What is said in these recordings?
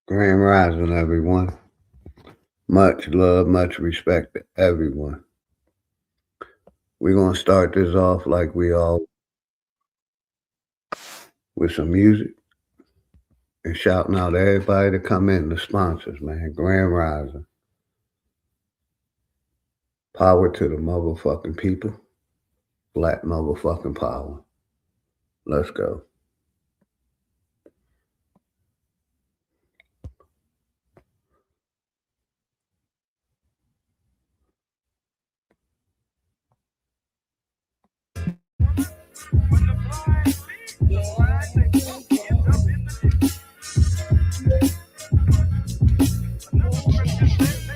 Grand Rising, everyone. Much love, much respect to everyone. We're going to start this off like we all with some music and shouting out everybody to come in, the sponsors, man. Grand Rising. Power to the motherfucking people. Black motherfucking power. Let's go.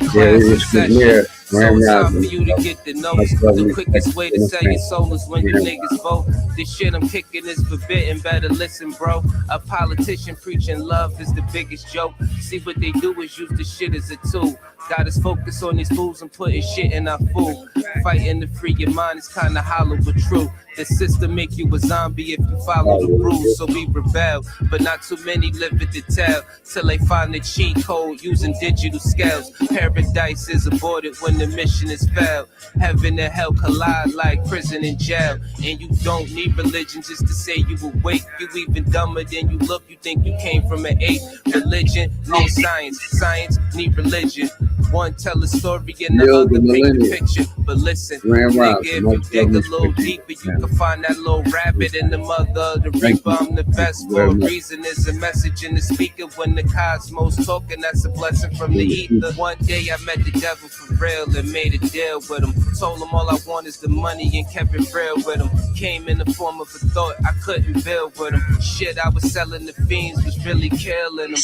Classic session. So time for you to get the notes. The quickest way to sell your soul is when you niggas vote. This shit I'm kicking is forbidden. Better listen, bro. A politician preaching love is the biggest joke. See what they do is use the shit as a tool. Got us focused on these fools and putting shit in our food. Fighting to free your mind is kinda hollow but true. The system make you a zombie if you follow the rules. So we rebel, but not too many live it to tell. Till they find the cheat code using digital scales. Paradise is aborted when the mission is failed. Heaven and hell collide like prison and jail. And you don't need religion just to say you awake. You even dumber than you look. You think you came from an ape. Religion need science. Science need religion. One tell a story and the other paint the picture. But listen, nigga, if you dig a little deeper, you can find that little rabbit in the mother of the reaper. I'm the best for a reason. There's a message in the speaker when the cosmos talking. That's a blessing from the ether. One day I met the devil for real and made a deal with him. Told him all I want is the money and kept it real with him. Came in the form of a thought I couldn't build with him. Shit I was selling the fiends was really killing them.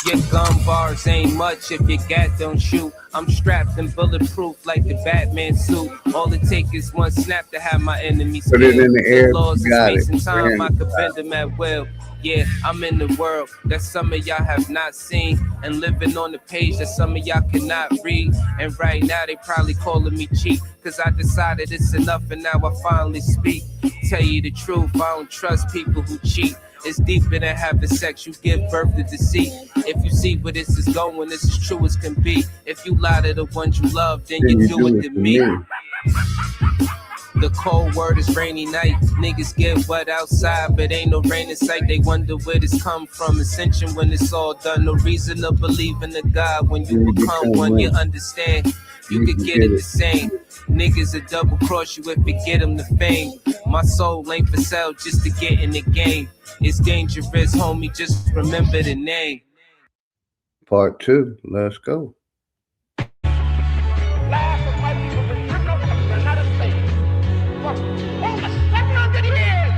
Your gun bars ain't much if your gat don't shoot. I'm strapped and bulletproof like the Batman suit. All it takes is one snap to have my enemies Put it in the air. Laws of Got space it. and time, I could bend them at will. Yeah, I'm in the world that some of y'all have not seen, and living on the page that some of y'all cannot read. And right now they probably calling me cheap, cause I decided it's enough and now I finally speak. Tell you the truth, I don't trust people who cheat. It's deeper than having sex, you give birth to deceit. If you see where this is going, this is true as can be. If you lie to the ones you love, then you do it to me. The cold word is rainy night. Niggas get wet outside, but ain't no rain in sight. They wonder where this come from. Ascension when it's all done. No reason to believe in a God when you become one. You understand, you could get it the same. Niggas will double cross you if you get them the fame. My soul ain't for sale just to get in the game. It's dangerous, homie, just remember the name. Part 2, let's go. Last of my people been driven over from the United States for over 700 years,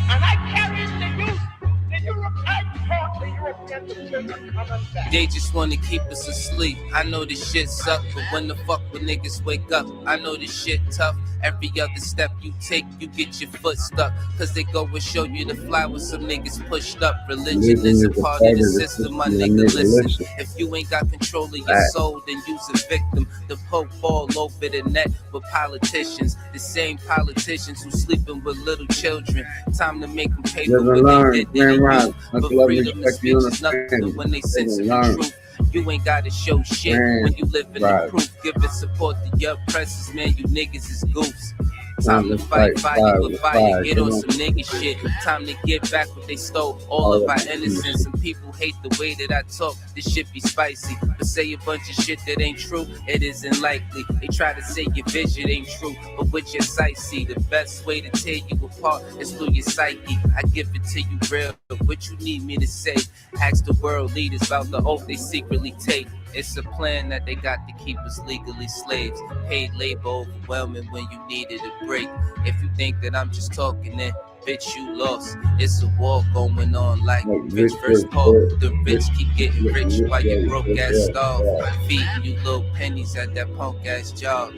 and I carried the youth, the Europe, I taught the Europeans the children coming back. They just wanna keep us asleep. I know this shit suck, but when the fuck when niggas wake up, I know this shit tough. Every other step you take, you get your foot stuck. Cause they go and show you the fly with some niggas pushed up. Religion is a part of the system, my nigga, listen. If you ain't got control of your soul, then you's a victim. The Pope all over the net with politicians. The same politicians who sleeping with little children. Time to make them pay for what they did to you. But freedom of speech is nothing when they censor the truth. You ain't gotta show shit when you live in the proof. Giving support to your oppressors, man, you niggas is goofs. Time to fight fire with fire, get on some nigga shit. Time to get back what they stole, all of our innocence. Some people hate the way that I talk, this shit be spicy. But say a bunch of shit that ain't true, it isn't likely. They try to say your vision ain't true, but with your sight see. The best way to tear you apart is through your psyche. I give it to you real, but what you need me to say? Ask the world leaders about the oath they secretly take. It's a plan that they got to keep us legally slaves. Paid labor overwhelming when you needed a break. If you think that I'm just talking, then bitch, you lost. It's a war going on like rich versus poor. The rich keep getting rich while you broke ass starve. Feeding you little pennies at that punk ass job.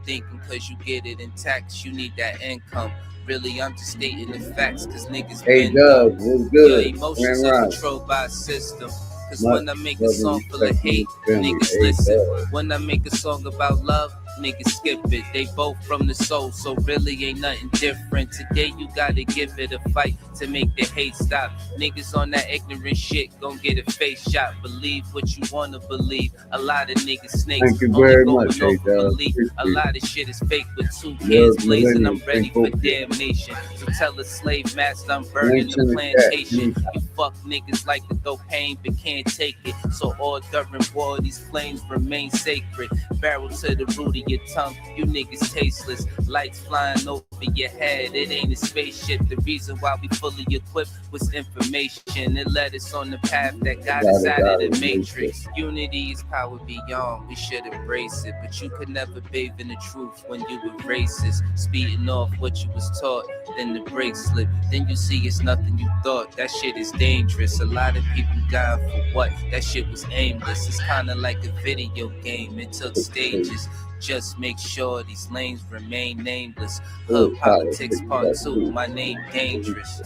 Thinking cause you get it in tax, you need that income. Really, I'm just stating the facts, cause niggas been good. Your emotions are controlled by a system. Cause when I make a song full of hate, niggas listen. When I make a song about love, niggas skip it. They both from the soul, so really ain't nothing different. Today you gotta give it a fight to make the hate stop. Niggas on that ignorant shit gon' get a face shot. Believe what you wanna believe. A lot of niggas snakes. Thank you Only very going much, off belief. A lot of shit is fake with 2 kids blazing. I'm ready for damnation. So tell a slave master I'm burning the plantation. You fuck niggas like to throw pain but can't take it. So all during war these flames remain sacred. Barrel to the root of your tongue. You niggas tasteless. Lights flying over your head. It ain't a spaceship. The reason why we fully equipped was information. It led us on the path that got us out of the matrix. Unity is power beyond. We should embrace it. But you could never bathe in the truth when you were racist. Speeding off what you was taught. Then the brakes slip. Then you see it's nothing you thought. That shit is dangerous. A lot of people died for what? That shit was aimless. It's kinda like a video game. It took stages. Just make sure these lanes remain nameless. Hood politics part 2. My name dangerous.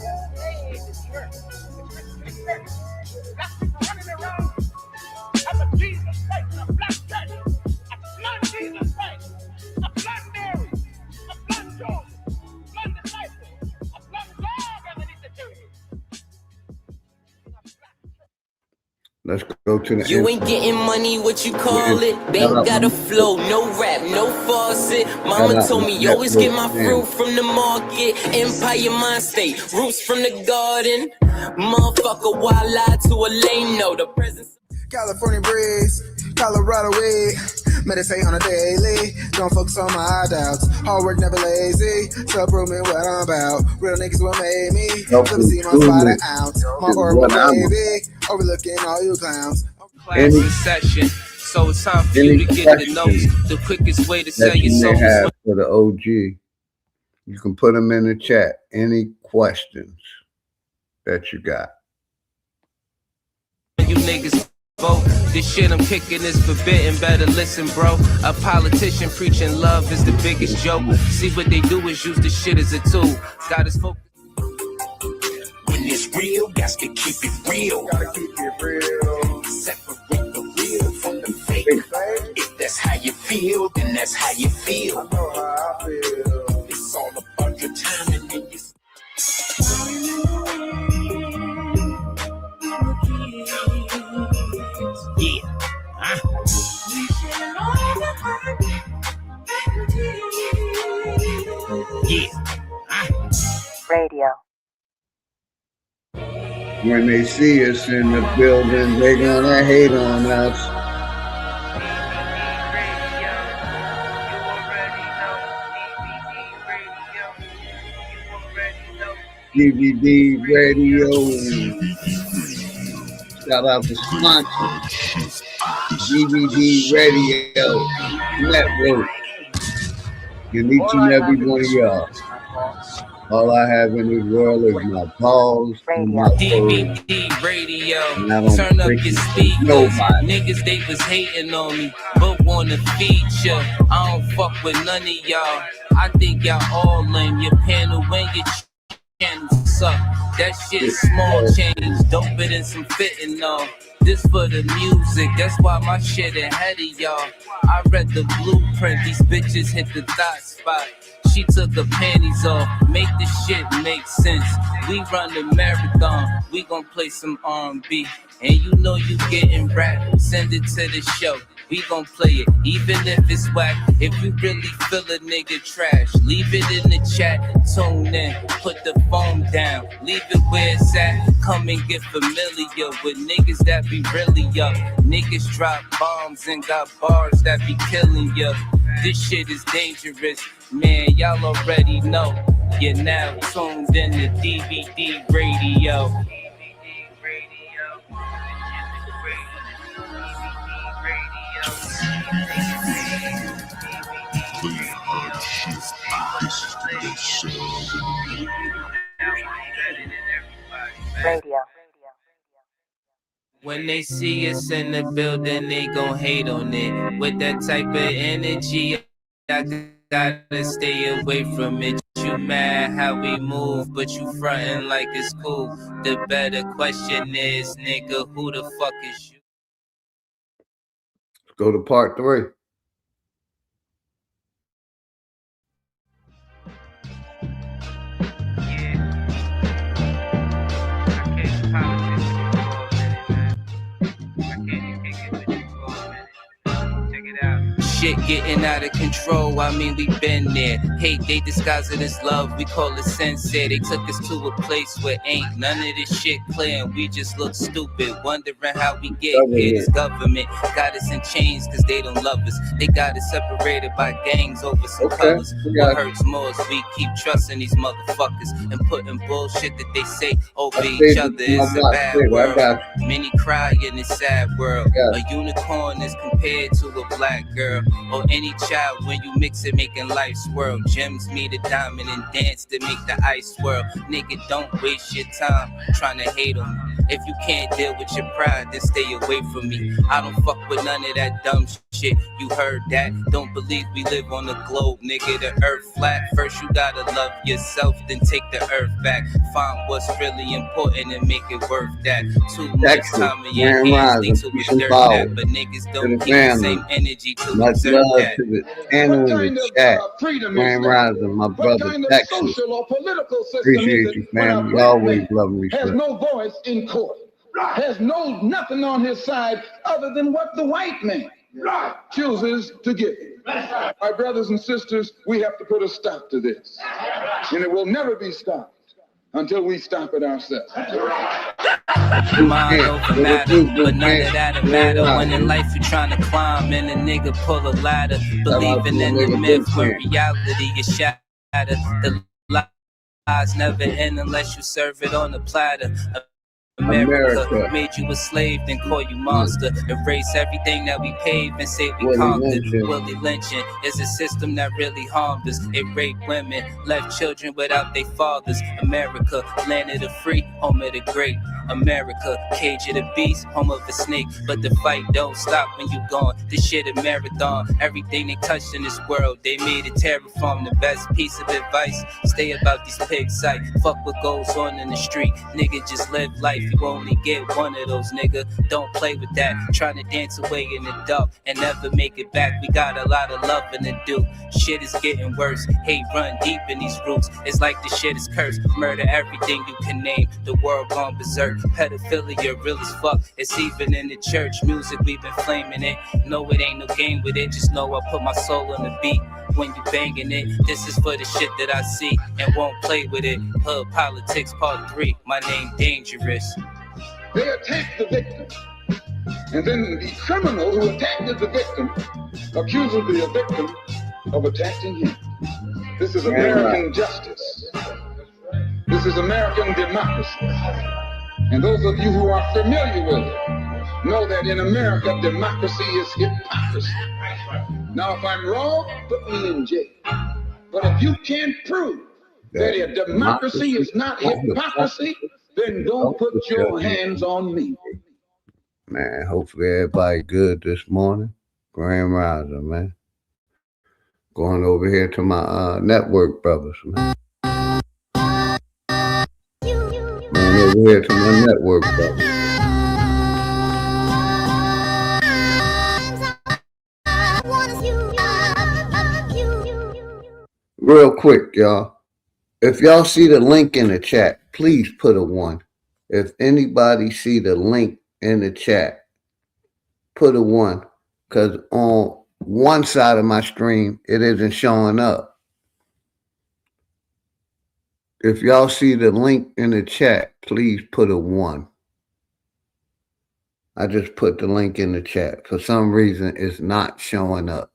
Let's go to the You ain't getting money, what you call it? Ain't got a flow, no rap, no faucet. Mama told me, always get my fruit from the market. Empire mind state, roots from the garden. Motherfucker, why lie to a lame? No, the presence. California breeze, Colorado weed. Meditate on a daily, don't focus on my doubts. Hard work, never lazy, so prove me what I'm about. Real niggas will make me, let me see my spot an ounce. My aura baby, overlooking all you clowns. Class in session, so it's time for you to get the notes. The quickest way to sell your soul is for the OG. You can put them in the chat. Any questions that you got? You niggas vote. This shit I'm kicking is forbidden. Better listen, bro. A politician preaching love is the biggest joke. See what they do is use this shit as a tool. Got us focused. When it's real, got to keep it real. Gotta keep it real. Separate the real from the fake. If that's how you feel, then that's how you feel. I know how I feel. It's all about your timing and your. Yeah. Radio. When they see us in the building, they're gonna hate on us. DVD radio. Shout out to sponsors. DVD radio network. And each and every one of y'all. All I have in this world is my balls and my DVD radio. Turn up your speakers. Niggas, they was hating on me, but wanna feature. I don't fuck with none of y'all. I think y'all all lame. Your panel and your channel suck. That shit is small change. Dope it in some fitting on. This for the music, that's why my shit ahead of y'all. I read the blueprint, these bitches hit the thought spot. She took her panties off, make this shit make sense. We run the marathon, we gon' play some R&B. And you know you getting rap, send it to the show. We gon' play it, even if it's whack. If you really feel a nigga trash, leave it in the chat, tune in, put the phone down, leave it where it's at. Come and get familiar with niggas that be really up. Niggas drop bombs and got bars that be killing ya. This shit is dangerous, man, y'all already know. You're now tuned in to DVD radio. Radio. When they see us in the building, they gon' hate on it. With that type of energy, I gotta stay away from it. You mad how we move, but you frontin' like it's cool. The better question is, nigga, who the fuck is you? Let's go to part 3. Shit getting out of control, I mean we been there. Hate, they disguise it as love, we call it sincere. They took us to a place where ain't none of this shit clear, and we just look stupid, wondering how we get here. This government got us in chains cause they don't love us. They got us separated by gangs over some colors. What hurts more is we keep trusting these motherfuckers and putting bullshit that they say over each other. It's a bad world. Many cry in this sad world. A unicorn is compared to a black girl, or any child when you mix it, making life swirl. Gems meet a diamond and dance to make the ice swirl. Nigga, don't waste your time trying to hate on me. If you can't deal with your pride, then stay away from me. I don't fuck with none of that dumb shit. You heard that? Don't believe we live on the globe, nigga. The earth flat. First you gotta love yourself, then take the earth back. Find what's really important and make it worth that. Too much time in your hands leads to a dirt that, but niggas don't keep the same energy to much observe love that. to the channel in the chat. Grand Rising, my brother Texas. Appreciate you, fam. You always love me. Has no voice in court. Has nothing on his side other than what the white man chooses to give him. My brothers and sisters, we have to put a stop to this. And it will never be stopped until we stop it ourselves. Mind over matter, but none of that matter. When in life you're trying to climb and a nigga pull a ladder, believing in the myth where reality is shattered. The lies never end unless you serve it on a platter. America made you a slave, then call you monster. Erase everything that we paved and say we conquered. Willie lynching is a system that really harmed us. It raped women, left children without their fathers. America, land of the free, home of the great. America, cage of the beast, home of the snake. But the fight don't stop when you gone. This shit a marathon. Everything they touched in this world, they made it terraform. The best piece of advice, stay about these pigs sight. Fuck what goes on in the street. Nigga, just live life. You only get one of those, nigga. Don't play with that. Trying to dance away in the dark and never make it back. We got a lot of loving to do. Shit is getting worse. Hate run deep in these roots. It's like the shit is cursed. Murder everything you can name. The world gone berserk. Pedophilia real as fuck. It's even in the church. Music, we've been flaming it. No, it ain't no game with it. Just know I put my soul on the beat. When you banging it, this is for the shit that I see and won't play with it. Hood Politics Part 3. My name Dangerous. They attacked the victim, and then the criminal who attacked the victim accuses the victim of attacking him. This is American justice. This is American democracy. And those of you who are familiar with it know that in America, democracy is hypocrisy. Now, if I'm wrong, put me in jail. But if you can't prove that a democracy is not hypocrisy, then don't put your hands on me. Man, hopefully everybody good this morning. Grand Rising, man. Going over here to my network brothers, man. Over here to my network brothers. Real quick, y'all. If y'all see the link in the chat, please put a 1. If anybody see the link in the chat, put a 1. Because on one side of my stream, it isn't showing up. If y'all see the link in the chat, please put a 1. I just put the link in the chat. For some reason, it's not showing up.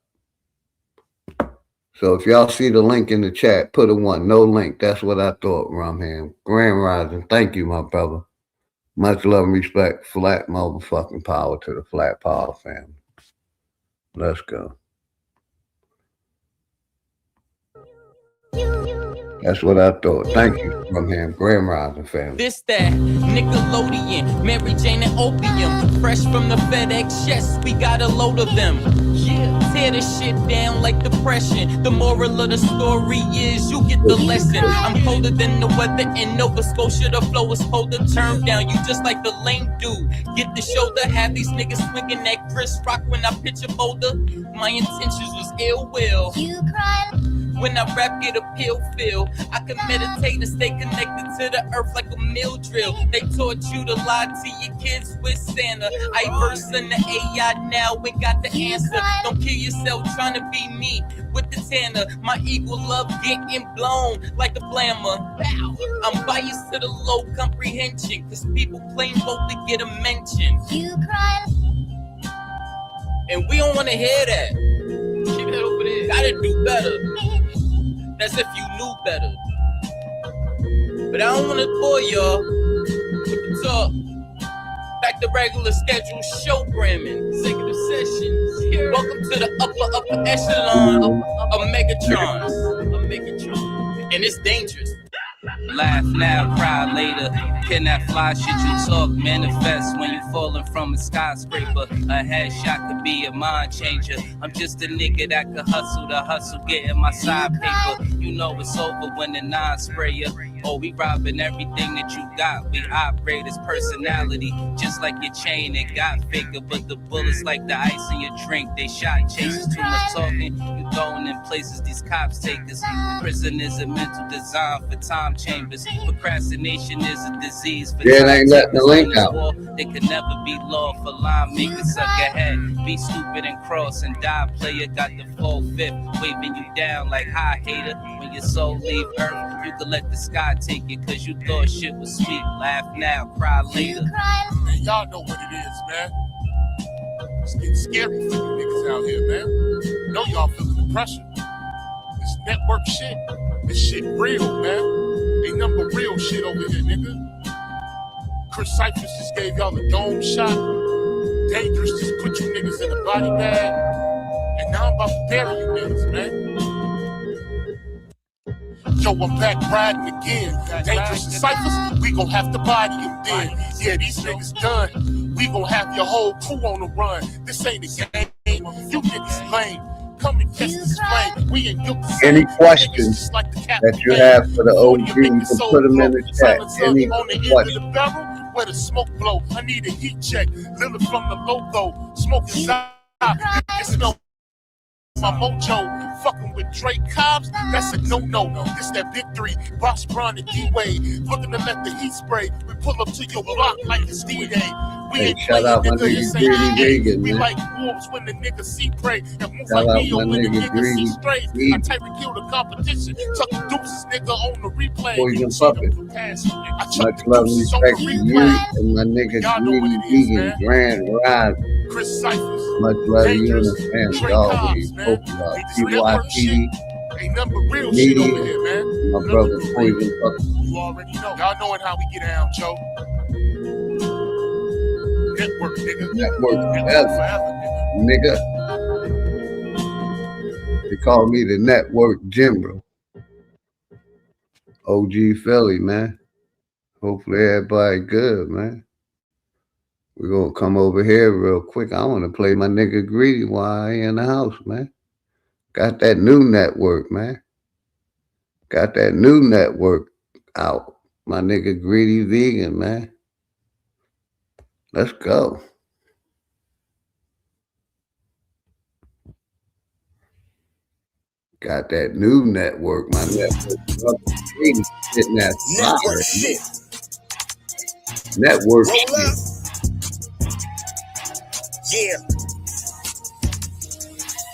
So if y'all see the link in the chat, put a 1. No link. That's what I thought, Rumham. Grand Rising. Thank you, my brother. Much love and respect. Flat motherfucking power to the Flat Power family. Let's go. That's what I thought. Thank you from him. Grand Rising family. This, that, Nickelodeon, Mary Jane and Opium. Fresh from the FedEx chest, we got a load of them. Yeah, tear the shit down like depression. The moral of the story is you get the lesson. I'm colder than the weather in Nova Scotia. The flow is colder, turn down. You just like the lame dude. Get the shoulder, have these niggas swinging that Chris Rock when I pitch a boulder. My intentions was ill will. You cry. When I rap, get a pill feel. I can meditate and stay connected to the earth like a mill drill. They taught you to lie to your kids with Santa. I verse in the AI now, we got the answer. Don't kill yourself trying to be me with the tanner. My equal love getting blown like a blammer. Bow. I'm biased to the low comprehension, cause people plain boldly get a mention. You cry. And we don't wanna hear that. Keep that over there. Gotta do better. That's if you knew better. But I don't wanna bore y'all with the talk. Back to regular scheduled showgramming, executive sessions. Welcome to the upper echelon of Megatron. And it's dangerous. Laugh now, cry later. Can that fly shit you talk manifest when you falling from a skyscraper? A headshot could be a mind changer. I'm just a nigga that could hustle the hustle, getting my side paper. You know it's over when the non-sprayer. Oh, we robbing everything that you got. We operate as personality, just like your chain. It got faker, but the bullets like the ice in your drink. They shot chasers, too much talking. You going in places these cops take us. Prison is a mental design for time chambers. Procrastination is a disease for yeah, they ain't letting the link out. They could never be law for line makers. Suck your head, be stupid and cross and die. Player got the full fifth, waving you down like hi hater. When your soul leave earth, you could let the sky take it, cause you thought shit was sweet. Laugh now, cry later. Man, y'all know what it is, man. It's getting scary for you niggas out here, man. Know y'all feeling the pressure. This network shit, this shit real, man. Ain't nothing but real shit over here, nigga. Chris Cyphers just gave y'all a dome shot. Dangerous just put you niggas in a body bag. And now I'm about to bury you niggas, man. Yo, I'm back riding again. Dangerous Cyphers, we gon' have to body him then. Yeah, these niggas done. We gon' have your whole crew on the run. This ain't a game. You niggas lame. Come and catch this flame. We ain't guilty. Any questions that you have for the OG, you can put them in the chat. Any questions? Where the smoke blow, I need a heat check. Lily from the logo, smoking out. It's no my mojo, fucking with Drake Cobbs, that's a no-no. This that big three, Boss Brown and D-Wade. Looking to let the heat spray. We pull up to your block like it's D-Day. We ain't shout out my nigga Greedy Vegan, we man. like wolves when the niggas see prey. And moves Shout like out Neo my when the nigga niggas see Greedy strays. I type and kill the competition. Tuck the deuces, nigga, on the replay. Poison Puppet. Much love and respect to you and my nigga Greedy Vegan, Grand Rise. Chris Cyphers. Much love to you and the family always. Hope y'all. PYTV. Ain't nothing but real shit over here, man. My brother Poison Puppet. You already know. Y'all knowing how we get down, Joe. Network, nigga. Network forever, nigga. They call me the Network General. OG Philly, man. Hopefully everybody good, man. We're gonna come over here real quick. I want to play my nigga Greedy while I ain't in the house, man. Got that new network, man. Got that new network out. My nigga Greedy Vegan, man. Let's go. Got that new network. My network Greedy sitting that fire. Network shit. Yeah.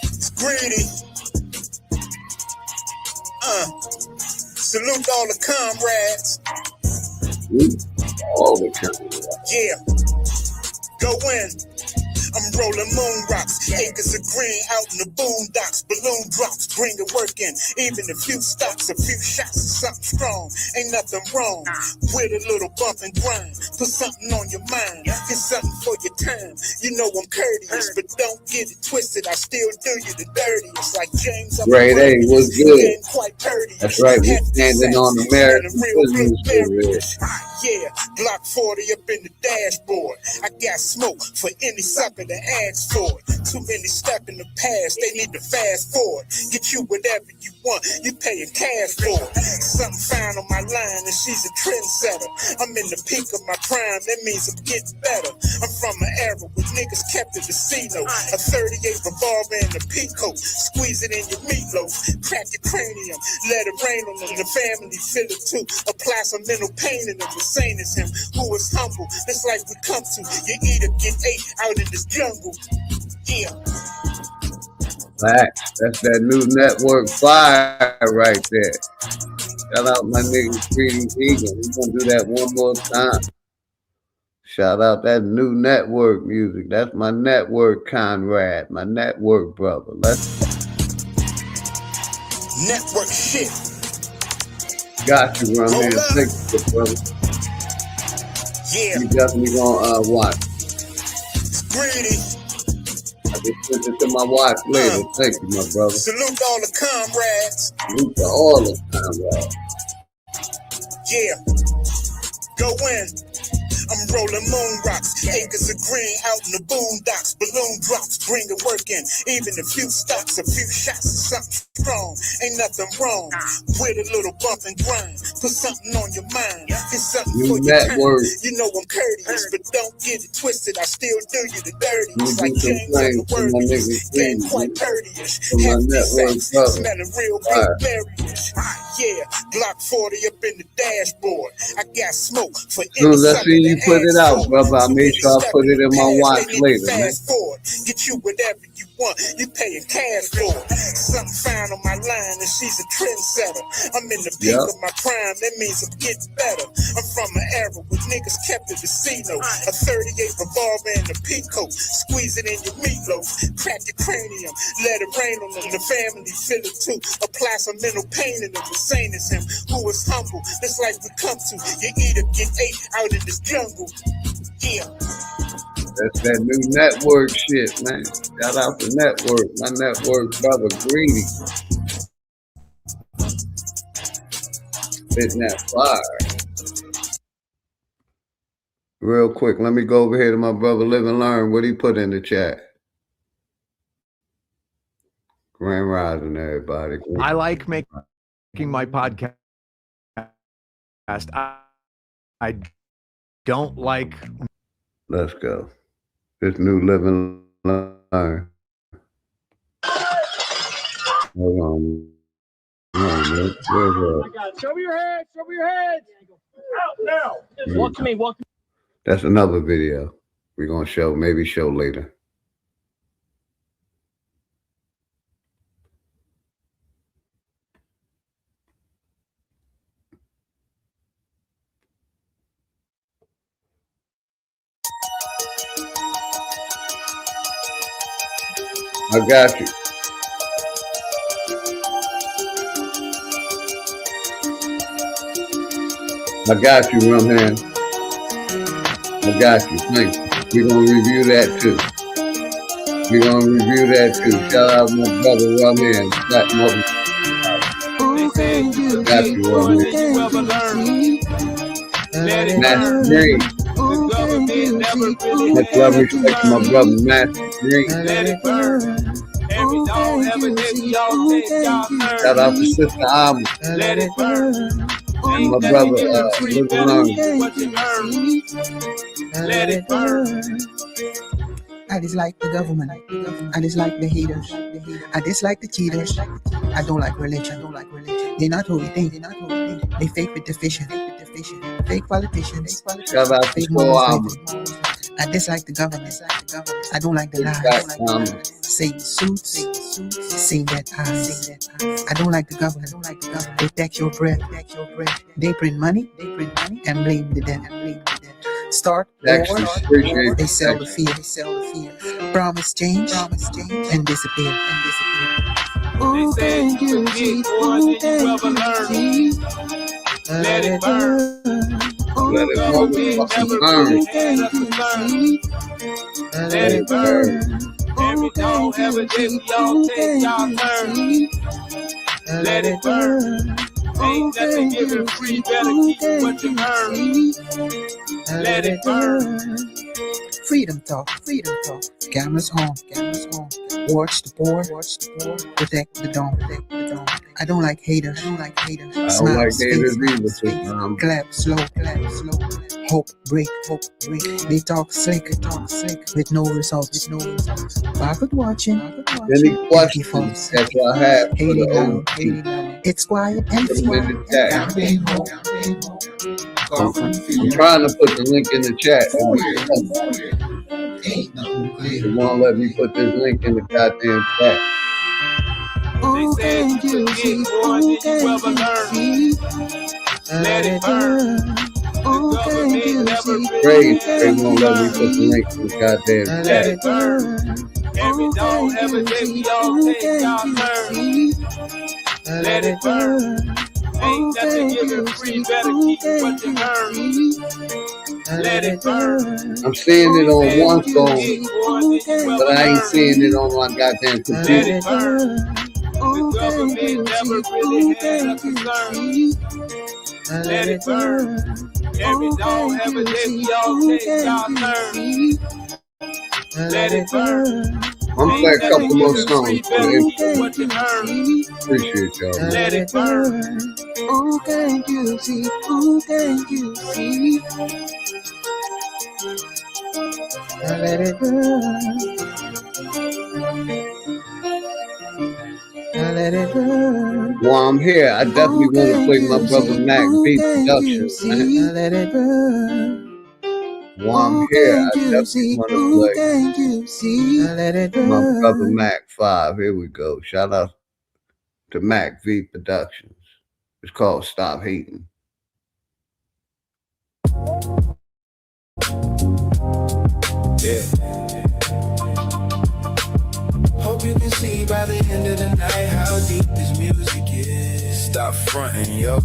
It's Greedy. Salute all the comrades. All the time. Yeah. Go in. I'm rolling moon rocks, acres of green out in the boondocks. Balloon drops, bring the work in. Even a few stops, a few shots of something strong. Ain't nothing wrong with a little bump and grind. Put something on your mind, get something for your time. You know I'm courteous, but don't get it twisted. I still do you the dirtiest. Like James, I'm Grade A was good. Quite courteous. That's right, we're standing on American prisoners over here. Yeah, Glock 40 up in the dashboard. I got smoke for any sucker that ask for it. Too many stuck in the past, they need to fast forward. Get you whatever you want, you paying cash for it. Something fine on my line and she's a trendsetter. I'm in the peak of my prime, that means I'm getting better. I'm from an era where niggas kept the casino. A 38 revolver and a peacoat. Squeeze it in your meatloaf, crack your cranium, let it rain on them. The family feel it too. Apply some mental pain in them. The same as him, who is humble. This life we come to. You eat or get ate out in this jungle. Yeah. Facts. That's that new network fire right there. Shout out my nigga Greedy Vegan. We're gonna do that one more time. Shout out that new network music. That's my network Conrad, my network brother. Let's network shit. got you around here. Thank you, brother. Yeah. You definitely gonna watch. It's Greedy. I just sent it to my watch later. Thank you, my brother. Salute all the comrades. Salute to all the comrades. Yeah. Go in. I'm rolling moon rocks, acres of green out in the boondocks. Balloon drops, bring the work in. Even a few stops, a few shots of something strong. Ain't nothing wrong with a little bump and grind. Put something on your mind. It's something for your time. You know I'm courteous, but don't get it twisted. I still do you the dirtiest. Like James on the word, game quite courteous. Half facts, smelling real big berryish. Yeah, Glock 40 up in the dashboard. I got smoke for any something you put it out, brother. I made sure I put it in my watch later, man. Get you whatever you want, you paying cash for it. Something fine on my line and she's a trendsetter. I'm in the peak of my prime, that means I'm getting better. I'm from an era where niggas kept the casino. A 38 revolver and a peacoat. Squeeze it in your meatloaf, crack your cranium, let it rain on them. The family feel it too. Apply some mental pain in them. The same as him, who is humble. This life we come to. You eat or get ate out in this jungle. Yeah. That's that new network shit, man. Shout out to network. My network brother Greedy. Spitting that fire. Real quick, let me go over here to my brother Live and Learn. What he put in the chat? Grand Rising, everybody. I like making my podcast. I don't like. Let's go. This new Live and Learn. Hold on. Show me your head. Show me your head. Out now. Walk to me. Walk to me. That's another video we're going to show, maybe show later. I got you. I got you, Rum Hand. I got you. Thank you. We're going to review that too. We're going to review that too. Shout out my brother Rum Hand. Black mother. I got you, Rum Hand. Master Green. Much love and respect to my brother Master Green. Shout out to Sister Alma. My brother Live and Learn. Let it burn. I dislike the government. I dislike the haters. I dislike the cheaters. I don't like religion. They're not who we think. They fake with the vision. Fake politicians. Shout out to Alma. I dislike the government. I don't like the lies. Say suits. Say that I don't like the government. They take your breath. They print money and blame the dead. Start war. They sell the fear. Promise change and disappear. Ooh, thank you, G. Ooh, thank you, G. Let it burn. Let it burn. Let it burn. Every dog, every day, we all take y'all turn. Let it burn. Ain't nothing giving free, better keep what you earn. Let it burn. Freedom talk. Cameras on. Watch the poor. Protect the dawn. I don't like haters. I don't like haters Face, either. clap slow. Hope break. They talk slick. With no results. Barbara watching. Any questions that y'all have for the old Hating. It's quiet and put them in the chat. I'm trying to put the link in the chat. They won't let me put this link in the goddamn chat. They said you forget more than you ever learned. Let it burn. The government never really They won't let me put the link in the goddamn let chat. it burn. Every dog have a day, we all take our turn. Let it burn. Ain't nothing giving free, better keep what you earn. Let it burn. I'm seeing it on one phone, but I ain't seeing it on my goddamn Let computer. it burn. The government never really had a concern. Let it burn. Every dog have a day, we all take our turn. Let it burn. I'm gonna play a couple more songs for the Better keep what you earn. Appreciate y'all. Let it burn. Who can you see? Let it burn. While I'm here, I definitely want to play my brother Mac V Productions, man. Let it burn. While I'm here, I definitely want to play my brother Mac 5. Here we go. Shout out to Mac V Productions. It's called Stop Hating. Yeah. Hope you can see by the end of the night how deep this music is. Stop fronting, yo.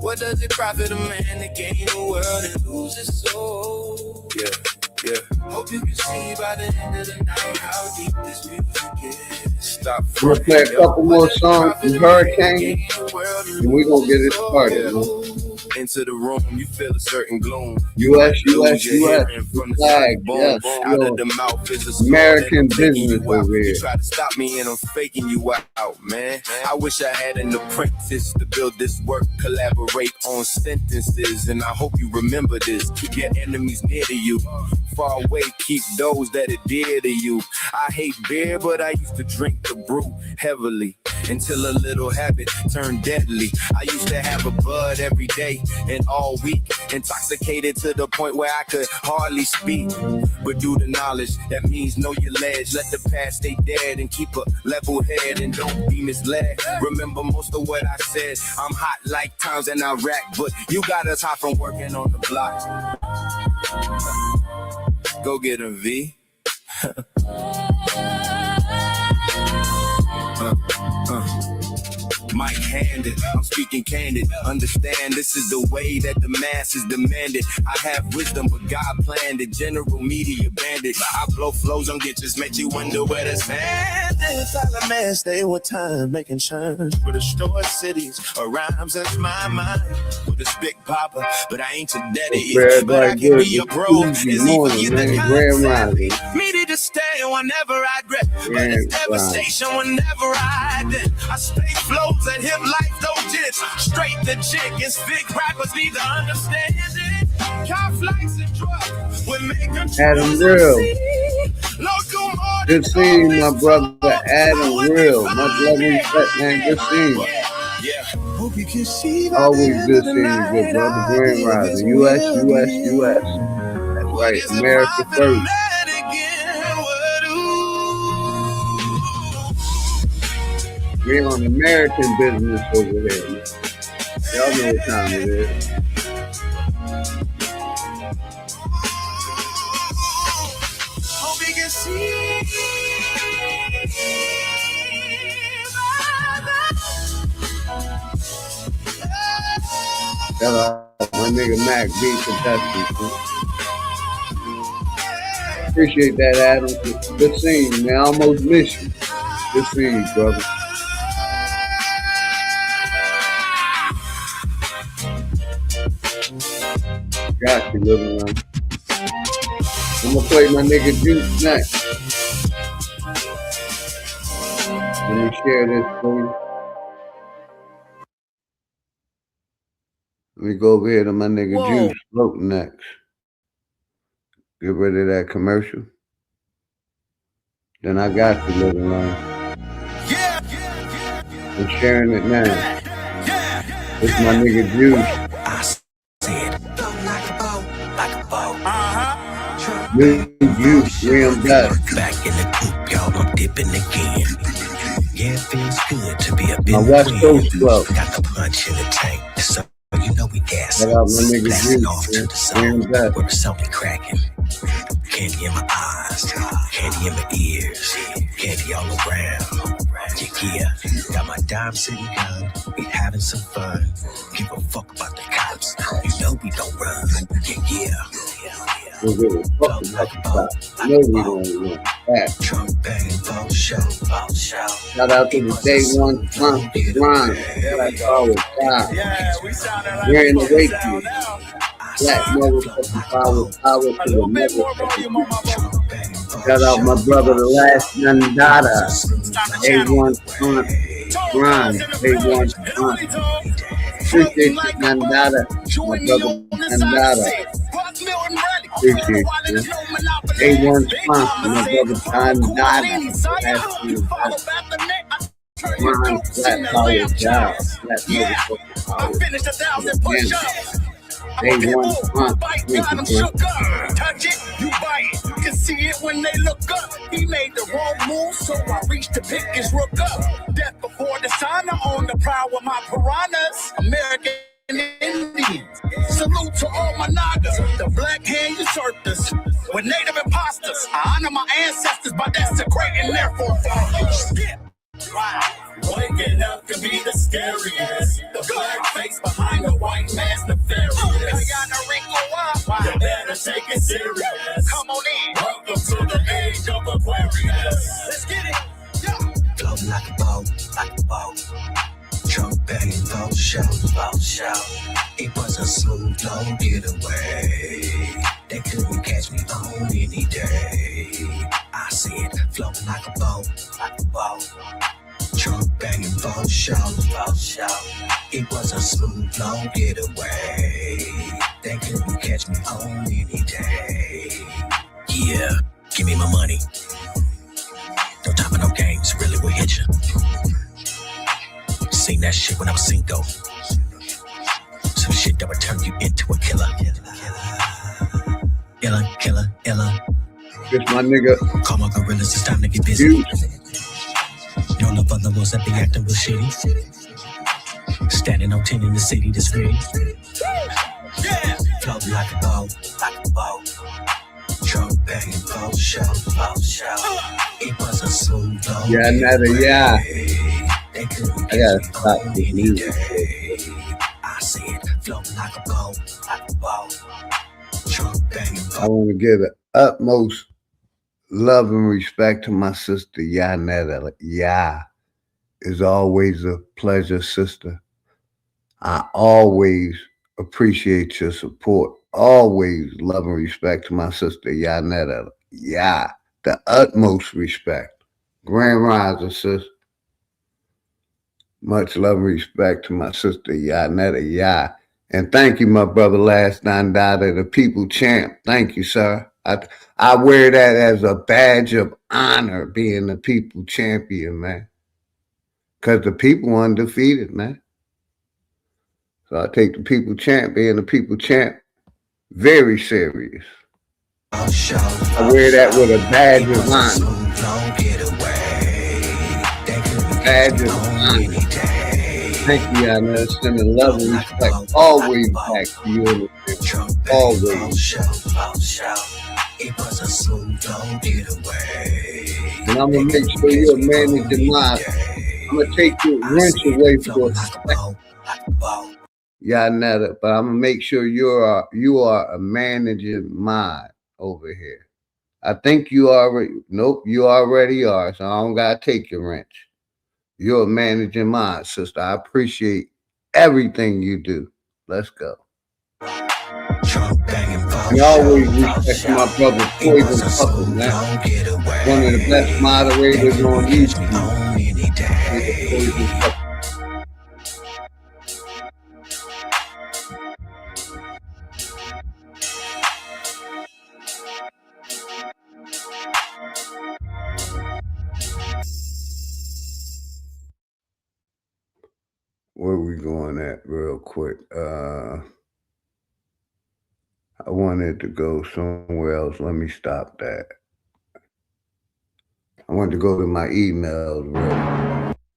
What does it profit a man to gain the world and lose his soul? Yeah. Hope you can see by the end of the night how deep this music is. Stop I'm gonna play a couple more songs from Hurricane, and we're gonna get it started, man. Into the room, you feel a certain gloom. US, the flag, yes, Out of the mouth is a American business over here. You try to stop me and I'm faking you out, man. I wish I had an apprentice to build this work, collaborate on sentences, and I hope you remember this. Keep your enemies near to you, far away, keep those that are dear to you. I hate beer, but I used to drink the brew heavily until a little habit turned deadly. I used to have a bud every day and all week, intoxicated to the point where I could hardly speak. But due to knowledge, that means know your ledge. Let the past stay dead and keep a level head and don't be misled. Remember most of what I said. I'm hot like times in Iraq, but you got us hot from working on the block. Go get a V. Mic handed, I'm speaking candid. Understand this is the way that the masses demanded. I have wisdom, but God planned it. General media bandit. I blow flows on ditches, make you wonder where the sand is. All a man stay with time, making churns for the store cities. Or rhymes that's my mind. With this big papa, but I ain't your daddy. But I can be your bro. It's even the concept. Needed to stay whenever I regret. But it's devastation whenever I did. I stay flows and hip life legit. Straight the jig. It's big rappers need to understand it. Car flights and drugs will make them Adam Real. Good seeing you, my brother Adam Real. Much love and respect, man. Good seeing you. Always good seeing you, good brother. Grand Rising. US. That's right. America first. We're on American business over here. Y'all know what time it is. Hope you can see. Shout out my nigga Mac V Productions. Appreciate that, Adam. Good seeing you, man. I almost missed you. Good seeing you, brother. Got you, living room. I'm gonna play my nigga Juice next. Let me share this for you. Let me go over here to my nigga Juice Float next. Get rid of that commercial. Then I got you, living room. I'm sharing it now. It's my nigga Juice. New Juice, Ram Dust. Back in the coop, y'all, I'm dipping again. Yeah, it feels good to be up My in West the Coast flow. Got the punch in the tank, so you know we gas. Shout out my nigga Blasting Juice, off to man. the zone, Ram Dust. where it's only cracking. Candy in my eyes, candy in my ears, candy all around. Yeah, got my dime sitting down, we having some fun. Give a fuck about the cops, you know we don't run. Yeah. We'll give a fuck about the top. No, we don't want that. Shout out to the day one sponsor, Ron. That's always time. We're in the wake here. Black motherfucking power to the motherfucking. Shout out my brother, the last Nandada. A1 sponsor, Ron. A1 sponsor. Appreciate you, Nandada. My brother, Nandada. Appreciate you. A1 sponsor, my brother, Nandada. Ron, Black Power Job. Black motherfucking power. A1 sponsor. Touch it, you buy it. You can see it when they look up. He made the wrong move, so I reached to pick his rook up. Death before dishonor on the prowl of my piranhas. American Indians. Salute to all my nagas. The black hand usurped us. With native imposters, I honor my ancestors by desecrating their forefathers. Wow. Waking up can be the scariest. The black face behind the white mask, nefarious. You better take it serious. Come on in. Welcome to the age of Aquarius. Let's get it. Floating like a boat, Trunk banging, boat show. It was a smooth, long getaway. They couldn't catch me on any day. I said, floating like a boat. Trunk banging, boat show. It was a smooth, long getaway. They couldn't catch me on any day. Yeah, give me my money. No time for no games, really will hit you. Seen that shit when I was single. Some shit that would turn you into a killer. Illa. It's my nigga. Call my gorillas, it's time to get busy. No love other ones that be acting real shitty. Standing on 10 in the city, this gritty. Yeah. Floating like a boat. Trunk banging, boat show. It was a smooth blow. Yeah, another yeah. They couldn't I gotta stop this music. I said, floating like a boat. Trunk banging, I want to give the utmost love and respect to my sister, Yanetta. Yeah, it's always a pleasure, sister. I always appreciate your support. Always love and respect to my sister, Yanetta. Yeah, the utmost respect. Grand Riser, sis. Much love and respect to my sister, Yanetta. Yeah. And thank you, my brother, last Nandada, the people champ. Thank you, sir. I wear that as a badge of honor, being the people champion, man. Because the people undefeated, man. So I take the people champ, being the people champ, very serious. I wear that with a badge of honor. Badge of honor. Thank you, Anna. Sending love and respect always back to you. Always. And I'm going to make sure you're managing mine. I'm going to take your wrench away for a second. Yeah, Netta, but I'm going to make sure you are a managing mind over here. I think you already, nope, you already are, so I don't got to take your wrench. You're a managing mind, sister. I appreciate everything you do. Let's go. And always respect my brother Poison Pucker, man. One of the best moderators on YouTube. Poison Pucker. Where we going at real quick? I wanted to go somewhere else. Let me stop that. I wanted to go to my emails real quick.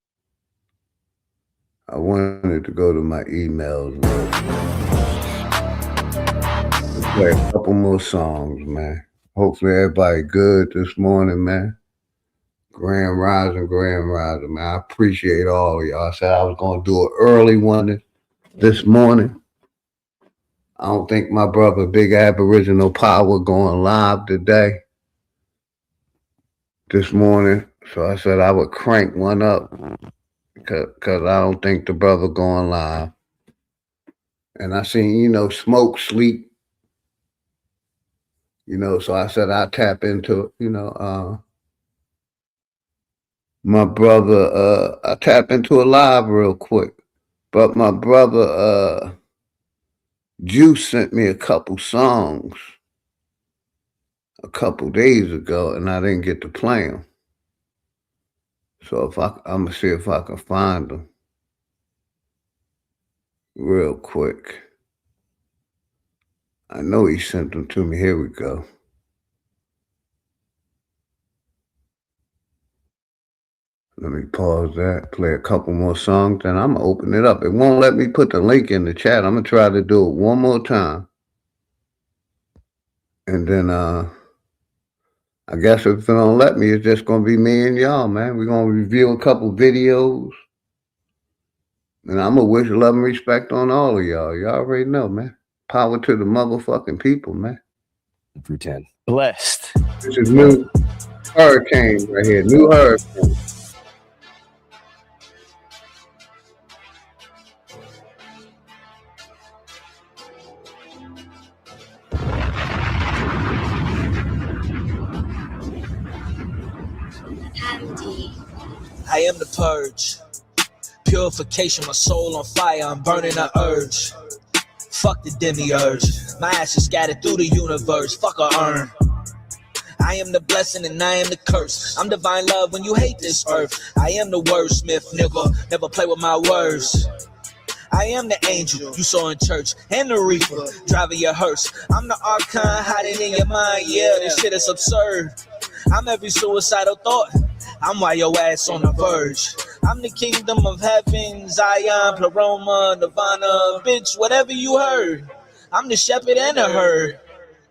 Let's play a couple more songs, man. Hopefully everybody good this morning, man. Grand Rising, man. I appreciate all of y'all. I said I was going to do an early one this morning. I don't think my brother Big Aboriginal Power going live today, this morning. So I said I would crank one up because I don't think the brother going live. And I seen, Smoke sleep, so I said I'd tap into, my brother, I tap into a live real quick. But my brother, Juice sent me a couple songs a couple days ago, and I didn't get to play them. So I'm gonna see if I can find them real quick. I know he sent them to me. Here we go. Let me pause that, play a couple more songs, then I'm gonna open it up. It won't let me put the link in the chat. I'm gonna try to do it one more time. And then I guess if it don't let me, it's just gonna be me and y'all, man. We're gonna review a couple videos. And I'm gonna wish love and respect on all of y'all. Y'all already know, man. Power to the motherfucking people, man. Pretend. Blessed. This is New Hurricane right here. New Hurricane. I am the purge. Purification, my soul on fire, I'm burning an urge. Fuck the demiurge. My ashes scattered through the universe. Fuck a urn. I am the blessing and I am the curse. I'm divine love when you hate this earth. I am the wordsmith, nigga. Never play with my words. I am the angel you saw in church and the reaper driving your hearse. I'm the archon hiding in your mind. Yeah, this shit is absurd. I'm every suicidal thought. I'm why your ass on the verge. I'm the kingdom of heaven, Zion, Pleroma, Nirvana, bitch, whatever you heard. I'm the shepherd and the herd.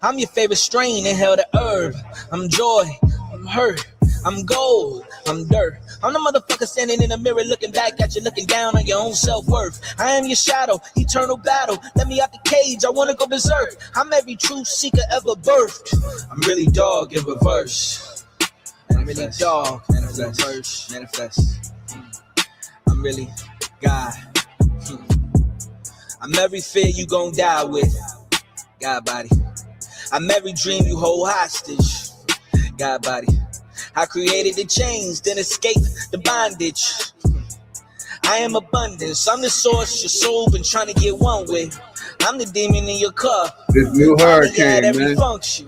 I'm your favorite strain, inhale the herb. I'm joy, I'm hurt, I'm gold, I'm dirt. I'm the motherfucker standing in the mirror looking back at you, looking down on your own self-worth. I am your shadow, eternal battle. Let me out the cage, I wanna go berserk. I'm every truth seeker ever birthed. I'm really dog in reverse. I'm really dog in reverse. Manifest. I'm really God. I'm every fear you gon' die with. God body. I'm every dream you hold hostage. God body. I created the chains, then escaped the bondage. I am abundance. I'm the source your soul been trying to get one with. I'm the demon in your cup. This New Hurricane, every man. function.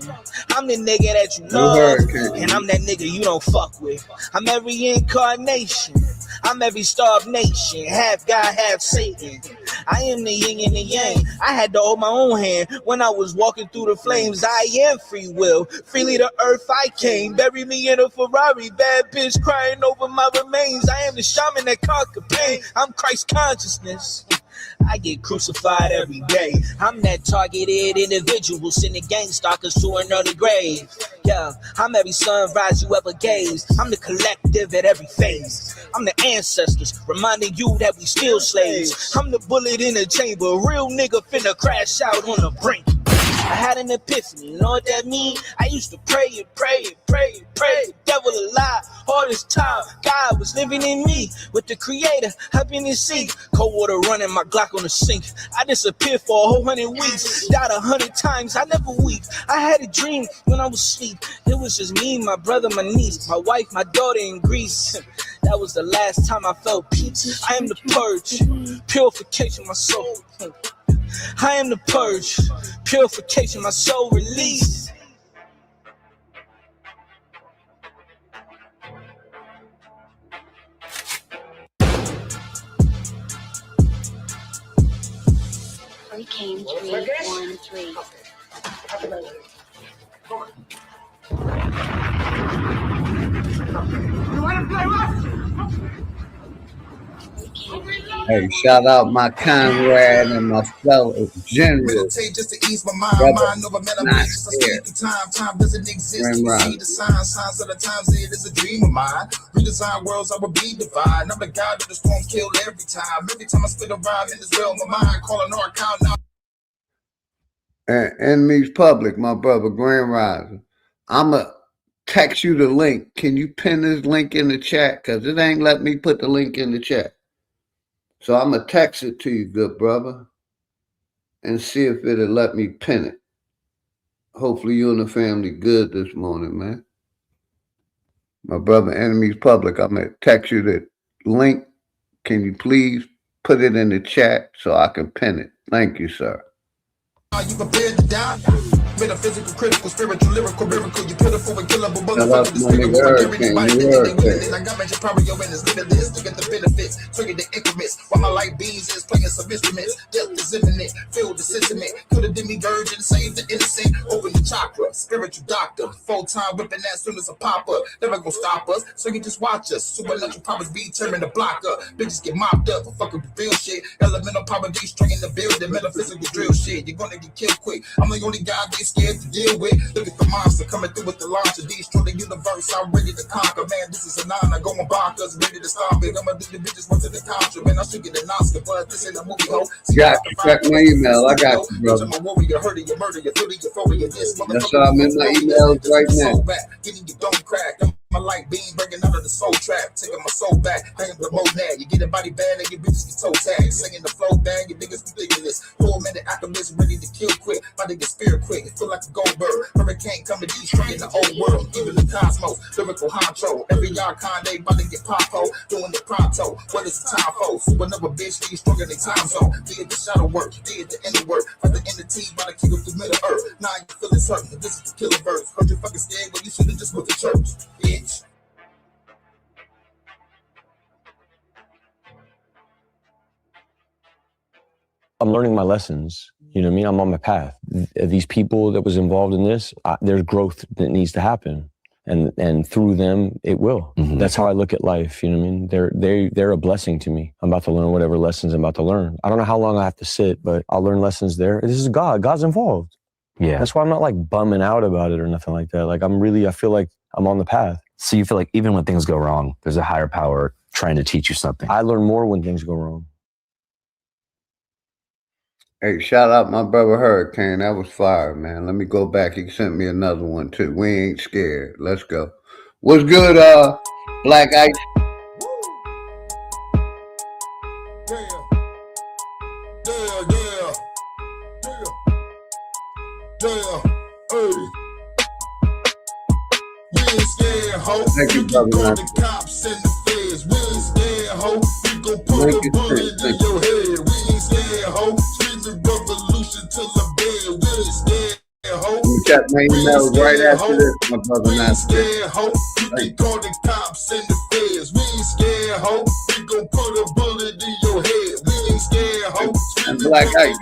I'm the nigga that you love, and I'm that nigga you don't fuck with. I'm every incarnation. I'm every starved nation, half God, half Satan. I am the yin and the yang. I had to hold my own hand when I was walking through the flames. I am free will. Freely to earth I came. Bury me in a Ferrari. Bad bitch crying over my remains. I am the shaman that conquered pain. I'm Christ consciousness. I get crucified every day. I'm that targeted individual sending gang stalkers to an early grave. Yeah, I'm every sunrise you ever gaze. I'm the collective at every phase. I'm the ancestors reminding you that we still slaves. I'm the bullet in the chamber. Real nigga finna crash out on the brink. I had an epiphany, you know what that mean? I used to pray and pray and pray and pray. Devil a lie, all this time, God was living in me. With the creator, I've been in sync. Cold water running, my Glock on the sink. I disappeared for a whole 100 weeks. Died 100 times, I never weep. I had a dream when I was asleep. It was just me, my brother, my niece, my wife, my daughter in Greece. That was the last time I felt peace. I am the purge, purification, my soul. I am the purge, purification, my soul released. Hurricane 313. Hey, shout out my comrade and my fellow general. Meditate just to ease my mind over metaphysics. I speak in time doesn't exist. You can see the signs of the times it is a dream of mine. Redesign worlds, I will be divine. I'm the god that the storm kill every time. Every time I spit a rhyme in this realm of mine, calling our account now. And enemies public, my brother Grand Rising. I'ma text you the link. Can you pin this link in the chat? Cause it ain't let me put the link in the chat. So I'm going to text it to you, good brother, and see if it'll let me pin it. Hopefully you and the family good this morning, man. My brother, enemies public, I'm going to text you the link. Can you please put it in the chat so I can pin it? Thank you, sir. Are you prepared to die? Metaphysical, critical, spiritual, lyrical, miracle. You pitiful and killable, motherfucker. I got magic power, your is limitless. Look at the benefits, trigger the increments. While my light beams is playing some instruments. Death is imminent, feel the sentiment. Kill the demi-virgin, save the innocent. Open the chakra, spiritual doctor. Full-time whipping as soon as a pop-up. Never gonna stop us, so you just watch us. Supernatural powers be determined to block up. Bitches get mopped up for fucking real shit. Elemental power destroying the building. Metaphysical drill shit. You're gonna get killed quick. I'm the only guy they scared to deal with. Look at the monster coming through with the launch to destroy the universe. I'm ready to conquer, man. This is an honor. Going bonkers, ready to stop it. I'ma do the bitches once to the contra, man. I should get an Oscar, but this ain't a movie, ho. Got you. Check my email. I got you, brother. I'm a warrior, hurting you, murder you, through your phobia. This that's how I'm in my emails right now. Getting you don't crack. My light beam breaking out of the soul trap, taking my soul back, hanging the mode now. You get a body bad and your bitches get toe tagged. Singing the flow bang, your niggas ridiculous. 4 minute alchemist ready to kill quick. About to get spirit quick. It feel like a gold bird. Hurricane coming destroying the old world. Even the cosmos, lyrical honcho. Every archon they about to get popo. Doing the pronto. What is the time for? Supernova bitch, these stronger than time zone. Did the shadow work, did the inner work. At the end of T, by the kick up the middle earth. Now you feeling certain. This is the killer birds. Heard you fucking scared, but you should've just went to church. Bitch. I'm learning my lessons. You know what I mean? I'm on my path. These people that was involved in this, there's growth that needs to happen. And through them, it will. Mm-hmm. That's how I look at life. You know what I mean? They're a blessing to me. I'm about to learn whatever lessons I'm about to learn. I don't know how long I have to sit, but I'll learn lessons there. This is God. God's involved. Yeah. That's why I'm not like bumming out about it or nothing like that. Like I feel like I'm on the path. So you feel like even when things go wrong, there's a higher power trying to teach you something. I learn more when things go wrong. Hey, shout out my brother Hurricane. That was fire, man. Let me go back. He sent me another one too. We ain't scared. Let's go. What's good, Black Ice? Thank you, brother. Make it sense. Thank you. You check my email right after this, my brother. And Black Ice.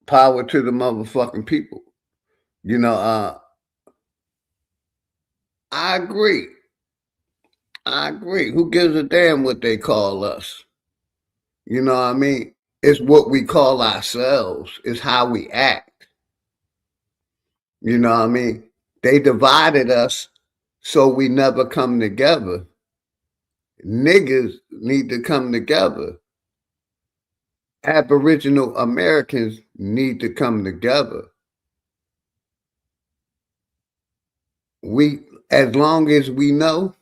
Power to the motherfucking people. You know, I agree. Who gives a damn what they call us? You know what I mean? It's what we call ourselves. It's how we act. You know what I mean? They divided us so we never come together. Niggas need to come together. Aboriginal Americans need to come together. As long as we know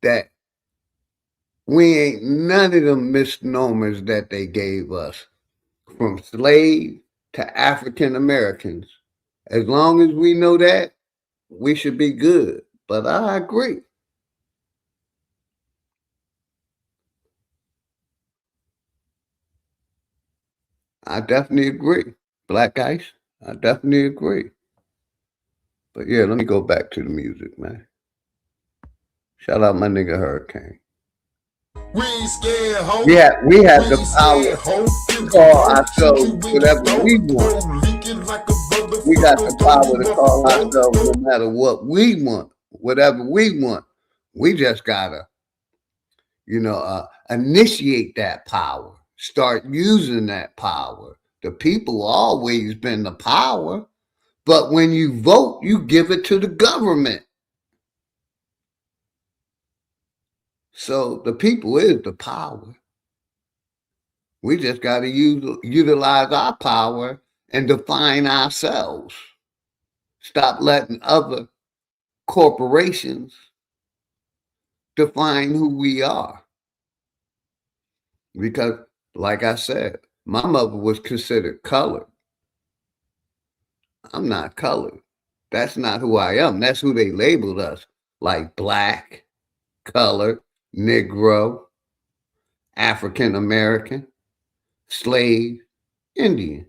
that we ain't none of them misnomers that they gave us, from slave to African Americans. As long as we know that, we should be good. But I agree. I definitely agree. Black Ice, I definitely agree. But yeah, let me go back to the music, man. Shout out my nigga Hurricane. We ain't scared, ho. We have the power to call ourselves whatever we want. We got the power to call ourselves no matter what we want, whatever we want. We just gotta, initiate that power. Start using that power. The people always been the power, but when you vote, you give it to the government. So the people is the power. We just got to utilize our power and define ourselves. Stop letting other corporations define who we are. Because, like I said, my mother was considered colored. I'm not colored. That's not who I am. That's who they labeled us, like black, colored, Negro, African American, slave, Indian.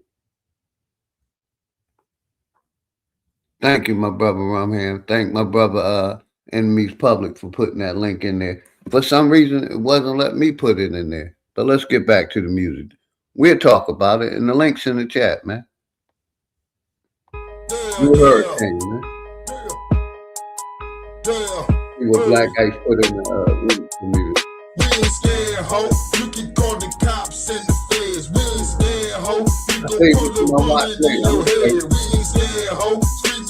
Thank you, my brother Rumham. Thank my brother Enemies Public for putting that link in there. For some reason, it wasn't letting me put it in there. But let's get back to the music. We'll talk about it, and the link's in the chat, man. You heard things, man. See what Black Ice put in the music. We ain't scared, ho. You can call the cops and the feds. We ain't scared, ho. You can put a bullet in your head. We ain't scared, ho.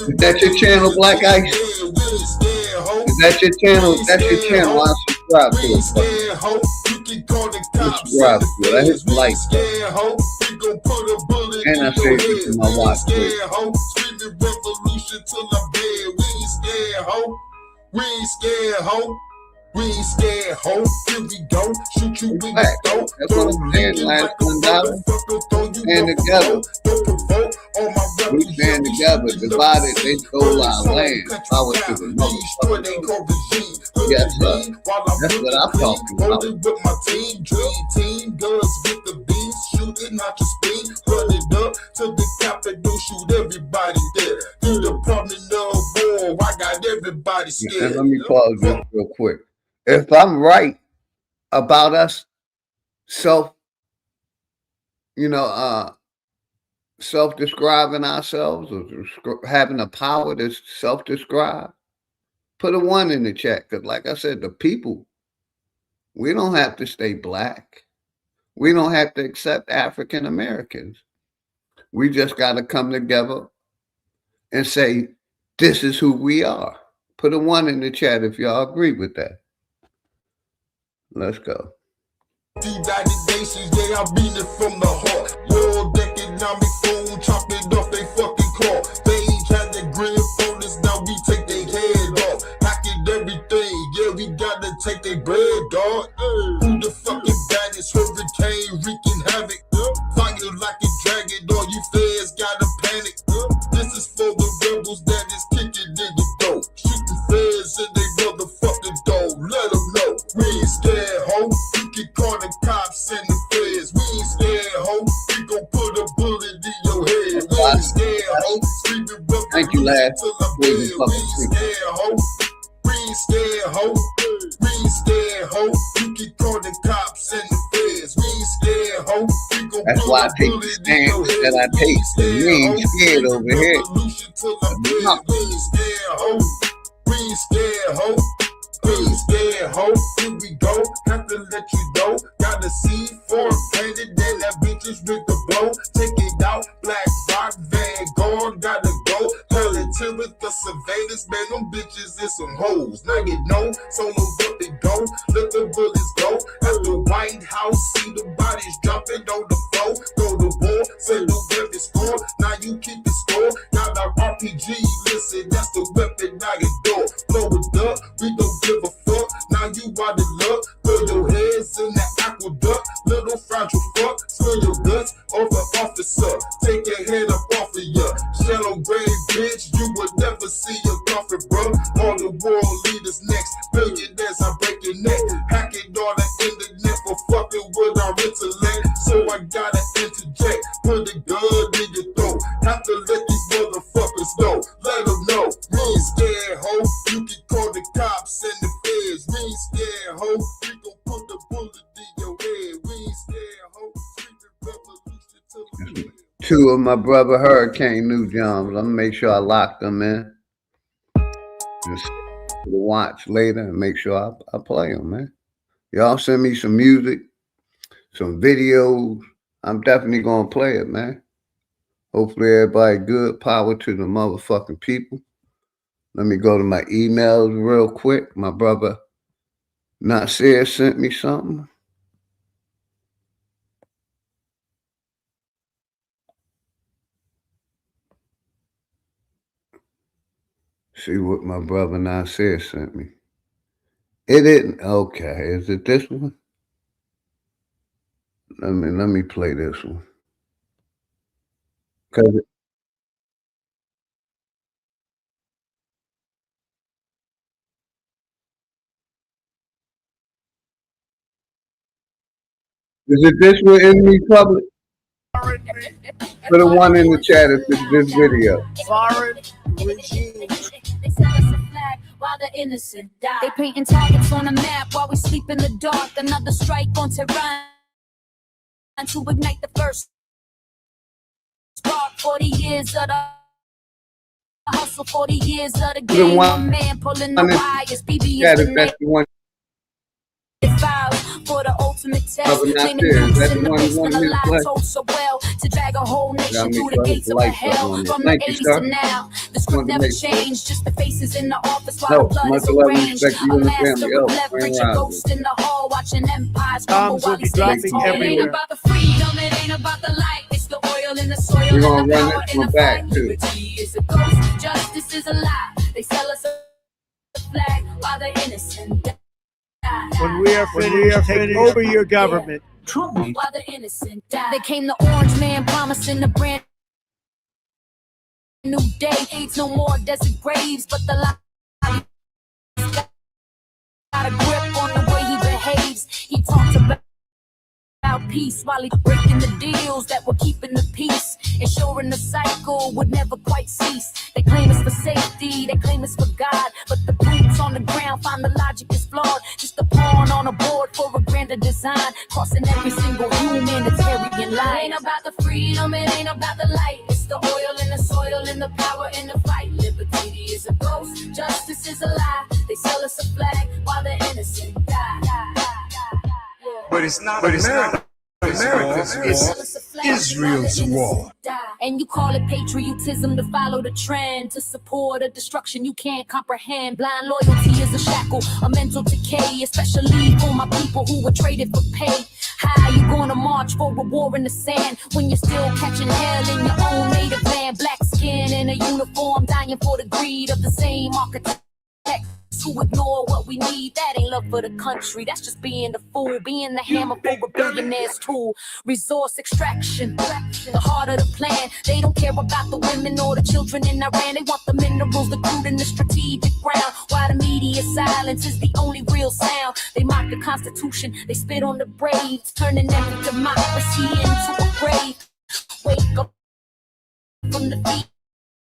Is that your channel, Black Ice? Is that your channel? That's your channel. I'll subscribe to it. Subscribe to it. I hit the like button. And I say this to my watch. We ain't scared, ho. We ain't scared, ho. Here we go. Shoot you in the throat. That's what I'm saying. Last $1. Stand together. We stand together. Divided, they stole our land. Power to the motherfucker. Yes, sir. That's what I'm talking about. With my team guns with the beats, shooting out your speed, run it up to the Capitol, shoot everybody there. To the Department of War, I got everybody scared. And let me pause this real quick. If I'm right about us self-describing ourselves or having the power to self-describe, put a 1 in the chat. Because like I said, the people, we don't have to stay black. We don't have to accept African Americans. We just got to come together and say, this is who we are. Put a 1 in the chat if y'all agree with that. Let's go. United Nations, yeah, I mean it from the heart. World economic food, chop it off they fucking claw. They ain't had the grip on us, now we take their head off. Hacking everything, yeah, we gotta take their bread, dog. Who the fucking baddest hurricane wreaking havoc? Fire like a dragon, all you feds gotta panic. This is for the rebels that is kicking in the door. Shoot the feds in they motherfucking door, let them know. We ain't scared, ho. You can call the cops and the feds. We ain't scared, ho. We gon' put a bullet in your head. We ain't scared, ho. Thank you, lad. We ain't scared, ho. We ain't scared, ho. We ain't scared, ho. You can call the cops and the feds. We ain't scared, ho. That's why I take the stand that I take. We ain't scared over here. We ain't scared, ho. We ain't scared, ho. We ain't scared, ho. Here we go. Have to let you know. Got a C4 painted, then that bitch is with the blow. Take it out. Black Rock, Vanguard, gotta go. Hell, with the surveillance, man, them bitches is some hoes. Now you know, so no what they go. Let the bullets go. At the White House, see the body parties jumping on the floor, go to war, say no every score. Now you keep the score. Got our RPG, listen, that's the weapon I adore. Blow it up, we don't give a fuck. Now you out of luck, throw your heads in the aqueduct. Little fragile fuck, spill your guts off an officer. Take your head up off of ya. Shallow grave bitch, you would never see a coffin, bro. All the world leaders next, billionaires, I break your neck. Hacking on the internet for fucking with our intellect. So I gotta interject, put a gun in your throat. Have to let these motherfuckers know. Let them know, we ain't scared, ho. You can call the cops and the feds. We ain't scared, ho. We gon' put the bullet in your head. We ain't scared, ho. Revolution to the Two of my brother Hurricane New Johns. I'm gonna make sure I lock them in. Just watch later and make sure I play them, man. Y'all send me some music, some videos. I'm definitely gonna play it, man. Hopefully everybody good. Power to the motherfucking people. Let me go to my emails real quick. My brother Nasir sent me something. See what my brother Nasir sent me. It didn't. Okay, is it this one? Let me play this one. Cause is it this one in me public? Put the one in the chat if it's this video. Foreign regime. While the innocent die. They painting targets on a map while we sleep in the dark. Another strike on Tehran to ignite the first spark. 40 years of the hustle, 40 years of the game. One man pulling the wires. BB is the name. For the ultimate test, cleaning groups in the basement of lies told so well to drag a whole nation through the gates of hell. From the 80s to now, the script never changed. Just the faces in the office while the blood is arranged. A master of leverage, a ghost in the hall, watching empires crumble while he stands tall. It ain't about the freedom, it ain't about the light. It's the oil in the soil and the power in the fight. Liberty is a ghost, justice is a lie. They sell us a flag while the innocent die. When we are finished, take over your government. While the innocent die. They came the orange man promising a brand new day. AIDS no more desert graves, but the lie got a grip on the way he behaves. He talks about peace while he's breaking the deals that were keeping the peace, ensuring the cycle would never quite cease. They claim it's for safety, they claim it's for God, but the boots on the ground find the logic is flawed. Just a pawn on a board for a grander design, crossing every single humanitarian line. It ain't about the freedom, it ain't about the light. It's the oil in the soil and the power in the fight. Liberty is a ghost, justice is a lie. They sell us a flag while the innocent die. But it's not America's war, it's Israel's war. And you call it patriotism to follow the trend, to support a destruction you can't comprehend. Blind loyalty is a shackle, a mental decay, especially for my people who were traded for pay. How you gonna march for a war in the sand when you're still catching hell in your own native land? Black skin in a uniform, dying for the greed of the same architect who ignore what we need. That ain't love for the country, that's just being the fool, being the hammer for a billionaire's tool. Resource extraction, the heart of the plan. They don't care about the women or the children in Iran. They want the minerals, the crude and the strategic ground. While the media silence is the only real sound. They mock the Constitution, they spit on the braids, turning every democracy into a grave. Wake up from the feet,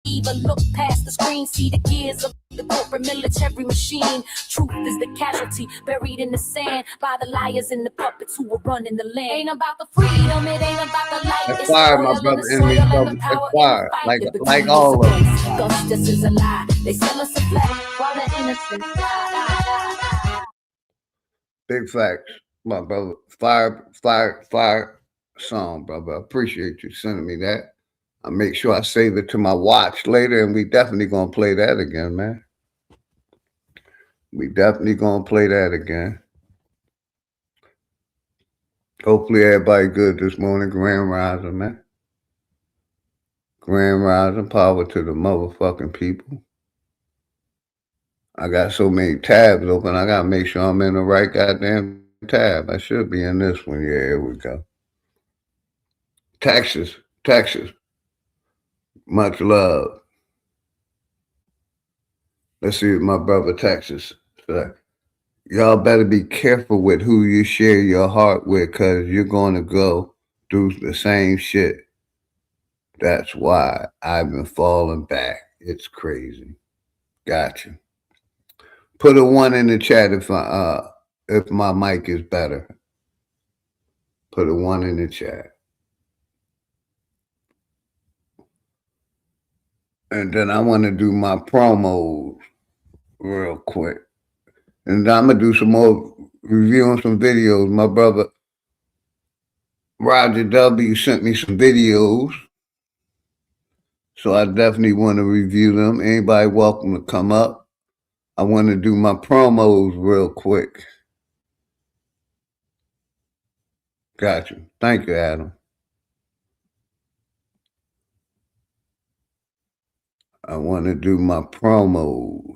even look past the screen, see the gears of the corporate military machine. Truth is the casualty buried in the sand by the liars and the puppets who are running the land. Ain't about the freedom, it ain't about the light. That's fire, my brother. Enemy brother. That's fire. Like all of them. Justice is a lie. They sell us a flag while the innocent die. Big facts, my brother. Fire song, brother. I appreciate you sending me that. I'll make sure I save it to my watch later, and we definitely gonna play that again, man. We definitely gonna play that again. Hopefully everybody good this morning. Grand Rising, man. Grand Rising, power to the motherfucking people. I got so many tabs open, I gotta make sure I'm in the right goddamn tab. I should be in this one. Yeah, here we go. Texas. Much love. Let's see what my brother Texas said. Y'all better be careful with who you share your heart with, because you're going to go through the same shit. That's why I've been falling back. It's crazy. Gotcha. Put a 1 in the chat if my mic is better. Put a 1 in the chat. And then I want to do my promos real quick. And I'm going to do some more reviewing some videos. My brother Roger W. sent me some videos, so I definitely want to review them. Anybody welcome to come up. I want to do my promos real quick. Got you. Thank you, Adam. I want to do my promos.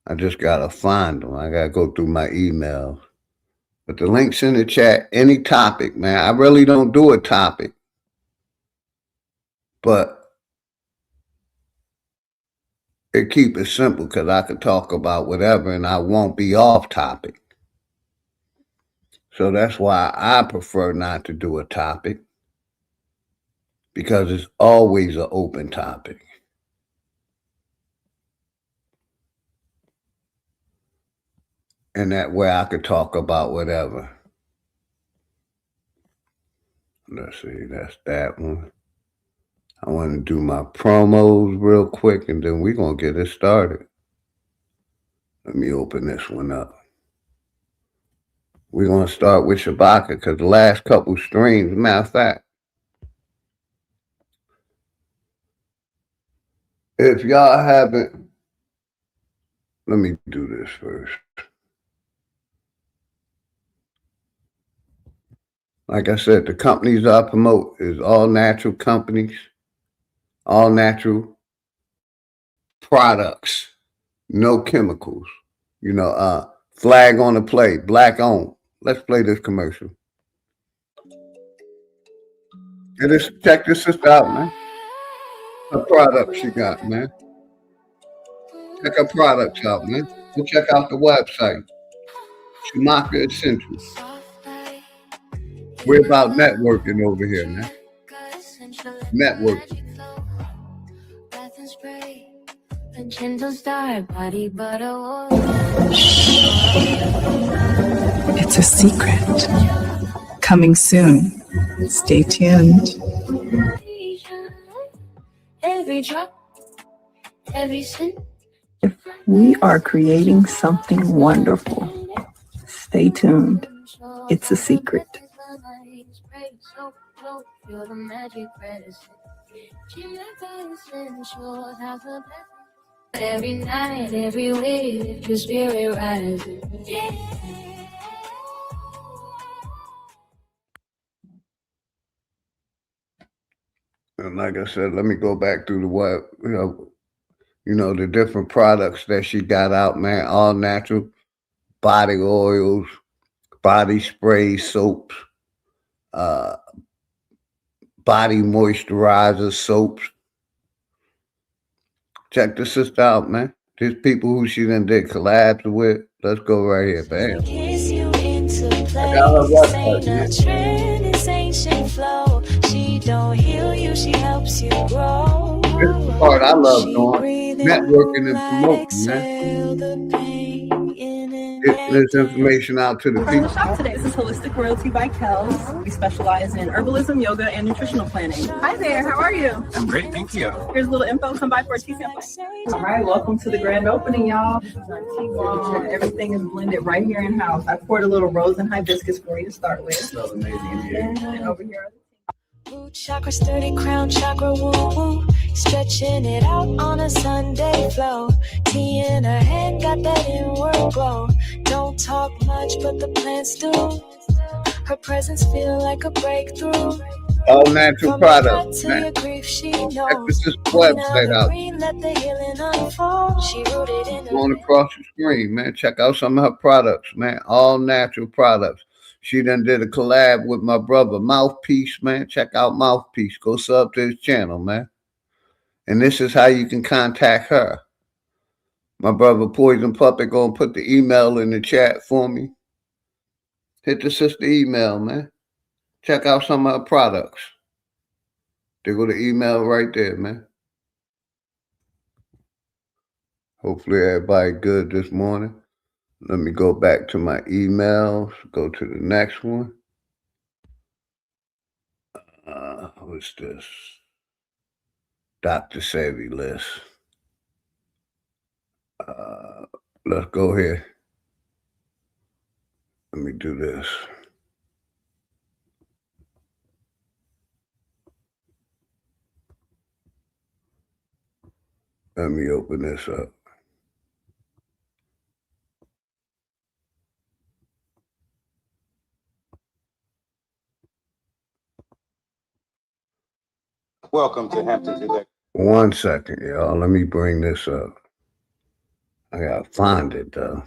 I just got to find them. I got to go through my emails. But the link's in the chat. Any topic, man. I really don't do a topic. But it keep it simple, because I could talk about whatever and I won't be off topic. So that's why I prefer not to do a topic, because it's always an open topic. And that way I could talk about whatever. Let's see, that's that one. I want to do my promos real quick, and then we're going to get it started. Let me open this one up. We're going to start with Shabaka, because the last couple streams, matter of fact, if y'all haven't, let me do this first. Like I said, the companies I promote is all natural companies, all natural products, no chemicals. You know, flag on the play, black owned. Let's play this commercial. And just check this sister out, man. Her products she got, man. Check her products out, man. Go check out the website. Shamaka Essentials. We're about networking over here, man. Networking. It's a secret. Coming soon. Stay tuned. Every drop, every sin. We are creating something wonderful. Stay tuned. It's a secret. Every night, every way, your spirit rises. And like I said, let me go back through the web, you know, the different products that she got out, man. All natural body oils, body sprays, soaps, body moisturizer soaps. Check the sister out, man. There's people who she done did collabs with. Let's go right here, bam. I got her website, man. She don't heal you, she helps you grow. This is the part I love doing. Networking and promoting, man. Getting this information out to the people. Shop today. This is Holistic Royalty by Kels. We specialize in herbalism, yoga, and nutritional planning. Hi there, how are you? I'm great, thank you. Here's a little info. Come by for a tea sample. All right, welcome to the grand opening, y'all. Everything is blended right here in house. I poured a little rose and hibiscus for you to start with. Smells amazing. And over here. Root chakra sturdy, crown chakra woo. Stretching it out on a Sunday flow. Tea in her hand, got that inward glow. Don't talk much, but the plants do. Her presence feel like a breakthrough. All natural From your threat products, to man. your grief, she Check knows. this Queen of website the out. green, let the healing unfold. She rooted in Going across the screen, man. Check out some of her products, man. All natural products. She done did a collab with my brother Mouthpiece, man. Check out Mouthpiece. Go sub to his channel, man. And this is how you can contact her. My brother Poison Puppet gonna put the email in the chat for me. Hit the sister email, man. Check out some of her products. They go to email right there, man. Hopefully everybody good this morning. Let me go back to my emails. Go to the next one. What's this? Dr. Savvy list. Let's go here. Let me do this. Let me open this up. Welcome to Hampton's Elect. 1 second, y'all. Let me bring this up. I gotta find it though.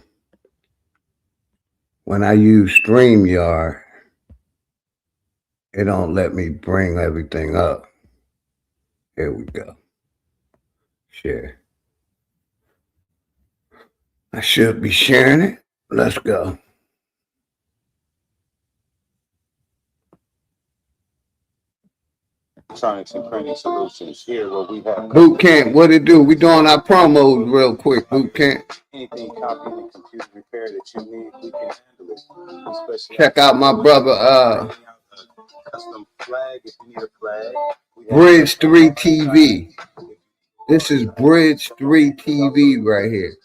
When I use StreamYard, it don't let me bring everything up. Here we go. Share. I should be sharing it. Let's go. Electronics and printing solutions. Here, what we have. Boot camp, what it do? We doing our promos real quick. Boot camp. Anything copy and computer repair that you need, we can handle it. We specialize. Check out my brother. Custom flag if you need a flag. Bridge 3 TV. This is Bridge 3 TV right here.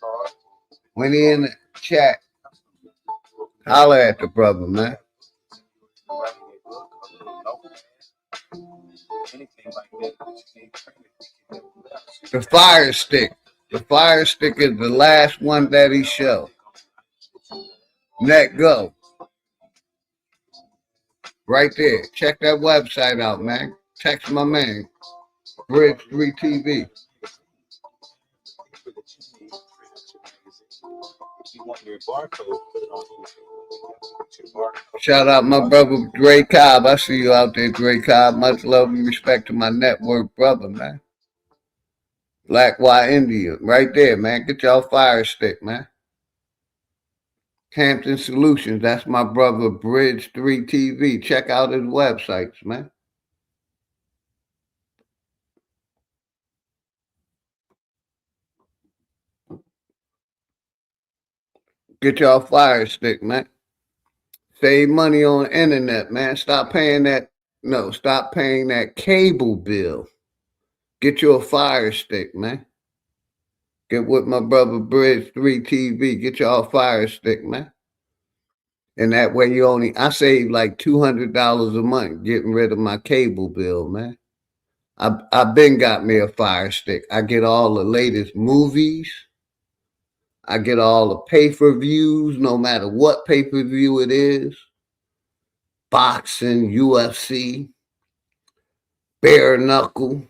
When he in the chat, holler at the brother, man. The Fire Stick. The Fire Stick is the last one that he showed. Let go. Right there. Check that website out, man. Text my man. Bridge 3 TV. Shout out my brother Dre Cobb. I see you out there, Dre Cobb. Much love and respect to my network brother, man. Black White India. Right there, man. Get y'all Fire Stick, man. Hampton Solutions. That's my brother Bridge 3 TV. Check out his websites, man. Get y'all Fire Stick, man. Save money on the internet, man. Stop paying that cable bill. Get you a Fire Stick, man. Get with my brother Bridge 3 TV. Get y'all Fire Stick, man. And that way I save like $200 a month getting rid of my cable bill, man. I've been got me a Fire Stick. I get all the latest movies. I get all the pay-per-views, no matter what pay-per-view it is. Boxing, UFC, bare knuckle,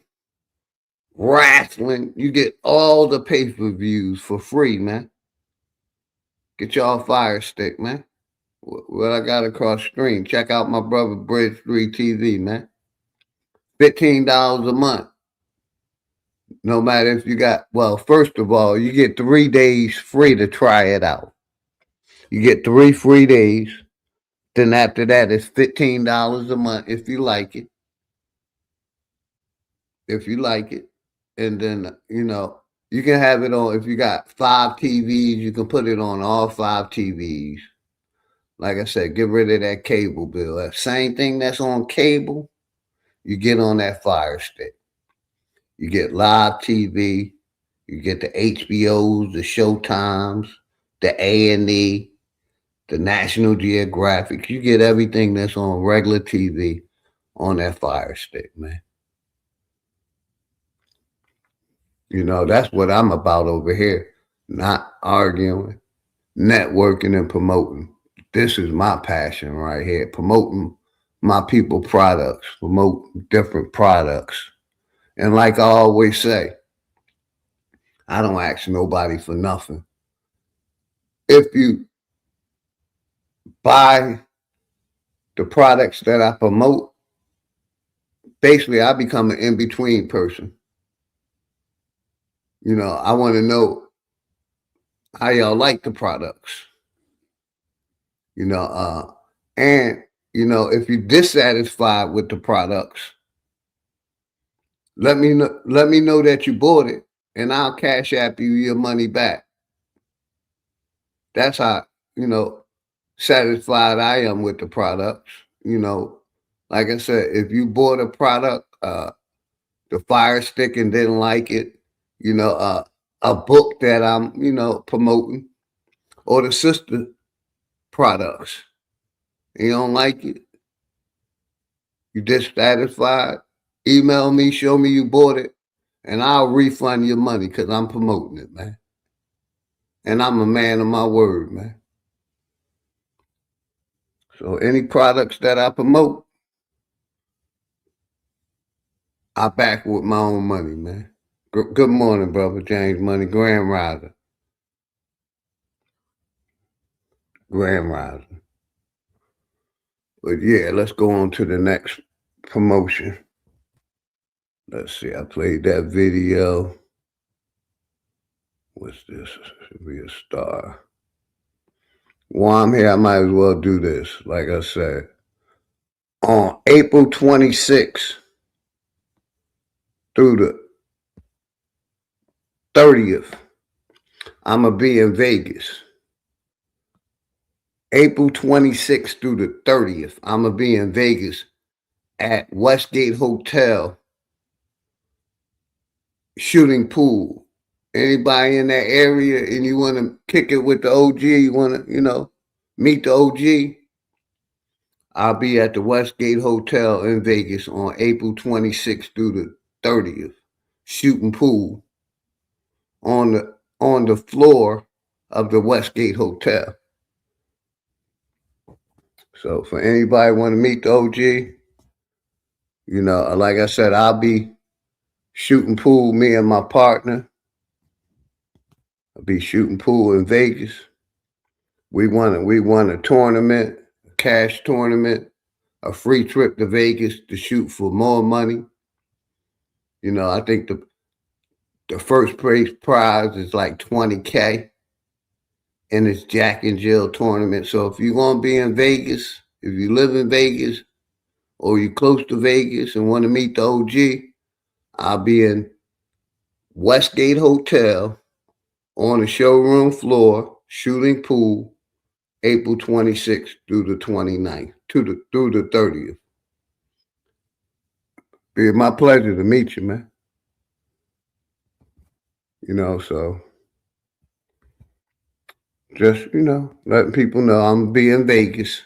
wrestling. You get all the pay-per-views for free, man. Get y'all Fire Stick, man. What I got across the screen. Check out my brother Bridge 3 TV, man. $15 a month. No matter if you got, well, first of all, you get 3 days free to try it out. You get 3 free days. Then after that, it's $15 a month if you like it. If you like it. And then, you can have it on, if you got 5 TVs, you can put it on all 5 TVs. Like I said, get rid of that cable bill. That same thing that's on cable, you get on that Fire Stick. You get live TV. You get the HBOs, the Showtimes, the A&E, the National Geographic. You get everything that's on regular TV on that Fire Stick, man. That's what I'm about over here. Not arguing, networking, and promoting. This is my passion right here, promoting my people products, promote different products. And like I always say, I don't ask nobody for nothing. If you buy the products that I promote, basically I become an in-between person. You know, I want to know how y'all like the products. You know, and you know, if you're dissatisfied with the products, let me know that you bought it, and I'll cash app you your money back. That's how, you know, satisfied I am with the products. You know, like I said, if you bought a product, the Fire Stick, and didn't like it, you know, a book that I'm, you know, promoting, or the sister products, you don't like it, you dissatisfied, email me, show me you bought it, and I'll refund your money because I'm promoting it, man. And I'm a man of my word, man. So any products that I promote, I back with my own money, man. Good morning, brother James Money, Grand Riser. Grand Riser. But yeah, let's go on to the next promotion. Let's see, I played that video. What's this? Should be a star. While I'm here, I might as well do this. Like I said, on April 26th through the 30th, I'm going to be in Vegas. April 26th through the 30th, I'm going to be in Vegas at Westgate Hotel, shooting pool. Anybody in that area and you want to kick it with the OG, you want to, you know, meet the OG, I'll be at the Westgate Hotel in Vegas on April 26th through the 30th, shooting pool on the floor of the Westgate Hotel. So for anybody want to meet the OG, you know, like I said, I'll be shooting pool, me and my partner. I'll be shooting pool in Vegas. We won a tournament, a cash tournament, a free trip to Vegas to shoot for more money. You know, I think the first prize is like $20K, and it's Jack and Jill tournament. So if you're going to be in Vegas, if you live in Vegas or you're close to Vegas and want to meet the OG, I'll be in Westgate Hotel on the showroom floor, shooting pool, April 26th through the 29th, through the 30th. Be my pleasure to meet you, man. You know, so just, you know, letting people know I'm going to be in Vegas.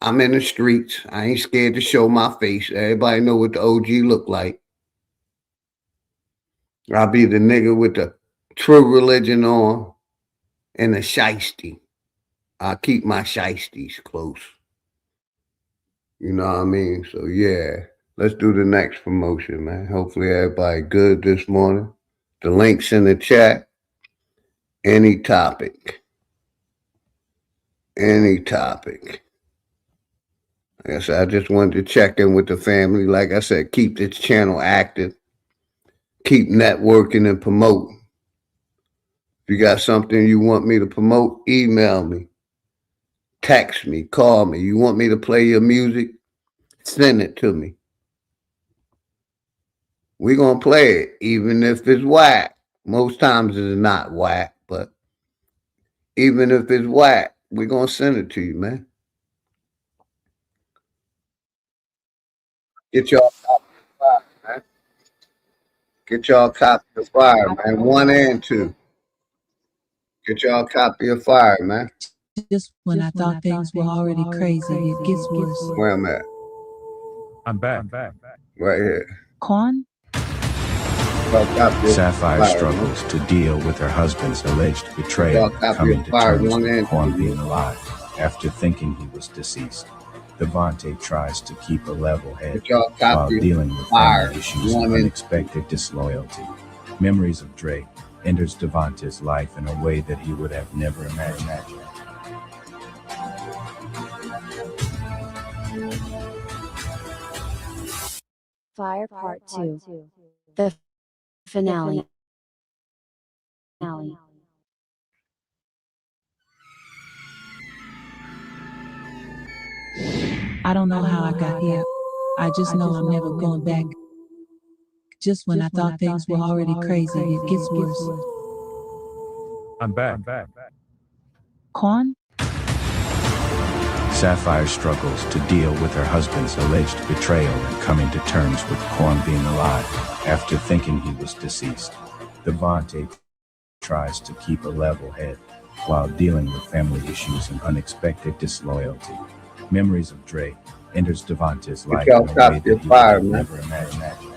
I'm in the streets. I ain't scared to show my face. Everybody know what the OG look like. I'll be the nigga with the true religion on and the shiesty. I'll keep my shiesties close. You know what I mean? So yeah, let's do the next promotion, man. Hopefully everybody good this morning. The link's in the chat. Any topic. Any topic. Like I said, I just wanted to check in with the family. Like I said, keep this channel active. Keep networking and promoting. If you got something you want me to promote, email me. Text me, call me. You want me to play your music? Send it to me. We're going to play it, even if it's whack. Most times it's not whack, but even if it's whack, we're going to send it to you, man. Get y'all a copy of Fire, man. Get y'all a copy of Fire, man. 1 and 2. Get y'all a copy of Fire, man. Just when I thought things were already crazy, it gets worse. Where I'm at? I'm back. Right here. Quan? Sapphire struggles to deal with her husband's alleged betrayal, coming to terms with Quan being alive. After thinking he was deceased, Devontae tries to keep a level head y'all while copy dealing with fire. family issues and 1 and unexpected disloyalty. Memories of Dre enters Devontae's life in a way that he would have never imagined. Fire Part 2. The finale. I don't know how I got here. I just know I'm never going back. Just when I thought things were already crazy, it gets worse. I'm back. Quan? Sapphire struggles to deal with her husband's alleged betrayal and coming to terms with Quan being alive. After thinking he was deceased, Devontae tries to keep a level head while dealing with family issues and unexpected disloyalty. Memories of Dre enters Devontae's life in a way that he would have never imagined.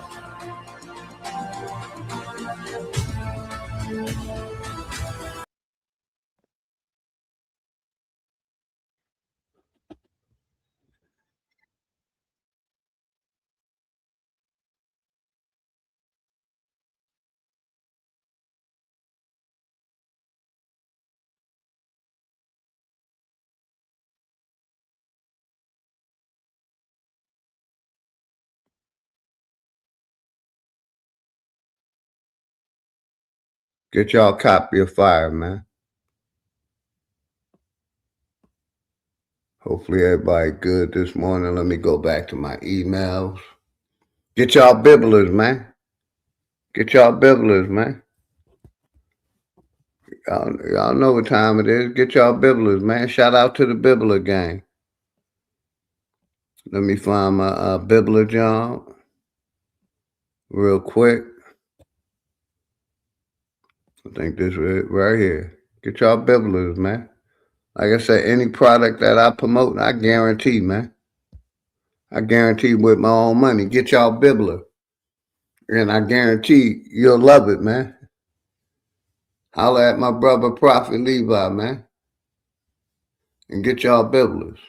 Get y'all a copy of Fire, man. Hopefully everybody good this morning. Let me go back to my emails. Get y'all bibblers, man. Get y'all bibblers, man. Y'all know what time it is. Get y'all bibblers, man. Shout out to the Bibbler gang. Let me find my Bibbler job real quick. I think this is it right here. Get y'all bibblers, man. Like I said, any product that I promote, I guarantee, man. I guarantee with my own money. Get y'all bibbler. And I guarantee you'll love it, man. Holla at my brother Prophet Levi, man. And get y'all bibblers.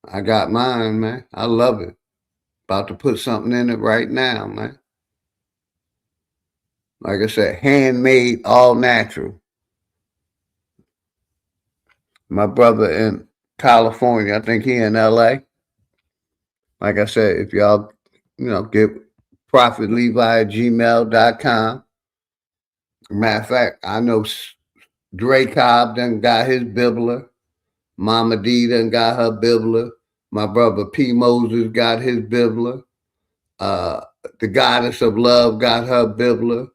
I got mine, man. I love it. About to put something in it right now, man. Like I said, handmade, all natural. My brother in California, I think he in LA. Like I said, if y'all, get prophetlevi@gmail.com. Matter of fact, I know Dre Cobb done got his bibbler. Mama D done got her bibbler. My brother P. Moses got his bibbler. The Goddess of Love got her bibbler.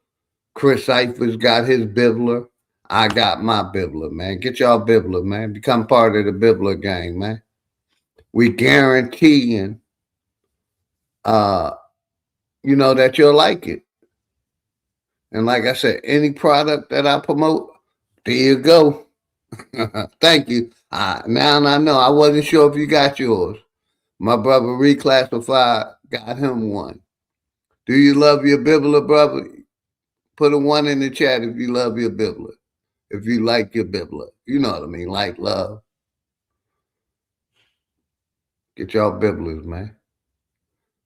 Chris Cyphers got his bibbler. I got my bibbler, man. Get y'all bibbler, man. Become part of the bibbler gang, man. We guaranteeing, that you'll like it. And like I said, any product that I promote, there you go. Thank you. Now I know. I wasn't sure if you got yours. My brother Reclassified got him one. Do you love your bibbler, brother? Put a 1 in the chat if you love your bibbler. If you like your bibbler. You know what I mean, like love. Get y'all bibblers, man.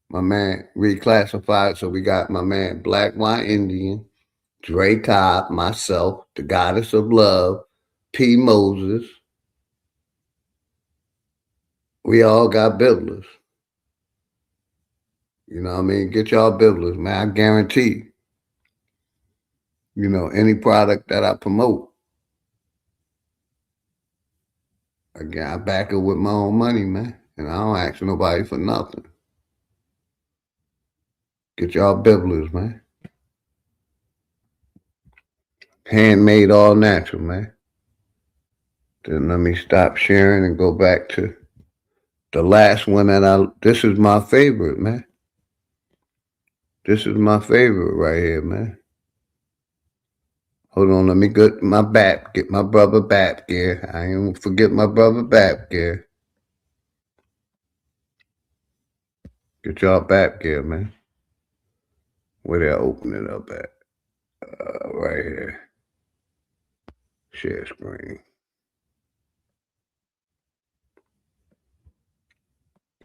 My man Reclassified, so we got my man Black White Indian, Dre Cobb, myself, the Goddess of Love, P. Moses. We all got bibblers. You know what I mean? Get y'all bibblers, man. I guarantee. Any product that I promote. Again, I back it with my own money, man. And I don't ask nobody for nothing. Get y'all bibblers, man. Handmade, all natural, man. Then let me stop sharing and go back to the last one this is my favorite, man. This is my favorite right here, man. Hold on, let me get my brother Bap gear. I ain't gonna forget my brother Bap gear. Get y'all Bap gear, man. Where they open it up at? Right here. Share screen.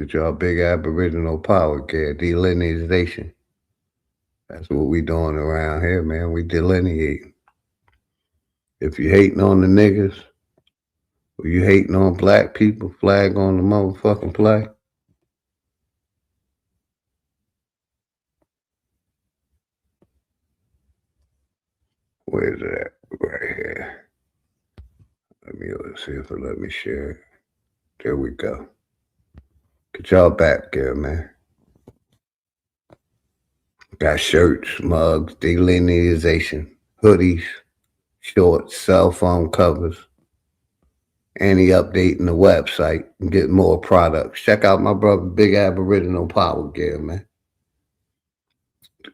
Get y'all big Aboriginal power gear, delineation. That's what we doing around here, man. We delineate. If you hating on the niggas, or you hating on black people, flag on the motherfucking play. Where's it at? Right here. Let's see if it let me share it. There we go. Get y'all back there, man. Got shirts, mugs, delineation, hoodies, shorts, cell phone covers. Any updating the website and get more products. Check out my brother Big Aboriginal Power Gear, man.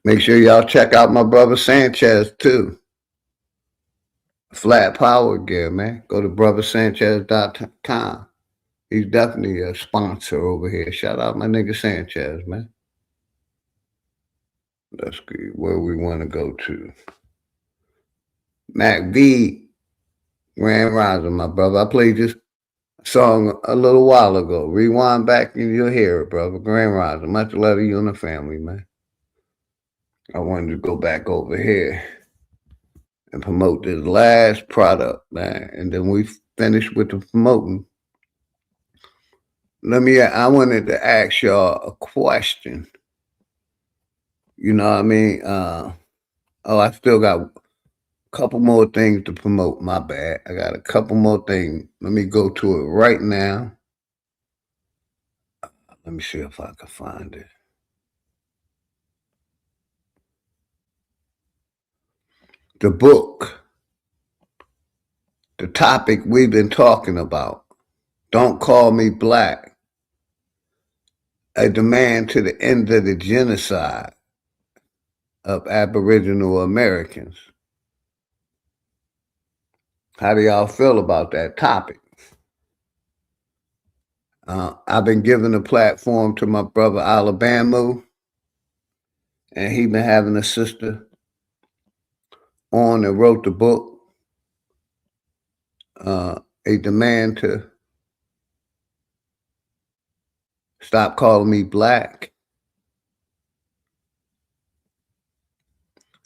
Make sure y'all check out my brother Sanchez too. Flat Power Gear, man. Go to brothersanchez.com. He's definitely a sponsor over here. Shout out my nigga Sanchez, man. Let's see where we want to go to. Mac V, Grand Rising, my brother. I played this song a little while ago. Rewind back and you'll hear it, brother. Grand Rising. Much love to you and the family, man. I wanted to go back over here and promote this last product, man. And then we finish with the promoting. I wanted to ask y'all a question. You know what I mean? I still got a couple more things to promote. My bad. I got a couple more things. Let me go to it right now. Let me see if I can find it. The book, the topic we've been talking about, Don't Call Me Black, a demand to the end of the genocide of Aboriginal Americans. How do y'all feel about that topic? I've been giving a platform to my brother Alabama, and he been having a sister on that wrote the book, a demand to stop calling me black,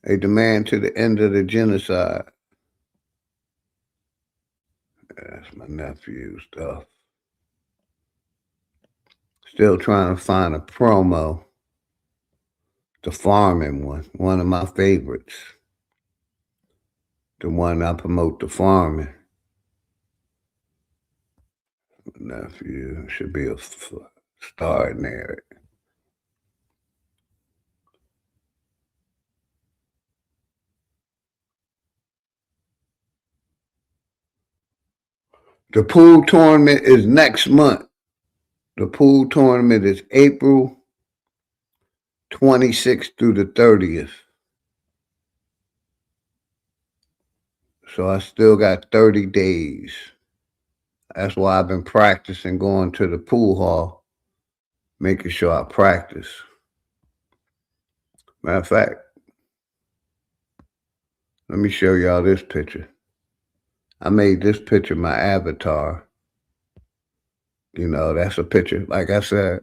a demand to the end of the genocide. That's my nephew's stuff. Still trying to find a promo. The farming one of my favorites. The one I promote, the farming. Nephew should be a star in there. The pool tournament is next month. The pool tournament is April 26th through the 30th. So I still got 30 days. That's why I've been practicing going to the pool hall, making sure I practice. Matter of fact, let me show y'all this picture. I made this picture my avatar. You know, that's a picture. Like I said,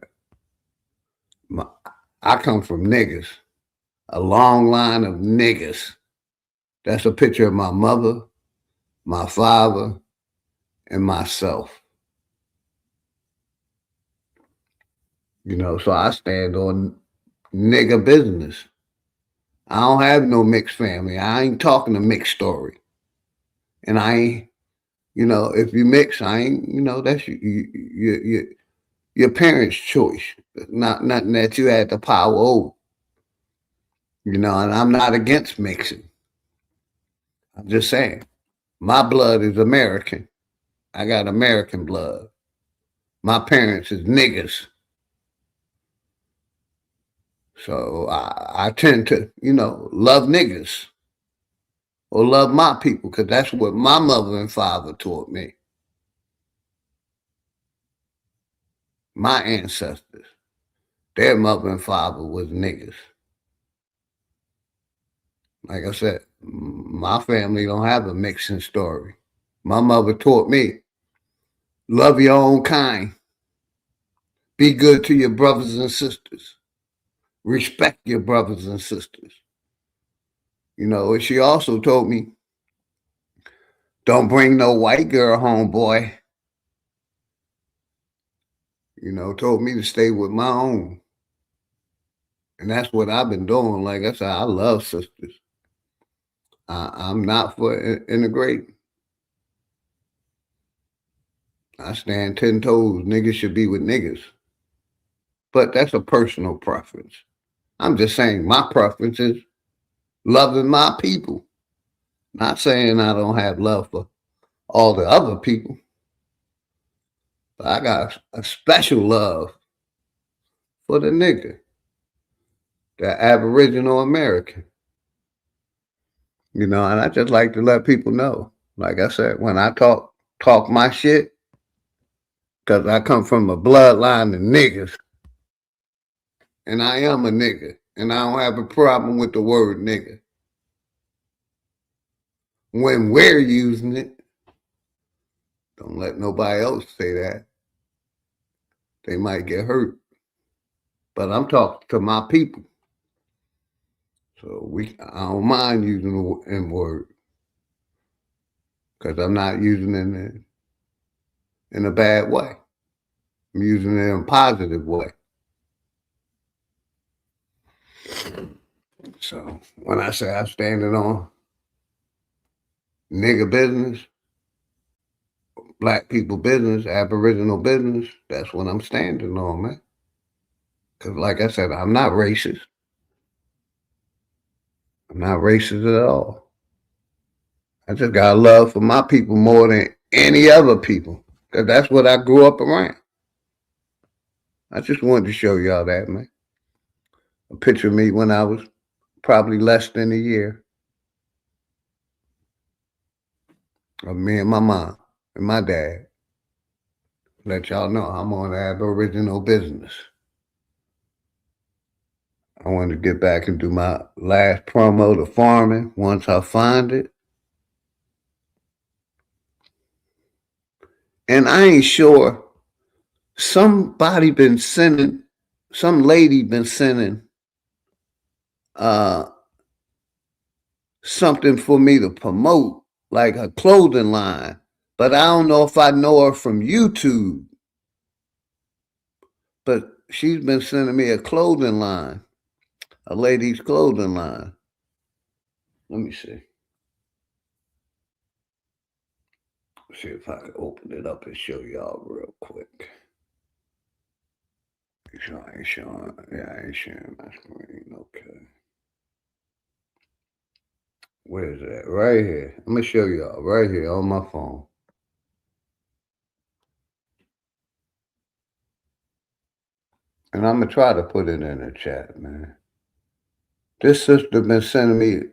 I come from niggas, a long line of niggas. That's a picture of my mother, my father, and myself. You know, so I stand on nigga business. I don't have no mixed family. I ain't talking a mixed story. And I ain't, you know, if you mix, I ain't, you know, that's your parents' choice. Not nothing that you had the power over. You know, and I'm not against mixing. I'm just saying, my blood is American. I got American blood. My parents is niggas. So I tend to, you know, love niggas or love my people because that's what my mother and father taught me. My ancestors, their mother and father was niggas. Like I said, my family don't have a mixing story. My mother taught me, love your own kind. Be good to your brothers and sisters. Respect your brothers and sisters. You know, and she also told me, don't bring no white girl home, boy. You know, told me to stay with my own. And that's what I've been doing. Like I said, I love sisters. I'm not for integrating. I stand 10 toes. Niggas should be with niggas. But that's a personal preference. I'm just saying my preference is loving my people. Not saying I don't have love for all the other people. But I got a special love for the nigga, the Aboriginal American. You know, and I just like to let people know. Like I said, when I talk my shit, because I come from a bloodline of niggas. And I am a nigga. And I don't have a problem with the word nigga. When we're using it, don't let nobody else say that. They might get hurt. But I'm talking to my people. So I don't mind using the N-word. Because I'm not using it in a bad way. I'm using it in a positive way. So when I say I'm standing on nigga business, black people business, Aboriginal business, that's what I'm standing on, man. Because like I said, I'm not racist. I'm not racist at all. I just got love for my people more than any other people. Because that's what I grew up around. I just wanted to show y'all that, man. A picture of me when I was probably less than a year. Of me and my mom and my dad. Let y'all know I'm on Aboriginal business. I want to get back and do my last promo to farming once I find it. And I ain't sure. Somebody been sending, some lady been sending something for me to promote, like a clothing line. But I don't know if I know her from YouTube. But she's been sending me a clothing line, a lady's clothing line. Let me see. See if I can open it up and show y'all real quick. I ain't showing. Yeah, I ain't sharing my screen. Okay. Where is that? Right here. I'm going to show y'all right here on my phone. And I'm going to try to put it in the chat, man. This sister been sending me,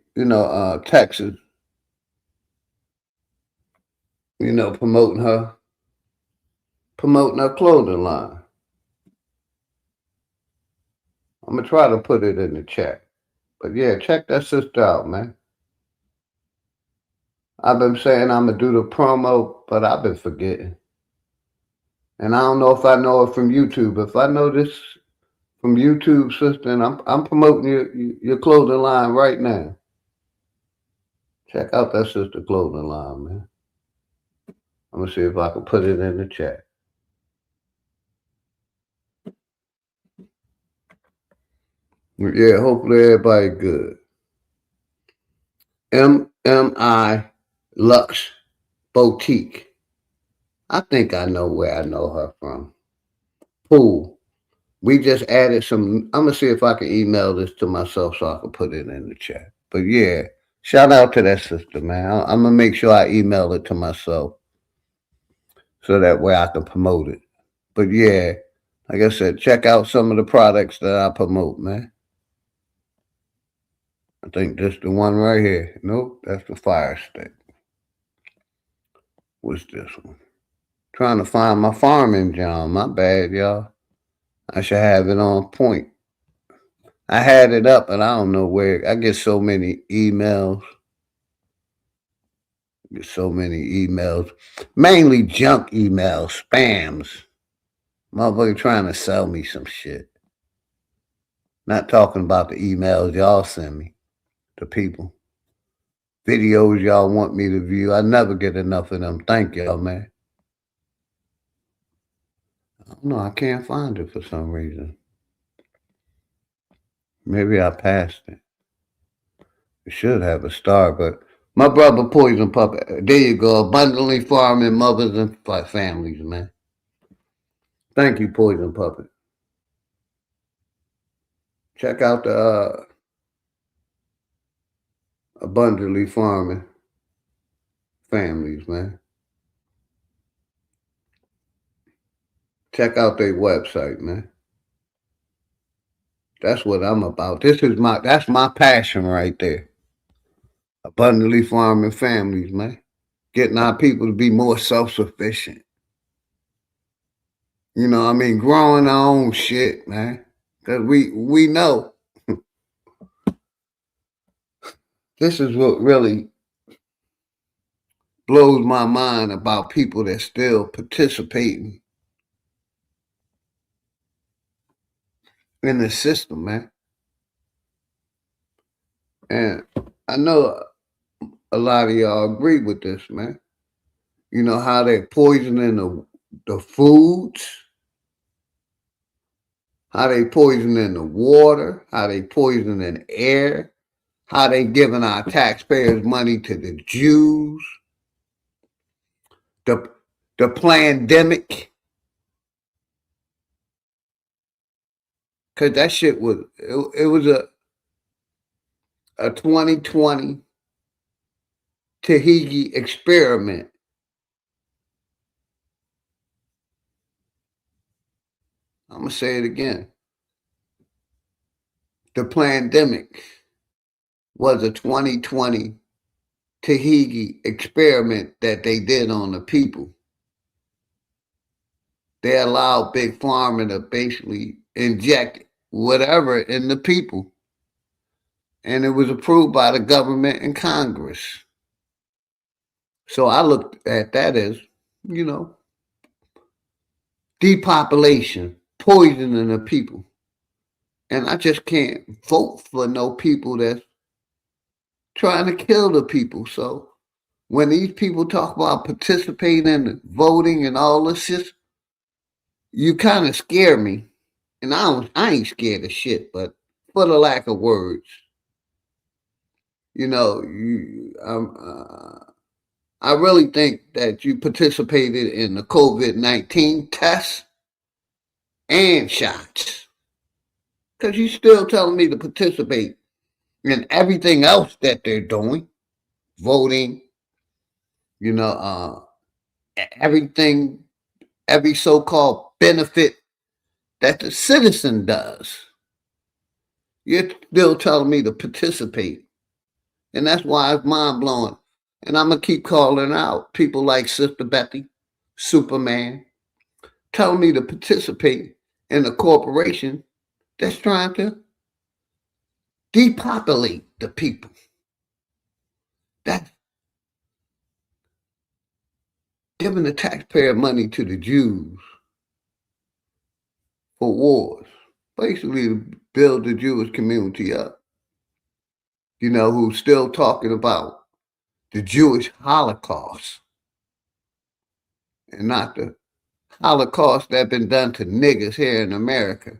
texts, promoting her clothing line. I'm going to try to put it in the chat. But yeah, check that sister out, man. I've been saying I'm going to do the promo, but I've been forgetting. And I don't know if I know it from YouTube. If I know this from YouTube, sister, and I'm promoting your clothing line right now. Check out that sister clothing line, man. I'm going to see if I can put it in the chat. Yeah, hopefully everybody good. MMI Lux Boutique. I think I know where I know her from. Pool. We just added some. I'm going to see if I can email this to myself so I can put it in the chat. But yeah, shout out to that sister, man. I'm going to make sure I email it to myself so that way I can promote it. But yeah, like I said, check out some of the products that I promote, man. I think this the one right here. Nope, that's the fire stick. What's this one? Trying to find my farming job. My bad, y'all. I should have it on point. I had it up, but I don't know where. I get so many emails. Mainly junk emails, spams. Motherfucker trying to sell me some shit. Not talking about the emails y'all send me, the people. Videos y'all want me to view. I never get enough of them. Thank y'all, man. I don't know. I can't find it for some reason. Maybe I passed it. It should have a star, but my brother Poison Puppet. There you go. Abundantly farming mothers and families, man. Thank you, Poison Puppet. Check out the abundantly farming families, man. Check out their website, man. That's what I'm about. That's my passion right there. Abundantly farming families, man. Getting our people to be more self-sufficient. You know, I mean, growing our own shit, man. Because we know this is what really blows my mind about people that still participating in the system, man. And I know a lot of y'all agree with this, man. You know how they're poisoning the foods, how they poisoning the water, how they poisoning air, how they giving our taxpayers money to the Jews, the pandemic. Cause that shit was it was a 2020 Tahiti experiment. I'm gonna say it again. The pandemic was a 2020 Tahiti experiment that they did on the people. They allowed Big Pharma to basically inject whatever in the people. And it was approved by the government and Congress. So I looked at that as, you know, depopulation, poisoning the people. And I just can't vote for no people that's trying to kill the people. So when these people talk about participating in voting and all this shit, you kind of scare me. And I ain't scared of shit, but for the lack of words, you know, I really think that you participated in the COVID-19 tests and shots. Because you still telling me to participate in everything else that they're doing, voting, you know, everything, every so-called benefit that the citizen does. You're still telling me to participate. And that's why it's mind-blowing. And I'm going to keep calling out people like Sister Betty, Superman, telling me to participate in a corporation that's trying to depopulate the people. That's giving the taxpayer money to the Jews for wars, basically to build the Jewish community up. You know, who's still talking about the Jewish Holocaust and not the Holocaust that's been done to niggas here in America.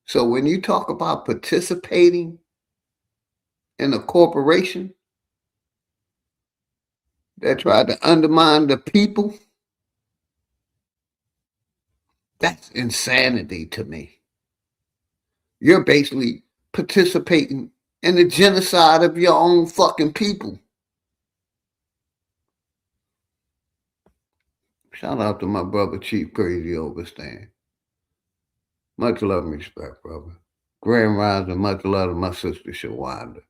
So when you talk about participating in a corporation that tried to undermine the people, that's insanity to me. You're basically participating in the genocide of your own fucking people. Shout out to my brother Chief Crazy Overstand. Much love and respect, brother. Grand Rise and much love to my sister Shawanda.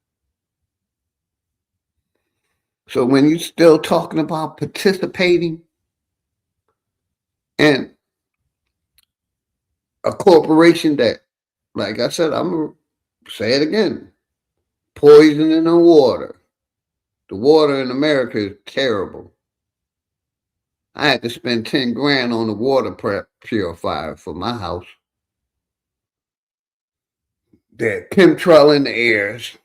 So when you're still talking about participating in a corporation that, like I said, I'm going to say it again, poisoning the water. The water in America is terrible. I had to spend 10 grand on a water purifier for my house. They're chemtrailing the heirs.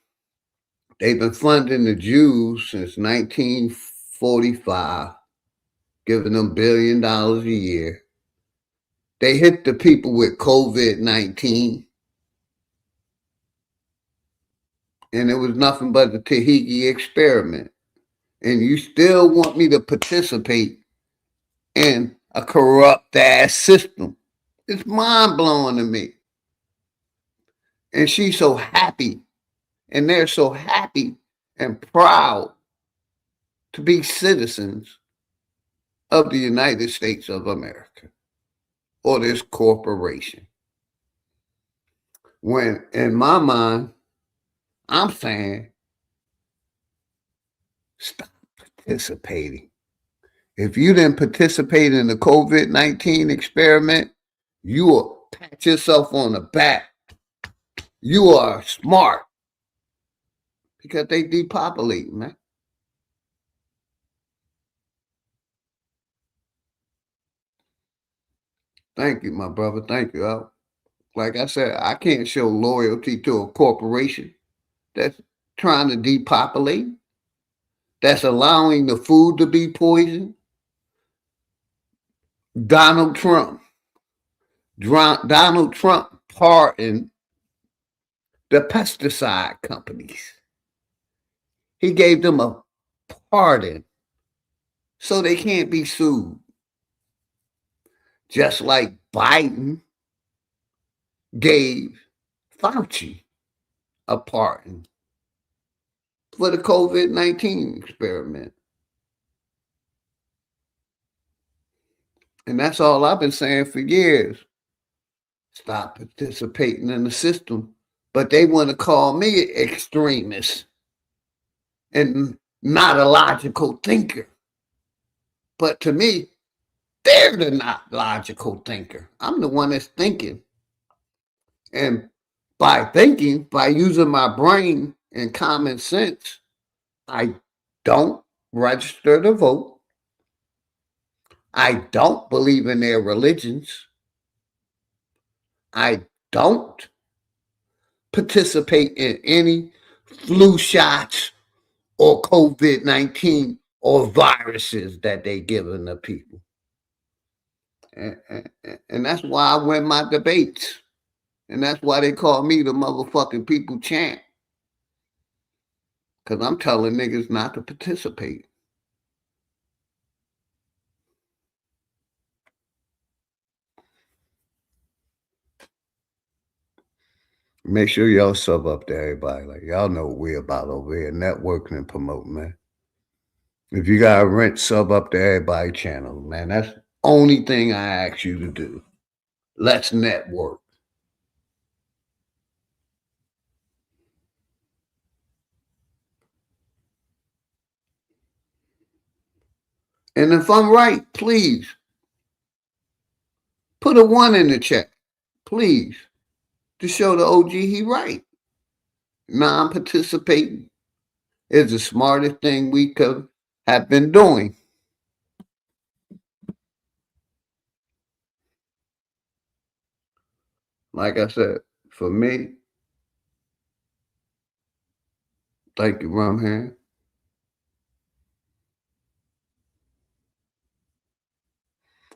They've been funding the Jews since 1945, giving them $1 billion a year. They hit the people with COVID-19, and it was nothing but the Tahiti experiment. And you still want me to participate in a corrupt ass system. It's mind-blowing to me. And she's so happy, and they're so happy and proud to be citizens of the United States of America or this corporation. When in my mind, I'm saying, stop participating. If you didn't participate in the COVID-19 experiment, you will pat yourself on the back. You are smart because they depopulate, man. Thank you, my brother. Thank you. Like I said, I can't show loyalty to a corporation that's trying to depopulate, that's allowing the food to be poisoned. Donald Trump pardoned the pesticide companies. He gave them a pardon so they can't be sued. Just like Biden gave Fauci a pardon for the COVID-19 experiment. And that's all I've been saying for years. Stop participating in the system. But they want to call me extremist and not a logical thinker. But to me, they're the not logical thinker. I'm the one that's thinking. And by thinking, by using my brain and common sense, I don't register to vote. I don't believe in their religions. I don't participate in any flu shots or COVID-19 or viruses that they giving the people. And that's why I win my debates. And that's why they call me the motherfucking people champ. Because I'm telling niggas not to participate. Make sure y'all sub up to everybody. Like, y'all know what we about over here. Networking and promoting, man. If you got to rent, sub up to everybody channel, man. That's the only thing I ask you to do. Let's network. And if I'm right, please put a 1 in the chat, please, to show the OG he right. Non-participating is the smartest thing we could have been doing. Like I said, for me, thank you, Rumhand.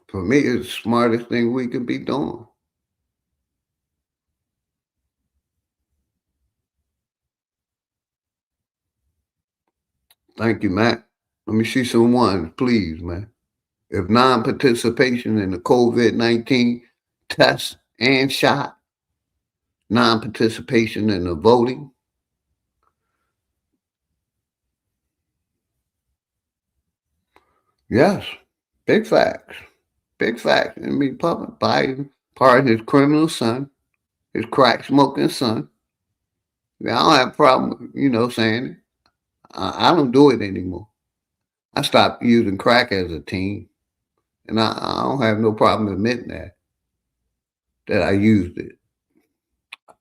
For me, it's the smartest thing we could be doing. Thank you, Matt. Let me see some ones, please, man. If non-participation in the COVID-19 test and shot, non-participation in the voting, yes, big facts. Big facts. I mean, public Biden pardoned his criminal son, his crack smoking son. I don't have a problem, saying it. I don't do it anymore. I stopped using crack as a teen, and I don't have no problem admitting that I used it.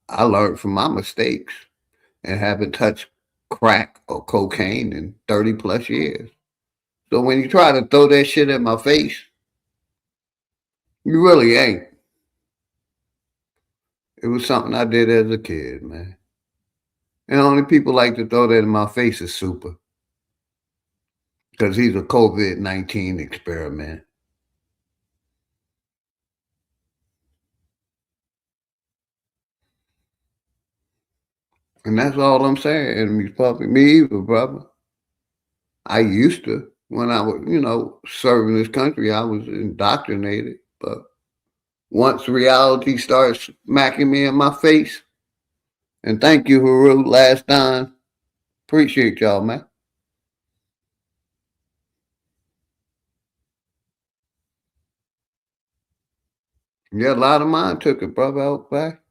I learned from my mistakes and haven't touched crack or cocaine in 30 plus years. So when you try to throw that shit in my face, you really ain't. It was something I did as a kid, man. And only people like to throw that in my face is Super. Because he's a COVID-19 experiment. And that's all I'm saying, enemies puppy. Me either, brother. I used to. When I was, serving this country, I was indoctrinated. But once reality starts smacking me in my face, and thank you, Haru, last time. Appreciate y'all, man. Yeah, a lot of mine took it, brother, out back.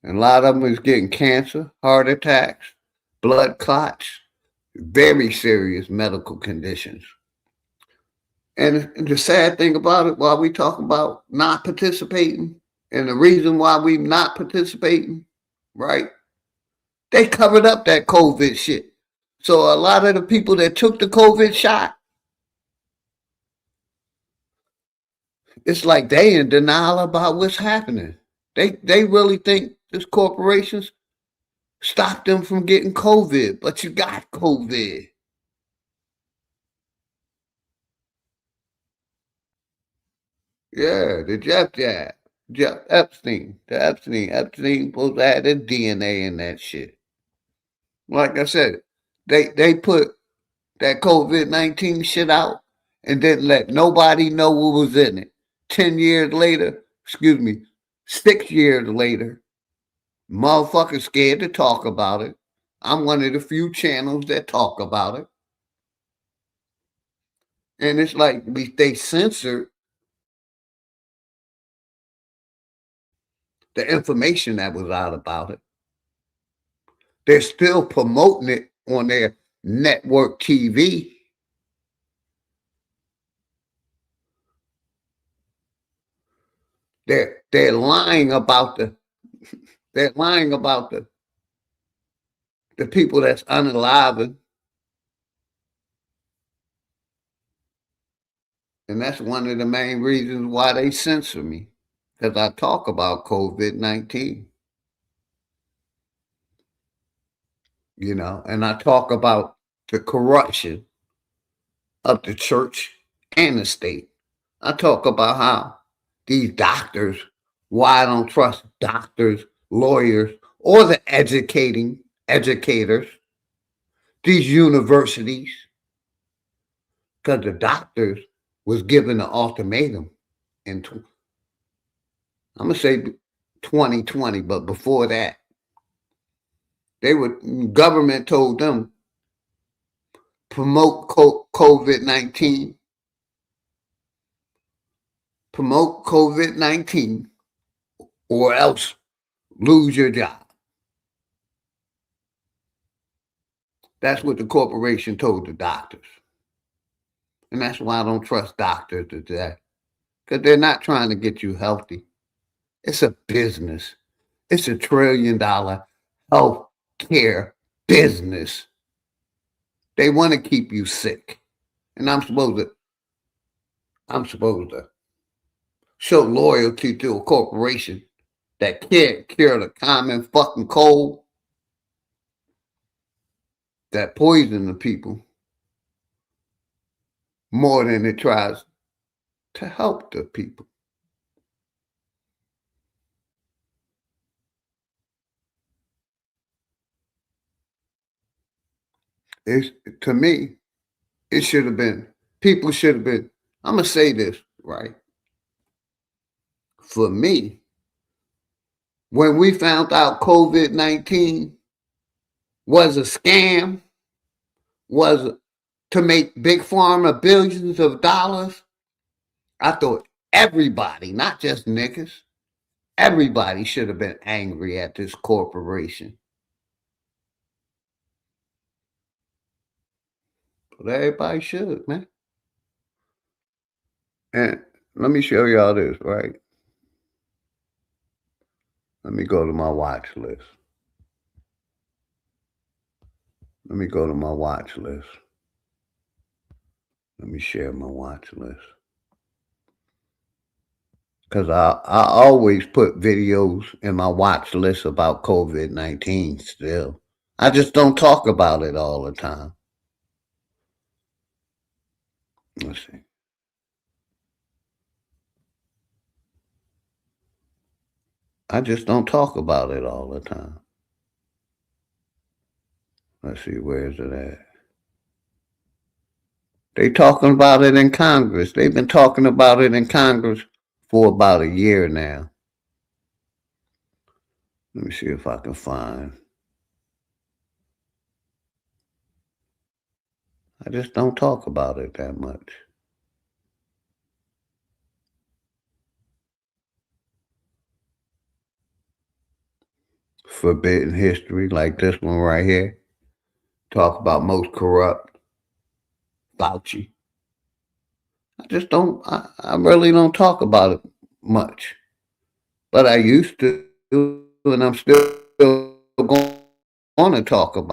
And a lot of them is getting cancer, heart attacks, blood clots, very serious medical conditions. And the sad thing about it, while we talk about not participating, and the reason why we not participating, right? They covered up that COVID shit. So a lot of the people that took the COVID shot, it's like they in denial about what's happening. They really think this corporations stop them from getting COVID, but you got COVID. Yeah, the Jeff Epstein. Epstein supposed to have the DNA in that shit. Like I said, they put that COVID-19 shit out and didn't let nobody know what was in it. 10 years later, 6 years later, motherfuckers scared to talk about it. I'm one of the few channels that talk about it. And it's like they censored the information that was out about it. They're still promoting it on their network TV. They're lying about the people that's unalive. And that's one of the main reasons why they censor me, because I talk about COVID-19. And I talk about the corruption of the church and the state. I talk about how these doctors, why I don't trust doctors, lawyers, or the educators, these universities, because the doctors was given an ultimatum in, I'm going to say 2020, but before that, government told them, promote COVID-19, or else lose your job. That's what the corporation told the doctors. And that's why I don't trust doctors today. Because they're not trying to get you healthy. It's a business. It's $1 trillion health care business. They want to keep you sick. And I'm supposed to show loyalty to a corporation that can't cure the common fucking cold that poison the people more than it tries to help the people. To me, it should have been, people should have been, I'm going to say this, right? For me, when we found out COVID-19 was a scam, was to make big pharma billions of dollars, I thought everybody, not just niggas, everybody should have been angry at this corporation. But everybody should, man. And let me show y'all this, right? Let me go to my watch list. Let me share my watch list. Because I always put videos in my watch list about COVID-19 still. I just don't talk about it all the time. Let's see. I just don't talk about it all the time. Let's see, where is it at? They talking about it in Congress. They've been talking about it in Congress for about a year now. Let me see if I can find. I just don't talk about it that much. Forbidden history, like this one right here. Talk about most corrupt. Fauci. I just don't, I really don't talk about it much. But I used to, and I'm still going to talk about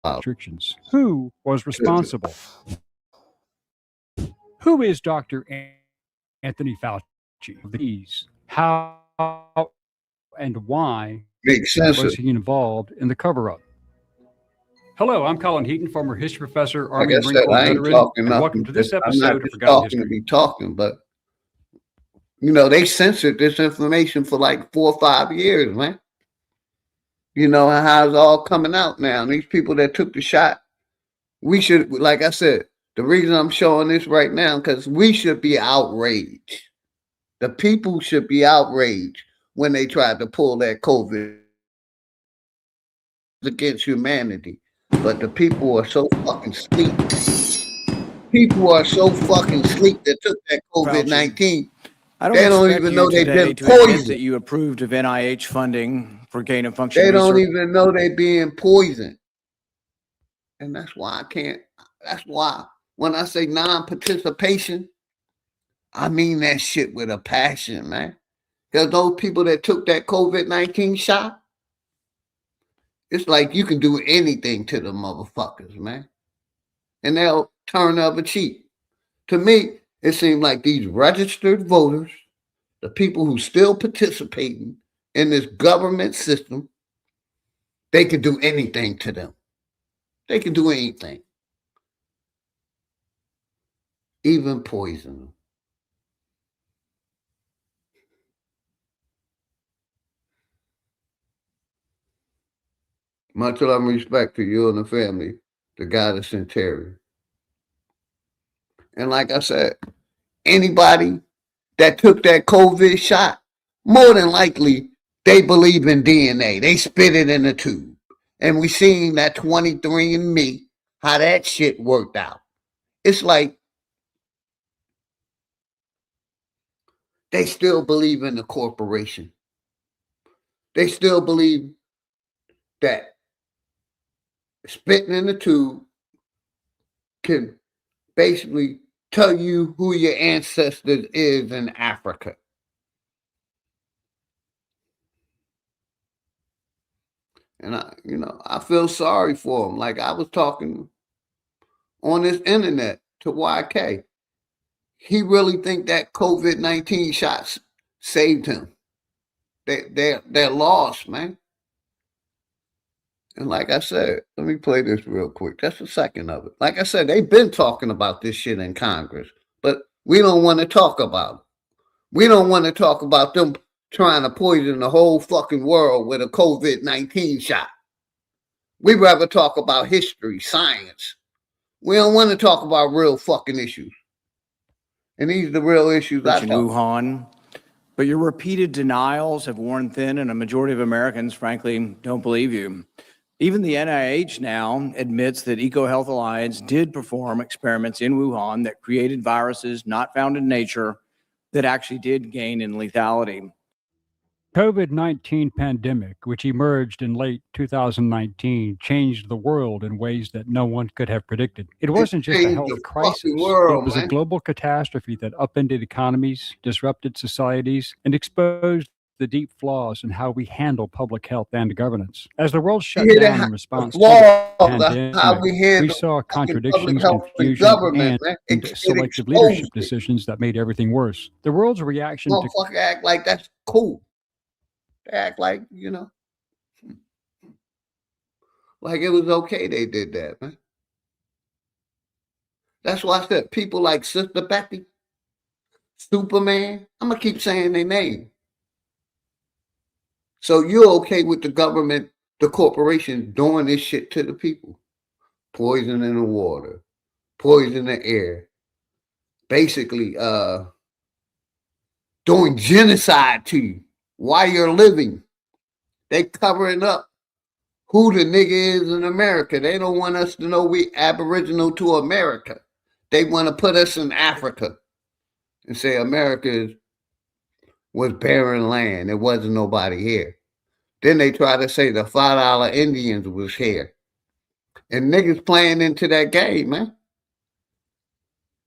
it. Restrictions. Who was responsible? Who is Dr. Anthony Fauci? These, how and why was he involved in the cover-up? Hello, I'm Colin Heaton, former history professor, Army and Marine Corps veteran, and welcome to this episode of Forgotten History. To be talking, but you know, they censored this information for like 4 or 5 years, man. You know how it's all coming out now. And these people that took the shot, we should, like I said, the reason I'm showing this right now, because we should be outraged. The people should be outraged when they tried to pull that COVID against humanity. But the people are so fucking sleep. People are so fucking sleep that took that COVID-19. They don't even know they've been poisoned. That you approved of NIH funding for gain of function. They don't even know they're being poisoned. And that's why I can't. That's why when I say non-participation, I mean that shit with a passion, man. Because those people that took that COVID-19 shot, it's like you can do anything to the motherfuckers, man. And they'll turn the other cheek. To me, it seems like these registered voters, the people who still participating in this government system, they can do anything to them. They can do anything. Even poison them. Much love and respect to you and the family, the goddess and Terry. And like I said, anybody that took that COVID shot, more than likely, they believe in DNA. They spit it in the tube. And we seen that 23andMe, how that shit worked out. It's like they still believe in the corporation. They still believe that spitting in the tube can basically tell you who your ancestors is in Africa. And I feel sorry for him. Like I was talking on this internet to YK. He really think that COVID-19 shots saved him. They're lost, man. And like I said, let me play this real quick. Just a second of it. Like I said, they've been talking about this shit in Congress, but we don't want to talk about it. We don't want to talk about them trying to poison the whole fucking world with a COVID-19 shot. We'd rather talk about history, science. We don't want to talk about real fucking issues. And these are the real issues I talk about. Wuhan. But your repeated denials have worn thin, and a majority of Americans, frankly, don't believe you. Even the NIH now admits that EcoHealth Alliance did perform experiments in Wuhan that created viruses not found in nature that actually did gain in lethality. COVID-19 pandemic, which emerged in late 2019, changed the world in ways that no one could have predicted. It wasn't just a health crisis. It was a global catastrophe that upended economies, disrupted societies, and exposed the deep flaws in how we handle public health and governance. As the world shut You hear down that? in response to the Flaws of how pandemic, we we handle saw fucking public contradictions, health and confusion, government, man. and It selective exposed leadership it. decisions that made everything worse. The world's reaction to Motherfucker act like that's cool. They act like, you know, like it was okay they did that, man. That's why I said people like Sister Betty, Superman, I'm going to keep saying their name. So you're okay with the government, the corporation doing this shit to the people? Poison in the water, poison in the air, basically doing genocide to you while you're living. They covering up who the nigga is in America. They don't want us to know we aboriginal to America. They want to put us in Africa and say America was barren land. There wasn't nobody here. Then they try to say the $5 Indians was here. And niggas playing into that game, man.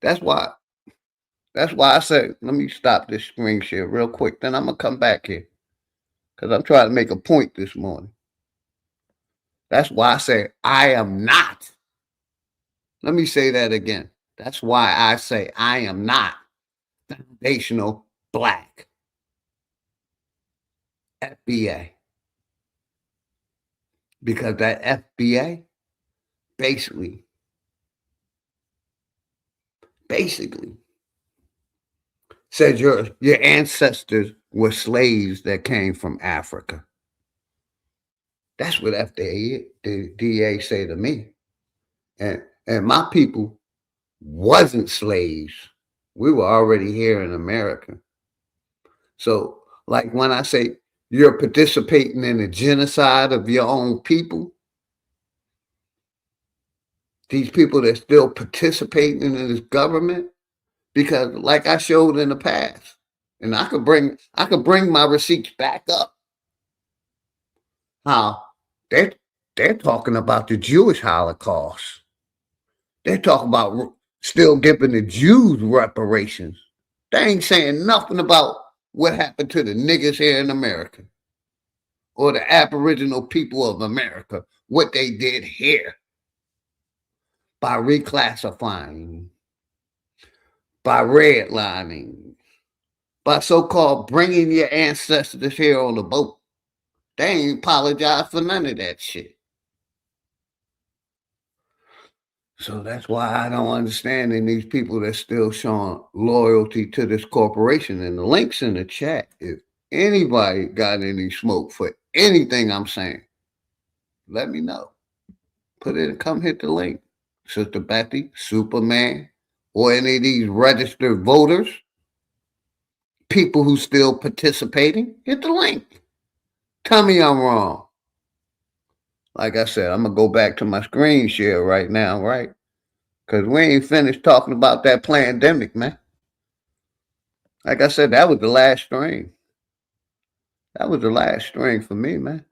That's why I said, let me stop this screen share real quick. Then I'm going to come back here. Because I'm trying to make a point this morning. That's why I say I am not. Let me say that again. That's why I say I am not foundational black. FBA. Because that FBA basically said your ancestors were slaves that came from Africa. That's what the DA say to me. And my people wasn't slaves. We were already here in America. So, like when I say you're participating in the genocide of your own people, these people that still participating in this government, because like I showed in the past, and I could bring my receipts back up. How they're talking about the Jewish Holocaust. They're talking about still giving the Jews reparations. They ain't saying nothing about what happened to the niggas here in America or the Aboriginal people of America, what they did here by reclassifying, by redlining, by so-called bringing your ancestors here on the boat. They ain't apologize for none of that shit. So that's why I don't understand in these people that still showing loyalty to this corporation. And the link's in the chat. If anybody got any smoke for anything I'm saying, let me know. Put it, come hit the link. Sister Betty, Superman, or any of these registered voters, people who still participating, hit the link. Tell me I'm wrong. Like I said, I'm going to go back to my screen share right now, right? Because we ain't finished talking about that pandemic, man. Like I said, that was the last string. That was the last string for me, man.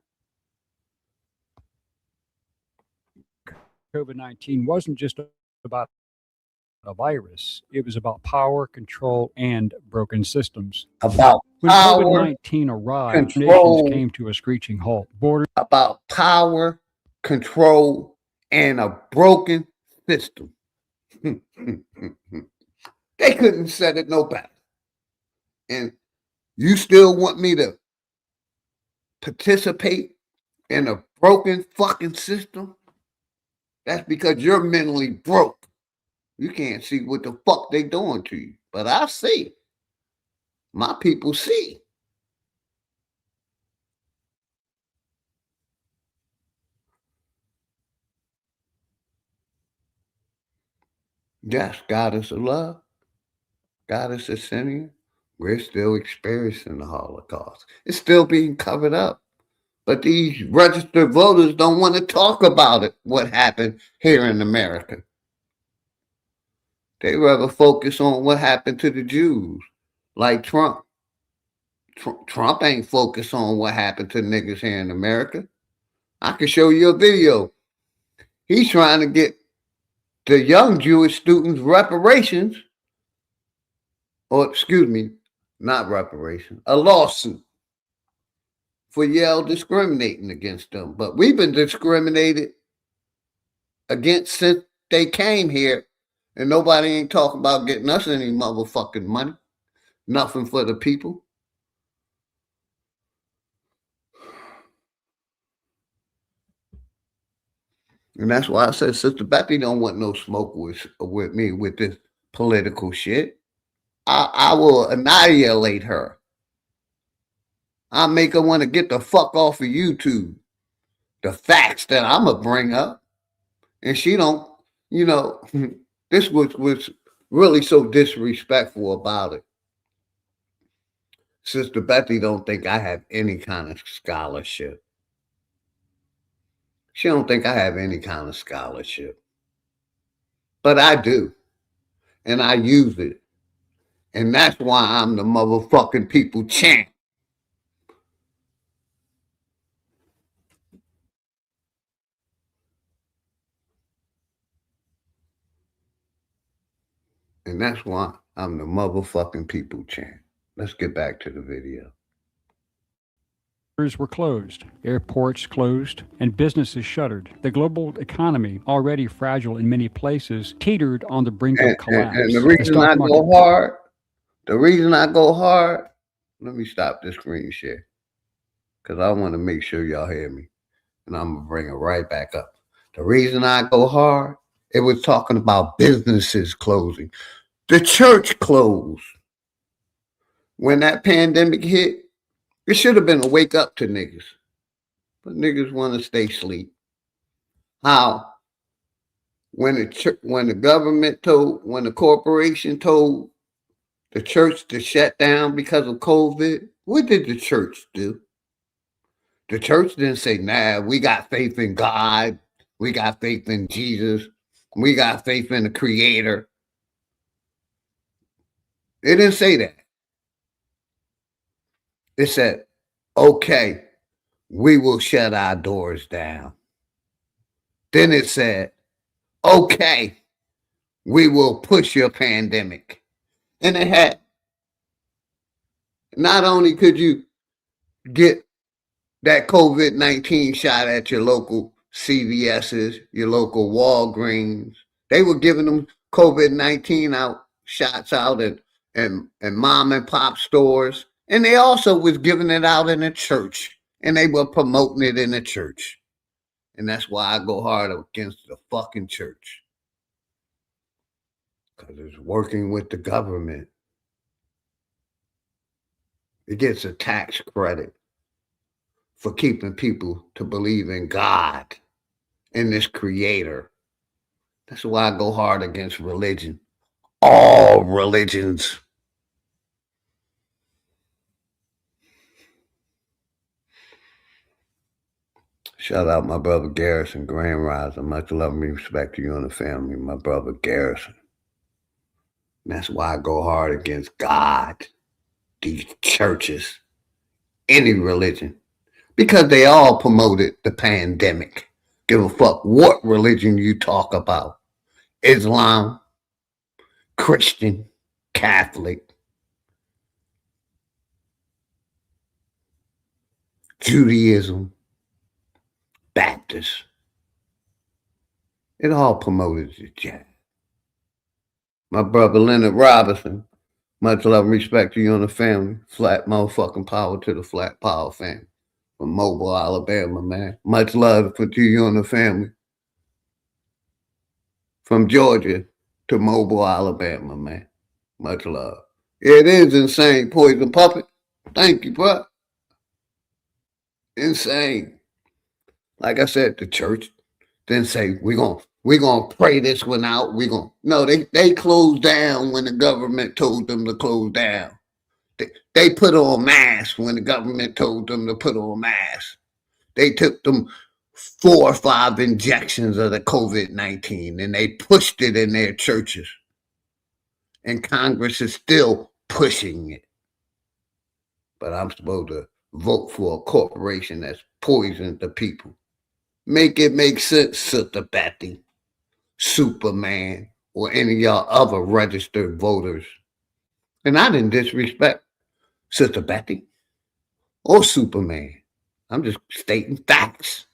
COVID-19 wasn't just about a virus. It was about power, control, and broken systems. About when power, COVID-19 arrived, control, nations came to a screeching halt. Borders about power, control, and a broken system. They couldn't set it no better. And you still want me to participate in a broken fucking system? That's because you're mentally broke. You can't see what the fuck they doing to you. But I see. My people see. Yes, goddess of love, goddess of sinning. We're still experiencing the Holocaust. It's still being covered up. But these registered voters don't want to talk about it, what happened here in America. They rather focus on what happened to the Jews, like Trump. Trump ain't focused on what happened to niggas here in America. I can show you a video. He's trying to get the young Jewish students reparations, or excuse me, not reparations, a lawsuit. for Yale discriminating against them. But we've been discriminated against since they came here, and nobody ain't talking about getting us any motherfucking money. Nothing for the people. And that's why I said Sister Betty don't want no smoke with me with this political shit. I will annihilate her. I'll make her want to get the fuck off of YouTube. The facts that I'm going to bring up. And she don't, this was really so disrespectful about it. Sister Betty don't think I have any kind of scholarship. She don't think I have any kind of scholarship. But I do. And I use it. And that's why I'm the motherfucking people champ. And that's why I'm the motherfucking people champ. Let's get back to the video. Were closed, airports closed, and businesses shuttered. The global economy, already fragile in many places, teetered on the brink of collapse. And the reason I go hard, let me stop this screen share, because I want to make sure y'all hear me, and I'm going to bring it right back up. The reason I go hard, it was talking about businesses closing. The church closed. When that pandemic hit, it should have been a wake up to niggas. But niggas want to stay asleep. How? When the corporation told the church to shut down because of COVID, what did the church do? The church didn't say, nah, we got faith in God. We got faith in Jesus. We got faith in the Creator. It didn't say that. It said, okay, we will shut our doors down. Then it said, okay, we will push your pandemic. And it had, not only could you get that COVID-19 shot at your local CVS's, your local Walgreens, they were giving them COVID-19 shots out and mom and pop stores. And they also was giving it out in the church. And they were promoting it in the church. And that's why I go hard against the fucking church. Because it's working with the government. It gets a tax credit for keeping people to believe in God, in this Creator. That's why I go hard against religion. All religions. Shout out my brother Garrison, Grand Rising. Much love and respect to you and the family, my brother Garrison. And that's why I go hard against God, these churches, any religion. Because they all promoted the pandemic. Give a fuck what religion you talk about. Islam, Christian, Catholic, Judaism, Baptist. It all promoted the jab. My brother Leonard Robinson, much love and respect to you and the family. Flat motherfucking power to the Flat Power family. From Mobile, Alabama, man. Much love to you and the family. From Georgia to Mobile, Alabama, man. Much love. It is insane, Poison Puppet. Thank you, bro. Insane. Like I said, the church didn't say we're gonna pray this one out. No, they closed down when the government told them to close down. They put on masks when the government told them to put on masks. They took them 4 or 5 injections of the COVID-19 and they pushed it in their churches. And Congress is still pushing it. But I'm supposed to vote for a corporation that's poisoned the people. Make it make sense, Sister Betty, Superman, or any of y'all other registered voters. And I didn't disrespect Sister Betty or Superman. I'm just stating facts.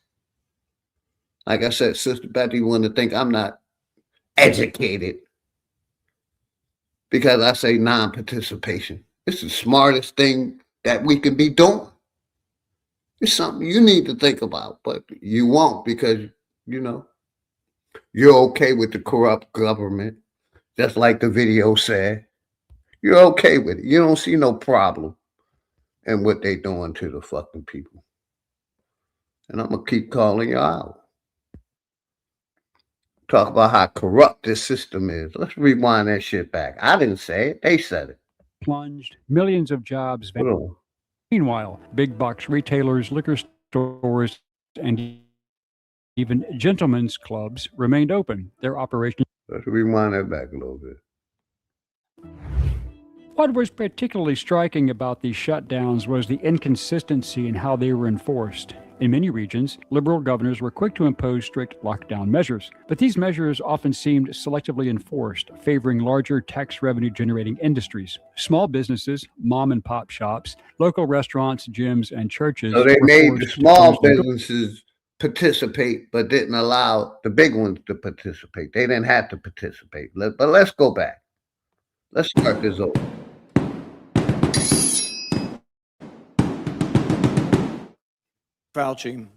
Like I said, Sister Betty want to think I'm not educated because I say non-participation. It's the smartest thing that we can be doing. It's something you need to think about, but you won't because, you know, you're okay with the corrupt government, just like the video said. You're okay with it. You don't see no problem in what they doing to the fucking people. And I'm going to keep calling you out. Talk about how corrupt this system is. Let's rewind that shit back. I didn't say it. They said it. Plunged. Millions of jobs vanished. Meanwhile, big box retailers, liquor stores, and even gentlemen's clubs remained open. Their operations. Let's rewind that back a little bit. What was particularly striking about these shutdowns was the inconsistency in how they were enforced. In many regions, liberal governors were quick to impose strict lockdown measures, but these measures often seemed selectively enforced, favoring larger tax revenue generating industries. Small businesses, mom and pop shops, local restaurants, gyms, and churches. So they made the small businesses participate, but didn't allow the big ones to participate. They didn't have to participate. But let's go back. Let's start this over. Fauci,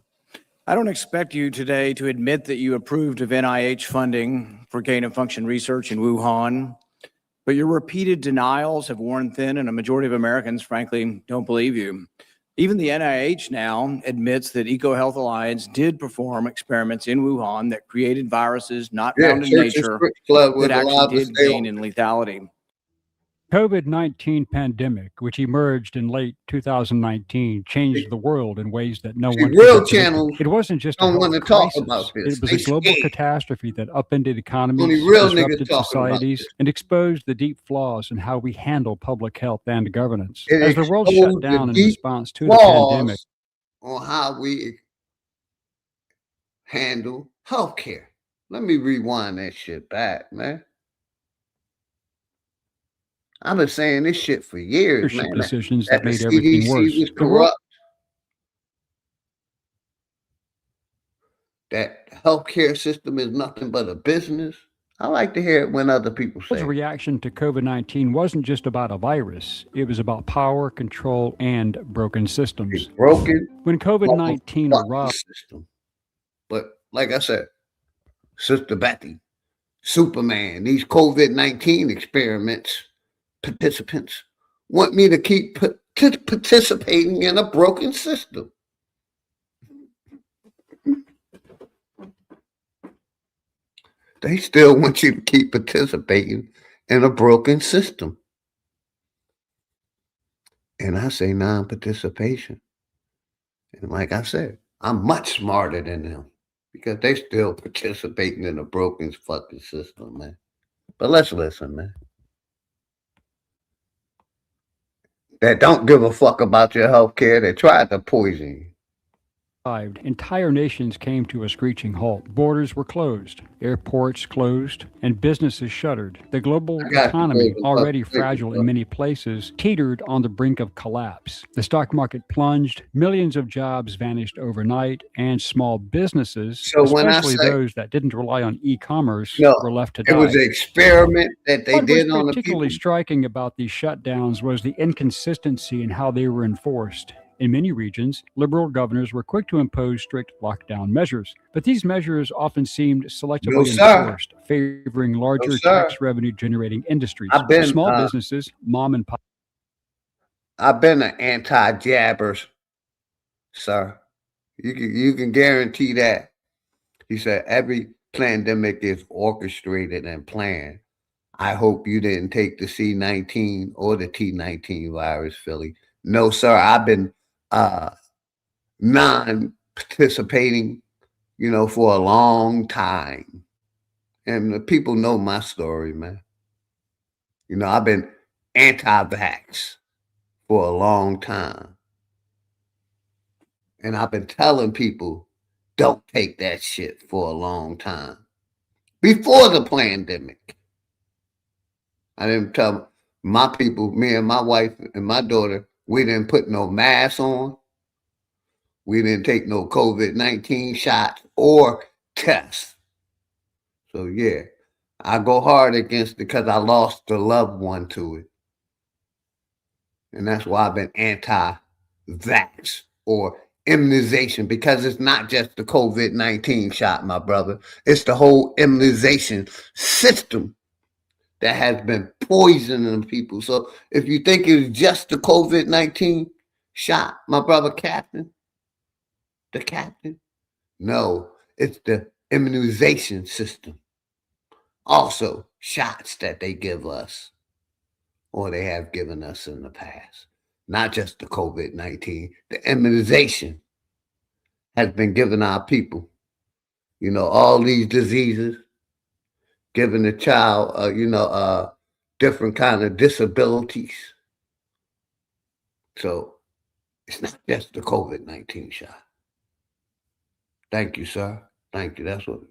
I don't expect you today to admit that you approved of NIH funding for gain-of-function research in Wuhan, but your repeated denials have worn thin, and a majority of Americans, frankly, don't believe you. Even the NIH now admits that EcoHealth Alliance did perform experiments in Wuhan that created viruses not found in nature that actually did gain in lethality. COVID-19 pandemic, which emerged in late 2019, changed the world in ways that no one real channels. It wasn't just don't want to talk about this. It was a global catastrophe that upended economies, only real disrupted niggas societies, and exposed the deep flaws in how we handle public health and governance. As the world shut down in response to the pandemic, on how we handle healthcare. Let me rewind that shit back, man. I've been saying this shit for years, man. Decisions that made everything worse. Was corrupt. That healthcare system is nothing but a business. I like to hear it when other people say. The reaction to COVID-19 wasn't just about a virus. It was about power, control, and broken systems. It's broken. When COVID-19 arrived. But like I said, Sister Betty, Superman, these COVID-19 experiments, participants want me to keep participating in a broken system. They still want you to keep participating in a broken system. And I say non-participation. And like I said, I'm much smarter than them because they still participating in a broken fucking system, man. But let's listen, man. That don't give a fuck about your health care. They tried to poison you. Entire nations came to a screeching halt. Borders were closed, airports closed, and businesses shuttered. The global economy, already fragile in many places, teetered on the brink of collapse. The stock market plunged, millions of jobs vanished overnight, and small businesses, especially those that didn't rely on e-commerce, were left to die. It was an experiment that they did on the people. What was particularly striking about these shutdowns was the inconsistency in how they were enforced. In many regions, liberal governors were quick to impose strict lockdown measures, but these measures often seemed selectively enforced, favoring larger tax revenue generating industries. Small businesses, mom and pop. I've been an anti-jabber, sir. You can guarantee that. He said every pandemic is orchestrated and planned. I hope you didn't take the C-19 or the T-19 virus, Philly. No, sir. I've been non-participating, for a long time. And the people know my story, man. I've been anti-vax for a long time. And I've been telling people, don't take that shit for a long time. Before the pandemic. I didn't tell my people, me and my wife and my daughter, we didn't put no mask on. We didn't take no COVID-19 shots or tests. So yeah, I go hard against it because I lost a loved one to it. And that's why I've been anti-vax or immunization, because it's not just the COVID-19 shot, my brother. It's the whole immunization system that has been poisoning people. So if you think it's just the COVID-19 shot, my brother Captain, no, it's the immunization system. Also, shots that they give us or they have given us in the past. Not just the COVID-19, the immunization has been given our people. You know, all these diseases, giving the child, different kind of disabilities. So it's not just the COVID-19 shot. Thank you, sir. Thank you. That's what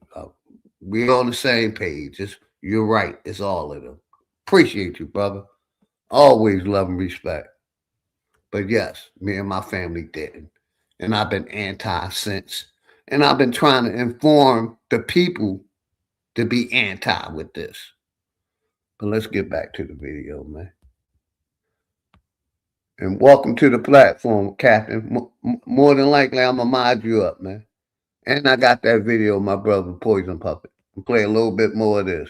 we're on the same page. You're right. It's all of them. Appreciate you, brother. Always love and respect. But yes, me and my family didn't. And I've been anti since. And I've been trying to inform the people to be anti with this. But let's get back to the video, man. And welcome to the platform, Captain. More than likely, I'm going to mod you up, man. And I got that video of my brother, Poison Puppet. I'll play a little bit more of this.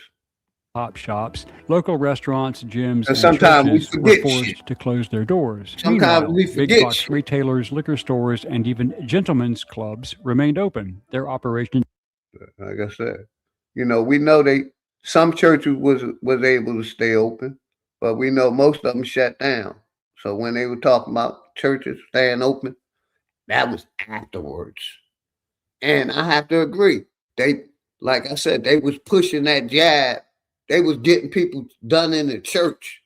Pop shops, local restaurants, gyms, and sometimes churches we were forget forced shit. to close their doors. Sometimes Meanwhile, we forget big box shit. retailers, liquor stores, and even gentlemen's clubs remained open. Their operations, like I said, we know some churches was able to stay open, but we know most of them shut down. So when they were talking about churches staying open, that was afterwards. And I have to agree. They, like I said, they was pushing that jab. They was getting people done in the church.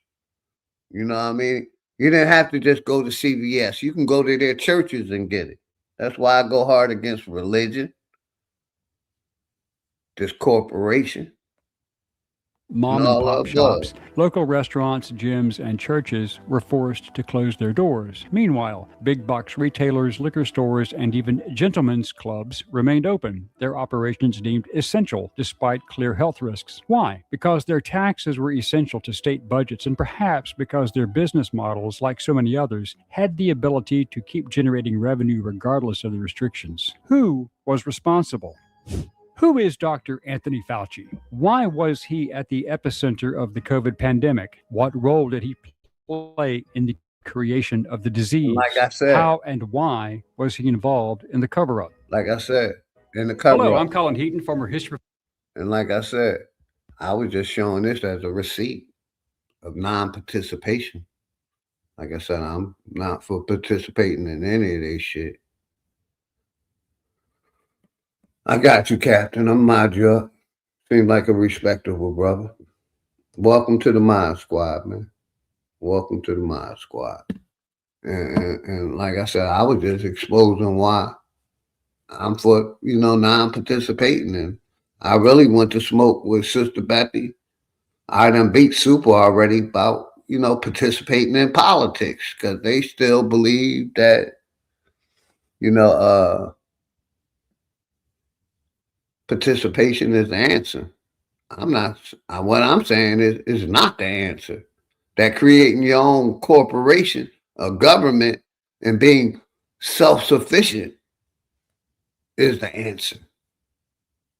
You know what I mean? You didn't have to just go to CVS. You can go to their churches and get it. That's why I go hard against religion, this corporation. mom and pop shops, local restaurants, gyms, and churches were forced to close their doors. Meanwhile, big box retailers, liquor stores, and even gentlemen's clubs remained open. Their operations deemed essential despite clear health risks. Why? Because their taxes were essential to state budgets, and perhaps because their business models, like so many others, had the ability to keep generating revenue regardless of the restrictions. Who was responsible? Who is Dr. Anthony Fauci? Why was he at the epicenter of the COVID pandemic? What role did he play in the creation of the disease? Like I said, how and why was he involved in the cover-up? Like I said, in the cover-up. Hello, I'm Colin Heaton, former history. And like I said, I was just showing this as a receipt of non-participation. Like I said, I'm not for participating in any of this shit. I got you, Captain. I'm mod you up. Seems like a respectable brother. Welcome to the Mod Squad, man. Welcome to the Mod Squad. And like I said, I was just exposing why I'm for, non-participating. And I really went to smoke with Sister Betty. I done beat Super already about, participating in politics, because they still believe that, participation is the answer. What I'm saying is not the answer. That creating your own corporation, a government, and being self-sufficient is the answer.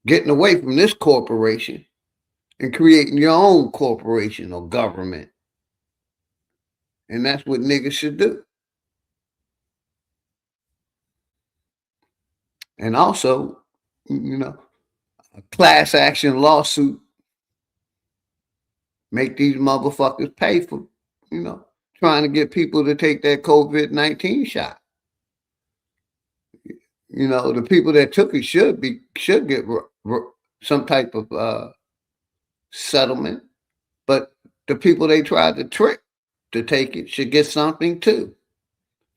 Getting away from this corporation and creating your own corporation or government. And that's what niggas should do. And also, a class action lawsuit, make these motherfuckers pay for, trying to get people to take that COVID-19 shot. The people that took it should get some type of settlement, but the people they tried to trick to take it should get something too.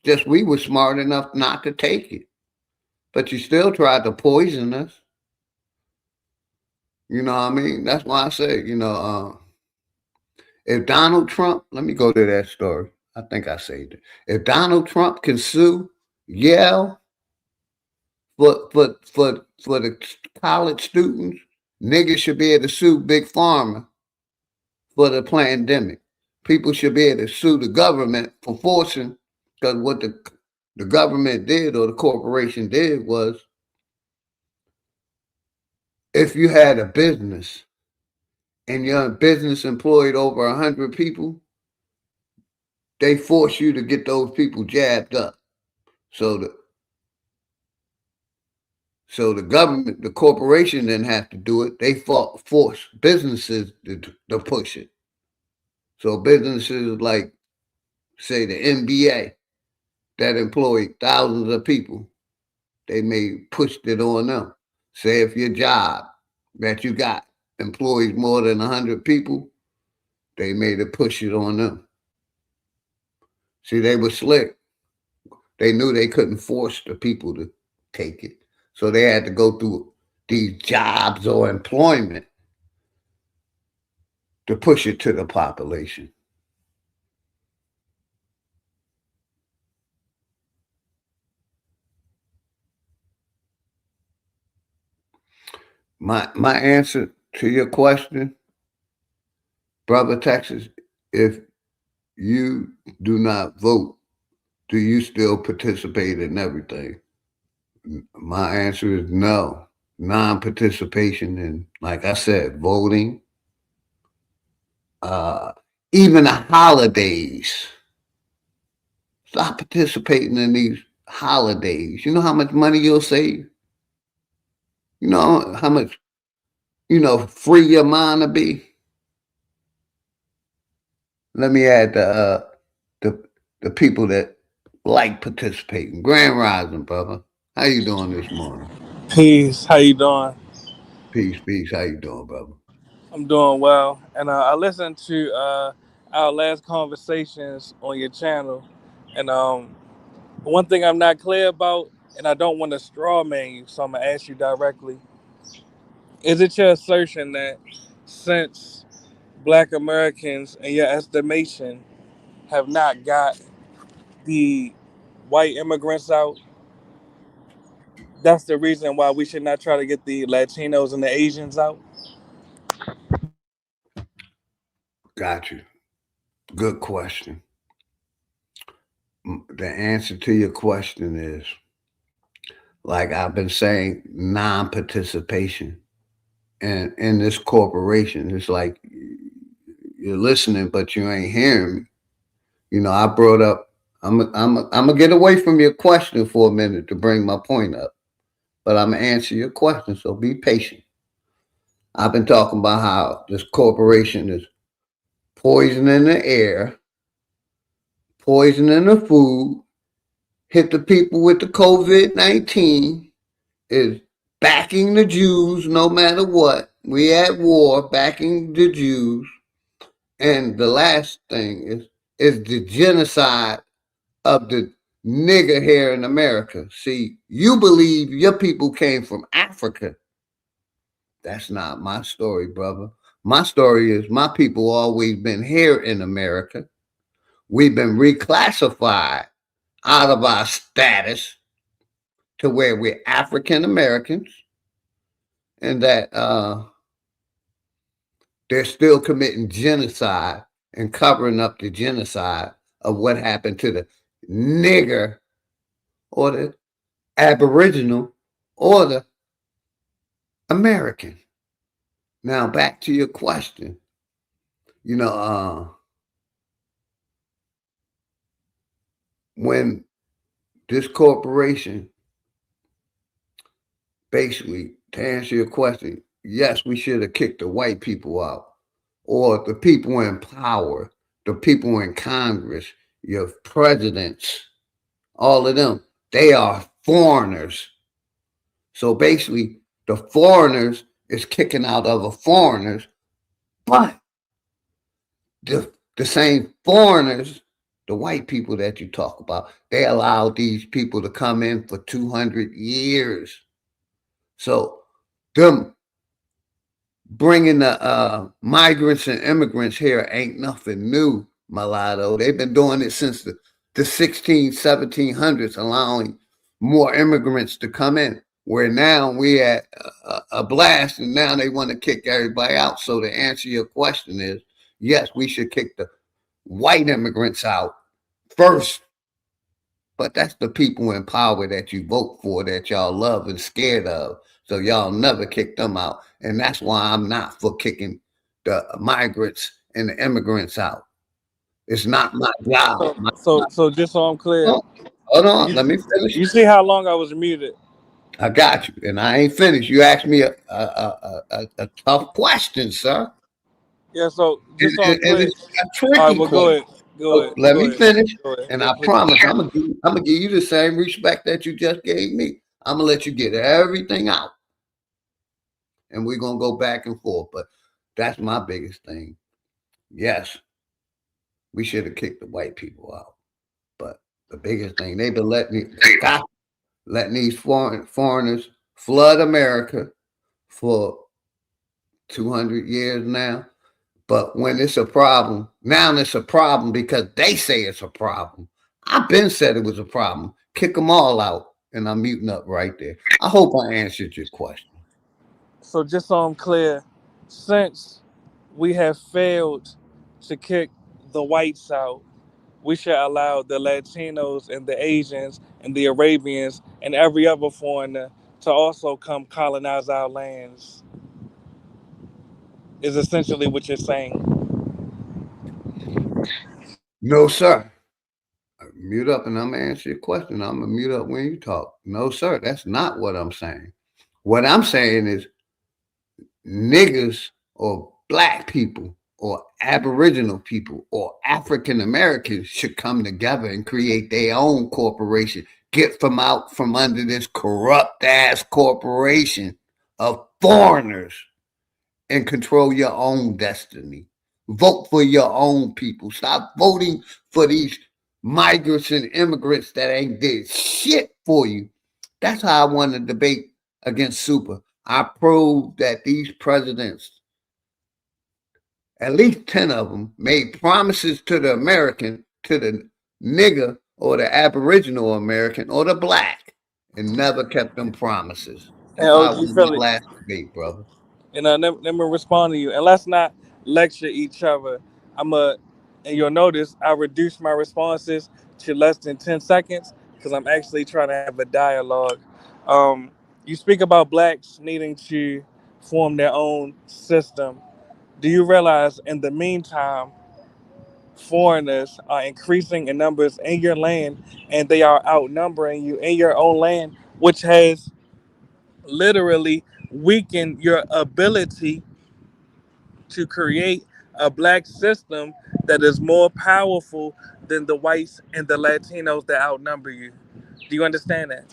Just we were smart enough not to take it, but you still tried to poison us. You know what I mean? That's why I say, if Donald Trump, let me go to that story. I think I saved it. If Donald Trump can sue Yale for the college students, niggas should be able to sue Big Pharma for the pandemic. People should be able to sue the government for forcing, because what the government did or the corporation did was, if you had a business and your business employed over 100 people, they force you to get those people jabbed up. So the government, the corporation didn't have to do it. They force businesses to push it. So businesses like, say, the NBA that employ thousands of people, they may push it on them. Say if your job that you got employs more than 100 people, they made it push it on them. See, they were slick. They knew they couldn't force the people to take it. So they had to go through these jobs or employment to push it to the population. My answer to your question, Brother Texas, if you do not vote, do you still participate in everything? My answer is no. Non-participation in, like I said, voting, even the holidays. Stop participating in these holidays. You know how much money you'll save? You know how much, free your mind to be? Let me add the people that like participating. Grand Rising, brother. How you doing this morning? Peace. How you doing? Peace, peace. How you doing, brother? I'm doing well. And I listened to our last conversations on your channel. And one thing I'm not clear about, and I don't want to straw man you, so I'm going to ask you directly. Is it your assertion that since Black Americans, in your estimation, have not got the white immigrants out, that's the reason why we should not try to get the Latinos and the Asians out? Got you. Good question. The answer to your question is, like I've been saying, non-participation. And in this corporation, it's like you're listening, but you ain't hearing me. I brought up, I'm gonna get away from your question for a minute to bring my point up, but I'm gonna answer your question, so be patient. I've been talking about how this corporation is poisoning the air, poisoning the food, hit the people with the COVID-19, is backing the Jews no matter what. We at war, backing the Jews. And the last thing is the genocide of the nigger here in America. See, you believe your people came from Africa. That's not my story, brother. My story is my people always been here in America. We've been reclassified out of our status to where we're African Americans, and that they're still committing genocide and covering up the genocide of what happened to the nigger or the Aboriginal or the American. Now back to your question. When this corporation, basically, to answer your question, yes, we should have kicked the white people out, or the people in power, the people in Congress, your presidents, all of them, they are foreigners. So basically, the foreigners is kicking out other foreigners, but the same foreigners, the white people that you talk about, they allowed these people to come in for 200 years. So them bringing the migrants and immigrants here ain't nothing new, mulatto. They've been doing it since the 1700s, allowing more immigrants to come in. Where now we at a blast, and now they want to kick everybody out. So to answer your question is, yes, we should kick the white immigrants out first. But that's the people in power that you vote for, that y'all love and scared of. So y'all never kick them out. And that's why I'm not for kicking the migrants and the immigrants out. It's not my job. So just so I'm clear, Hold on, let me finish. You see how long I was muted? I got you, and I ain't finished. You asked me a tough question, sir. Yeah, so just so I'm clear. It's a tricky All right, well, go question. ahead. Go ahead. Let me finish, and Yeah, I please. promise I'm gonna give you the same respect that you just gave me. I'm gonna let you get everything out, and we're gonna go back and forth. But that's my biggest thing. Yes, we should have kicked the white people out, but the biggest thing, they've been letting these foreigners flood America for 200 years now. But when it's a problem, now it's a problem because they say it's a problem. I've been said it was a problem. Kick them all out. And I'm muting up right there. I hope I answered your question. So just so I'm clear, since we have failed to kick the whites out, we should allow the Latinos and the Asians and the Arabians and every other foreigner to also come colonize our lands, is essentially what you're saying. No, sir. Mute up and I'm going to answer your question. I'm going to mute up when you talk. No, sir. That's not what I'm saying. What I'm saying is niggas or black people or Aboriginal people or African Americans should come together and create their own corporation. Get from out from under this corrupt ass corporation of foreigners and control your own destiny. Vote for your own people. Stop voting for these migrants and immigrants that ain't did shit for you. That's how I won the debate against Super. I proved that these presidents, at least 10 of them, made promises to the American, to the nigger or the Aboriginal American or the black, and never kept them promises. That's how I won my last debate, brother. And let me respond to you. And let's not lecture each other. And you'll notice I reduced my responses to less than 10 seconds because I'm actually trying to have a dialogue. You speak about blacks needing to form their own system. Do you realize in the meantime, foreigners are increasing in numbers in your land and they are outnumbering you in your own land, which has literally weakened your ability to create a black system that is more powerful than the whites and the Latinos that outnumber you. Do you understand that?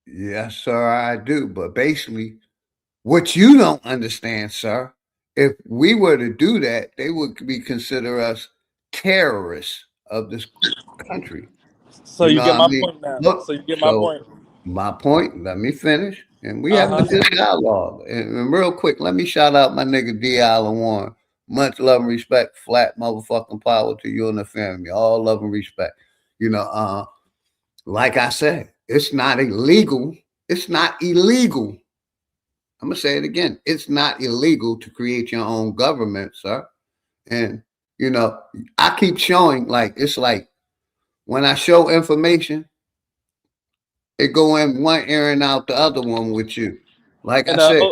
Yes, sir, I do. But basically, what you don't understand, sir, if we were to do that, they would be consider us terrorists of this country. So you get what I my mean? point now. Look, So you get my so point. my point, let me finish. And we having a Uh-huh. good dialogue. And real quick, let me shout out my nigga D. Allen Warren. Much love and respect, flat motherfucking power to you and the family. All love and respect. Like I said, it's not illegal. It's not illegal. I'm gonna say it again. It's not illegal to create your own government, sir. And I keep showing, like, it's like when I show information, it go in one ear and out the other one with you. Like I And said,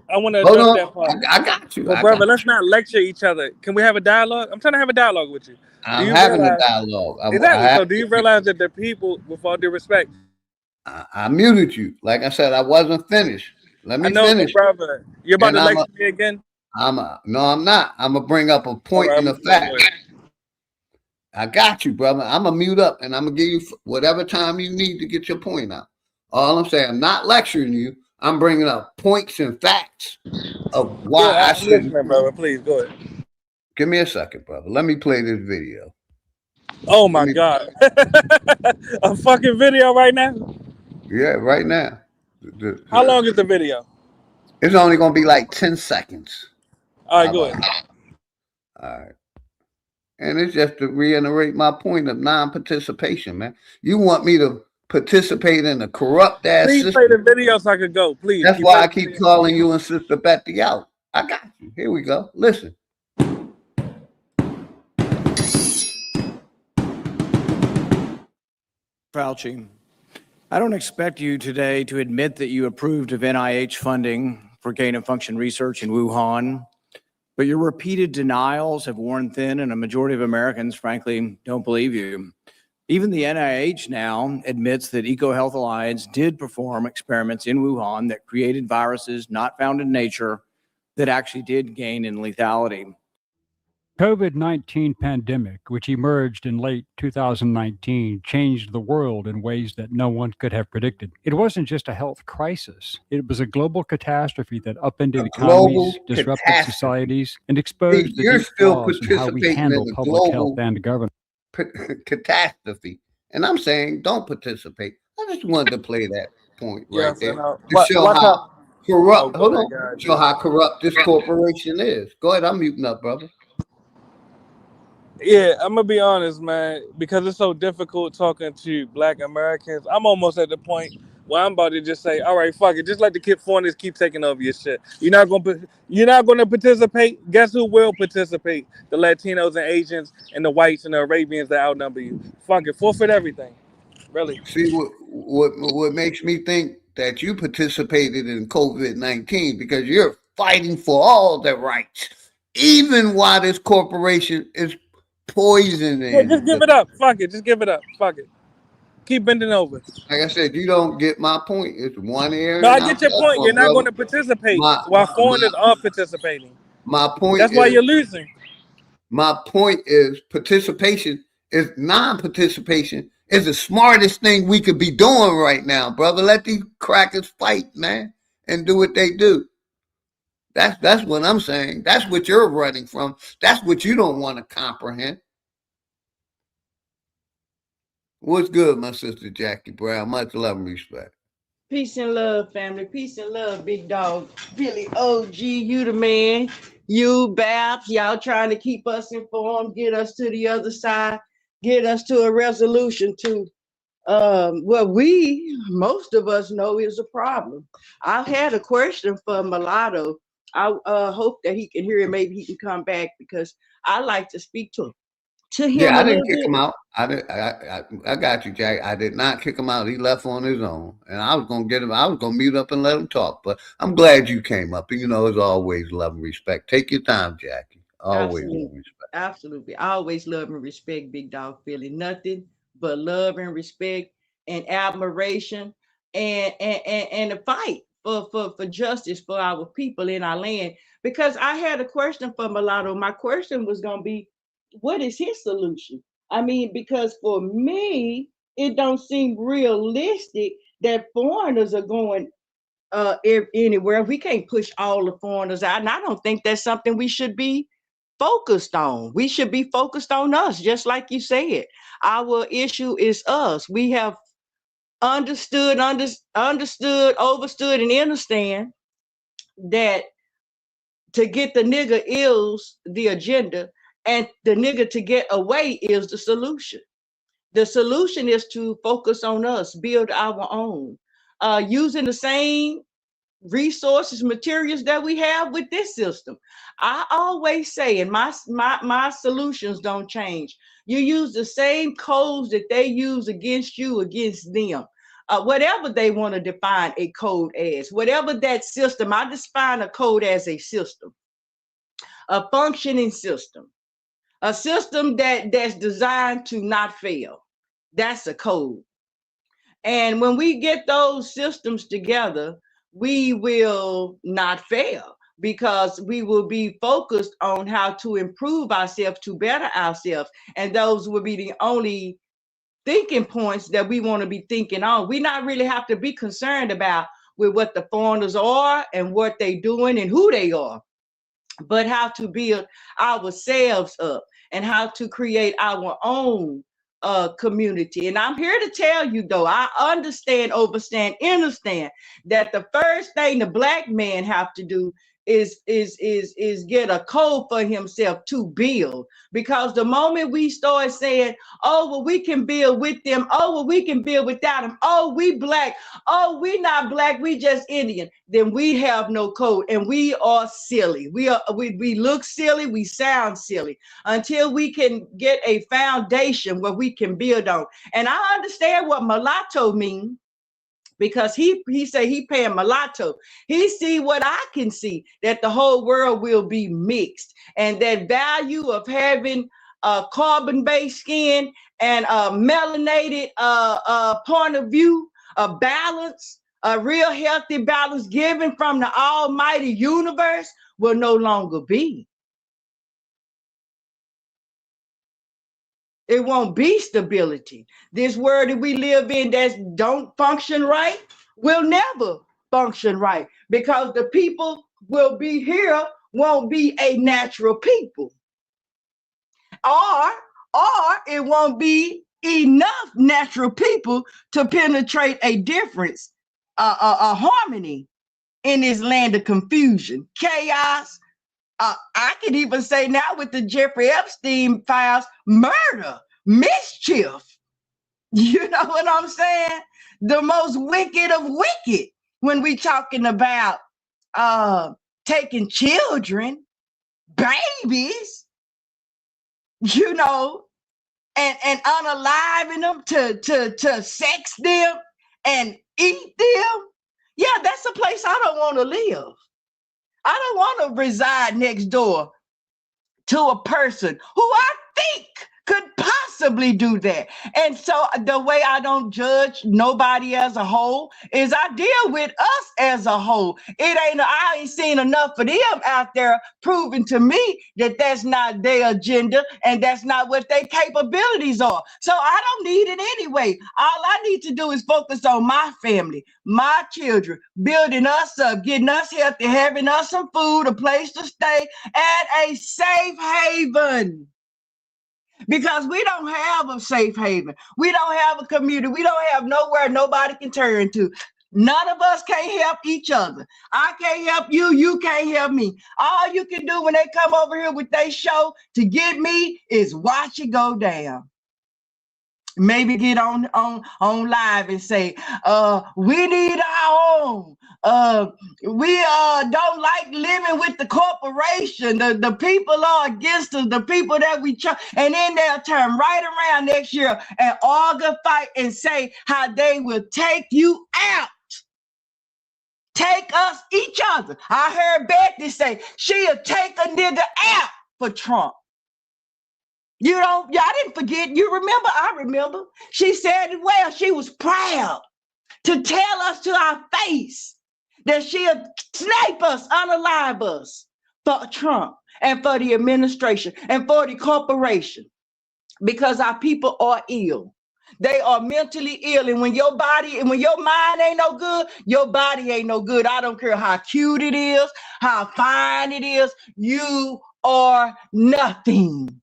I want to hold address on, that part. I got you. But brother, let's not lecture each other. Can we have a dialogue? I'm trying to have a dialogue with you. Do I'm you having a realize dialogue. exactly? So do you realize that the people, with all due respect, I muted you. Like I said, I wasn't finished. Let me I know, finish. brother. You're about And to lecture me again. No, I'm not. I'm gonna bring up a All point right, and I'm a gonna fact. go ahead. I got you, brother. I'm gonna mute up and I'm gonna give you whatever time you need to get your point out. All I'm saying, I'm not lecturing you. I'm bringing up points and facts of why I I'm shouldn't. listening, brother. Please go ahead. Give me a second, brother. Let me play this video. Oh my God. A fucking video right now? Yeah, right now. How long is the video? It's only gonna be like 10 seconds. All right, go ahead. All right. And it's just to reiterate my point of non-participation, man. You want me to participate in a corrupt ass Please play the system? video so I could go. Please. That's why I keep calling you and Sister Betty out. I got you. Here we go. Listen. Fauci, I don't expect you today to admit that you approved of NIH funding for gain-of-function research in Wuhan, but your repeated denials have worn thin, and a majority of Americans, frankly, don't believe you. Even the NIH now admits that EcoHealth Alliance did perform experiments in Wuhan that created viruses not found in nature that actually did gain in lethality. COVID-19 pandemic, which emerged in late 2019, changed the world in ways that no one could have predicted. It wasn't just a health crisis. It was a global catastrophe that upended economies, disrupted societies, and exposed the deep flaws in how we handle public health and government. Catastrophe. And I'm saying don't participate. I just wanted to play that point right there to show watch how corrupt, hold on, show how corrupt this corporation is. Go ahead, I'm muting up, brother. Yeah, I'm gonna be honest, man, because it's so difficult talking to Black Americans. I'm almost at the point where I'm about to just say, all right, fuck it, just let the foreigners keep taking over your shit. You're not gonna participate. Guess who will participate? The Latinos and Asians and the whites and the Arabians that outnumber you. Fuck it, forfeit everything. Really. See what makes me think that you participated in COVID-19 because you're fighting for all the rights, even while this corporation is poisoning. Yeah, just give it up. Fuck it. Just give it up. Fuck it. Keep bending over. Like I said, you don't get my point. It's one area. No, I get your point. You're not going to participate while foreigners are participating. My point. That's why you're losing. My point is participation is non-participation is the smartest thing we could be doing right now, brother. Let these crackers fight, man, and do what they do. That's what I'm saying. That's what you're running from. That's what you don't want to comprehend. What's good, my sister Jackie Brown? Much love and respect. Peace and love, family. Peace and love, big dog. Billy OG, you the man. You, Babs, y'all trying to keep us informed, get us to the other side, get us to a resolution to what most of us know is a problem. I had a question for Mulatto. I hope that he can hear it. Maybe he can come back because I like to speak to him. Yeah, I didn't kick him out. I got you, Jack. I did not kick him out. He left on his own, and I was gonna get him. I was gonna mute up and let him talk. But I'm glad you came up. And as always, love and respect. Take your time, Jackie. Always love and respect. Absolutely, I always love and respect, big dog. Feeling nothing but love and respect and admiration and a fight for justice for our people in our land. Because I had a question for Mulatto. My question was gonna be, what is his solution? I mean, because for me, it don't seem realistic that foreigners are going anywhere. We can't push all the foreigners out. And I don't think that's something we should be focused on. We should be focused on us, just like you said. Our issue is us. We have understood, overstood, and understand that to get the nigger is the agenda, and the nigger to get away is the solution. The solution is to focus on us, build our own, using the same resources, materials that we have with this system. I always say, and my solutions don't change. You use the same codes that they use against you, against them. Whatever they want to define a code as, whatever that system, I define a code as a system, a functioning system, a system that's designed to not fail. That's a code. And when we get those systems together, we will not fail because we will be focused on how to improve ourselves, to better ourselves. And those will be the only thinking points that we want to be thinking on. We not really have to be concerned about with what the foreigners are and what they're doing and who they are, but how to build ourselves up and how to create our own community. And I'm here to tell you, though, I understand that the first thing the Black man have to do is get a code for himself to build. Because the moment we start saying, oh, well, we can build with them, oh, well, we can build without them, oh, we black, oh, we not black, we just Indian, then we have no code and we are silly. We look silly, we sound silly until we can get a foundation where we can build on. And I understand what mulatto means, because he say he paying mulatto. He see what I can see, that the whole world will be mixed, and that value of having a carbon-based skin and a melanated point of view, a balance, a real healthy balance given from the almighty universe will no longer be. It won't be stability. This world that we live in that don't function right will never function right, because the people will be here won't be a natural people. Or it won't be enough natural people to penetrate a difference, a harmony in this land of confusion, chaos. I could even say now with the Jeffrey Epstein files, murder, mischief. You know what I'm saying? The most wicked of wicked when we talking about taking children, babies, you know, and unaliving them to sex them and eat them. Yeah, that's a place I don't want to live. I don't want to reside next door to a person who I think could possibly do that. And so the way I don't judge nobody as a whole is I deal with us as a whole. I ain't seen enough of them out there proving to me that that's not their agenda and that's not what their capabilities are. So I don't need it anyway. All I need to do is focus on my family, my children, building us up, getting us healthy, having us some food, a place to stay, and a safe haven. Because we don't have a safe haven. We don't have a community. We don't have nowhere nobody can turn to. None of us can't help each other. I can't help you. You can't help me. All you can do when they come over here with their show to get me is watch it go down. Maybe get on live and say, we need our own. We don't like living with the corporation. The people are against us, the people that we trust. And then they'll turn right around next year and argue, fight, and say how they will take you out. Take us, each other. I heard Betty say she'll take a nigga out for Trump. Y'all didn't forget. You remember? I remember. She said it well. She was proud to tell us to our face that she'll snipe us, unalive us for Trump and for the administration and for the corporation, because our people are ill. They are mentally ill. And when your body and when your mind ain't no good, your body ain't no good. I don't care how cute it is, how fine it is. You are nothing.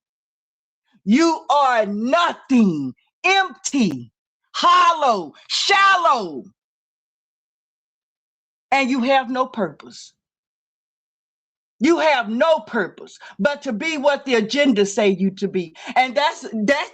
You are nothing, empty, hollow, shallow, and you have no purpose. You have no purpose but to be what the agenda say you to be. And that's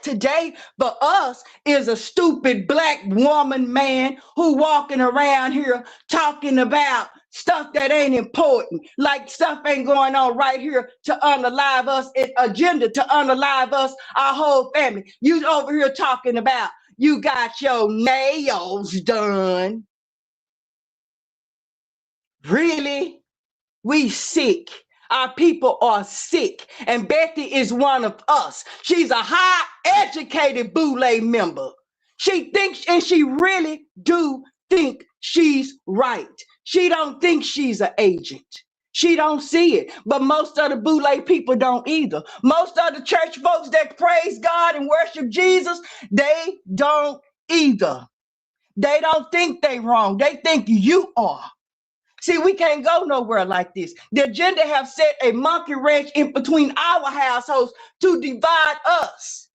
today for us is a stupid black woman, man, who walking around here talking about stuff that ain't important, like stuff ain't going on right here to unalive us, agenda to unalive us, our whole family. You over here talking about you got your nails done. Really? We sick. Our people are sick. And Betty is one of us. She's a high educated Boule member. She thinks, and she really do think she's right. She don't think she's an agent. She don't see it. But most of the Boule people don't either. Most of the church folks that praise God and worship Jesus, they don't either. They don't think they wrong. They think you are. See, we can't go nowhere like this. The agenda have set a monkey wrench in between our households to divide us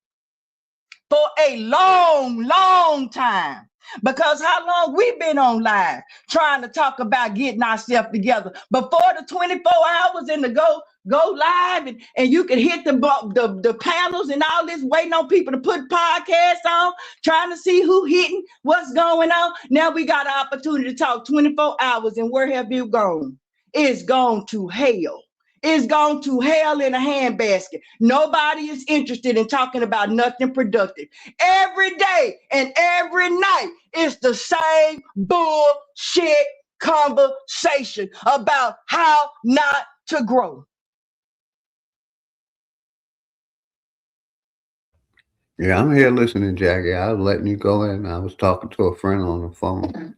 for a long, long time. Because how long we been on live trying to talk about getting ourselves together before the 24 hours and the go live and you can hit the panels and all this, waiting on people to put podcasts on, trying to see who hitting, what's going on. Now we got an opportunity to talk 24 hours, and where have you gone? It's gone to hell. It's gone to hell in a handbasket. Nobody is interested in talking about nothing productive. Every day and every night, it's the same bullshit conversation about how not to grow. Yeah, I'm here listening, Jackie. I was letting you go in. I was talking to a friend on the phone,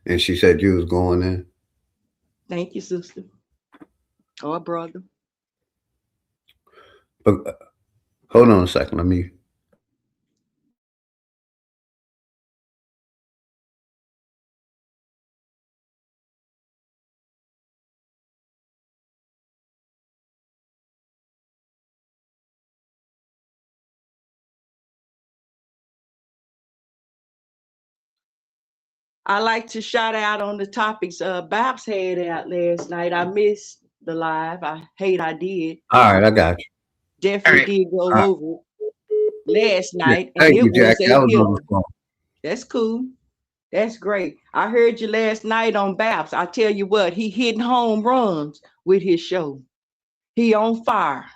and she said you was going in. Thank you, sister. Or brother. But hold on a second. Let me. I like to shout out on the topics Babs had out last night. I missed the live. I hate I did. All right, I got you. Definitely did go over last night. Thank you, was Jackie. I was on the phone. That's cool. That's great. I heard you last night on Babs. I tell you what, he hitting home runs with his show. He on fire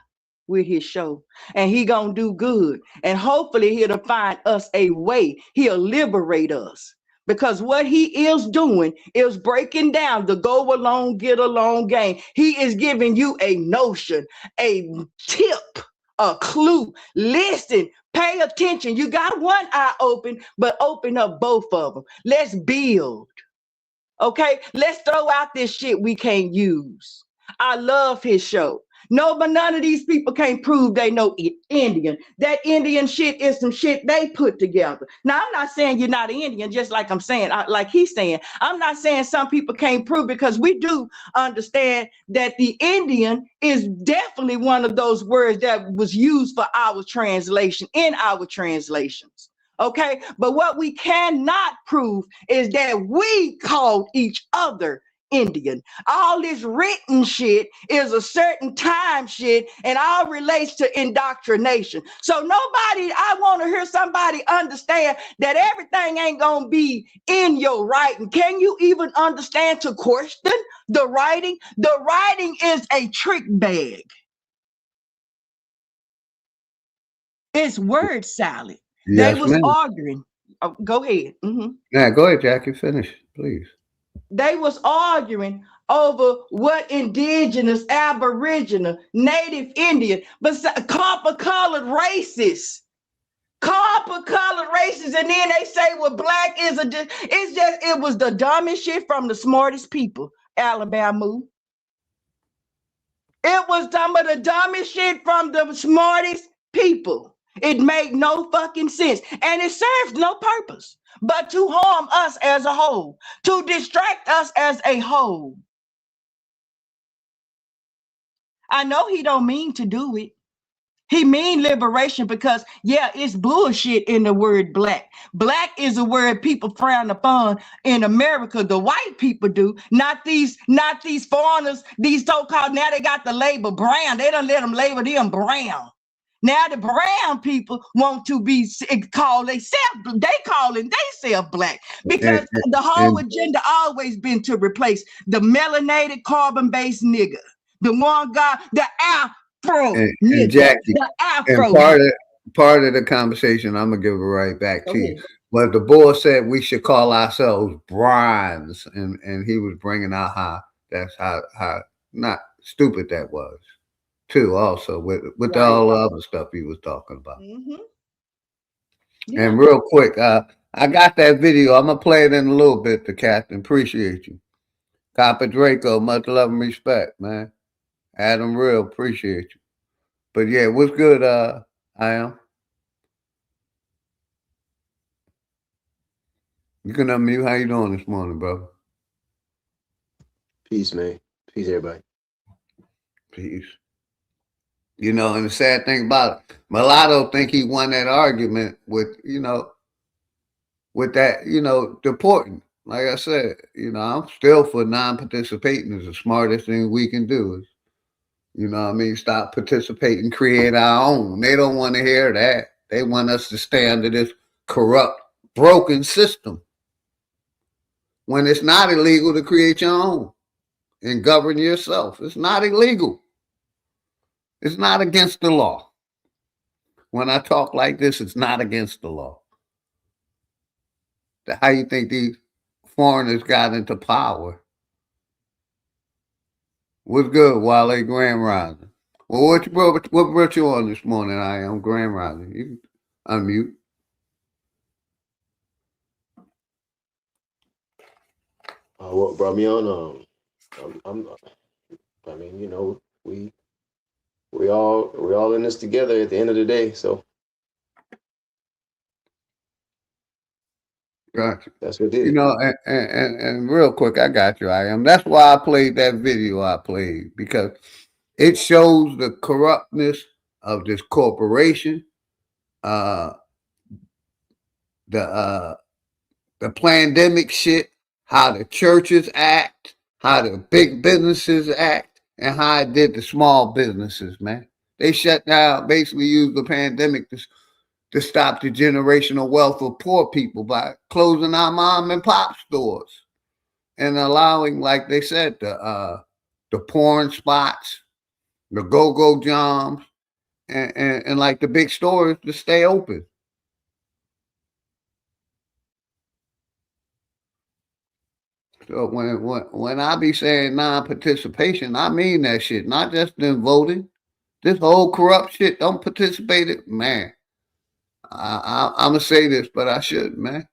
with his show, and he gonna do good. And hopefully he'll find us a way. He'll liberate us, because what he is doing is breaking down the go along, get along game. He is giving you a notion, a tip, a clue. Listen, pay attention. You got one eye open, but open up both of them. Let's build. Okay, let's throw out this shit we can't use. I love his show. No, but none of these people can't prove they know Indian. That Indian shit is some shit they put together. Now, I'm not saying you're not Indian, just like I'm saying, like he's saying. I'm not saying some people can't prove, because we do understand that the Indian is definitely one of those words that was used for our translation, in our translations. Okay, but what we cannot prove is that we called each other Indian. All this written shit is a certain time shit, and all relates to indoctrination. So I want to hear somebody understand that everything ain't gonna be in your writing. Can you even understand to question the writing? The writing is a trick bag. It's word salad. Yes, they was ma'am. arguing. Oh, go ahead. Mm-hmm. Yeah, go ahead, Jackie. Finish, please. They was arguing over what indigenous, aboriginal, native Indian, but copper-colored races. Copper-colored races, and then they say, well, black is it was the dumbest shit from the smartest people, Alabama. It was some of the dumbest shit from the smartest people. It made no fucking sense, and it serves no purpose but to harm us as a whole, to distract us as a whole. I know he don't mean to do it. He mean liberation, because yeah, it's bullshit in the word black. Black is a word people frown upon in America. The white people do, not these foreigners, these so-called, now they got the label brown. They don't let them label them brown. Now the brown people want to be called themselves, they calling themselves black, because the whole agenda always been to replace the melanated carbon-based nigga, the one guy, the Afro nigga, Jackie, the Afro. and part of the conversation, I'm gonna give it right back to you. But the boy said we should call ourselves bronze, and he was bringing out how not stupid that was. Too, also with right. All the other stuff he was talking about. Mm-hmm. Yeah. And real quick, I got that video. I'm gonna play it in a little bit. The Captain, appreciate you. Copper Draco, much love and respect, man. Adam, real appreciate you. But yeah, what's good? I am. You can unmute. How you doing this morning, brother? Peace, man. Peace, everybody. Peace. You know, and the sad thing about it, Mulatto think he won that argument with, you know, with that, deporting. Like I said, I'm still for non-participating is the smartest thing we can do. Stop participating, create our own. They don't want to hear that. They want us to stay under this corrupt, broken system. When it's not illegal to create your own and govern yourself. It's not illegal. It's not against the law. When I talk like this, it's not against the law. How you think these foreigners got into power? What's good, Wale Grand Rising? Well, what brought you on this morning? I am Grand Rising. You unmute. What brought me on? I mean, we all in this together at the end of the day. So Gotcha. That's what it is. And real quick, I got you. I am. That's why I played that video I played, because it shows the corruptness of this corporation, the pandemic shit, how the churches act, how the big businesses act, and how it did the small businesses, man. They shut down, basically used the pandemic to stop the generational wealth of poor people by closing our mom and pop stores and allowing, like they said, the porn spots, the go-go jobs, and like the big stores to stay open. So when I be saying non-participation, I mean that shit, not just in voting. This whole corrupt shit, don't participate in, man. I'm going to say this, but I shouldn't, man.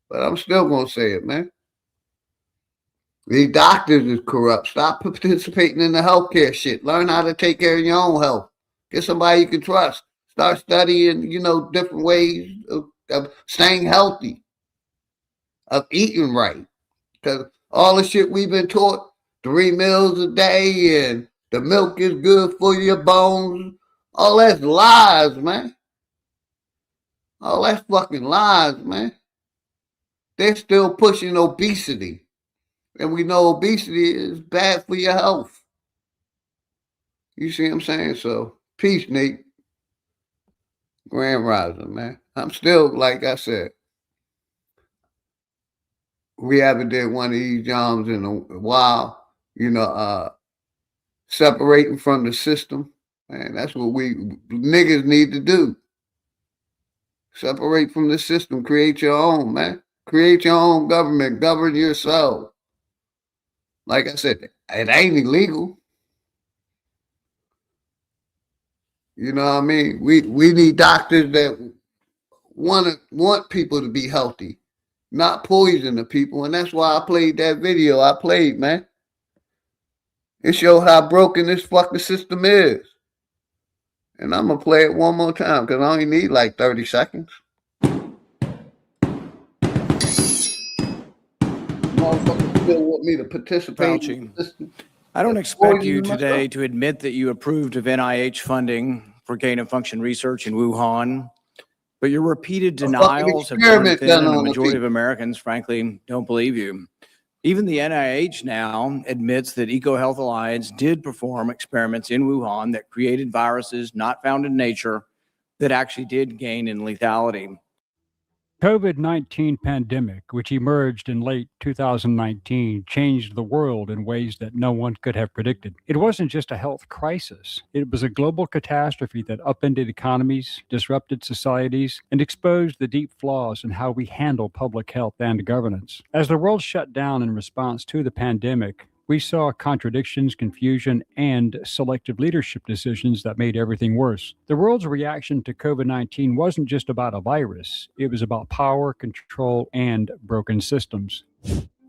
But I'm still going to say it, man. These doctors is corrupt. Stop participating in the healthcare shit. Learn how to take care of your own health. Get somebody you can trust. Start studying, different ways of staying healthy, of eating right. Because all the shit we've been taught, 3 meals a day and the milk is good for your bones, all that's lies, man. All that's fucking lies, man. They're still pushing obesity. And we know obesity is bad for your health. You see what I'm saying? So, peace, Nate. Grand Rising, man. I'm still, like I said, we haven't did one of these jobs in a while, separating from the system. Man, that's what we niggas need to do. Separate from the system. Create your own, man. Create your own government. Govern yourself. Like I said, it ain't illegal. You know what I mean? We need doctors that want people to be healthy, not poison the people. And that's why I played that video I played, man. It showed how broken this fucking system is. And I'm going to play it one more time because I only need like 30 seconds. Motherfuckers still want me to participate in the system. I don't expect you today to admit that you approved of NIH funding for gain-of-function research in Wuhan, but your repeated denials have worn thin, and a majority of Americans, frankly, don't believe you. Even the NIH now admits that EcoHealth Alliance did perform experiments in Wuhan that created viruses not found in nature that actually did gain in lethality. COVID-19 pandemic, which emerged in late 2019, changed the world in ways that no one could have predicted. It wasn't just a health crisis. It was a global catastrophe that upended economies, disrupted societies, and exposed the deep flaws in how we handle public health and governance. As the world shut down in response to the pandemic, we saw contradictions, confusion, and selective leadership decisions that made everything worse. The world's reaction to COVID-19 wasn't just about a virus. It was about power, control, and broken systems.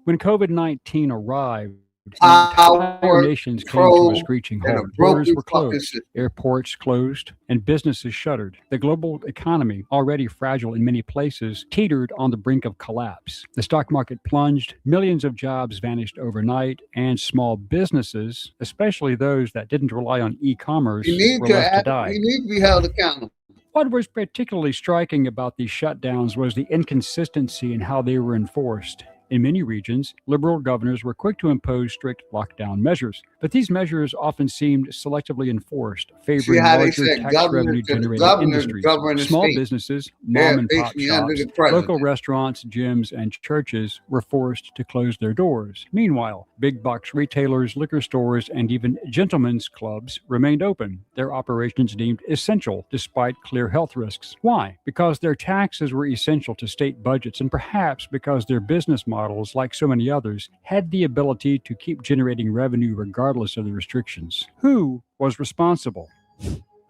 When COVID-19 arrived, entire nations came to a screeching halt. Borders were closed, airports closed, and businesses shuttered. The global economy, already fragile in many places, teetered on the brink of collapse. The stock market plunged, millions of jobs vanished overnight, and small businesses, especially those that didn't rely on e-commerce, were left to die. We need to be held accountable. What was particularly striking about these shutdowns was the inconsistency in how they were enforced. In many regions, liberal governors were quick to impose strict lockdown measures, but these measures often seemed selectively enforced, favoring larger tax revenue generating industries. Small businesses, mom and pop shops, local restaurants, gyms, and churches were forced to close their doors. Meanwhile, big box retailers, liquor stores, and even gentlemen's clubs remained open, their operations deemed essential despite clear health risks. Why? Because their taxes were essential to state budgets, and perhaps because their business models, like so many others, had the ability to keep generating revenue regardless of the restrictions. Who was responsible?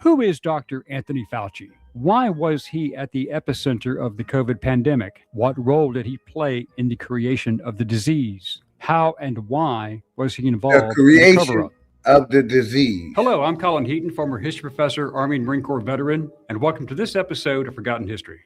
Who is Dr. Anthony Fauci? Why was he at the epicenter of the COVID pandemic? What role did he play in the creation of the disease? How and why was he involved in the cover-up of the disease? Hello, I'm Colin Heaton, former history professor, Army and Marine Corps veteran, and welcome to this episode of Forgotten History.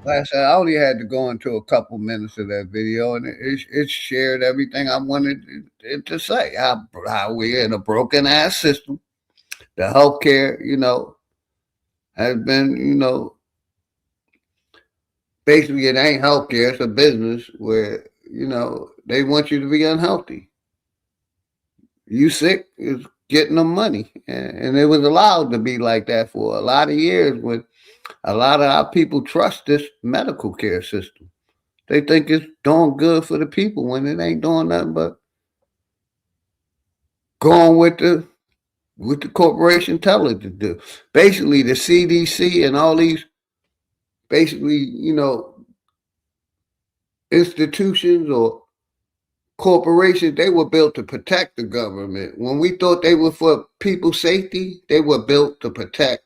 Like I said, I only had to go into a couple minutes of that video, and it shared everything I wanted it to say. How we're in a broken ass system. The healthcare, has been, basically it ain't healthcare, it's a business where, they want you to be unhealthy. You sick is getting them money. And it was allowed to be like that for a lot of years when a lot of our people trust this medical care system. They think it's doing good for the people when it ain't doing nothing but going with the corporation tell it to do. Basically, the CDC and all these, basically, institutions or corporations, they were built to protect the government. When we thought they were for people's safety, they were built to protect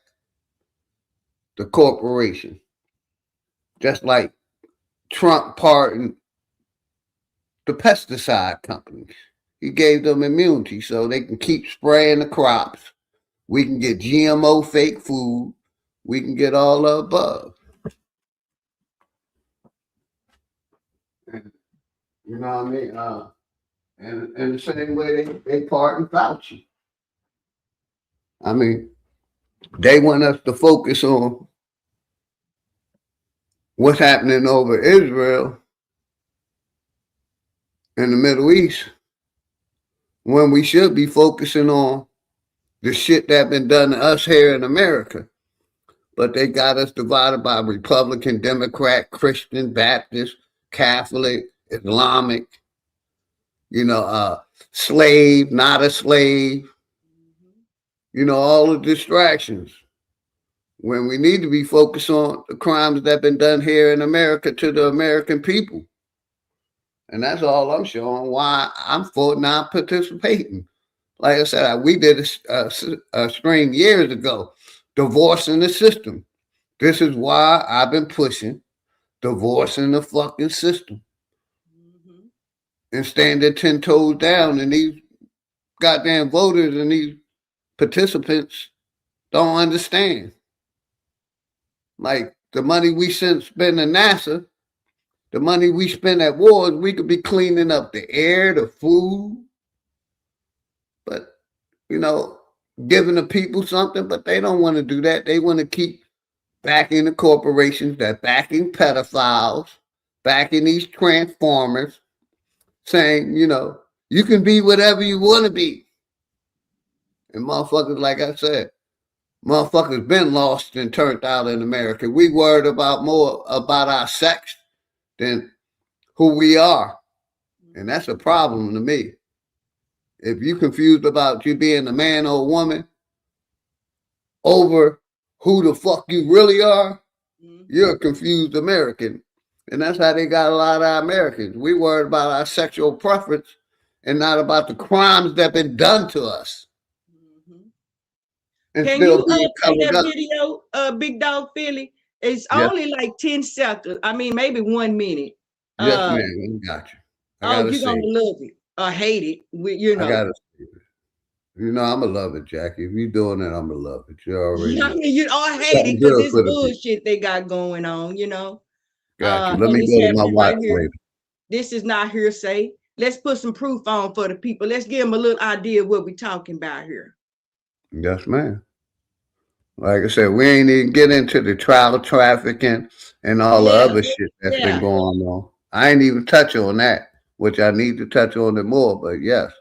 the corporation. Just like Trump pardoned the pesticide companies. He gave them immunity so they can keep spraying the crops. We can get GMO fake food. We can get all the above. You know what I mean? And the same way they pardoned Fauci. I mean, they want us to focus on what's happening over Israel in the Middle East when we should be focusing on the shit that been done to us here in America. But they got us divided by Republican, Democrat, Christian, Baptist, Catholic, Islamic, slave, not a slave, all the distractions. When we need to be focused on the crimes that have been done here in America to the American people. And that's all I'm showing why I'm for non-participating. Like I said, we did a stream years ago, divorcing the system. This is why I've been pushing divorcing the fucking system. And standing 10 toes down, and these goddamn voters and these participants don't understand. Like the money we spend in NASA, the money we spend at wars, we could be cleaning up the air, the food, but, giving the people something, but they don't want to do that. They want to keep backing the corporations that backing pedophiles, backing these transformers, saying, you can be whatever you want to be. And motherfuckers, like I said, motherfuckers been lost and turned out in America. We worried about more about our sex than who we are. And that's a problem to me. If you confused about you being a man or a woman over who the fuck you really are, you're a confused American. And that's how they got a lot of our Americans. We worried about our sexual preference and not about the crimes that have been done to us. And can you play that video, Big Dog Philly? It's only like 10 seconds. I mean, maybe 1 minute. Yes, ma'am. Got you. You're going to love it or hate it. I got to see it. You know, I'ma love it, Jackie. If you're doing it, I'ma love it. You already know. I mean, you all hate Something it because good it's for the people. bullshit they got going on, you know. Got you. Let And me it's go to my happening watch right here. later. This is not hearsay. Let's put some proof on for the people. Let's give them a little idea of what we're talking about here. Yes, ma'am. Like I said, we ain't even get into the trial trafficking and all the other shit that's been going on. I ain't even touch on that, which I need to touch on it more. But yes,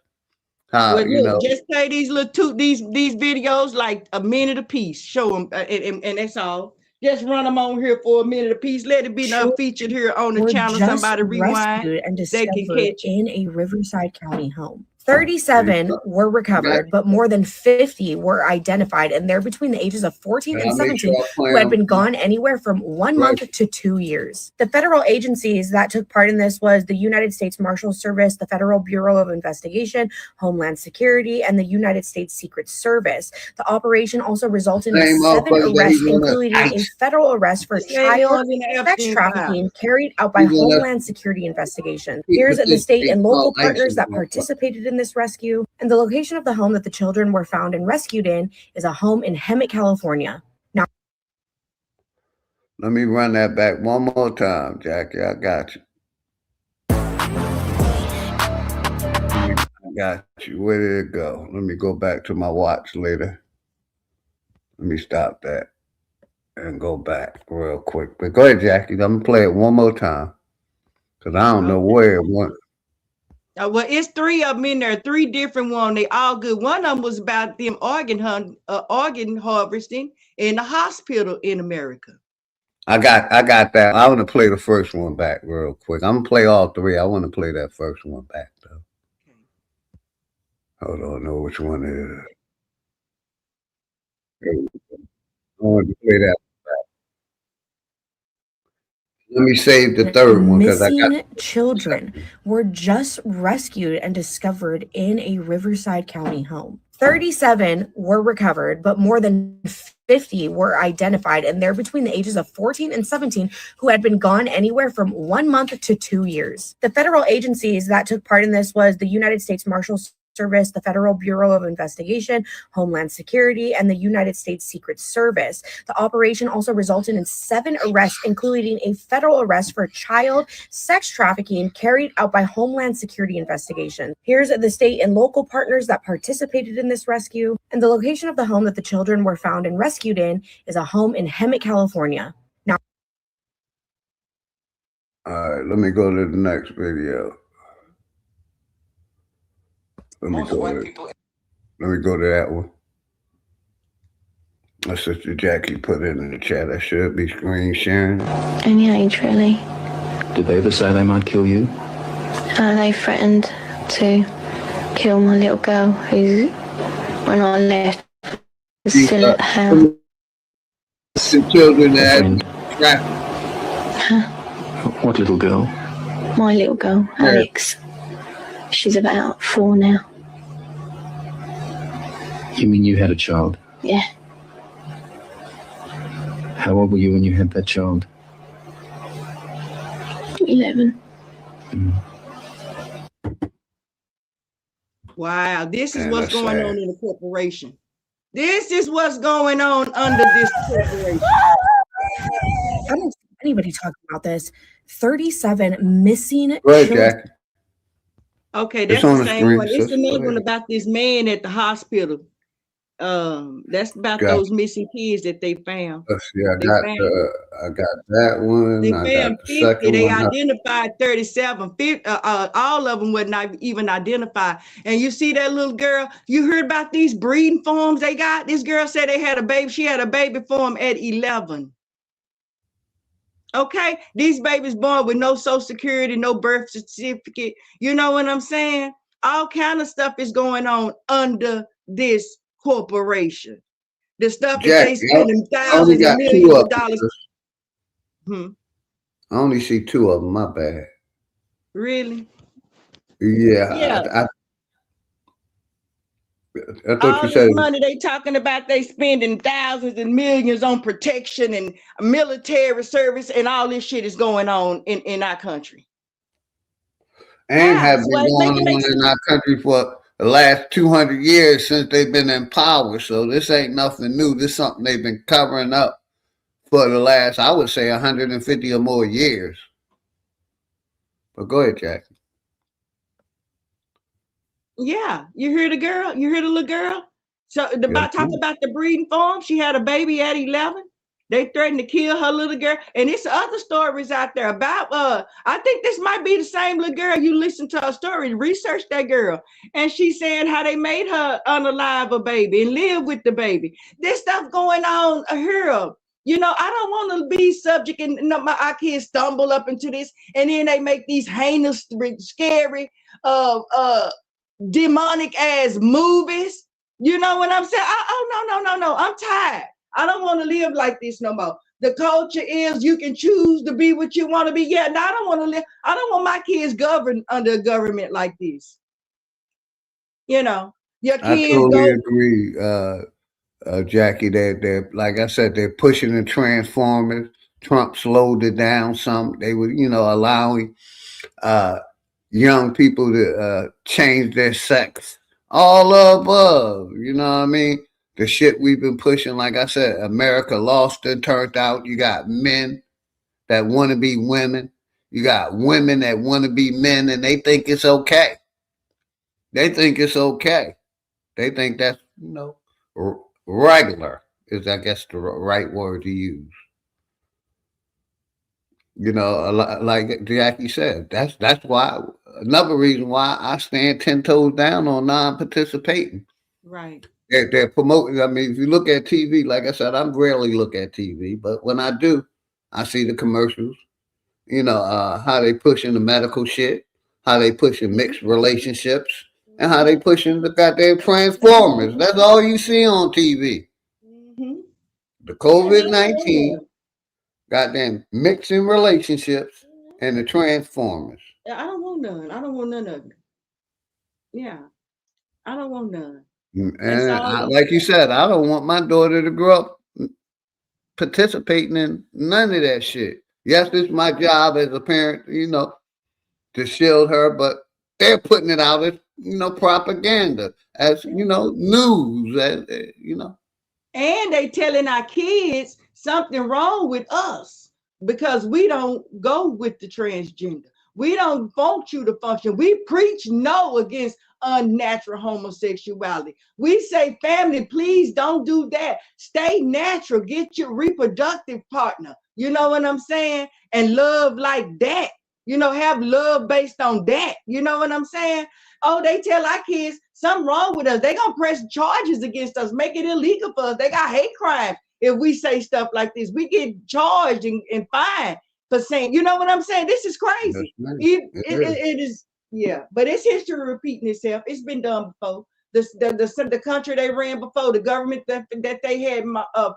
Well, look, just play these little these videos like a minute a piece. Show them, and that's all. Just run them on here for a minute a piece. Let it be featured here on the channel. Somebody rewind. And they can discovered catch it. in a Riverside County home. 37 were recovered, but more than 50 were identified, and they're between the ages of 14 and 17 who had been gone anywhere from 1 month to 2 years. The federal agencies that took part in this was the United States Marshal Service, the Federal Bureau of Investigation, Homeland Security, and the United States Secret Service. The operation also resulted in 7 arrests, including a federal arrest for child sex trafficking carried out by Homeland Security investigation. Here's the state and local partners that participated in this rescue, and the location of the home that the children were found and rescued in is a home in Hemet, California. Now, let me run that back one more time, Jackie. I got you. I got you. Where did it go? Let me go back to my watch later. Let me stop that and go back real quick. But go ahead, Jackie. I'm gonna play it one more time because I don't know where it went. Well, it's 3 of them in there, 3 different ones. They all good. One of them was about them organ harvesting in the hospital in America. I got that. I want to play the first one back real quick. I'm gonna play all 3. I want to play that first one back though. Hold on, I know which one it is. I want to play that back. Let me save the third one because I got children were just rescued and discovered in a Riverside County home. 37 were recovered, but more than 50 were identified, and they're between the ages of 14 and 17 who had been gone anywhere from 1 month to 2 years. The federal agencies that took part in this was the United States Marshal Service, the Federal Bureau of Investigation, Homeland Security, and the United States Secret Service. The operation also resulted in 7 arrests, including a federal arrest for child sex trafficking carried out by Homeland Security investigation. Here's the state and local partners that participated in this rescue, and the location of the home that the children were found and rescued in is a home in Hemet, California. Now, all right, let me go to the next video. Let me go to that one. My sister Jackie put it in the chat. I should be screen sharing. Any age, really. Did they ever say they might kill you? They threatened to kill my little girl who, when I left, was still at the house. The children that What little girl? My little girl, Alex. She's about 4 now. You mean you had a child? Yeah. How old were you when you had that child? 11. Wow, this is what's going on in the corporation. This is what's going on under this corporation. I don't see anybody talking about this. 37 missing children. Jack. Okay, that's the same one. It's another one about this man at the hospital. That's about those missing kids that they found. Yeah, I got that one. They I found 50. They identified 37. 50, all of them were not even identified. And you see that little girl? You heard about these breeding forms they got? This girl said they had a baby. She had a baby form at 11. Okay, these babies born with no social security, no birth certificate. You know what I'm saying? All kind of stuff is going on under this corporation. The stuff that they spending thousands and millions of dollars. I only see 2 of them. My bad. Really? Yeah. I thought all you said this money they talking about, they spending thousands and millions on protection and military service, and all this shit is going on in our country. And have been going on in our country for the last 200 years since they've been in power. So this ain't nothing new. This is something they've been covering up for the last, I would say, 150 or more years. But go ahead, Jackie. Yeah, you hear the girl? You hear the little girl? So talk about the breeding farm. She had a baby at 11. They threatened to kill her little girl. And it's other stories out there about, I think this might be the same little girl. You listen to her story, research that girl. And she's saying how they made her unalive a baby and live with the baby. This stuff going on here. You know, I don't want to be subject and our kids stumble up into this. And then they make these heinous, scary, demonic ass movies. You know what I'm saying? No. I'm tired. I don't want to live like this no more. The culture is you can choose to be what you want to be. Yeah, no, I don't want to live. I don't want my kids governed under a government like this. You know, your kids. I totally agree, Jackie. They're like I said, they're pushing the Transformers. Trump slowed it down some. They were, allowing young people to change their sex. All above, you know what I mean? The shit we've been pushing, like I said, America lost and turned out. You got men that want to be women. You got women that want to be men, and they think it's okay. They think it's okay. They think that's, regular is, I guess, the right word to use. You know, like Jackie said, that's why, another reason why I stand 10 toes down on non-participating. Right. They're promoting. I mean, if you look at TV, like I said, I rarely look at TV, but when I do, I see the commercials. You know, how they pushing the medical shit, how they pushing mixed relationships, and how they pushing the goddamn Transformers. That's all you see on TV. Mm-hmm. The COVID-19, goddamn mixing relationships, and the Transformers. I don't want none. I don't want none of it. Yeah, I don't want none. And like you said, I don't want my daughter to grow up participating in none of that shit. Yes, it's my job as a parent, to shield her, but they're putting it out as, propaganda, as, news, as, And they telling our kids something wrong with us because we don't go with the transgender. We don't want you to function. We preach no against unnatural homosexuality. We say, family, please don't do that. Stay natural. Get your reproductive partner. You know what I'm saying? And love like that. Have love based on that. You know what I'm saying? Oh, they tell our kids something wrong with us. They gonna press charges against us, make it illegal for us. They got hate crimes if we say stuff like this. We get charged and fined for saying, you know what I'm saying? This is crazy. It is. Yeah, but it's history repeating itself. It's been done before. The country they ran before, the government that they had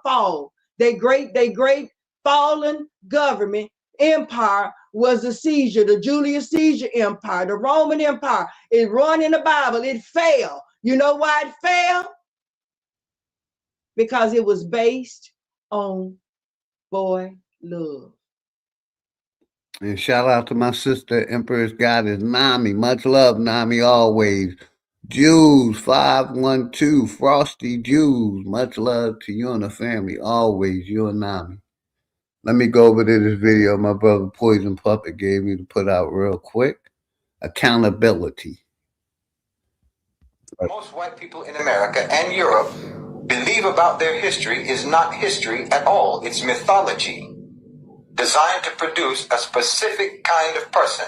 fall. They great fallen government empire was the Caesar, the Julius Caesar empire, the Roman Empire. It run in the Bible. It fell. You know why it fell? Because it was based on boy love. And shout out to my sister, Empress Goddess Nami. Much love, Nami, always. Jews 512, Frosty Jews. Much love to you and the family, always. You and Nami. Let me go over to this video my brother Poison Puppet gave me to put out real quick. Accountability. Most white people in America and Europe believe about their history is not history at all. It's mythology designed to produce a specific kind of person.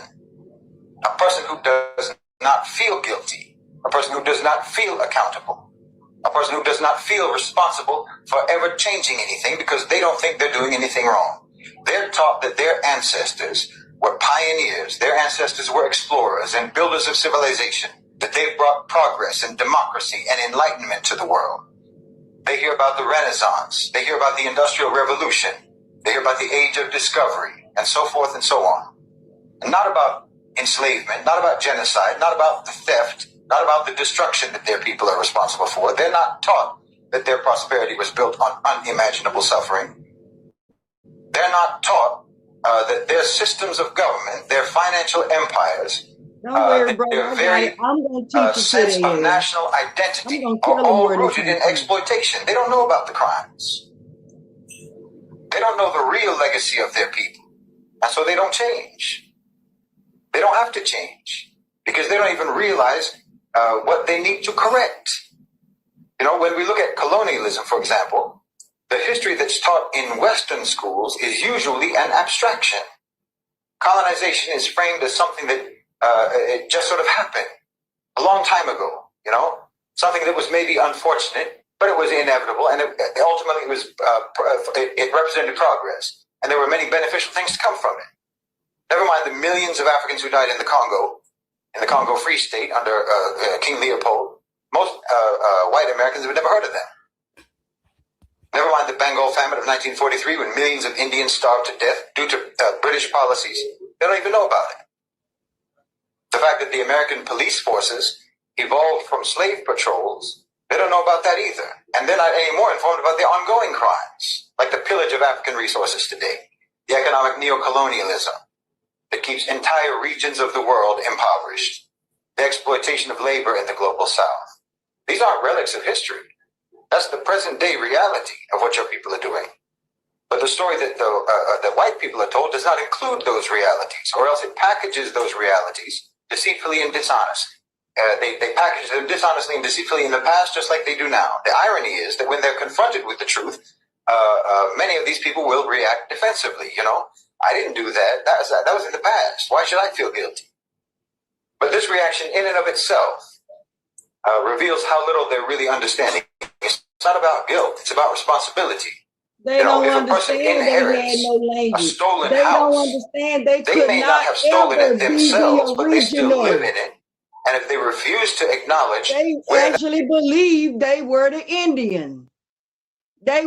A person who does not feel guilty. A person who does not feel accountable. A person who does not feel responsible for ever changing anything because they don't think they're doing anything wrong. They're taught that their ancestors were pioneers. Their ancestors were explorers and builders of civilization. That they've brought progress and democracy and enlightenment to the world. They hear about the Renaissance. They hear about the Industrial Revolution. They hear about the Age of Discovery, and so forth and so on. And not about enslavement, not about genocide, not about the theft, not about the destruction that their people are responsible for. They're not taught that their prosperity was built on unimaginable suffering. They're not taught that their systems of government, their financial empires, Don't worry, brother. their I got very it. I'm gonna teach it to sense of their ass. national identity I'm gonna are tell them all where this rooted come in from. exploitation. They don't know about the crimes. They don't know the real legacy of their people. And so they don't change. They don't have to change because they don't even realize what they need to correct. You know, when we look at colonialism, for example, the history that's taught in Western schools is usually an abstraction. Colonization is framed as something that it just sort of happened a long time ago, you know, something that was maybe unfortunate, but it was inevitable, and ultimately it represented progress, and there were many beneficial things to come from it. Never mind the millions of Africans who died in the Congo Free State under King Leopold. Most white Americans have never heard of them. Never mind the Bengal famine of 1943 when millions of Indians starved to death due to British policies. They don't even know about it. The fact that the American police forces evolved from slave patrols, they don't know about that either. And they're not any more informed about the ongoing crimes, like the pillage of African resources today, the economic neocolonialism that keeps entire regions of the world impoverished, the exploitation of labor in the global south. These aren't relics of history. That's the present day reality of what your people are doing. But the story that the white people are told does not include those realities, or else it packages those realities deceitfully and dishonestly. They packaged them dishonestly and deceitfully in the past, just like they do now. The irony is that when they're confronted with the truth, many of these people will react defensively. You know, I didn't do that. That was in the past. Why should I feel guilty? But this reaction, in and of itself, reveals how little they're really understanding. It's not about guilt. It's about responsibility. They you know, don't if a person understand. They inherits had no language. a stolen They house, don't understand. They they could may not not have stolen ever it be themselves, the but they still original. live in it. And if they refuse to acknowledge They where actually believed they were the Indian. They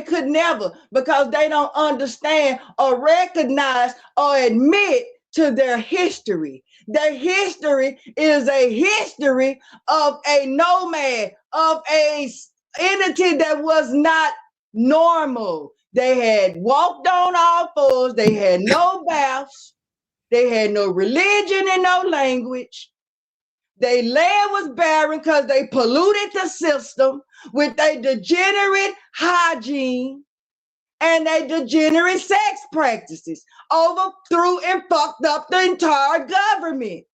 could never, because they don't understand or recognize or admit to their history. Their history is a history of a nomad, of a entity that was not normal. They had walked on all fours. They had no baths. They had no religion and no language. Their land was barren because they polluted the system with a degenerate hygiene and a degenerate sex practices, overthrew and fucked up the entire government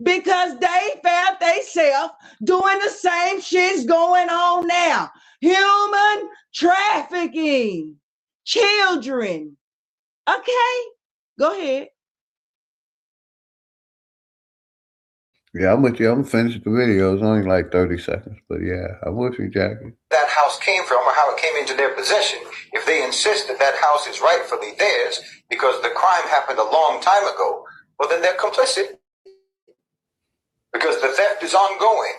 because they found themselves doing the same shit's going on now. Human trafficking, children. Okay, go ahead. Yeah, I'm with you. I'm finished the video. It's only like 30 seconds, but yeah, I'm with you, Jackie. that house came from or how it came into their possession. If they insist that that house is rightfully theirs because the crime happened a long time ago, well, then they're complicit because the theft is ongoing.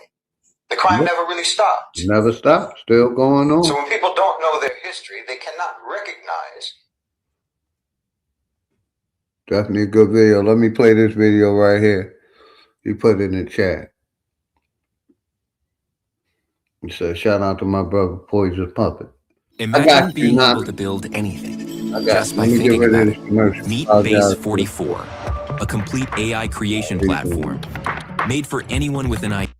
The crime never really stopped. Never stopped. Still going on. So when people don't know their history, they cannot recognize. Definitely a good video. Let me play this video right here. He put it in the chat. He said, shout out to my brother, Poison Puppet. Imagine being able to build anything just by thinking about it. Meet Base 44, a complete AI creation platform made for anyone with an idea.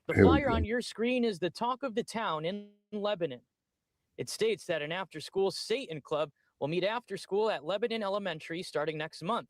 The flyer on your screen is the talk of the town in Lebanon. It states that an after-school Satan club will meet after school at Lebanon Elementary starting next month.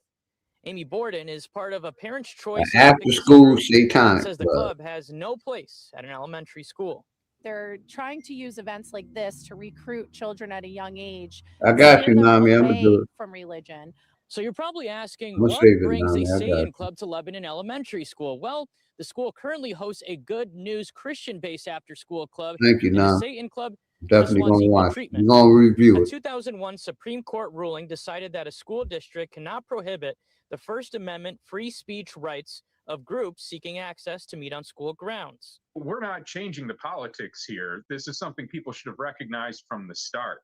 Amy Borden is part of a Parents' Choice after-school Satanic says the club has no place at an elementary school. They're trying to use events like this to recruit children at a young age. I got you, Nami. I'm gonna do it. From religion. So you're probably asking, what brings a Satan club to Lebanon Elementary School? Well, the school currently hosts a Good News Christian-based after-school club. Thank you, Nami. Nami. The Satan club definitely gonna watch. We're gonna review it. A 2001 Supreme Court ruling decided that a school district cannot prohibit the First Amendment free speech rights of groups seeking access to meet on school grounds. We're not changing the politics here. This is something people should have recognized from the start.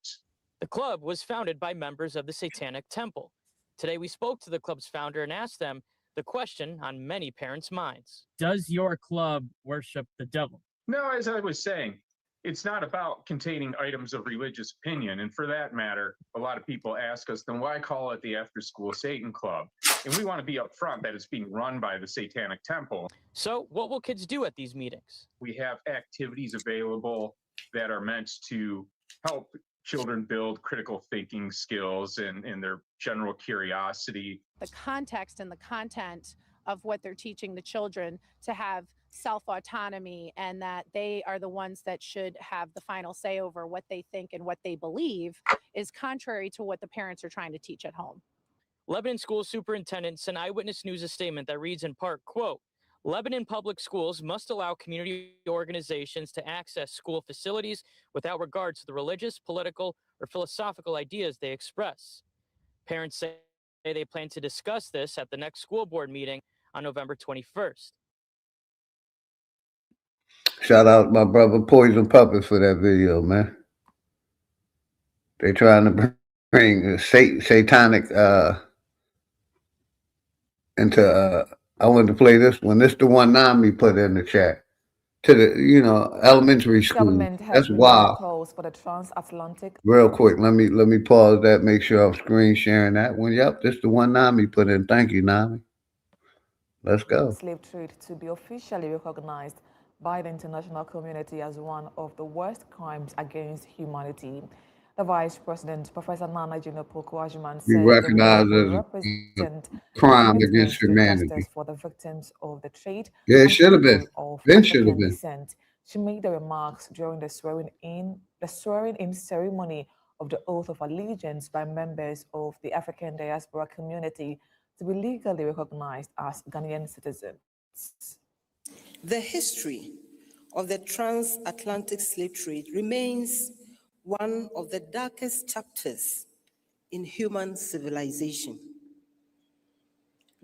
The club was founded by members of the Satanic Temple. Today, we spoke to the club's founder and asked them the question on many parents' minds. Does your club worship the devil? No, as I was saying, it's not about containing items of religious opinion. And for that matter, a lot of people ask us, then why call it the After School Satan Club? And we want to be upfront that it's being run by the Satanic Temple. So what will kids do at these meetings? We have activities available that are meant to help children build critical thinking skills and their general curiosity. The context and the content of what they're teaching the children to have self-autonomy, and that they are the ones that should have the final say over what they think and what they believe, is contrary to what the parents are trying to teach at home. Lebanon School Superintendent sent Eyewitness News a statement that reads in part, quote, Lebanon public schools must allow community organizations to access school facilities without regard to the religious, political, or philosophical ideas they express. Parents say they plan to discuss this at the next school board meeting on November 21st. Shout out my brother Poison Puppet for that video, man. They trying to bring satanic into I wanted to play this one. This the one Nami put in the chat. To the elementary school. That's wild. Calls for the transatlantic. Real quick, let me pause that, make sure I'm screen sharing that one. Yep, this the one Nami put in. Thank you, Nami. Let's go. Slave trade to be officially recognized by the international community as one of the worst crimes against humanity. The Vice President, Professor Nana Jinopoko-Ajuman, said recognized the as represent a crime against humanity for the victims of the trade. Yeah, it should have been. It should have been. Descent. She made the remarks during the swearing-in ceremony of the Oath of Allegiance by members of the African diaspora community to be legally recognized as Ghanaian citizens. The history of the transatlantic slave trade remains one of the darkest chapters in human civilization.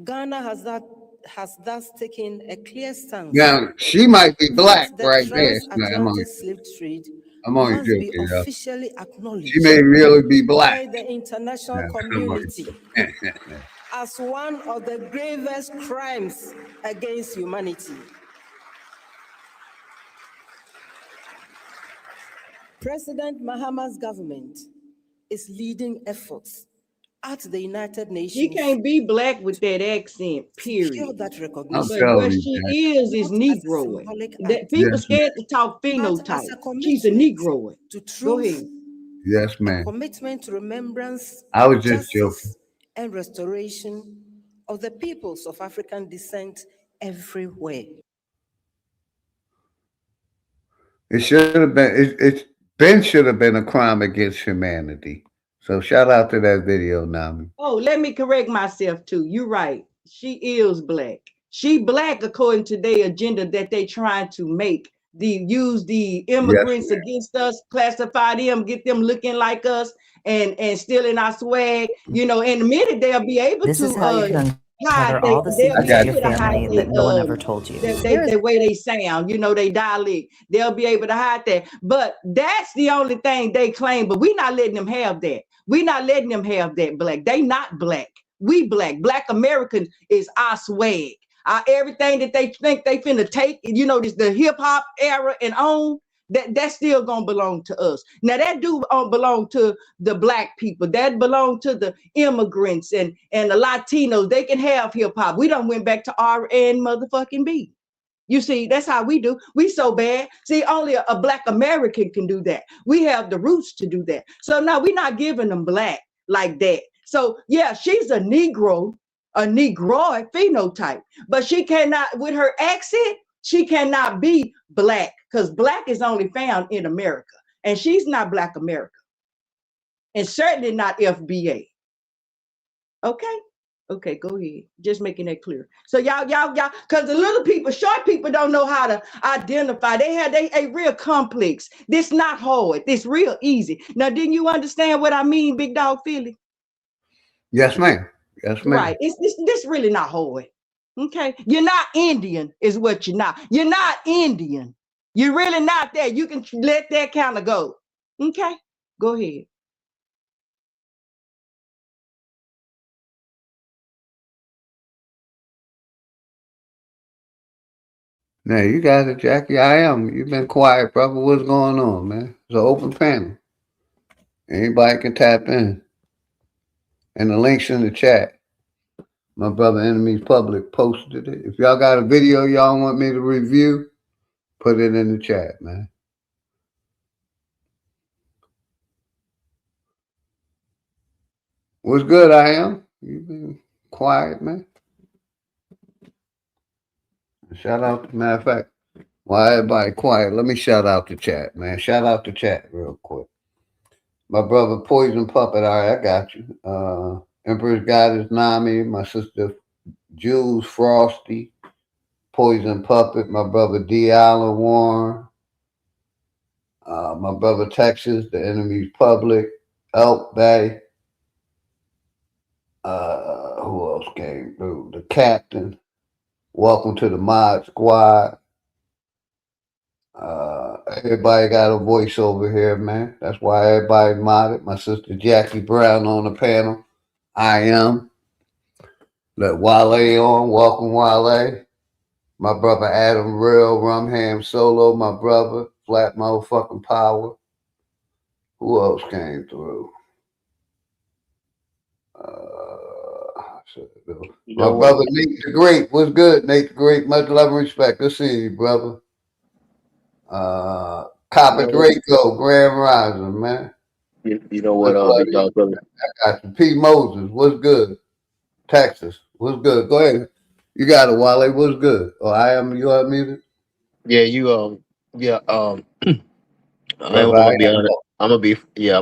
Ghana has thus taken a clear stance. Now, she might be black the right there. Transatlantic slave trade I'm only must joking, be officially acknowledged. She may really be black. By the international community as one of the gravest crimes against humanity. President Mahama's government is leading efforts at the United Nations. She can't be black with that accent, period. That recognition. But what she is Negroid. That people scared to talk phenotype. She's a Negroid. Go ahead. Yes, ma'am. Commitment to remembrance, I was just joking. And restoration of the peoples of African descent everywhere. It should have been. It should have been a crime against humanity. So shout out to that video, Nami. Oh, let me correct myself too. You're right. She is black. She black according to their agenda that they trying to make. Use the immigrants against us, classify them, get them looking like us, and stealing our swag. In a minute they'll be able this to is how you can hide all the secrets of your family that no one ever told you. The way they sound, they dialect. They'll be able to hide that. But that's the only thing they claim. But we're not letting them have that. We're not letting them have that black. They not black. We black. Black American is our swag. Everything that they think they finna take, this the hip hop era and on, that's still gonna belong to us. Now that do belong to the black people. That belong to the immigrants and the Latinos. They can have hip hop. We done went back to R and motherfucking B. You see, that's how we do. We so bad. See, only a black American can do that. We have the roots to do that. So now we're not giving them black like that. So yeah, she's a Negro. A Negroid phenotype, but she cannot, with her accent, she cannot be black because black is only found in America, and she's not Black America, and certainly not FBA. Okay, go ahead. Just making that clear. So y'all, because the little people, short people don't know how to identify. They real complex. This not hard. This real easy. Now, didn't you understand what I mean, Big Dog Philly? Yes, ma'am. Yes, ma'am. Right. This really not hard. Okay. You're not Indian, is what you're not. You're not Indian. You're really not that. You can let that kind of go. Okay. Go ahead. Now you got it, Jackie. I am. You've been quiet, brother. What's going on, man? It's an open panel. Anybody can tap in. And the link's in the chat. My brother Enemies Public posted it. If y'all got a video y'all want me to review, put it in the chat, man. What's good, I am? You been quiet, man. Shout out to, matter of fact, why everybody quiet? Let me shout out the chat, man. Shout out the chat real quick. My brother Poison Puppet, all right, I got you. Empress Goddess Nami, my sister Jules Frosty, Poison Puppet, my brother D. Allen Warren, my brother Texas, the Enemies Public, Elk Bay. Who else came through? The Captain. Welcome to the Mod Squad. Everybody got a voice over here, man. That's why everybody modded. My sister Jackie Brown on the panel. I am. Let Wale on. Welcome, Wale. My brother Adam Real, Rumham Solo, my brother. Flat Motherfucking Power. Who else came through? My brother Nate the Great. What's good, Nate the Great? Much love and respect. Good seeing you, brother. Copper Draco, Grand Rising, man. You know what, big dog brother? I got you. P. Moses, what's good? Texas, what's good? Go ahead. You got it, Wale. What's good? Oh, I am. You are muted. Yeah, I'm gonna be honest. I'm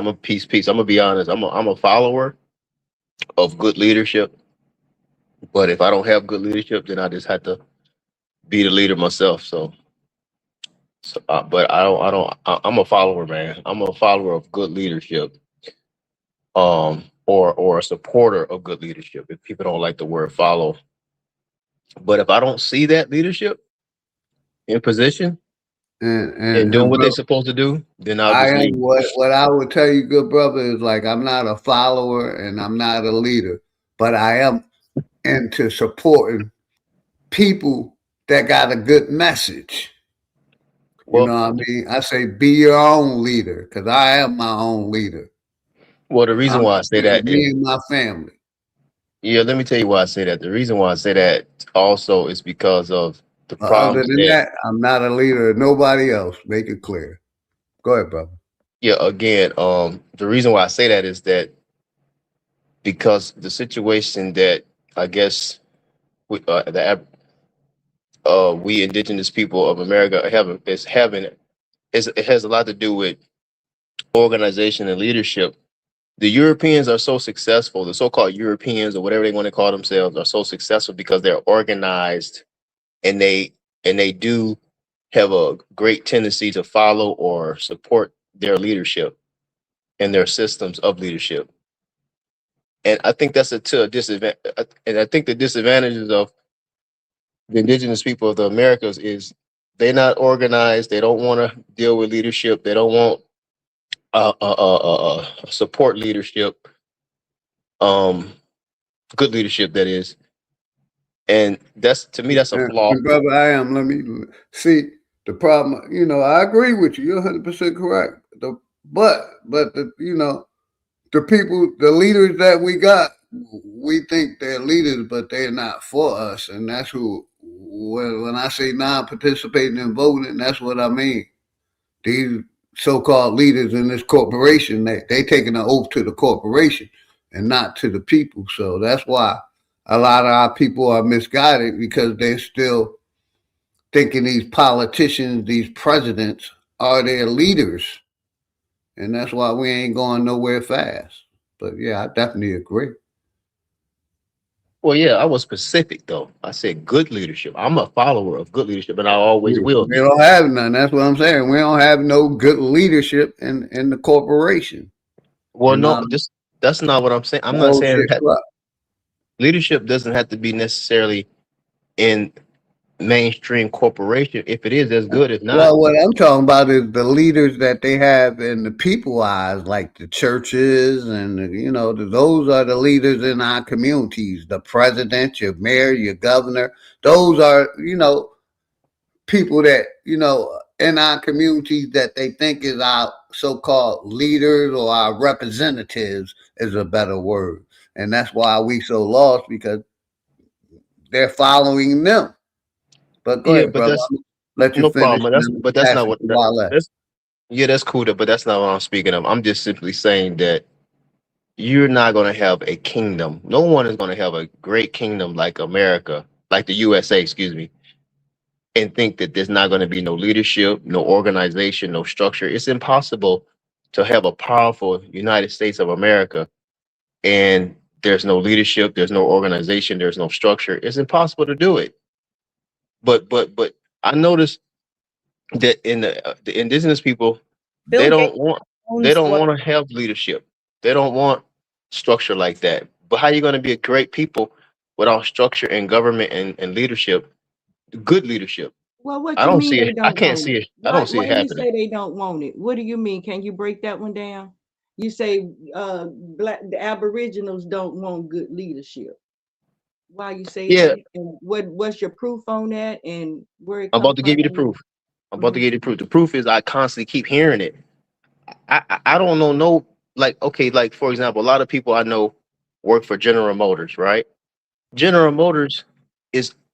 a peace. I'm gonna be honest. I'm a follower of good leadership. But if I don't have good leadership, then I just have to be the leader myself. But I'm a follower, man. I'm a follower of good leadership. Or a supporter of good leadership. If people don't like the word follow, but if I don't see that leadership in position and doing what they're supposed to do, then I'll just leave. What I would tell you, good brother, is like I'm not a follower and I'm not a leader, but I am into supporting people that got a good message. You know what I mean? I say be your own leader because I am my own leader. Well, the reason why I say that me and my family. Yeah, let me tell you why I say that. The reason why I say that also is because of the problem. Other than that, I'm not a leader of nobody else. Make it clear. Go ahead, brother. Yeah, again, the reason why I say that is that because the situation that I guess we indigenous people of America it has a lot to do with organization and leadership. The Europeans are so successful, the so-called Europeans or whatever they want to call themselves are so successful because they're organized and they do have a great tendency to follow or support their leadership and their systems of leadership. And I think that's to a disadvantage. And I think the disadvantages of the indigenous people of the Americas is they're not organized. They don't want to deal with leadership. They don't want support leadership, good leadership, that is. And that's, to me, that's a flaw. Brother, I am. Let me see the problem. You know, I agree with you. You're 100% correct. But the people, the leaders that we got, we think they're leaders, but they're not for us. And that's who, when I say non-participating in voting, that's what I mean. These so-called leaders in this corporation, they taking an oath to the corporation and not to the people. So that's why a lot of our people are misguided, because they're still thinking these politicians, these presidents are their leaders. And that's why we ain't going nowhere fast. But yeah, I definitely agree. Well, yeah, I was specific though. I said good leadership. I'm a follower of good leadership, and I always will be. We don't have none. That's what I'm saying. We don't have no good leadership in the corporation. Well, no, that's not what I'm saying. I'm not saying that leadership doesn't have to be necessarily in mainstream corporation. If it is, that's good. If not, well, what I'm talking about is the leaders that they have in the people eyes, like the churches, and those are the leaders in our communities. The president, your mayor, your governor. Those are people that, you know, in our communities that they think is our so-called leaders or our representatives is a better word. And that's why we so lost, because they're following them. But go Yeah, ahead, but brother. that's Let you no finish. problem. And But then that's pass not it what to Wale. that's yeah, that's cool. But that's not what I'm speaking of. I'm just simply saying that you're not going to have a kingdom. No one is going to have a great kingdom like America, like the USA, excuse me, and think that there's not going to be no leadership, no organization, no structure. It's impossible to have a powerful United States of America and there's no leadership, there's no organization, there's no structure. It's impossible to do it. But I noticed that in the indigenous people, they Bill Gates don't want they owns don't what? want to have leadership. They don't want structure like that. But how you going to be a great people without structure and government and leadership, good leadership? Well, what I you don't mean see they it. I don't can't want see it? it. I don't see Why it you happening. say they don't want it? What do you mean? Can you break that one down? You say the Aboriginals don't want good leadership. Why you say Yeah, that? And what's your proof on that? And where it I'm come about to give from? you the proof. I'm about to Mhm. give you the proof. The proof is I constantly keep hearing it. I don't know no like okay, like for example, a lot of people I know work for General Motors, right? General Motors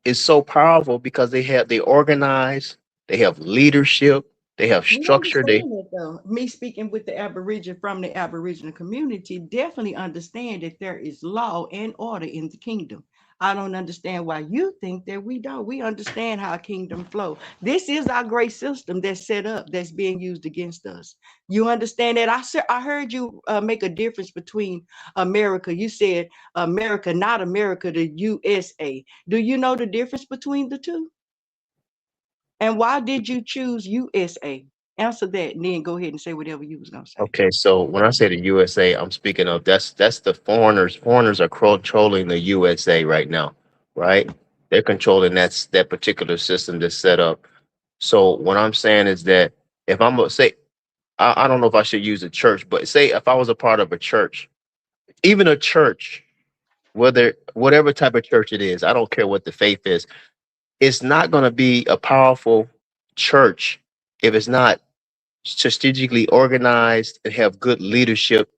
is so powerful because they organize, they have leadership, they have We structure. They understand that though. Me speaking with the Aboriginal from the Aboriginal community, definitely understand that there is law and order in the kingdom. I don't understand why you think that we don't. We understand how a kingdom flow. This is our great system that's set up, that's being used against us. You understand that? I heard you make a difference between America. You said America, not America, the USA. Do you know the difference between the two? And why did you choose USA? Answer that and then go ahead and say whatever you was gonna say. okay, so when I say the USA, I'm speaking of that's the foreigners. Foreigners are controlling the USA right now, right? They're controlling that particular system that's set up. So what I'm saying is that if I'm gonna say I don't know if I should use a church, but say if I was a part of a church, even a church, whether whatever type of church it is, I don't care what the faith is, it's not going to be a powerful church if it's not strategically organized and have good leadership.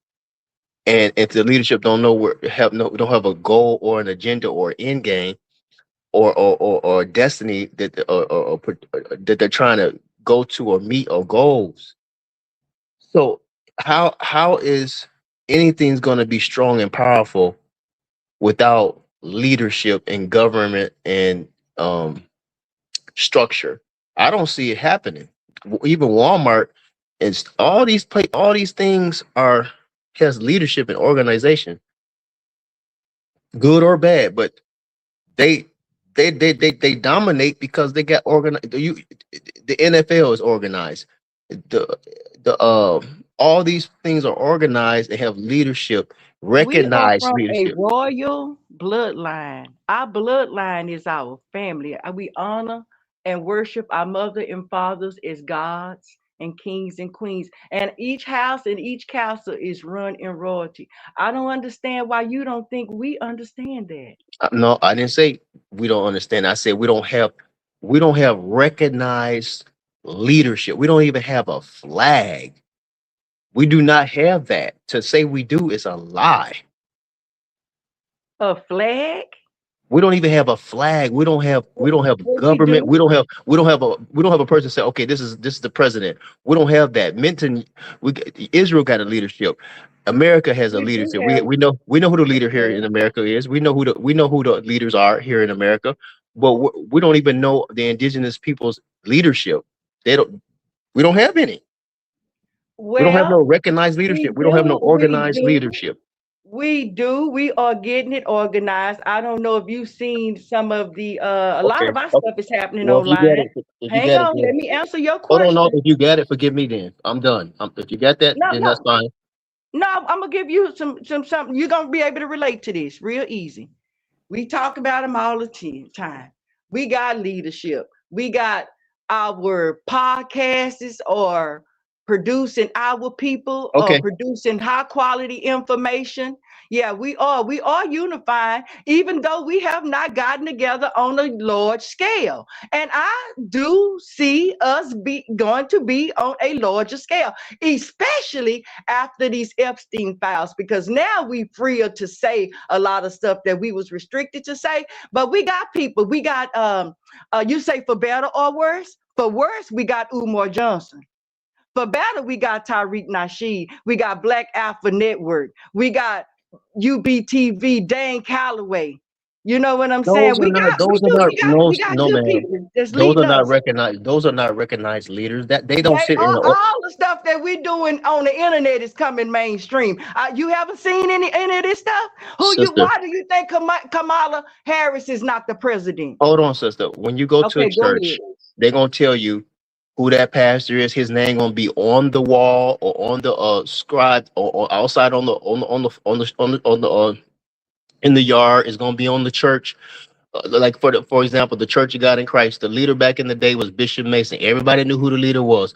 And if the leadership don't know where have no don't have a goal or an agenda or end game or destiny that that they're trying to go to or meet or goals. So how is anything's going to be strong and powerful without leadership and government and um, structure? I don't see it happening. Even Walmart and all these things are has leadership and organization, good or bad, but they they dominate because they got organized. The NFL is organized. The all these things are organized. They have leadership, We are recognized from a leadership. royal bloodline. Our bloodline is our family. We honor and worship our mother and fathers as gods and kings and queens. And each house and each castle is run in royalty. I don't understand why you don't think we understand that. No, I didn't say we don't understand. I said we don't have recognized leadership. We don't even have a flag. We do not have that. To say we do is a lie. A flag? We don't even have a flag. We don't have What we government. do? We don't have a person say, okay, this is the president. We don't have that. Minton, Israel got a leadership. America has a We do leadership. have. We know who the leader here Okay. in America is. We know who the leaders are here in America, but we don't even know the indigenous people's leadership. They don't. We don't have any. We don't have Well, no recognized we leadership. We don't have no do. We organized do. leadership. We do. We are getting it organized. I don't know if you've seen some of the a lot Okay. of our Okay. stuff is happening Well, if you got online. it, if you Hang got it, on, then let me answer your hold on. No, question. if you got it, forgive me. Then I'm done. If you got that, No, then that's no, fine. no, I'm gonna give you some something. You're gonna be able to relate to this real easy. We talk about them all the time. We got leadership. We got our podcasts or producing our people or Okay. producing high quality information. Yeah, we are. We are unified, even though we have not gotten together on a large scale. And I do see us going to be on a larger scale, especially after these Epstein files, because now we freer to say a lot of stuff that we was restricted to say. But we got people. We got you say for better or worse. For worse, we got Umar Johnson. For better, we got Tariq Nasheed. We got Black Alpha Network. We got UBTV, Dan Calloway. You know what I'm saying? Those are not. Those are not. We No, got no, good man. people that's Those are leading not us. recognized. Those are not recognized leaders. That they They don't sit in are the. all the stuff that we're doing on the internet is coming mainstream. You haven't seen any of this stuff? Sister, Why do you think Kamala Harris is not the president? hold on, sister. When you go to a Okay, go ahead. church, they're gonna tell you who that pastor is. His name gonna be on the wall or on the scribe or outside on the in the yard. Is gonna be on the church. Like for example, the Church of God in Christ. The leader back in the day was Bishop Mason. Everybody knew who the leader was.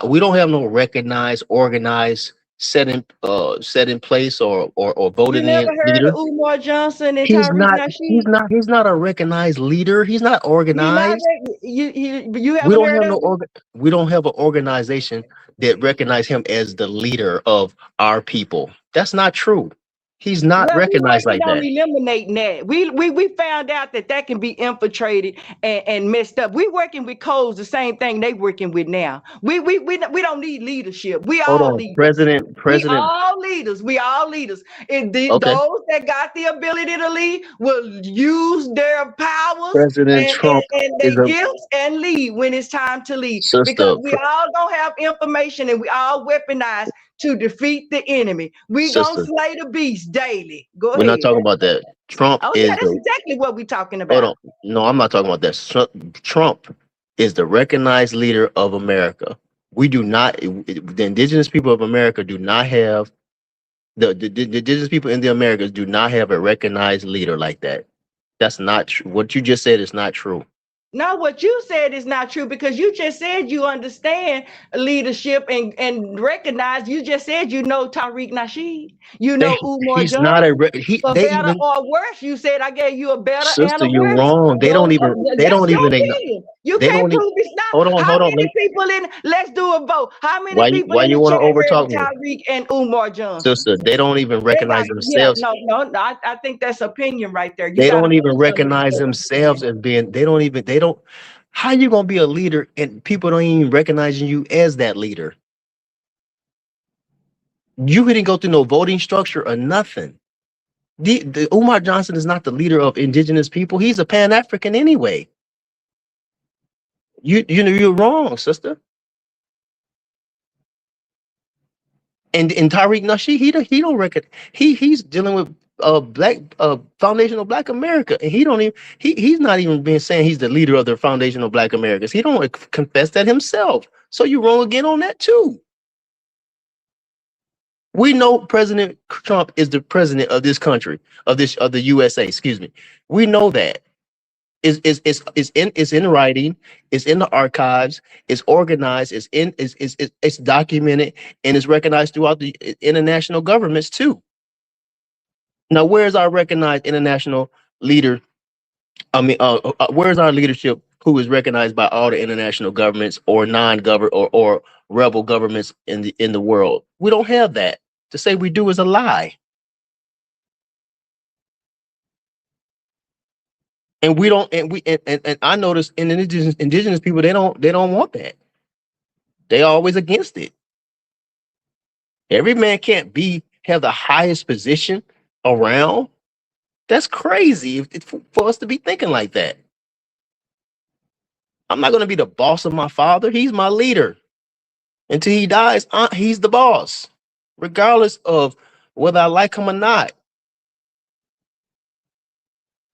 We don't have no recognized, organized, set in place or You voted never in heard of leader. Umar Johnson and He's Tariq not. He's Nasheed? not. He's not a recognized leader. He's not He not organized. you We haven't don't heard have of no him? we don't have an organization that recognize him as the leader of our people. That's not true. He's not Well, we recognized working like on that. eliminating that. We found out that can be infiltrated and messed up. We working with codes, the same thing they working with now. We don't need leadership. We Hold all on, leaders. President. We all leaders. And Okay, those that got the ability to lead will use their powers President Trump and is their a gifts and lead when it's time to lead. Because sister. we all gonna have information and we all weaponize to defeat the enemy. We gonna Sister, slay the beast daily. Go we're not ahead. talking about that. Trump Oh yeah, is that's the exactly what we're talking hold about. on. No, I'm not talking about that. Trump is the recognized leader of America. We do not. The indigenous people of America do not have the indigenous people in the Americas do not have a recognized leader like that. That's not true. What you just said is not true. No, what you said is not true because you just said you understand leadership and recognize. You just said you know Tariq Nasheed, you know Umar He's not a Johnson. he. For They better even or worse, you said I gave you a better and sister, a you're worse. wrong. They don't even. They That's don't your even. opinion. You They can't don't even. prove it's not. Hold on. How Hold on. many people in? Let's do a vote. How many people Why in you the want to chat heard overtalk of me, Tariq and Umar Johnson? sister? They don't even They got recognize yeah. themselves. No. I think that's opinion right there. You They got to don't even put some recognize research behind themselves it. as being. They don't even. They don't. How you gonna be a leader and people don't even recognizing you as that leader? You didn't go through no voting structure or nothing. The Umar Johnson is not the leader of indigenous people. He's a Pan African anyway. You know you're wrong, sister. And Tariq Nasheed, he don't reckon he's dealing with black Foundation of Black America, and he don't even he's not even being saying he's the leader of the Foundation of Black Americans. He don't confess that himself. So you're wrong again on that too. We know President Trump is the president of this country, of the USA. Excuse me. We know that. It's in writing, it's in the archives, it's organized, it's documented, and it's recognized throughout the international governments too. Now, where's our recognized international leader? Where's our leadership who is recognized by all the international governments or non-government or rebel governments in the world? We don't have that. To say we do is a lie. And we don't, and I notice in indigenous people, they don't want that. They always against it. Every man can't have the highest position around. That's crazy for us to be thinking like that. I'm not going to be the boss of my father. He's my leader. Until he dies, he's the boss, regardless of whether I like him or not.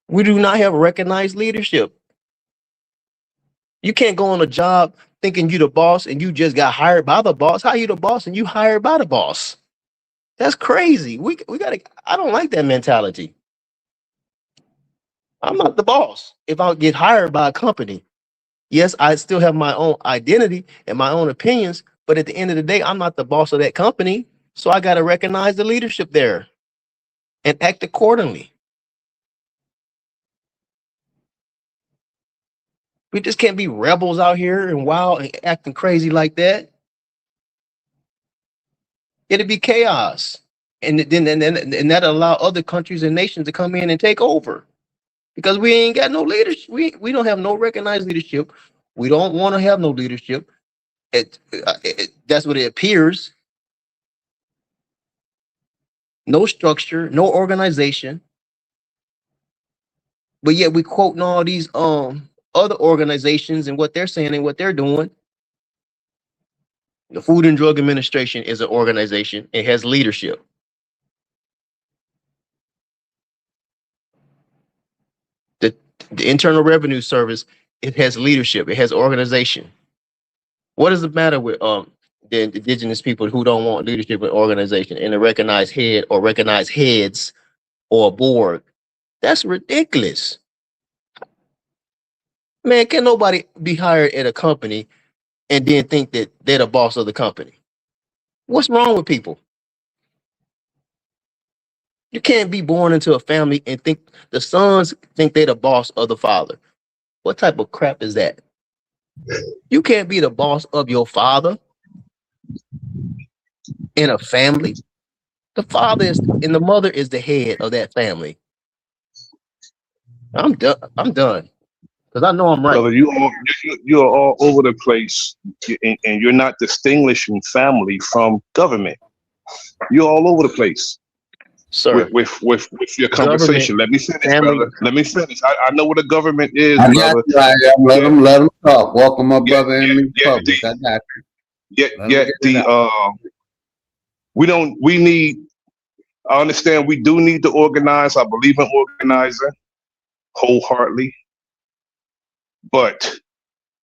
We do not have recognized leadership. You can't go on a job thinking you the boss and you just got hired by the boss. How you the boss and you hired by the boss? That's crazy. We gotta. I don't like that mentality. I'm not the boss. If I get hired by a company, yes, I still have my own identity and my own opinions. But at the end of the day, I'm not the boss of that company. So I got to recognize the leadership there. and act accordingly. We just can't be rebels out here and wild and acting crazy like that. It'd be chaos. And then and that allow other countries and nations to come in and take over. Because we ain't got no leadership. We don't have no recognized leadership. We don't want to have no leadership. That's what it appears. No structure, no organization. But yet we quoting all these other organizations and what they're saying and what they're doing. The Food and Drug Administration is an organization. It has leadership. The Internal Revenue Service, it has leadership. It has organization. What is the matter with the indigenous people who don't want leadership and organization and a recognized head or recognized heads or a board? That's ridiculous. Man, can nobody be hired at a company and then think that they're the boss of the company? What's wrong with people? You can't be born into a family and think the sons think they're the boss of the father. What type of crap is that? You can't be the boss of your father in a family. The father is and the mother is the head of that family. I'm done. I'm done. Because I know I'm right. Brother, you're all over the place, and you're not distinguishing family from government. You're all over the place, sir. With your conversation. Let me finish, family. Brother. Let me finish. I know what a government is, brother. Let them talk. Welcome my brother in the public. I got you. I understand we do need to organize. I believe in organizing wholeheartedly. But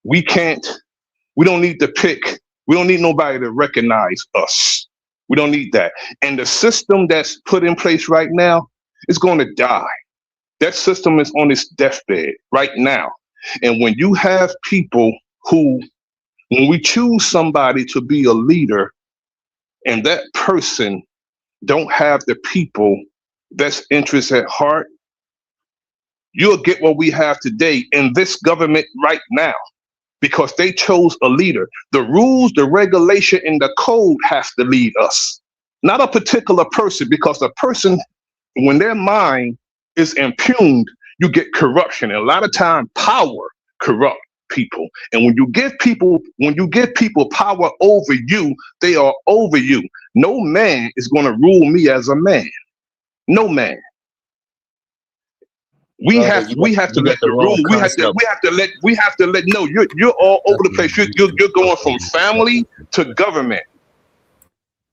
we don't need to pick. We don't need nobody to recognize us. We don't need that. And the system that's put in place right now is going to die. That system is on its deathbed right now. And when you have people when we choose somebody to be a leader and that person don't have the people best interests at heart, you'll get what we have today in this government right now because they chose a leader. The rules, the regulation, and the code has to lead us, not a particular person, because a person, when their mind is impugned, you get corruption. And a lot of time, power corrupt people. And when you give people power over you, they are over you. No man is going to rule me as a man. No man. We have to let the rule. We have to let. No, you're all over the place. You're going from family to government.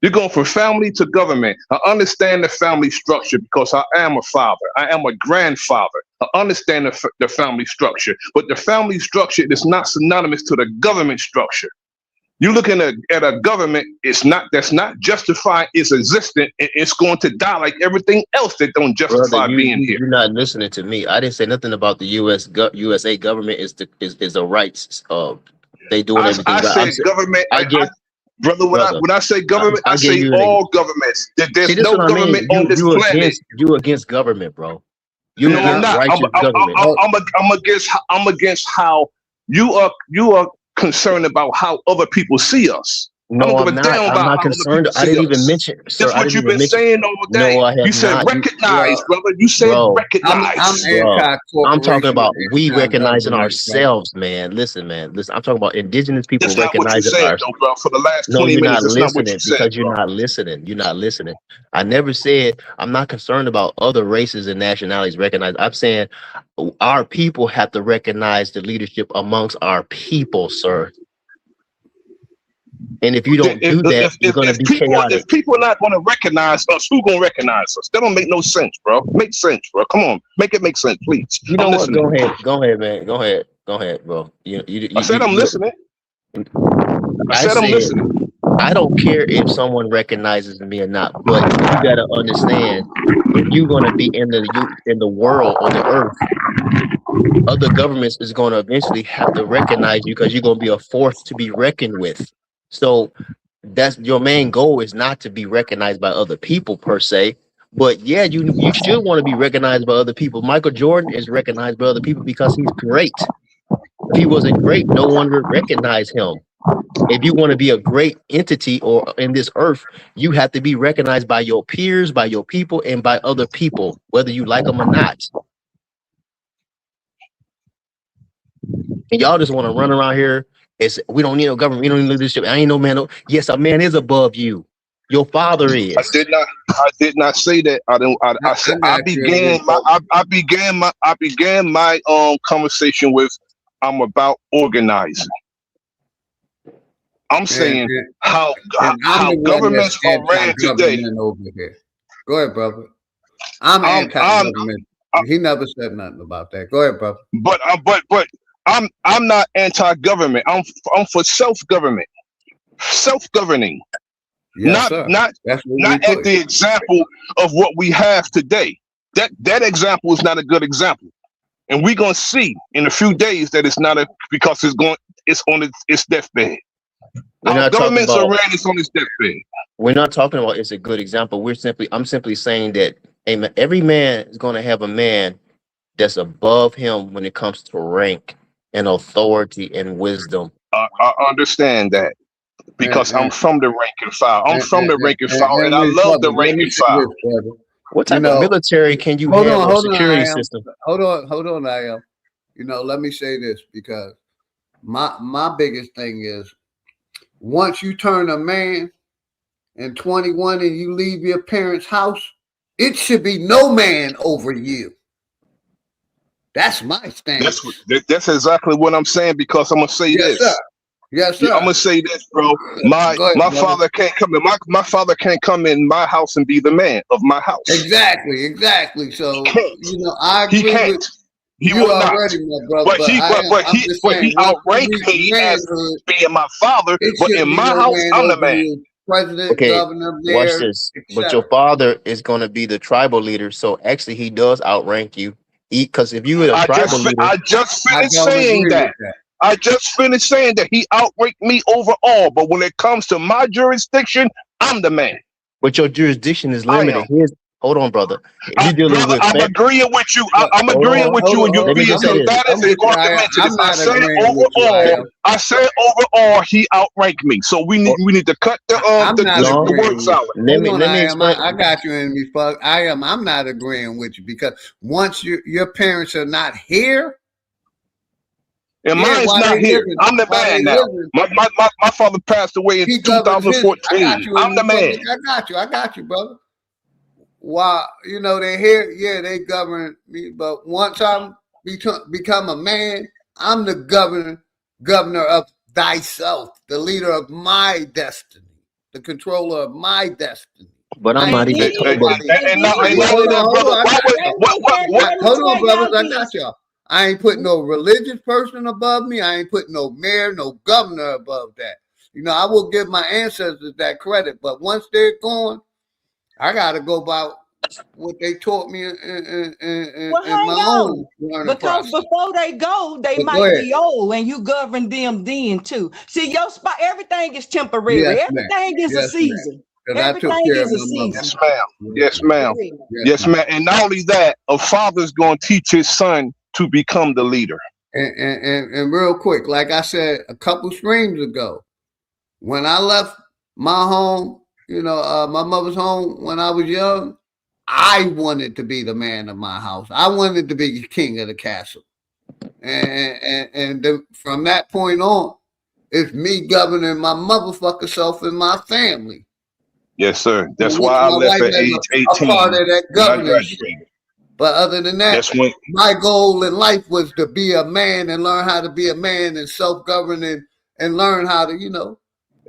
You're going from family to government. I understand the family structure because I am a father. I am a grandfather. I understand the family structure, but the family structure is not synonymous to the government structure. You're looking at a government, that's not justifying its existence. It's going to die like everything else that don't justify being here. You're not listening to me. I didn't say nothing about the USA government is the rights of they doing everything. I said government. Brother, when I say government, I say all governments. There's no government on this planet. You against government, bro. No, I'm not. I'm against how you are concerned about how other people see us. No, I'm not concerned. I didn't even mention. Sir, that's what you've been saying all day. No, I have you said not. recognize, brother. You said recognize. I'm talking about we recognizing ourselves, man. Listen. I'm talking about indigenous people recognizing ourselves. Bro. For the last 20 minutes, that's not what you said, because you're not listening. You're not listening. I never said I'm not concerned about other races and nationalities recognized. I'm saying our people have to recognize the leadership amongst our people, sir. And if you don't do that, you're going to be chaotic. If people are not going to recognize us, who's going to recognize us? That don't make no sense, bro. Make sense, bro. Come on, make it make sense, please. You know what? Go ahead, man. Go ahead, bro. I said I'm listening. I said I'm listening. I don't care if someone recognizes me or not, but you got to understand, if you're going to be in the world or the earth, other governments is going to eventually have to recognize you because you're going to be a force to be reckoned with. So that's your main goal, is not to be recognized by other people per se, But yeah, you should want to be recognized by other people. Michael Jordan is recognized by other people because he's great. If he wasn't great, no one would recognize him. If you want to be a great entity or in this earth, you have to be recognized by your peers, by your people, and by other people, whether you like them or not. And y'all just want to run around here. We don't need no government. We don't need leadership. I ain't no man. Yes, a man is above you. Your father is. I did not say that. I said I began my conversation with I'm about organizing. I'm saying how governments are ran today. Over here. Go ahead, brother. I'm anti-government. He never said nothing about that. Go ahead, brother. But I'm not anti-government. I'm for self-government, self-governing. Yes, not at the example of what we have today. That example is not a good example, and we're gonna see in a few days that it's not because it's on its deathbed. Our governments are ran. It's on its deathbed. We're not talking about it's a good example. I'm simply saying that every man is going to have a man that's above him when it comes to rank and authority and wisdom. I understand that. Because I'm from the rank and file. I'm from the rank and file, and I love the rank and file. What type of military can you have or security system? Hold on, I am. Let me say this, because my biggest thing is, once you turn a man and 21 and you leave your parents' house, it should be no man over you. That's my stance. That's exactly what I'm saying, because I'm gonna say this. Sir. Yes, sir. I'm gonna say this, bro. My father can't come in. My father can't come in my house and be the man of my house. Exactly. So I agree. He can't. He will not. My brother, but he outranked me as being my father. But in my house, I'm the man. President, governor, mayor, watch this. But your father is going to be the tribal leader, so actually he does outrank you. Because if you were a tribal leader, I just finished saying that. I just finished saying that he outranked me overall, but when it comes to my jurisdiction, I'm the man. But your jurisdiction is limited. Hold on, brother. I'm agreeing with you. I'm agreeing with you, and you're being combative and argumentative. I said overall, he outranked me. So we need to cut the words out. Let me explain. I got you, enemy fuck. I'm not agreeing with you, because once your parents are not here. And mine's not here. I'm the man now. My father passed away in 2014. I'm the man. I got you, brother. While they're here, they govern me. But once I become a man, I'm the governor of thyself, the leader of my destiny, the controller of my destiny. But I'm not even. Hold on, brothers. I got y'all. I ain't putting no religious person above me. I ain't putting no mayor, no governor above that. I will give my ancestors that credit. But once they're gone, I got to go by what they taught me in my own learning because process. Before they go, they might be old, and you govern them then too. See, your spot, everything is temporary. Yes, everything is a season. Everything is a season. Yes, ma'am. Yes, ma'am. And not only that, a father's going to teach his son to become the leader. And real quick, like I said a couple streams ago, when I left my home, my mother's home when I was young, I wanted to be the man of my house. I wanted to be the king of the castle. And from that point on, it's me governing my motherfucker self and my family. Yes, sir. That's why I left at age 18. A part of that governance. But other than that, my goal in life was to be a man and learn how to be a man and self-govern and learn how to,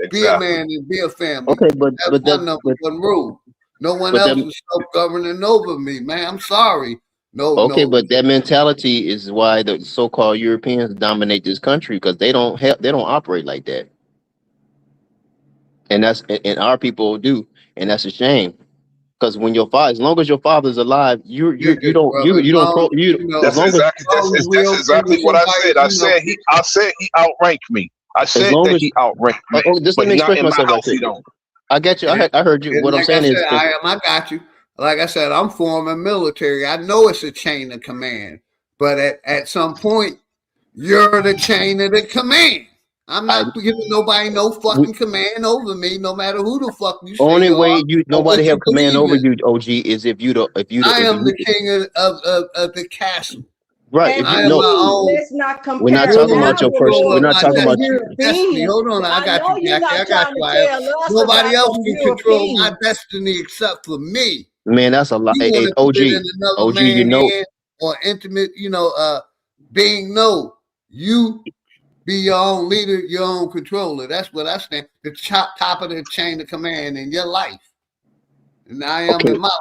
be a man and be a family. Okay, but that's my number one rule. No one else is self-governing over me, man. I'm sorry. But that mentality is why the so-called Europeans dominate this country, because they don't operate like that. And our people do, and that's a shame. Because when as long as your father's alive, you don't. That's exactly what I said. I said he outranked me. I said that he outranked me. Just let me express myself. I get you. I heard you. What I'm saying is, I got you. like I said, I'm former military. I know it's a chain of command, but at some point, you're the chain of the command. I'm not giving nobody no fucking command over me, no matter who the fuck you say Only you way are you or what nobody you have command believe over in. you, OG, is if you I am the king of the castle. right. And If you I am no, my please, own. let's not we're not compare talking Ruler, about your our person. control We're of Lord not my talking to about destiny. Europeans. Hold on, I I got know you, you're Jackie. not I got trying you. to tell us Nobody about else them can control my Europeans. destiny except for me. man. That's a lot. You Hey, want hey, to put it in OG, another OG. You man's know, hand or intimate, being? No, you be your own leader, your own controller. That's what I stand. The top of the chain of command in your life, and I am in my life.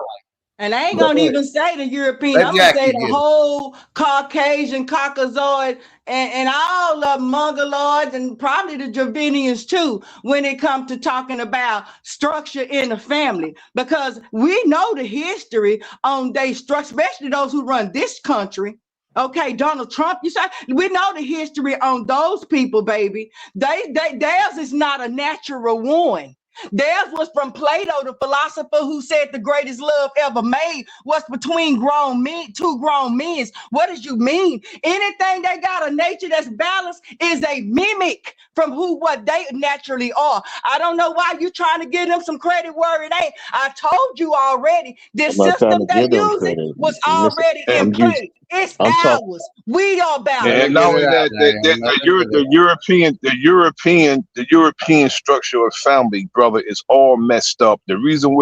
And I ain't Go gonna ahead. even say the European. Let I'm gonna say Jackie the get it. whole Caucasian, Caucasoid, and all of Mongoloids, and probably the Javanians too, when it comes to talking about structure in the family. Because we know the history on their structure, especially those who run this country. Okay, Donald Trump, you say we know the history on those people, baby. Theirs is not a natural one. Theirs was from Plato, the philosopher who said the greatest love ever made was between grown men, two grown men. What does you mean? Anything they got a nature that's balanced is a mimic from what they naturally are. I don't know why you trying to give them some credit where it ain't. I told you already, the I'm not trying system to they give them using credit. was already in I'm using. place. It's I'm talking. ours. We are Let her And balanced. not get it only out, that, Diane. Let her get it the European structure of family, brother, is all messed up. The reason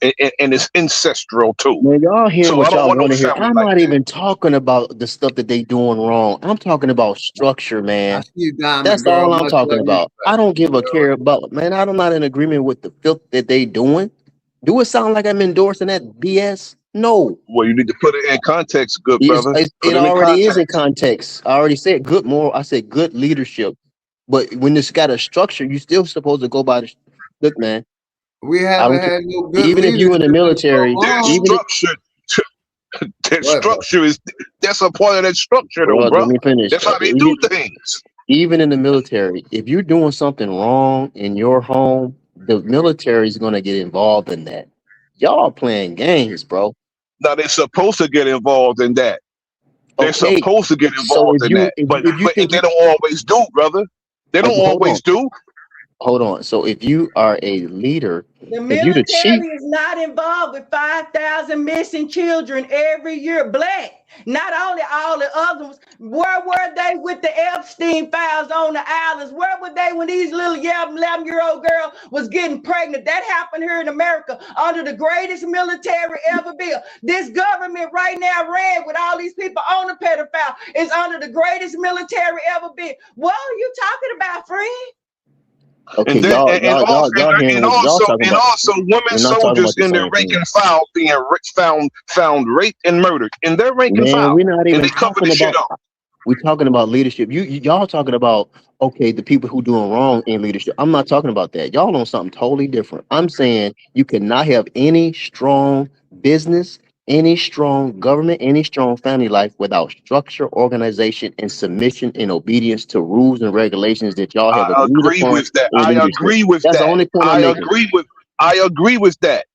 and it's ancestral too. Man, y'all hear So I what don't y'all want no want to hear. family I'm like not that. even talking about the stuff that they doing wrong. I'm talking about structure, out. I man. see you, Diamond That's Girl. all I'm Much talking love, about. I respect. don't give a Well, care about, man. I'm not in agreement with the filth that they doing. Do it sound like I'm endorsing that BS? No. Well, you need to put it in context, good brother. It Put it in already is in context. context. I already said good moral. I said good leadership. But when it's got a structure, you still supposed to go by the look, man. we I haven't don't care. had no good Even if you in leadership the in so military, That long. even if structure, that What, bro? structure that's a part of that structure, though, well, bro. let me finish. That's how they do things. Even in the military, if you're doing something wrong in your home, the military is going to get involved in that. Y'all playing games, bro. Now they're supposed to get involved in that. They're Okay, supposed to get so involved in that, if you but think they you don't always do, brother. They don't okay, always do. hold on. So if you are a leader, The if you the chief, military is not involved with 5,000 missing children every year, Black. Not only all the other ones. Where were they with the Epstein files on the islands? Where were they when these little 11-year-old girl was getting pregnant? That happened here in America under the greatest military ever built. This government right now ran with all these people on the pedophile is under the greatest military ever built. What are you talking about, friend? okay, And then y'all hearing what y'all talking and about. also women We're not talking soldiers about the in their same rank thing. and file being found raped and murdered in their rank and Man, file, we're not and even they cover the talking shit about. up. We're talking about leadership. Y'all talking about okay, the people who doing wrong in leadership. I'm not talking about that. Y'all on something totally different. I'm saying you cannot have any strong business, any strong government, any strong family life without structure, organization, and submission and obedience to rules and regulations that y'all have I agreed agree upon with that. in leadership. That's the only point I'm making. I agree with that.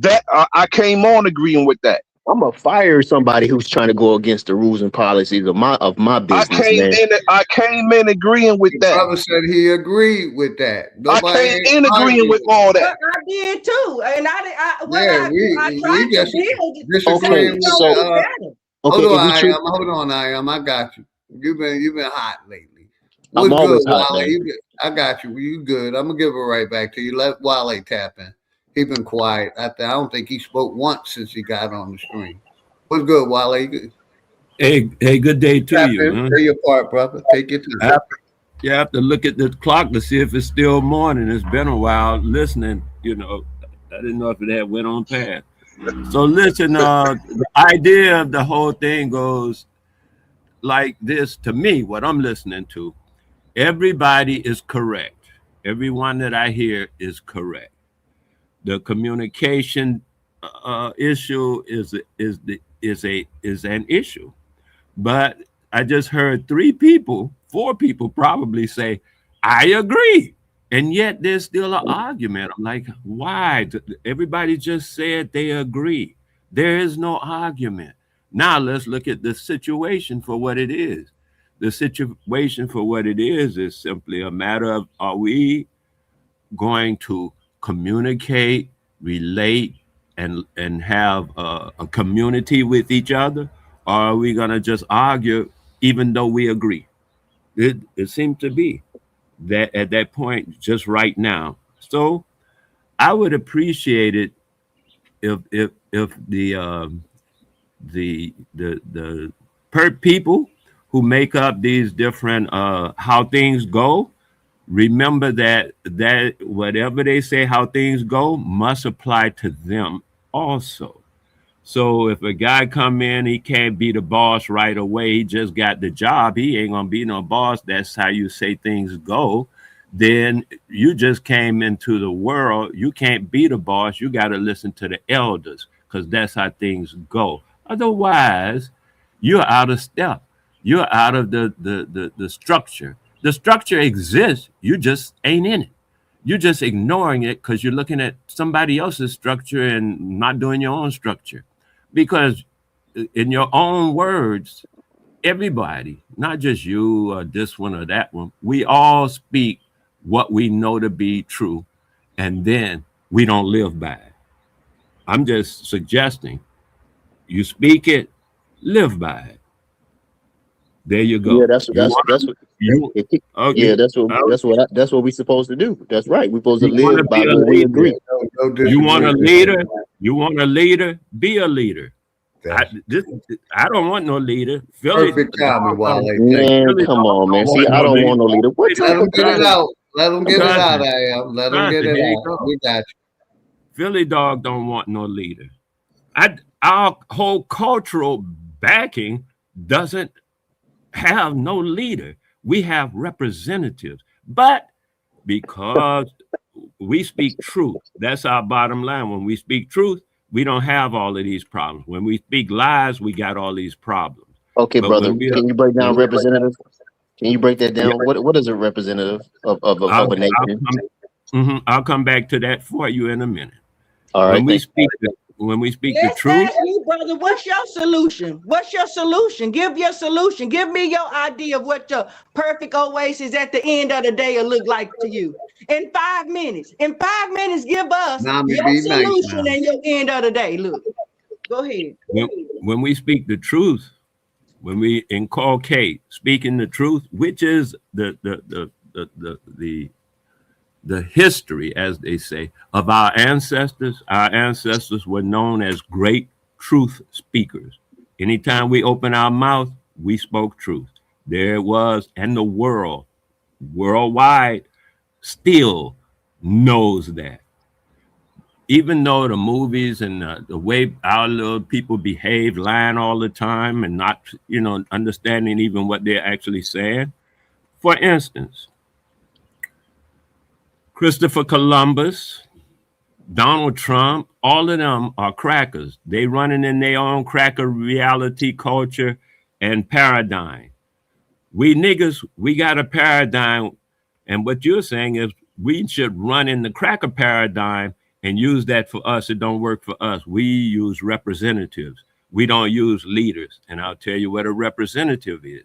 That I came on agreeing with that. I'm gonna fire somebody who's trying to go against the rules and policies of my business, man. I came in agreeing with The that. brother said he agreed with that. I Nobody came ain't in agreeing with arguing. all Well, that. I did too, and Yeah, I we tried to just build so Okay, disagreeing we with gonna so do the. better. okay, if we treat, Hold on, I am. I got you. You've been hot lately. I'm What's good, always hot, Wale? man. I got you. You good? I'm gonna give it right back to you. Let Wale tap in. He been quiet. I don't think he spoke once since he got on the screen. What's good, Wale? You good? Hey, good day to Tap you. in. Huh? Play your part, brother. Take your time. You have to look at the clock to see if it's still morning. It's been a while listening. I didn't know if it had went on past. So listen, the idea of the whole thing goes like this to me, what I'm listening to. Everybody is correct. Everyone that I hear is correct. The communication issue is an issue. But I just heard 4 people probably say, I agree. And yet there's still an argument. I'm like, why? Everybody just said they agree. There is no argument. Now let's look at the situation for what it is. The situation for what it is simply a matter of, are we going to communicate, relate, and have a community with each other? Or are we going to just argue even though we agree? It seemed to be that at that point, just right now. So I would appreciate it if the people who make up these different how things go, remember that whatever they say how things go must apply to them also. So if a guy come in, he can't be the boss right away. He just got the job. He ain't gonna be no boss. That's how you say things go. Then you just came into the world. You can't be the boss. You got to listen to the elders because that's how things go. Otherwise, you're out of step. You're out of the structure. The structure exists. You just ain't in it. You're just ignoring it because you're looking at somebody else's structure and not doing your own structure. Because in your own words, everybody, not just you or this one or that one, we all speak what we know to be true, and then we don't live by it. I'm just suggesting you speak it, live by it. There you go. Yeah, that's what. Yeah, that's what we supposed to do. That's right. We're supposed to live by what we agree. You want a leader? You want a leader? Be a leader. I don't want no leader. Perfect timing, Wale. Man, come on, man. See, I don't want no leader. What Let type him of get it guy? out. Let him get it out, Am. Let him get it out. We got you. Philly dog don't want no leader. Our whole cultural backing doesn't have no leader. We have representatives, but because we speak truth, that's our bottom line. When we speak truth, we don't have all of these problems. When we speak lies, we got all these problems. Okay, but brother, can you break down representative? Can you break that down? Yeah. What is a representative of a nation? I'll come back to that for you in a minute. All right. When we speak the truth, you, brother, what's your solution? What's your solution? Give your solution. Give me your idea of what your perfect oasis at the end of the day will look like to you. In 5 minutes. In 5 minutes, give us your solution and your end of the day. Look, go ahead. When we speak the truth, when we inculcate speaking the truth, which is the history, as they say, of our ancestors were known as great truth speakers. Anytime we open our mouth, we spoke truth. There it was, and the world, worldwide, still knows that. Even though the movies and the way our little people behave, lying all the time and not, understanding even what they're actually saying. For instance, Christopher Columbus, Donald Trump, all of them are crackers. They running in their own cracker reality culture and paradigm. We niggas, we got a paradigm. And what you're saying is we should run in the cracker paradigm and use that for us. It don't work for us. We use representatives. We don't use leaders. And I'll tell you what a representative is.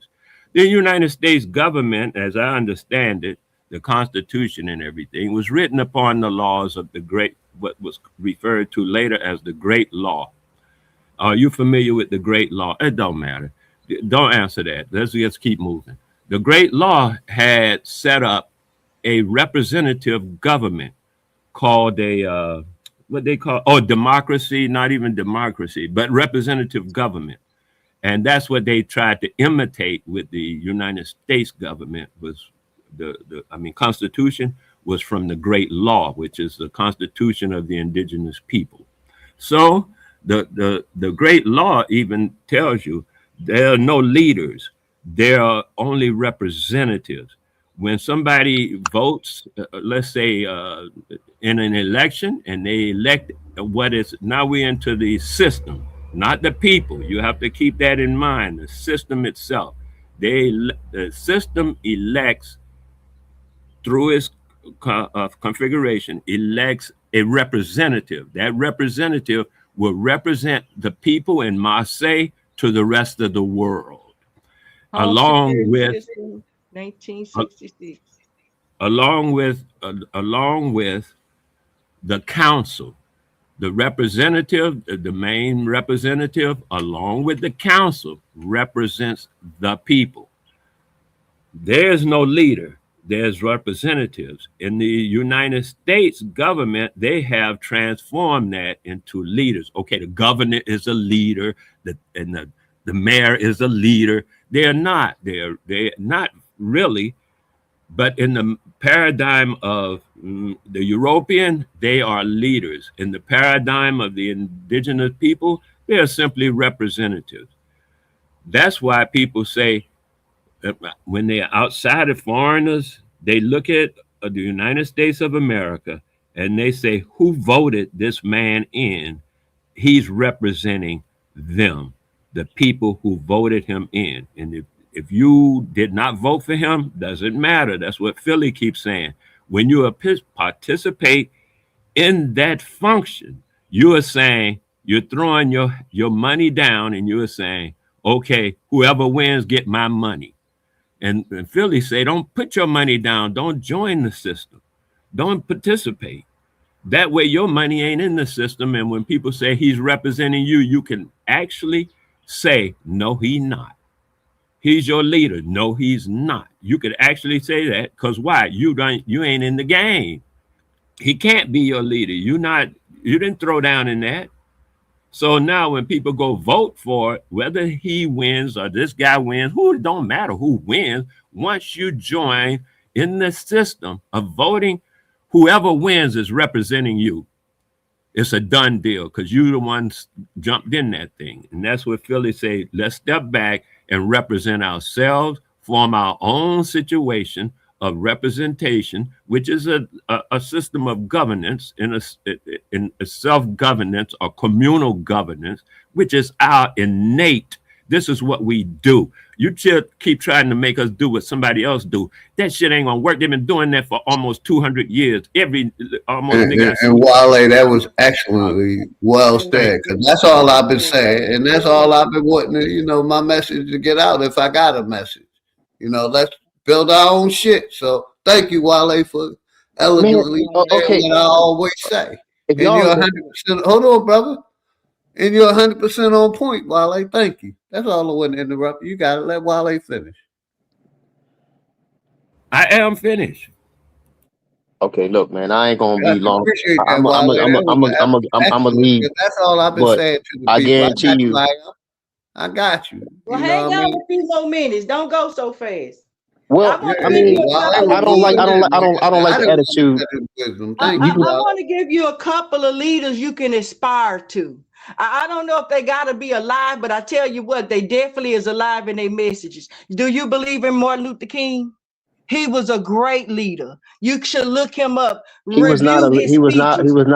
The United States government, as I understand it, the Constitution and everything was written upon the laws of the great, what was referred to later as the Great Law. Are you familiar with the Great Law? It don't matter. Don't answer that. Let's just keep moving. The Great Law had set up a representative government called what they call, democracy, not even democracy, but representative government. And that's what they tried to imitate with the United States government. Was Constitution was from the Great Law, which is the Constitution of the indigenous people. So the Great Law even tells you there are no leaders. There are only representatives. When somebody votes, let's say in an election, and they elect now we're into the system, not the people. You have to keep that in mind, the system itself. The system elects through its configuration elects a representative. That representative will represent the people in Marseille to the rest of the world, along with 1966. Along with the council, the representative, the main representative, along with the council, represents the people. There's no leader. There's representatives. In the United States government, they have transformed that into leaders. Okay, the governor is a leader, and the mayor is a leader. They're not. They're not really. But in the paradigm of the European, they are leaders. In the paradigm of the indigenous people, they are simply representatives. That's why people say, when they're outside foreigners, they look at the United States of America and they say, who voted this man in? He's representing them, the people who voted him in. And if you did not vote for him, doesn't matter. That's what Philly keeps saying. When you participate in that function, you are saying, you're throwing your money down and you are saying, okay, whoever wins, get my money. And Philly say, don't put your money down. Don't join the system. Don't participate. That way your money ain't in the system. And when people say he's representing you, you can actually say, no, he's not. He's your leader. No, he's not. You could actually say that because why? You ain't in the game. He can't be your leader. You didn't throw down in that. So now when people go vote for it, whether he wins or this guy wins, it don't matter who wins. Once you join in the system of voting, whoever wins is representing you. It's a done deal because you the ones jumped in that thing. And that's what Philly say, let's step back and represent ourselves, form our own situation of representation, which is a system of governance in a self-governance or communal governance, which is our innate. This is what we do. You keep trying to make us do what somebody else do. That shit ain't gonna work. They've been doing that for almost 200 years. And Wale, that was excellently well said. Because that's all I've been saying, and that's all I've been wanting to, my message to get out. If I got a message, let's build our own shit. So thank you, Wale, for elegantly saying what I always say. And you're 100%. Hold on, brother. And you're 100% on point, Wale. Thank you. That's all I want to interrupt. You got to let Wale finish. I am finished. Okay, look, man, I ain't gonna be long. I'm a leave. That's all I've been saying to the people. I guarantee you. I got you. Well, hang on a few more minutes. Don't go so fast. Well, I mean, I don't like the attitude. I want to give you a couple of leaders you can aspire to. I don't know if they got to be alive, but I tell you what, they definitely is alive in their messages. Do you believe in Martin Luther King? He was a great leader. You should look him up. He was not a leader.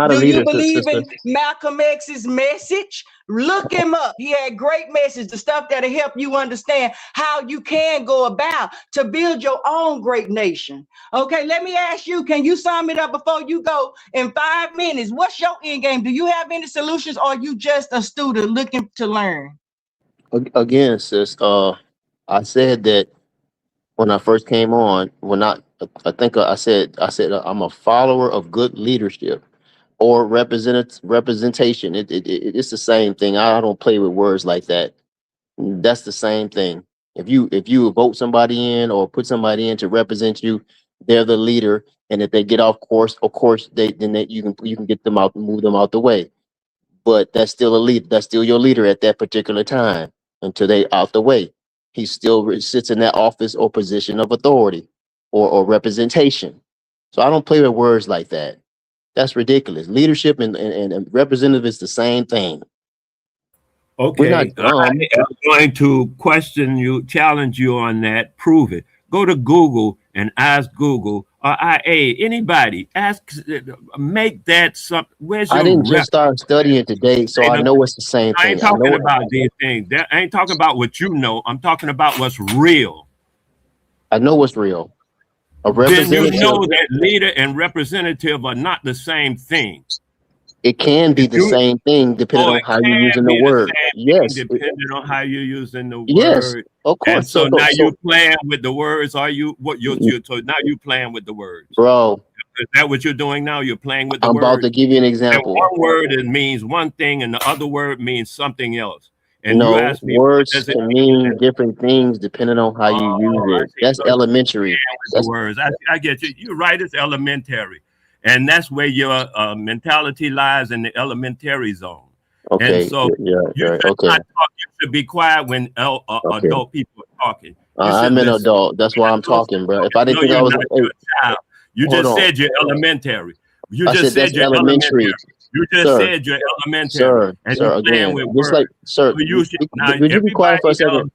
Do you believe in Malcolm X's message? Look him up. He had great message, the stuff that'll help you understand how you can go about to build your own great nation. Okay, let me ask you, can you sum it up before you go in 5 minutes? What's your end game? Do you have any solutions, or are you just a student looking to learn? Again, sis, I said that when I first came on, I think I said I'm a follower of good leadership or representation. It's the same thing. I don't play with words like that. That's the same thing. If you vote somebody in or put somebody in to represent you, they're the leader. And if they get off course, of course, you can get them out, move them out the way. But that's still a lead. That's still your leader at that particular time until they out the way. He still sits in that office or position of authority or representation. So I don't play with words like that. That's ridiculous. Leadership and representative is the same thing. Okay, I'm going to question you, challenge you on that. Prove it. Go to Google and ask Google or IA, anybody. Make that something. Where's your? I didn't just start studying today, so I know it's the same thing. I ain't talking about these things. I ain't talking about what you know. I'm talking about what's real. I know what's real. A then you representative. know that leader and representative are not the same thing. It can be the same thing depending on It how you're can using the be the word. same Yes. thing depending on how you're using the Yes, word. of And course. so now So you playing with the words. Are you what you're so now you playing with the words? bro, Is that what you're doing now? You're playing with the I'm about words. to give you an And example. one word it means one thing, and the other word means something else. And you No, ask me, what words does it can mean? mean different things depending on how you use I it. see. That's So you're elementary. playing with the That's words. I get you. You're right. It's elementary, and that's where your mentality lies in the elementary zone. And okay. so Yeah, you right. should Okay. not talk. You should be quiet when Okay. adult people are talking. You should I'm an listen. adult. That's why I'm talking, bro. If I didn't No, think I you're was, not. hey, You're a child. You hold just on. said you're elementary. You I just said that's said you're elementary, elementary. You just sir. said you're elementary, Sir, and sir. you're playing Again, with just like, words. sir. So you should now. Would you be quiet for a Everybody second? else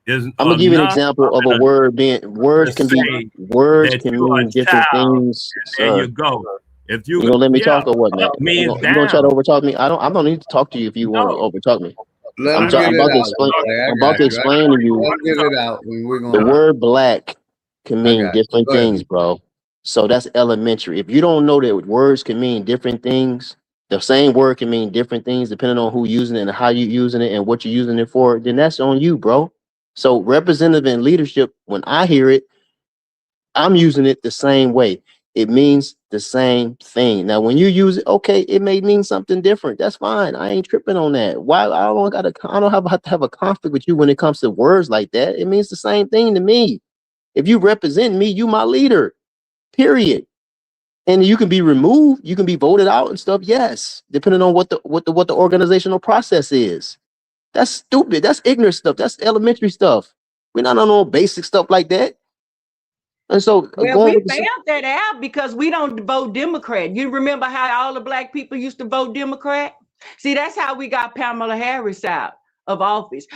is I'm gonna give you an enough example of a of an word being. to Words can be. say Words that can you are mean a different child, things, and there sir. you go. If You you, gonna let me yeah, talk or what, man? up means You gonna try to down. overtalk me? I don't need to talk to you if you want to No, overtalk me. Let him I get I'm mean, it about to out. explain. I I'm about got to you. explain to you. Let him get it out. We're The gonna. word black can I mean got you. different Go ahead. things, bro. So that's elementary. If you don't know that words can mean different things, the same word can mean different things depending on who using it and how you using it and what you're using it for, then that's on you, bro. So representative and leadership, when I hear it, I'm using it the same way. It means the same thing. Now, when you use it, okay, it may mean something different. That's fine. I ain't tripping on that. Why I don't have to have a conflict with you when it comes to words like that. It means the same thing to me. If you represent me, you my leader. Period. And you can be removed, you can be voted out and stuff. Yes, depending on what the organizational process is. That's stupid. That's ignorant stuff. That's elementary stuff. We're not on no basic stuff like that. And so Well, going we with the found that out because we don't vote Democrat. You remember how all the black people used to vote Democrat? See, that's how we got Pamela Harris out of office.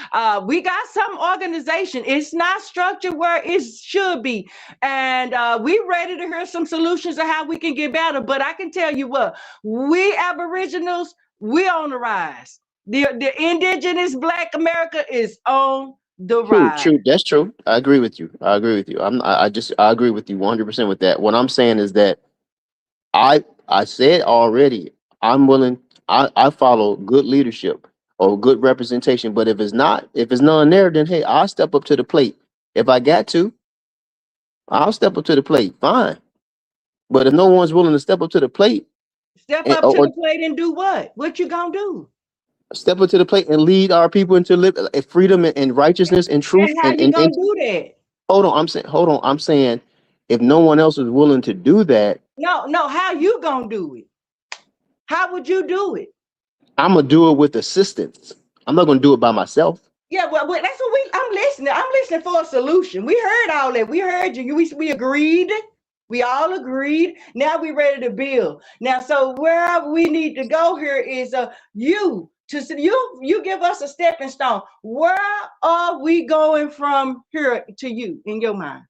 We got some organization. It's not structured where it should be. And we ready to hear some solutions of how we can get better. But I can tell you what, we Aboriginals, we on the rise. The indigenous Black America is on the True, rise. true. That's true. I agree with you. I agree with you. I agree with you 100% with that. What I'm saying is that I said already, I'm willing, I follow good leadership or good representation. But if it's none there, then hey, I'll step up to the plate. If I got to, I'll step up to the plate. Fine. But if no one's willing to step up to the plate Step and, up to or the plate and do what? What you gonna do? step up to the plate and lead our people into freedom and righteousness and truth And how you gonna do that? hold on. I'm saying if no one else is willing to do that, No, how you gonna do it? How would you do it? I'm gonna do it with assistance. I'm not gonna do it by myself. Yeah, well, that's what I'm listening. I'm listening for a solution. We heard all that. We heard you. We agreed. We all agreed. Now we ready to build. Now, so where we need to go here is you give us a stepping stone. Where are we going from here to you in your mind?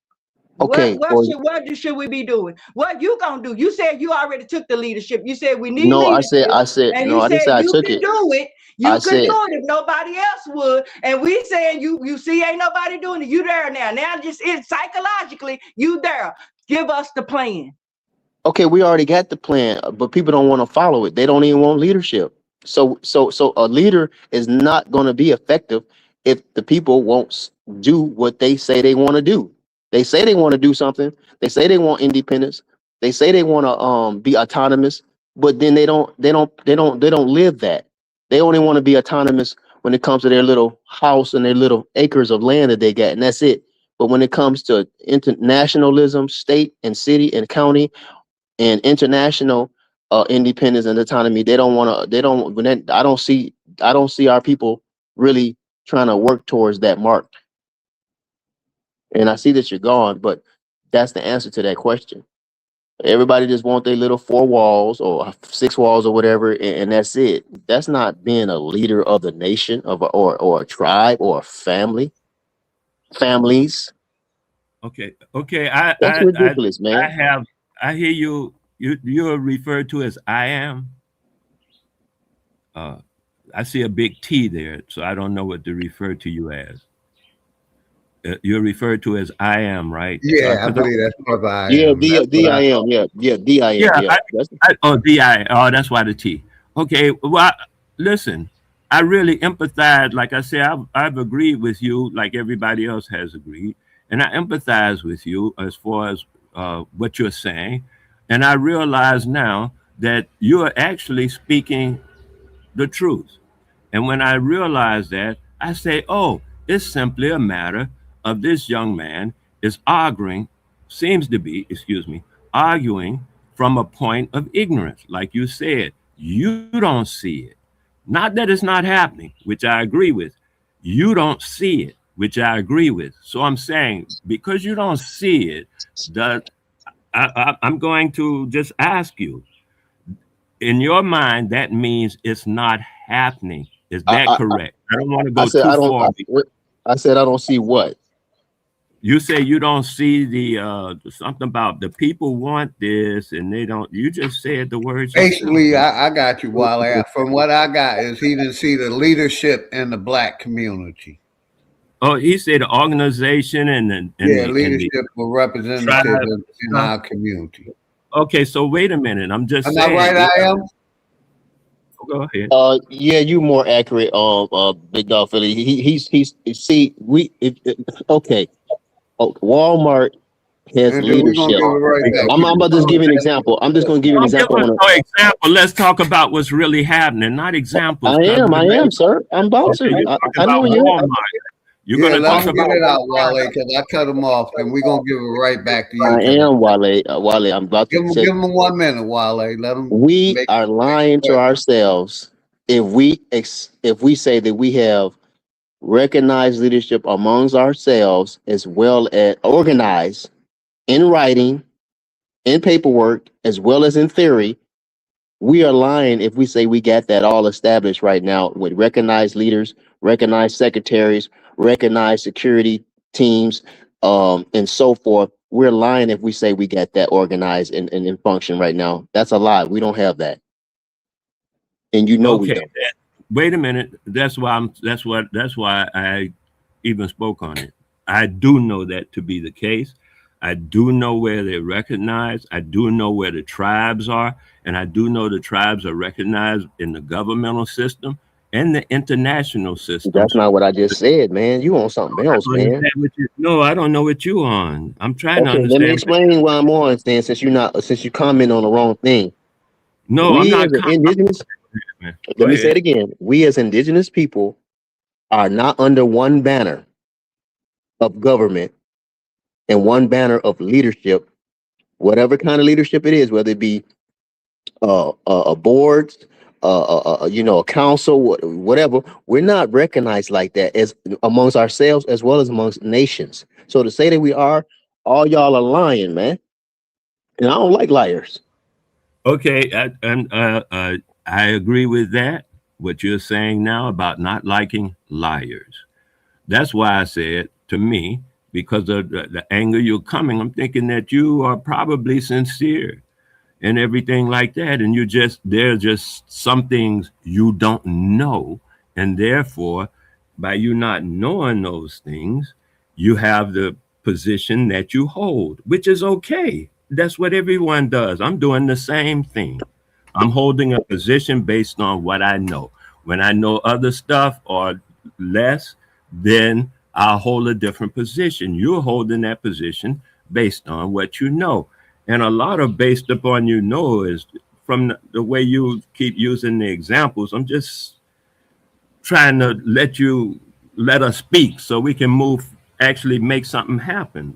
Okay. What should we be doing? What you gonna do? You said you already took the leadership. You said we need No, leadership, and no, you I didn't said say I you took could it. do it. I You could said, do it if nobody else would. And we saying you see ain't nobody doing it. You there now. Now just it psychologically, you there. Give us the plan. okay, we already got the plan, but people don't want to follow it. They don't even want leadership. So a leader is not going to be effective if the people won't do what they say they want to do. They say they want to do something. They say they want independence. They say they want to be autonomous, but then they don't live that. They only want to be autonomous when it comes to their little house and their little acres of land that they got, and that's it. But when it comes to internationalism, state and city and county and international independence and autonomy, they don't want to. They don't. I don't see our people really trying to work towards that mark. And I see that you're gone, but that's the answer to that question. Everybody just want their little four walls or six walls or whatever, and that's it. That's not being a leader of the nation or a tribe or a family. Families. Okay. That's ridiculous, man. I hear you. You're referred to as I am. I see a big T there, so I don't know what to refer to you as. you're referred to as I am, right? Yeah, I believe that's what I Yeah, am. That's what I D-I-M. thought. Yeah, D-I-M. Yeah, Yeah. D-I. Oh, that's why the T. Okay, well, listen, I really empathize. Like I said, I've agreed with you like everybody else has agreed. And I empathize with you as far as what you're saying. And I realize now that you're actually speaking the truth. And when I realize that, I say, oh, it's simply a matter of this young man is arguing, seems to be, excuse me, arguing from a point of ignorance. Like you said, you don't see it. Not that it's not happening, which I agree with. You don't see it, which I agree with. So I'm saying, because you don't see it, I'm going to just ask you, in your mind, that means it's not happening. Is that correct? I don't want to I go said too I don't. far. I said I don't see what. You say you don't see the something about the people want this and they don't. You just said the words. Basically, I got you, Wale. From what I got is he didn't see the leadership in the black community. Oh, he said the organization and leadership or representatives in our community. Okay, so wait a minute. I'm just Am saying. I right? I am. Go ahead. Yeah, you more accurate. Big Dog Philly. He's see okay. Oh, Walmart has leadership. I'm about to just give you an example. I'm just going to give you an example. Let's talk about what's really happening, not examples. I am, sir. I'm about to. I know you. You're going to talk about it out, Wale, because I cut him off, and we're going to give it right back to you. I am, Wale. Wale, I'm about to give him 1 minute, Wale. Let him. We are lying to ourselves if we say that we have recognized leadership amongst ourselves as well as organized in writing, in paperwork, as well as in theory. We are lying if we say we got that all established right now with recognized leaders, recognized secretaries, recognized security teams, and so forth. We're lying if we say we got that organized and in function right now. That's a lie. We don't have that. And you know we don't. Wait a minute. That's why I even spoke on it. I do know that to be the case. I do know where they're recognized. I do know where the tribes are. And I do know the tribes are recognized in the governmental system and the international system. That's not what I just said, man. You on something else, man. No, I don't know what you on. I'm trying to understand. Let me explain why I'm on, Stan, since you comment on the wrong thing. No, I'm not. Indigenous, let me say it again. We as indigenous people are not under one banner of government and one banner of leadership, whatever kind of leadership it is, whether it be a board, a council, whatever. We're not recognized like that as amongst ourselves as well as amongst nations. So to say that we are, all y'all are lying, man. And I don't like liars. Okay, I agree with that. What you're saying now about not liking liars. That's why I said, to me, because of the anger you're coming, I'm thinking that you are probably sincere and everything like that. And there are just some things you don't know. And therefore, by you not knowing those things, you have the position that you hold, which is okay. That's what everyone does. I'm doing the same thing. I'm holding a position based on what I know. When I know other stuff or less, then I'll hold a different position. You're holding that position based on what you know. And a lot of based upon is from the way you keep using the examples. I'm just trying to let us speak so we can actually make something happen.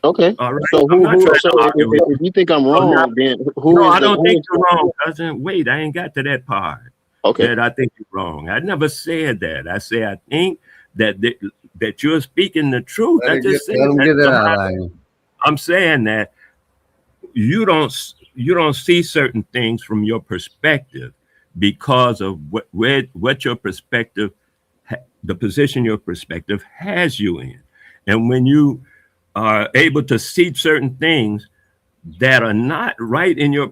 Okay. All right. So if you think I'm wrong, then I don't think you're wrong, cousin. Wait, I ain't got to that part. Okay. That I think you're wrong. I never said that. I say I think that you're speaking the truth. I just said that. I'm saying that you don't see certain things from your perspective because of what your perspective, the position your perspective has you in. And when you are able to see certain things that are not right in your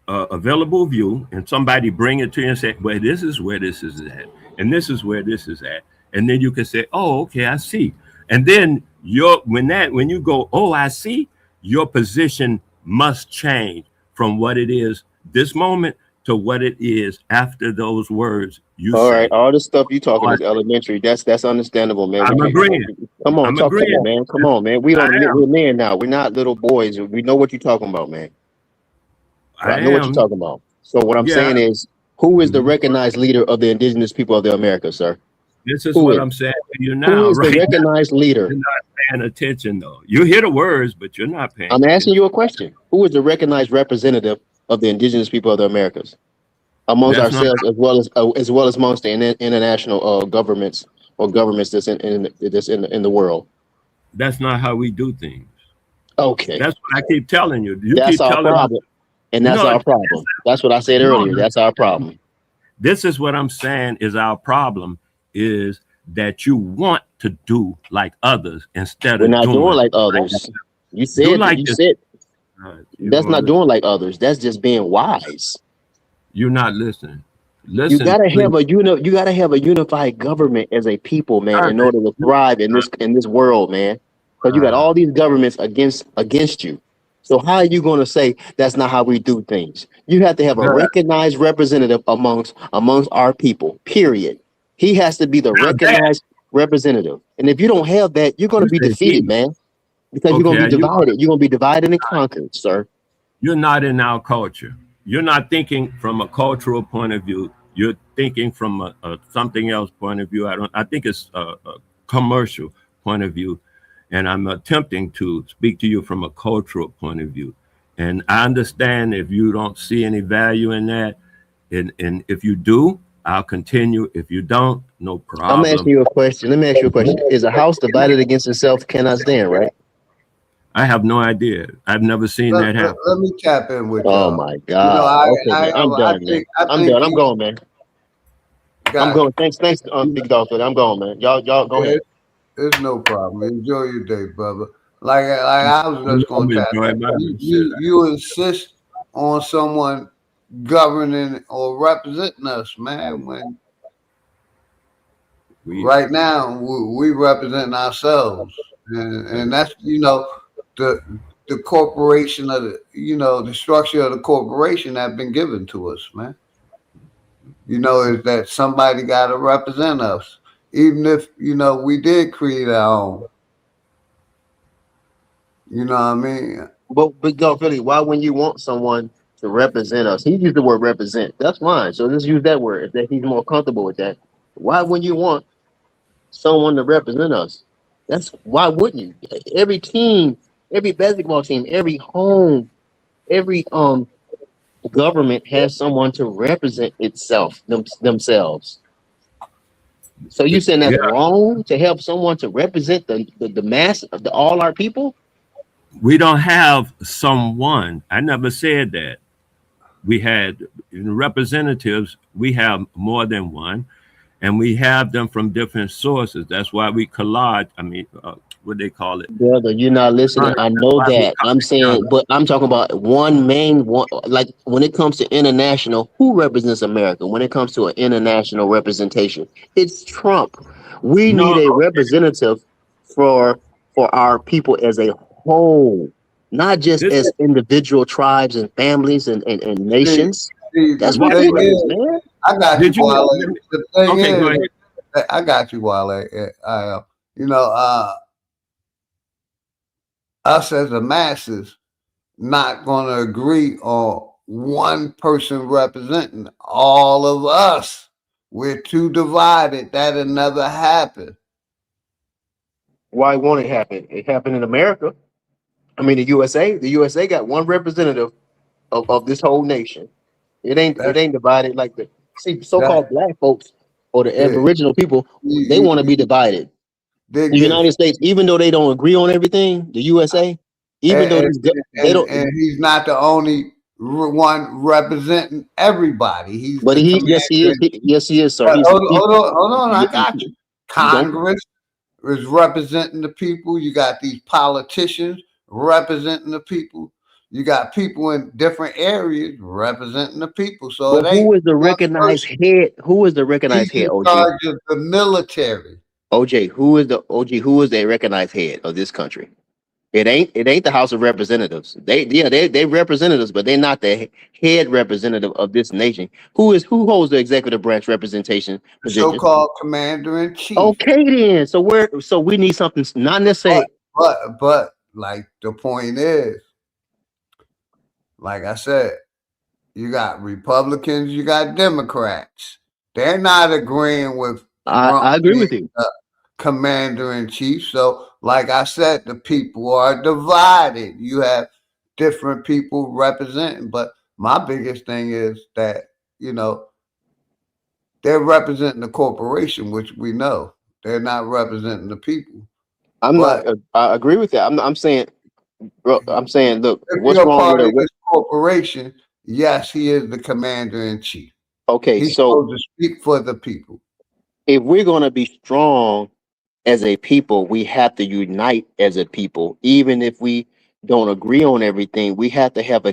available view, and somebody bring it to you and say, well, this is where this is at, and this is where this is at, and then you can say, "Oh, okay, I see." And then when you go, "Oh, I see," your position must change from what it is this moment to what it is after those words you All right, say. all the stuff you talking is elementary. That's understandable, man. I'm agreeing. Come on, I'm talk to me, agreeing. man. Come on, man. We're men now. We're not little boys. We know what you're talking about, man. I I know what you're am. talking about. So what I'm Yeah. saying is, who is the recognized leader of the indigenous people of the Americas, sir? This is Who what is? I'm saying to you Who now, is the right now. recognized leader? You're not paying attention, though. You hear the words, but you're not paying I'm attention. asking you a question. Who is the recognized representative of the indigenous people of the Americas amongst That's not ourselves, as well as amongst the international governments or governments that's in the world? that's not how we do things. Okay, That's what I keep telling you. You that's keep our telling me, problem, and you that's know, our problem. That's what I said no, earlier. That's our problem. this is what I'm saying is our problem is that you want to do like others instead We're of not doing doing like others. You do said that. like You this. said You that's not gonna doing like others. That's just being wise. You're not listening. You Listen, gotta please. have you gotta have a unified government as a people, man, in order to thrive in this world, man. Because you got all these governments against you. So how are you gonna say that's not how we do things? You have to have a recognized representative amongst our people. Period. He has to be the recognized representative. And if you don't have that, you're gonna You be said defeated, man. Because you're gonna okay, be are you divided. You're gonna be divided and conquered, sir. you're not in our culture. You're not thinking from a cultural point of view. You're thinking from a something else point of view. I think it's a commercial point of view, and I'm attempting to speak to you from a cultural point of view. And I understand if you don't see any value in that, and if you do, I'll continue. If you don't, no I'm asking problem. you a question. Let me ask you a question. Is a house divided against itself cannot stand, right? I have no idea. I've never seen that happen. Let me tap in with Oh y'all. my You know, God. Okay, man. I'm done, man. I'm done. I'm going, man. I'm going. Thanks, Big Dog, for that. I'm going, man. Y'all go ahead. It's no problem. Enjoy your day, brother. Like I was just gonna tap in. You insist on someone governing or representing us, man. When right now we represent ourselves, and that's the corporation of the structure of the corporation that been given to us, man. Is that somebody got to represent us, even if we did create our own. You know what I mean? But Big Dog, Philly, why when you want someone to represent us, he used the word represent. That's fine. So let's use that word if that he's more comfortable with that. Why when you want someone to represent us? That's why wouldn't you? Every team, every basketball team, every home, every government has someone to represent itself themselves. So you saying that's wrong to have someone to represent the mass of all our people? We don't have someone. I never said that. We had representatives. We have more than one, and we have them from different sources. That's why we collage. I mean, what they call it? Brother, you're not listening. I know that. I'm saying, but I'm talking about one main one. Like when it comes to international, who represents America? When it comes to an international representation, it's Trump. We need a representative for our people as a whole, not just as individual tribes and families and nations. That's ridiculous, man. I got you, Wale. The thing is, I got you, Wale. Us as the masses not going to agree on one person representing all of us. We're too divided. That'll never happen. Why won't it happen? It happened in America. I mean, the USA. The USA got one representative of this whole nation. It ain't divided like the so-called black folks or the Aboriginal people. They want to be divided. The United States, even though they don't agree on everything, the USA, even though they don't, and he's not the only one representing everybody. He's but yes, he is. Yes, he is, sir. Hold on, I got you. Congress is representing the people. You got these politicians representing the people. you got people in different areas representing the people. So But it who ain't is the one recognized person. head? Who is the recognized He's head, in OG? charge of the military. OJ, who is the OG? Who is the recognized head of this country? It ain't the House of Representatives. They representatives, but they're not the head representative of this nation. Who holds the executive branch representation The position? so-called commander in chief. Okay, then. So we need something not necessarily. But like the point is, like I said, you got Republicans, you got Democrats. They're not agreeing with Trump I agree with being you. the commander in chief. So, like I said, the people are divided. You have different people representing, but my biggest thing is that, you know, they're representing the corporation, which we know. They're not representing the people. I agree with that. I'm saying, bro, look, If what's you're a wrong part with of it? this corporation, yes, he is the commander in chief. Okay, He's so supposed to speak for the people. if we're gonna be strong as a people, we have to unite as a people. Even if we don't agree on everything, we have to have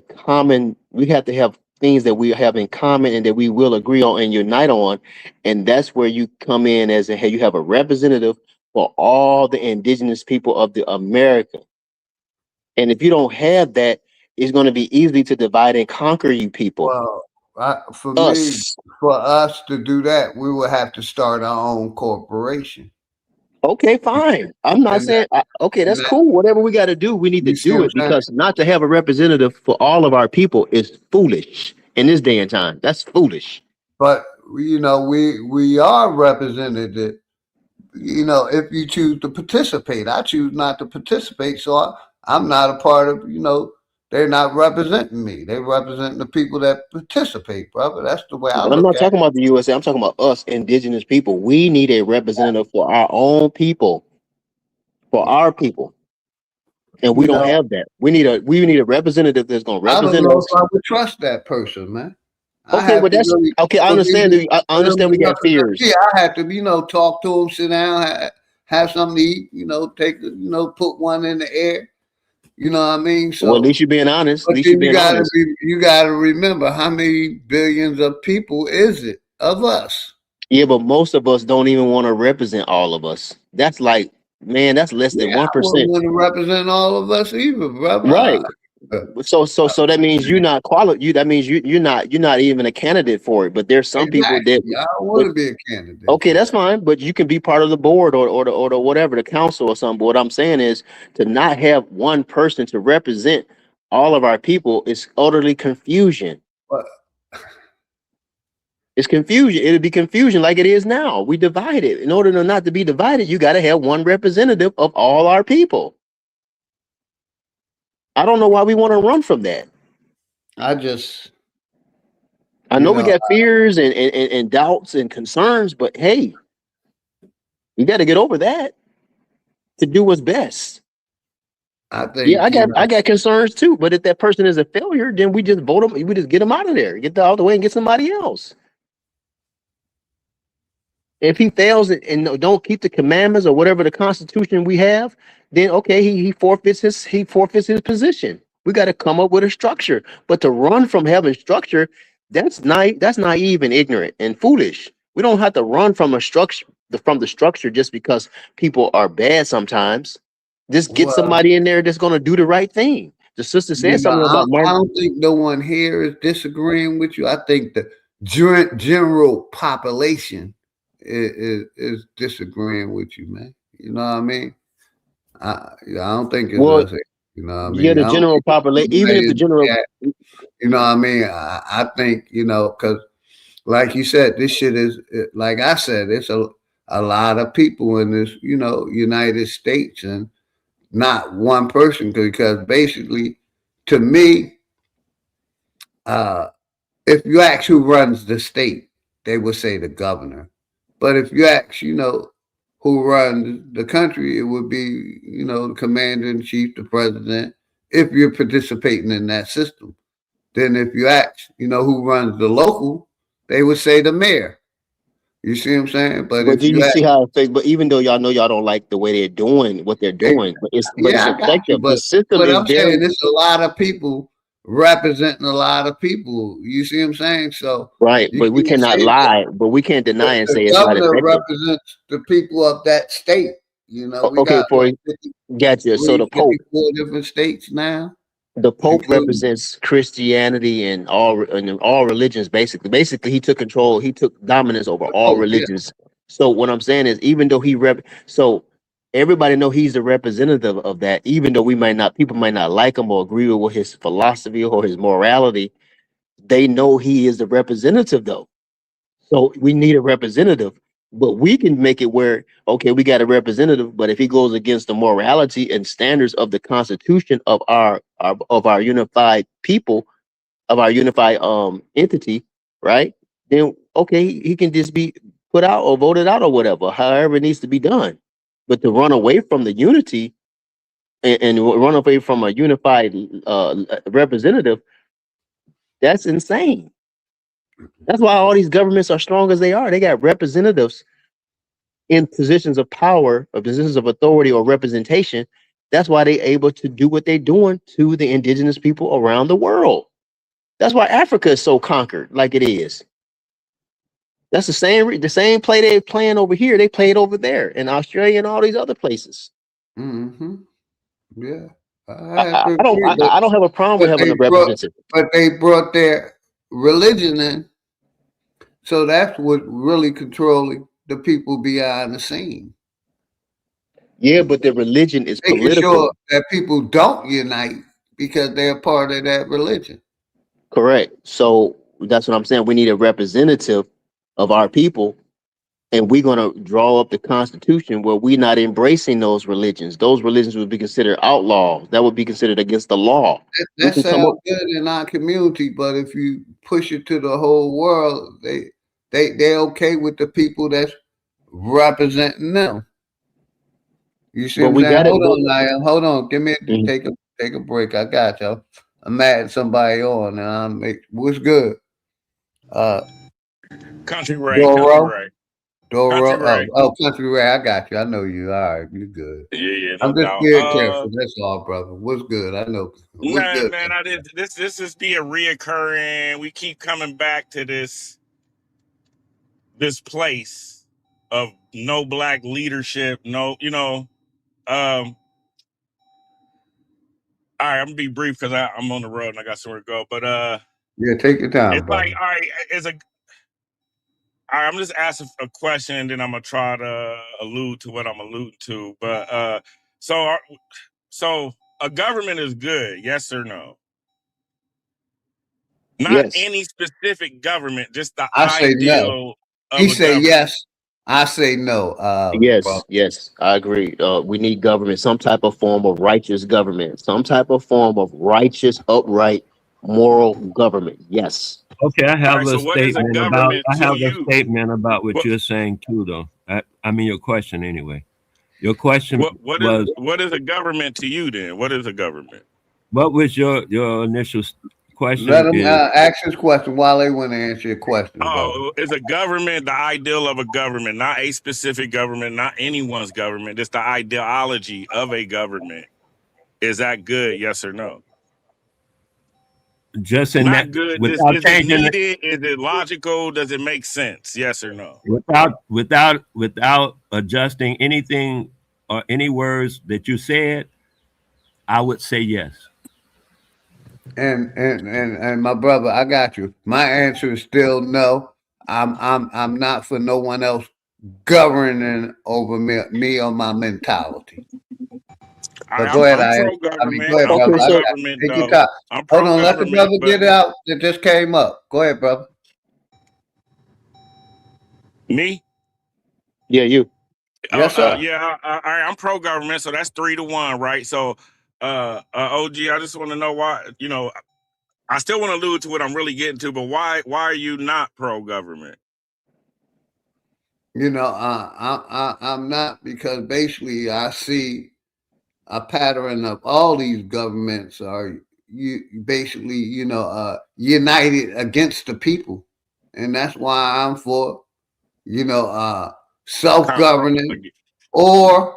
we have to have things that we have in common and that we will agree on and unite on. And that's where you come in as a, hey, you have a representative for all the indigenous people of the America. And if you don't have that, it's going to be easy to divide and conquer you people. Well, for us to do that, we would have to start our own corporation. Okay, fine. I'm not saying okay, that's cool. Whatever we got to do, we need to do it, because not to have a representative for all of our people is foolish in this day and time. That's foolish. But you know, we are represented. You know, if you choose to participate, I choose not to participate, so I'm not a part of. You know, they're not representing me. They represent the people that participate, brother. That's the way I But I'm look not at it. talking about the USA. I'm talking about us indigenous people. We need a representative for our own people, for our people. And we You don't know, have that. We need a representative that's going to I don't represent know us. if I would trust that person, man. I Okay, have well to that's really okay. I understand. I understand we got fears. Yeah, I have to, you know, talk to him, sit down, have something to eat, you know, put one in the air. You know what I mean? Well, at So, least you're being honest. At but least you're then being honest. you gotta remember how many billions of people is it of us? Yeah, but most of us don't even want to represent all of us. That's like, man, that's less than Yeah, I wouldn't 1%. want to represent all of us either, brother. Right. So that means you're not that means you're not even a candidate for it. But there's some people that Exactly. I don't want to be a candidate. okay, that's fine, but you can be part of the board or the whatever, the council or something. But what I'm saying is to not have one person to represent all of our people is utterly confusion. But it's confusion. It'll be confusion like it is now. We divided. In order to not to be divided, you got to have one representative of all our people. I don't know why we want to run from that. I just, I know we got fears and doubts and concerns, but hey, you got to get over that to do what's best. I think, yeah, I got concerns too. But if that person is a failure, then we just vote them. We just get them out of there, get out of the way, and get somebody else. If he fails and don't keep the commandments or whatever the Constitution we have, then okay, he forfeits his position. We got to come up with a structure. But to run from having structure, that's naive and ignorant and foolish. We don't have to run from the structure just because people are bad sometimes. Just get somebody in there that's going to do the right thing. The sister said something about I don't think no one here is disagreeing with you. I think the general population is disagreeing with you, man. You know what I mean? I don't think it's us. You know what I mean? Yeah, the general population, even if the general, you know what I mean? I think, you know, because like you said, this shit is, like I said, it's a lot of people in this, you know, United States, and not one person, because basically, to me, if you ask who runs the state, they would say the governor. But if you ask, you know, who runs the country, it would be, you know, the commander in chief, the president, if you're participating in that system. Then if you ask, you know, who runs the local, they would say the mayor. You see what I'm saying? But do you see how it affects? But even though y'all know y'all don't like the way they're doing what they're doing, but it's I got you. effective. The system But is I'm very saying it's a lot of people representing a lot of people. You see what I'm saying? So right. you But we can't cannot say lie. But we can't deny and the say it's not governor effective. represents the people of that state. You know, we Okay, got for what, gotcha. So 53, the Pope. 54 different states now. The Pope Including represents Christianity and all religions. Basically, he took control. He took dominance over all Pope, yeah. religions. So what I'm saying is, even though so everybody know he's the representative of that. Even though people might not like him or agree with his philosophy or his morality, they know he is the representative, though. So we need a representative, but we can make it where, okay, we got a representative, but if he goes against the morality and standards of the Constitution of our unified people, of our unified entity, right? Then okay, he can just be put out or voted out or whatever, however it needs to be done. But to run away from the unity and run away from a unified representative, that's insane. That's why all these governments are strong as they are. They got representatives in positions of power or positions of authority or representation. That's why they're able to do what they're doing to the indigenous people around the world. That's why Africa is so conquered like it is. That's the same play they're playing over here. They played over there in Australia and all these other places. Mm-hmm. Yeah. I have to I don't have a problem with having a representative. But they brought their religion in. So that's what really controlling the people behind the scene. Yeah, but the religion is making political. Sure that people don't unite because they're part of that religion. Correct. So that's what I'm saying. We need a representative of our people, and we're going to draw up the Constitution where we're not embracing those religions. Those religions would be considered outlaws. That would be considered against the law. That sounds good in our community, but if you push it to the whole world, they're okay with the people that's representing them. You see what I'm saying? Hold on, Niall. Hold on. Give me take a break. I got you. I'm mad at somebody on and I'm what's good? Country Ray. Doro. Country Ray. I got you. I know you. All right, you good. Yeah, I'm no just doubt. being careful. That's all, brother. What's good? I know. What's good? Man, this is being reoccurring. We keep coming back to this place of no black leadership. No, all right, I'm gonna be brief because I'm on the road and I got somewhere to go. But yeah, take your time, it's brother. like, all right, I'm just asking a question and then I'm gonna try to allude to what I'm alluding to. But so a government is good, yes or no? Not any specific government, just the I say ideal no. of He a say government. yes. I say no. Yes, I agree. We need government, some type of form of righteous government, some type of form of righteous, upright, moral government. Yes. Okay, I have Right, so what is a government to you? What you're saying too, though. I mean your question anyway. Your question what is a government to you then? What is a government? What was your initial question? Let him ask his question while they want to answer your question. Oh, is a government the ideal of a government, not a specific government, not anyone's government, just the ideology of a government. Is that good? Yes or no? Just in not that, good. without Is it changing needed? Is it logical? Does it make sense? Yes or no? Without adjusting anything or any words that you said, I would say yes. And my brother, I got you. My answer is still no. I'm not for no one else governing over me or my mentality. But go ahead, pro-government. Go ahead, I'm brother. pro-government, Take your though. time. I'm Hold on, let the brother pro-government, get it out that just came up. Go ahead, brother. Me? Yeah, you. Yes, sir. Yeah, I'm pro-government, so that's 3-1, right? So, OG, I just want to know why. I still want to allude to what I'm really getting to, but why are you not pro-government? I'm not, because basically I see a pattern of all these governments are basically united against the people, and that's why I'm for self-governing, or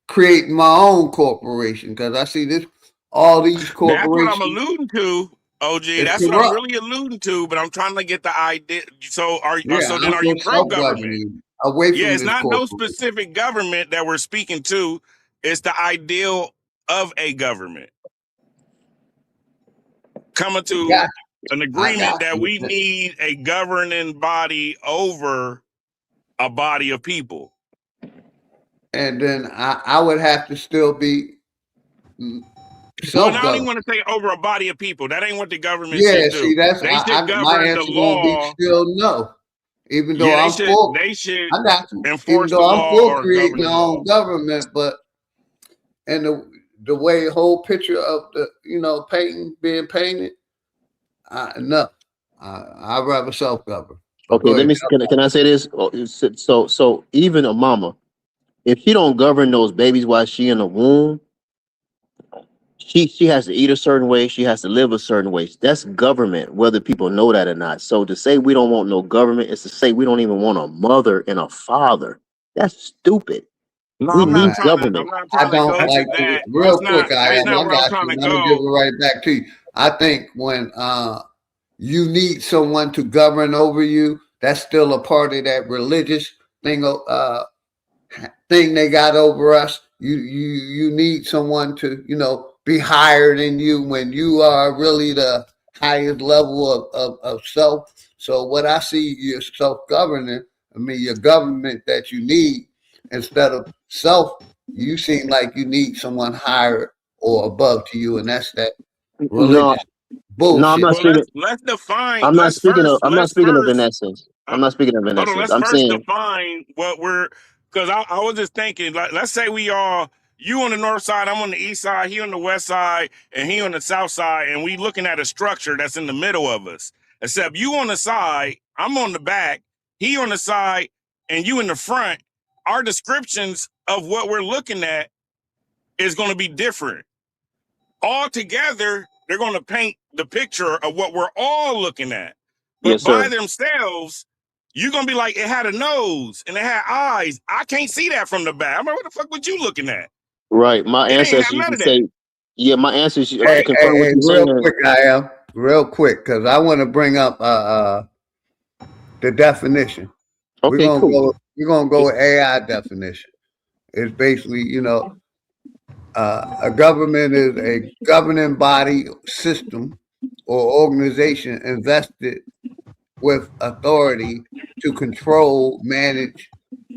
creating my own corporation, because I see all these That's what I'm corporations. alluding to, OG. It's That's what I'm corrupt. really alluding to. But I'm trying to get the idea. So Yeah, so then I'm are for you pro government? self-governing, away Yeah, from it's this not no corporation. specific government that we're speaking to. It's the ideal of a government coming to an I agreement got that you. we need a governing body over a body of people. And then I would have to still be Well, I don't self-governed. even want to say over a body of people. That ain't what the government Yeah, should do. see, that's They should my govern the answer gonna be law. still no. Even though Yeah, I'm for, they should I got you. Even enforce the though I'm law for or creating govern the our law. own government, but and the way whole picture of the painting being painted, no, I'd rather self-govern. Okay, let me. Can I say this? So even a mama, if she don't govern those babies while she in the womb, she has to eat a certain way. She has to live a certain way. That's government, whether people know that or not. So to say we don't want no government is to say we don't even want a mother and a father. That's stupid. No, We I'm not need trying to. I'm government. not I trying to don't go to like that. real quick. That's not I where I'm got trying you. to Let me give go. it right back to you. I think when you need someone to govern over you, that's still a part of that religious thing. Thing they got over us. You need someone to be higher than you when you are really the highest level of self. So what I see, you're self-governing. I mean, your government that you need instead of self. You seem like you need someone higher or above to you, and that's that No, religious no, I'm bullshit. not Well, speaking. let's define. I'm not speaking of. I'm not speaking of in essence. I'm not speaking of in Hold on. essence. Let's I'm first saying define what we're. Because I was just thinking. Like, let's say we all. You on the north side, I'm on the east side, he on the west side, and he on the south side, and we looking at a structure that's in the middle of us. Except you on the side, I'm on the back, he on the side, and you in the front. Our descriptions of what we're looking at is going to be different. All together, they're going to paint the picture of what we're all looking at. But yes, by sir. themselves, you're going to be like, it had a nose and it had eyes. I can't see that from the back. I'm like, what the fuck was you looking at? Right. My It ain't have ancestors used none to of that. say, yeah, my ancestors to Hey, confirm what you're real saying. quick, real quick, because I want to bring up the definition. We're Okay, gonna cool. go with AI definition. It's basically, a government is a governing body, system, or organization invested with authority to control, manage,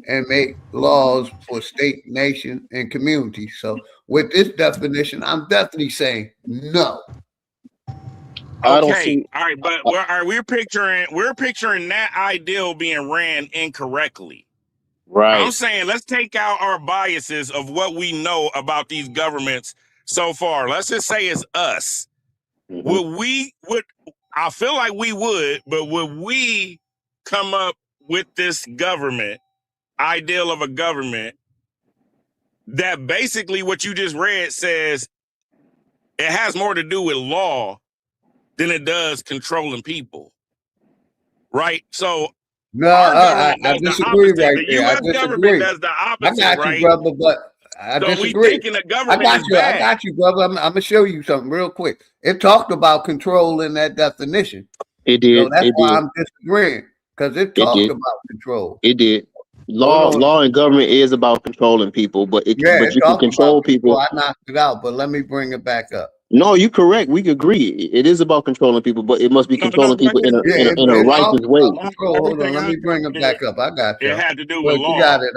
and make laws for state, nation, and community. So, with this definition, I'm definitely saying no. I don't Okay, see. all right, but we're picturing that ideal being ran incorrectly. I'm Right. saying let's take out our biases of what we know about these governments so far. Let's just say it's us. Would I feel like we would, but would we come up with this government ideal of a government that basically what you just read says it has more to do with law than it does controlling people, right? So No, our government I does the disagree opposite. right The there. I U.S. government disagree. does the I opposite, got you, right? brother, but I So we disagree. thinking the government is I bad. got you, brother. I'm gonna show you something real quick. It talked about control in that definition. It So did. that's It why did. I'm disagreeing, because it It talked did. about control. It did. Hold on. Law and government is about controlling people, but Yeah, it you can talked about control control. people. I knocked it out, but let me bring it back up. No, you're correct. We agree. It is about controlling people, but it must be No, controlling people in a Yeah, in a it righteous talked way. about control. Hold on, everything let I me bring it back up. I got it y'all. had to do with But you got law. it.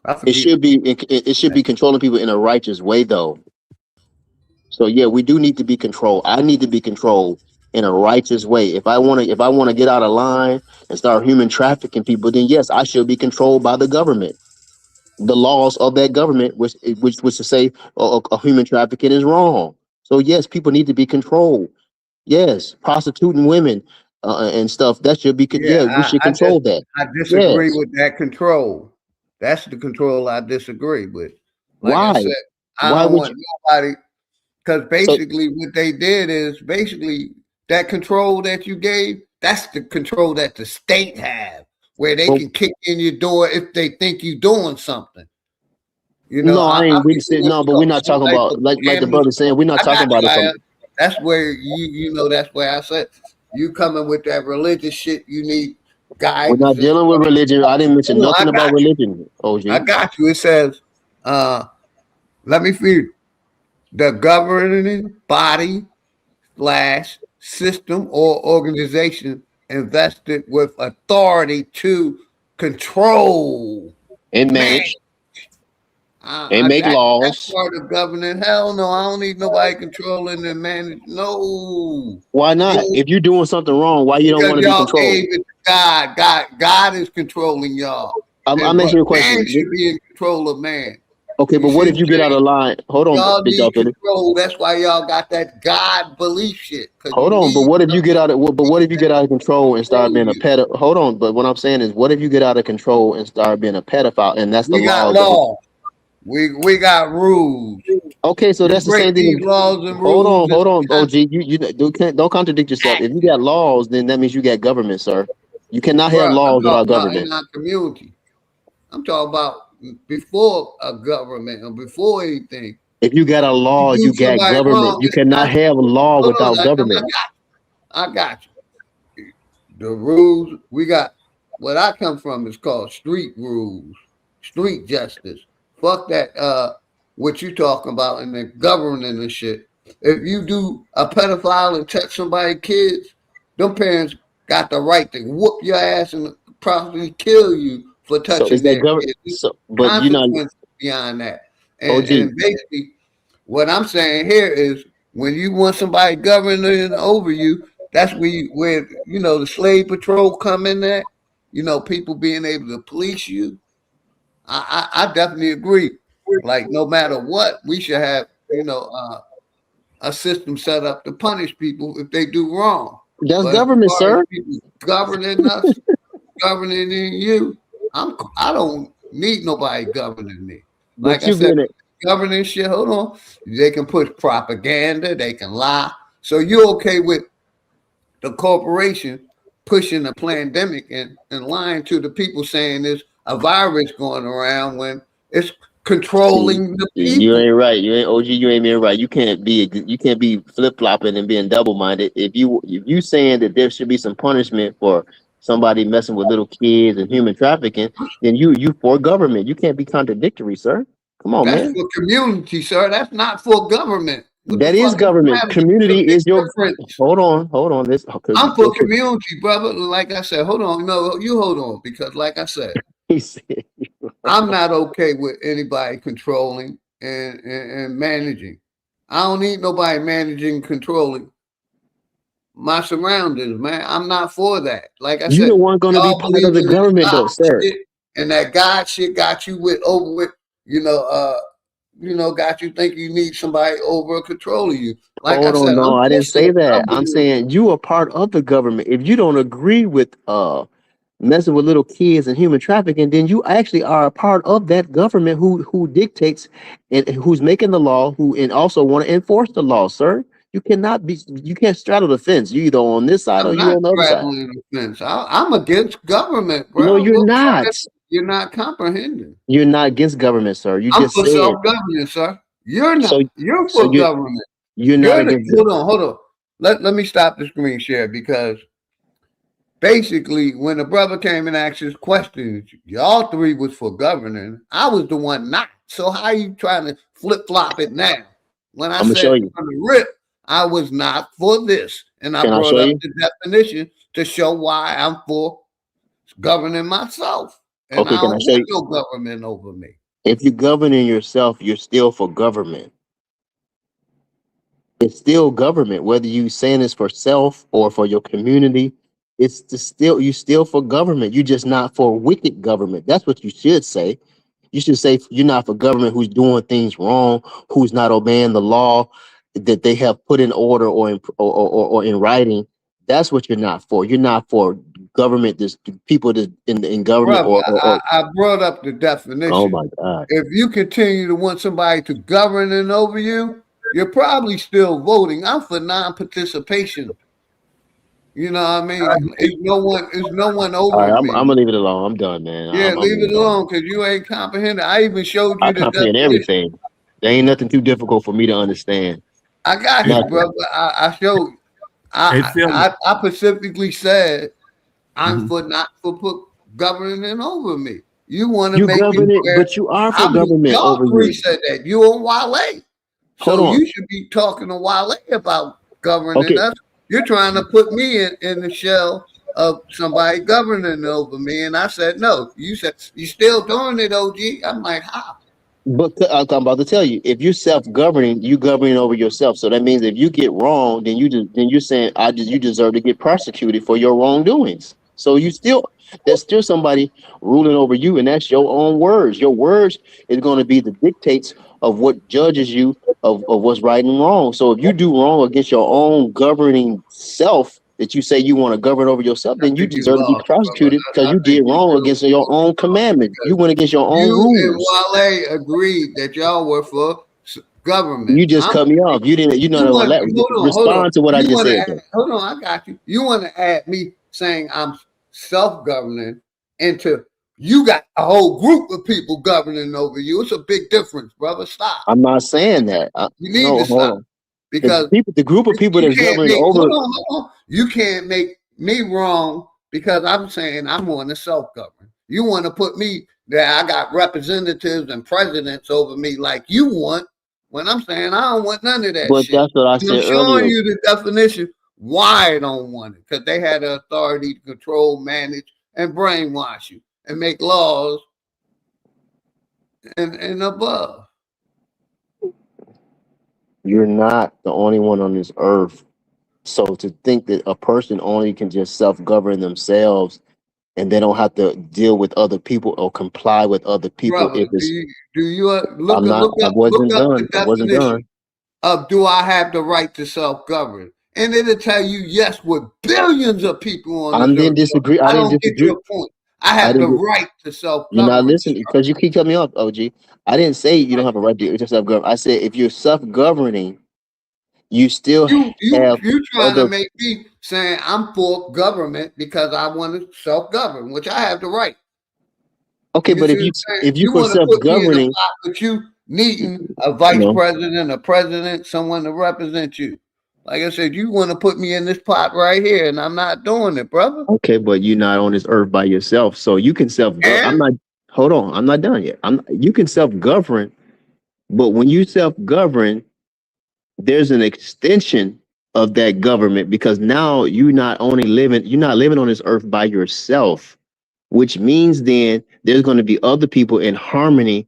I It forget. should be it should be controlling people in a righteous way, though. So yeah, we do need to be controlled. I need to be controlled in a righteous way. If I want to get out of line and start human trafficking people, then yes, I should be controlled by the government. The laws of that government, which was to say a human trafficking is wrong. So yes, people need to be controlled. Yes, prostituting women and stuff that should be. Yeah, Yeah, we should control that. I disagree Yes. with that control. That's the control I disagree with. Like I Why? said, I Why don't would want you? nobody, because So basically what they did is basically that control that you gave, that's the control that the state have. where they can kick in your door if they think you're doing something. You know, no, I ain't. We said no, but we're not talking about like the brother saying. We're not talking about it from. That's where you know. That's where I said you coming with that religious shit. You need guidance. We're not dealing with religion. I didn't mention nothing about religion. OG. I got you. It says, let me feed the governing body / system or organization invested with authority to control and manage and make laws. That's part of governing. Hell no, I don't need nobody controlling and manage. No. Why not? If you're doing something wrong, why you don't want to be controlled? Gave it to God is controlling y'all. I'm asking you a question. Man should be in control of man. Okay, but what if you get out of line? Hold on, y'all big dog. Control. That's why y'all got that God belief shit. Hold on, but what if you get out of? But what if you get out of control and start being a pedophile? Hold on, but what I'm saying is, what if you get out of control and start being a pedophile? And that's the law. We got rules. Okay, so that's the same thing. Laws and rules. Hold on, OG. You don't contradict yourself. If you got laws, then that means you got government, sir. You cannot have laws without government. In our community, I'm talking about before a government or before anything. If you got a law, you got government. Wrong, you cannot have a law without government. I got you. The rules we got. What I come from is called street rules, street justice. Fuck that. What you talking about and the governing and shit. If you do a pedophile and touch somebody's kids, them parents got the right to whoop your ass and probably kill you for touching their kids. But you know, beyond that. And basically, what I'm saying here is when you want somebody governing over you, that's where you know the slave patrol come in there. You know, people being able to police you. I definitely agree. Like no matter what, we should have a system set up to punish people if they do wrong. That's government, sir. Governing us, governing you. I don't need nobody governing me. Like I said, governing shit. Hold on, they can push propaganda. They can lie. So you're okay with the corporation pushing a pandemic and lying to the people, saying there's a virus going around when it's controlling the people. You ain't right. You ain't OG. You ain't being right. You can't be flip flopping and being double minded. If you saying that there should be some punishment for somebody messing with little kids and human trafficking, then you for government. You can't be contradictory, sir. Come on, man. That's for community, sir. That's not for government. That is government. Community is your. Hold on. I'm for community, brother. Like I said, hold on. No, you hold on, because like I said, I'm not okay with anybody controlling and managing. I don't need nobody managing, controlling my surroundings, man. I'm not for that. Like I said, you the one going to be part of the government, though, sir. And that God shit got you over with, got you think you need somebody over controlling you. Like I said, no, I didn't say that. I'm saying you are part of the government. If you don't agree with messing with little kids and human trafficking, then you actually are a part of that government who dictates and who's making the law, and also want to enforce the law, sir. You can't straddle the fence. You either on this side or you on the other side. The fence. I'm against government, bro. No, you're not. You're not comprehending. You're not against government, sir. I'm just for self-government, sir. You're not. You're for government. You're not against. Hold on. Let me stop the screen share, because basically, when the brother came and asked his questions, y'all three was for governing. I was the one not. So how are you trying to flip-flop it now? When I said on the rip, I was not for this. And I brought up the definition to show why I'm for governing myself. And I don't want no government over me. If you're governing yourself, you're still for government. It's still government, whether you saying it's for self or for your community. You're still for government. You're just not for wicked government. That's what you should say. You should say you're not for government who's doing things wrong, who's not obeying the law that they have put in order or in writing. That's what you're not for. You're not for government. There's people that in government. Brother, I brought up the definition. Oh my God! If you continue to want somebody to govern and over you, you're probably still voting. I'm for non-participation. You know what I mean? It's no one All over right, I'm me. gonna leave it alone. I'm done, man. Yeah, I'm leave leaving it it alone. alone because you ain't comprehending. I even showed I you the comprehend definition. everything. There ain't nothing too difficult for me to understand. I got you, Nothing. brother. I showed. Hey, Philly. I specifically said I'm Mhm. not for put governing over me. You want to You make it govern it, where but you are for government y'all over three you. said that. You and Wale. Hold So on. you should be talking to Wale about governing Okay, us. You're trying to put me in the shell of somebody governing over me. And I said, no. You said, you still doing it, OG? I'm like, how? but I'm about to tell you, if you're self-governing, you governing over yourself. So that means if you get wrong, then you're saying you deserve to get prosecuted for your wrongdoings. So there's still somebody ruling over you, and that's your own words. Your words is going to be the dictates of what judges you of what's right and wrong. So if you do wrong against your own governing self that you say you want to govern over yourself, I then you think you deserve to be lost, brother. prosecuted because I you think did you wrong really against your lost own commandment. You because went against your own you and rules. Wale agreed that y'all were for government. You just cut me off. You didn't. You You know what? want hold on. Respond to what I You just want to said. add, hold on, I got you. You want to add me saying I'm self-governing into you got a whole group of people governing over you. It's a big difference, brother. Stop. I'm not saying that. You need No, to hold stop on. because The group of people you that's can't governing make over. hold on. You can't make me wrong because I'm saying I'm on the self-govern. You want to put me that I got representatives and presidents over me like you want when I'm saying I don't want none of that But shit. that's what I And I'm said showing earlier. you the definition why I don't want it because they had the authority to control, manage, and brainwash you and make laws and above. You're not the only one on this earth. So to think that a person only can just self-govern themselves and they don't have to deal with other people or comply with other people, Brother, if it's do you I'm not. I look wasn't up the done. I wasn't definition done. of do I have the right to self-govern? And it'll tell you yes with billions of people on I this earth. didn't So disagree. I I didn't don't get disagree. your point. I I have the didn't. right to You're not self-govern, listening sir. because you keep cutting me off, OG. I didn't say you don't have a right to self-govern. I said if you're self-governing, you still have You trying to other. make me saying I'm for government because I want to self-govern, which I have the right. Okay, You but see what I'm saying? if you You for want to put me in a self-governing, pot with you needing a vice no. president, a president, someone to represent you. Like I said, you want to put me in this pot right here, and I'm not doing it, brother. Okay, but you're not on this earth by yourself, so you can self-govern. I'm And not. Hold on, I'm not done yet. You can self-govern, but when you self-govern, there's an extension of that government because now you're not living on this earth by yourself, which means then there's going to be other people in harmony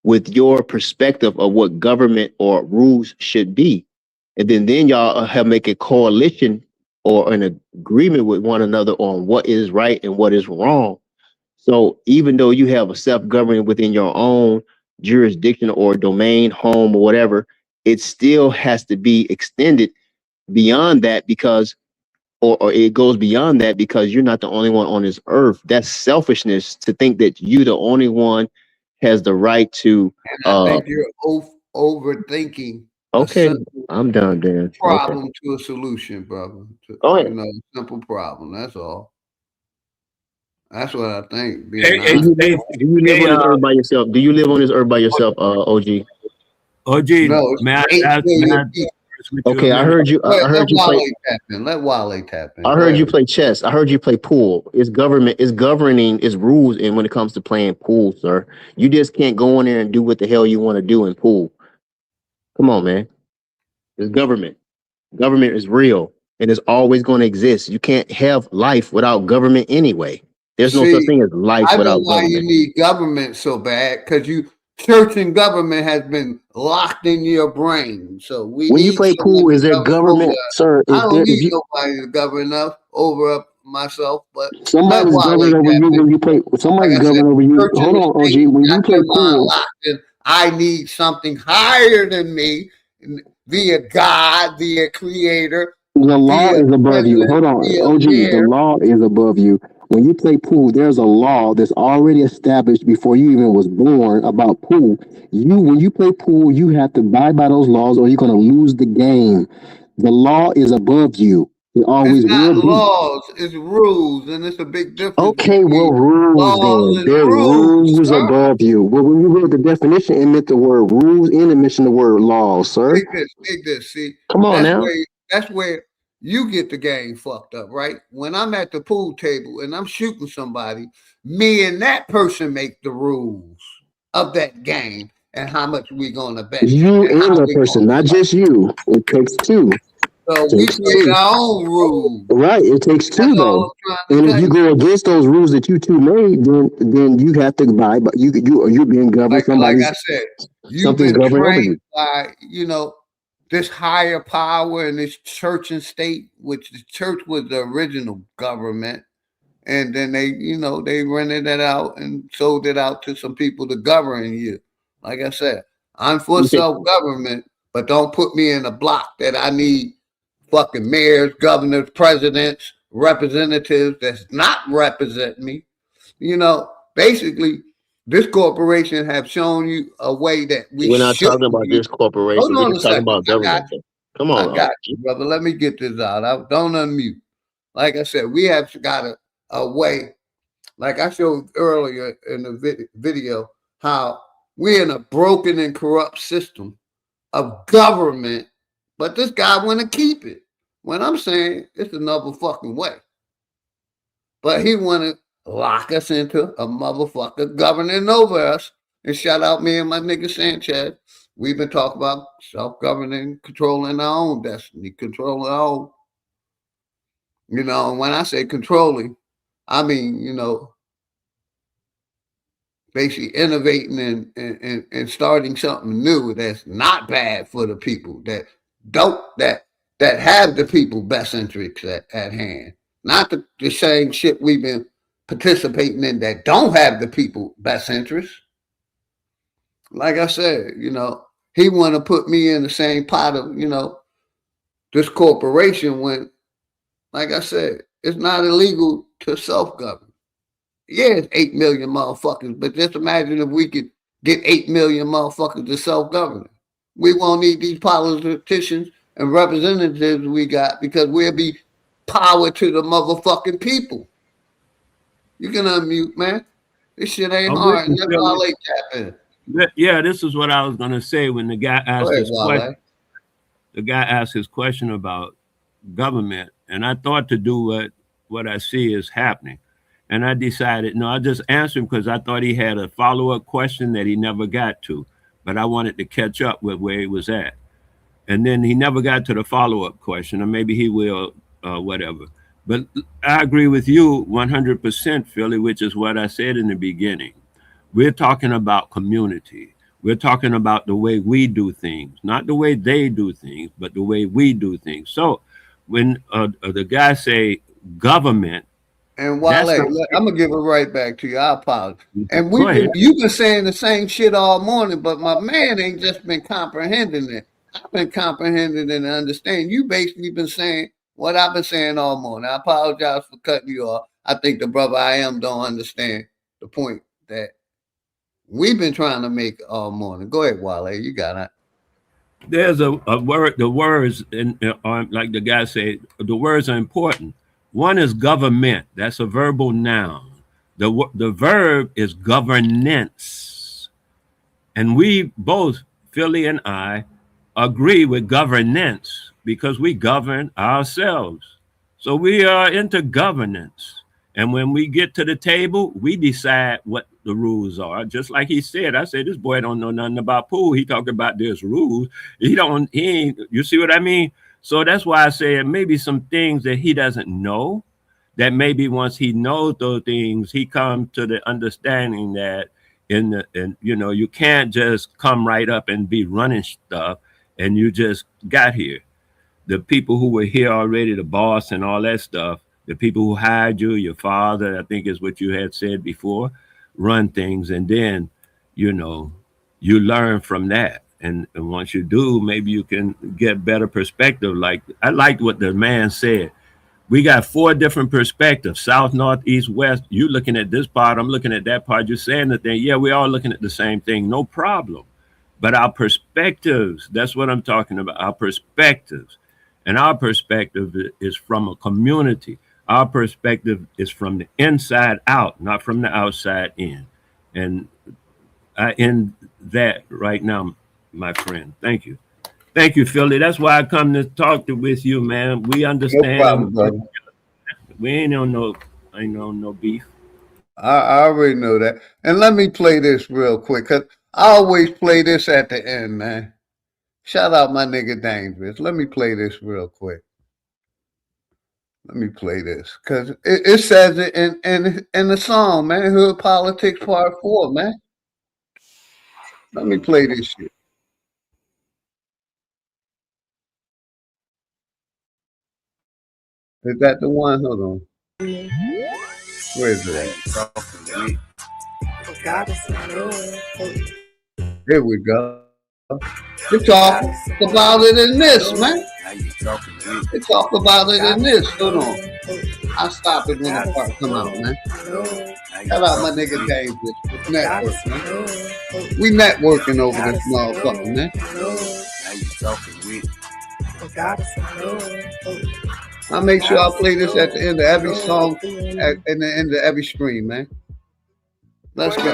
with your perspective of what government or rules should be. And then y'all have make a coalition or an agreement with one another on what is right and what is wrong. So even though you have a self-governing within your own jurisdiction or domain, home or whatever, it still has to be extended beyond that because or it goes beyond that because you're not the only one on this earth. That's selfishness to think that you the only one has the right to I think you're overthinking a okay, simple I'm done, Dan. Okay. problem to a solution, brother. Go You ahead. know, simple problem. That's all. That's what I think. Hey, Being hey, honest. hey, Do you live hey, on this earth by yourself? Do you live on this earth by yourself, OG? OG, No, it's may I 8 ask, may I billion people. converse with you a Okay, I minute? heard you. I Let heard you play. Wale tap in. Let Wale tap in. I Go heard you ahead. play chess. I heard you play pool. It's government. It's governing. It's rules. And when it comes to playing pool, sir, you just can't go in there and do what the hell you want to do in pool. Come on, man. It's government. Government is real and it's always going to exist. You can't have life without government anyway. There's no such See, thing as life I know without why you government. need government so bad, because church and government has been locked in your brain. So we When you need play someone pool, to is there govern over government, us. sir? I Is don't there if need you nobody to govern over myself, but let somebody's Wale governing over tap you in. when you play Like somebody's I said, governing over you. church Hold and the on, state OG. When you got play your mind pool, locked in. I need something higher than me via God, via creator, the law via is above you. president, Hold on, via OG. The mayor. law is above you. When you play pool, there's a law that's already established before you even was born about pool. When you play pool, you have to abide by those laws, or you're gonna lose the game. The law is above you. It always it's not will be. laws, it's rules, and it's a big difference Okay, well, between rules laws then. and There's rules, rules sir. above you. Well, when you read the definition, it meant the word rules and it mentioned the word laws, sir. Take this. See, Come on now. that's where you get the game fucked up, right? When I'm at the pool table and I'm shooting somebody, me and that person make the rules of that game and how much we gonna bet. You and that person, not just you. It takes two. So we create our own rules. Right, it takes two That's though. all I'm trying And to if tell you you. go against those rules that you two made, then you have to abide. But you're being governed. Like I said, you've Something's been governed over trained you. by, this higher power and this church and state, which the church was the original government. And then they rented it out and sold it out to some people to govern you. Like I said, I'm for self-government, but don't put me in a block that I need fucking mayors, governors, presidents, representatives that's not represent me. Basically, this corporation have shown you a way that We're not should talking about be. this corporation. Hold We're on a just talking second. about government. Come on, I got you, brother. Let me get this out. Don't unmute. Like I said, we have got a way. Like I showed earlier in the video, how we're in a broken and corrupt system of government, but this guy want to keep it. When I'm saying it's another fucking way. But he want to lock us into a motherfucker governing over us. And shout out me and my nigga Sanchez. We've been talking about self-governing, controlling our own destiny, controlling our own. And when I say controlling, I mean, basically innovating and starting something new that's not bad for the people, that have the people best interests at hand. Not the same shit we've been participating in that don't have the people best interests. Like I said, he want to put me in the same pot of, this corporation when, like I said, it's not illegal to self-govern. Yeah, it's 8 million motherfuckers, but just imagine if we could get 8 million motherfuckers to self-govern. We won't need these politicians and representatives we got because we'll be power to the motherfucking people. You can unmute, man. This shit ain't hard. That's all they tap in. Yeah, this is what I was gonna say when the guy asked his question. The guy asked his question about government, and I thought to do what I see is happening. And I decided, no, I just answered him because I thought he had a follow-up question that he never got to, but I wanted to catch up with where he was at. And then he never got to the follow-up question, or maybe he will, whatever. But I agree with you 100%, Philly, which is what I said in the beginning. We're talking about community. We're talking about the way we do things, not the way they do things, but the way we do things. So when the guy say government, and Wale, I'm gonna give it right back to you. I apologize. And you've been saying the same shit all morning, but my man ain't just been comprehending it. I've been comprehending and understanding. You basically been saying what I've been saying all morning. I apologize for cutting you off. I think the brother I am don't understand the point that we've been trying to make all morning. Go ahead, Wale. You got it. There's a word. The words, like the guy said, the words are important. One is government. That's a verbal noun. The verb is governance. And we both, Philly and I, agree with governance because we govern ourselves. So we are into governance. And when we get to the table, we decide what the rules are. Just like he said, I said, this boy don't know nothing about pool. He talking about there's rules. He ain't, you see what I mean? So that's why I say it may be some things that he doesn't know, that maybe once he knows those things, he comes to the understanding that you can't just come right up and be running stuff and you just got here. The people who were here already, the boss and all that stuff, the people who hired you, your father, I think is what you had said before, run things. And then, you learn from that. And once you do, maybe you can get better perspective. Like I liked what the man said. We got 4 different perspectives, south, north, east, west. You looking at this part, I'm looking at that part. You're saying the thing. Yeah, we're all looking at the same thing. No problem. But our perspectives, that's what I'm talking about, our perspectives. And our perspective is from a community. Our perspective is from the inside out, not from the outside in. And I end that right now, my friend. Thank you. Thank you, Philly. That's why I come to talk with you, man. We understand. No problem, brother. We ain't on no beef. I already know that. And let me play this real quick, because I always play this at the end, man. Shout out my nigga Dangerous. Let me play this real quick. Let me play this, because it says it in the song, man. Hood Politics Part 4, man. Let me play this shit. Is that the one? Hold on. Where is it at? Here we go. We talk about it in this, man. We talk about it in this. Hold on. I'll stop it when the part come out, man. Shout out my nigga David with network, man. We networking over this motherfucker, man. I'll make sure I play this at the end of every song, at the end of every stream, man. Let's go. Think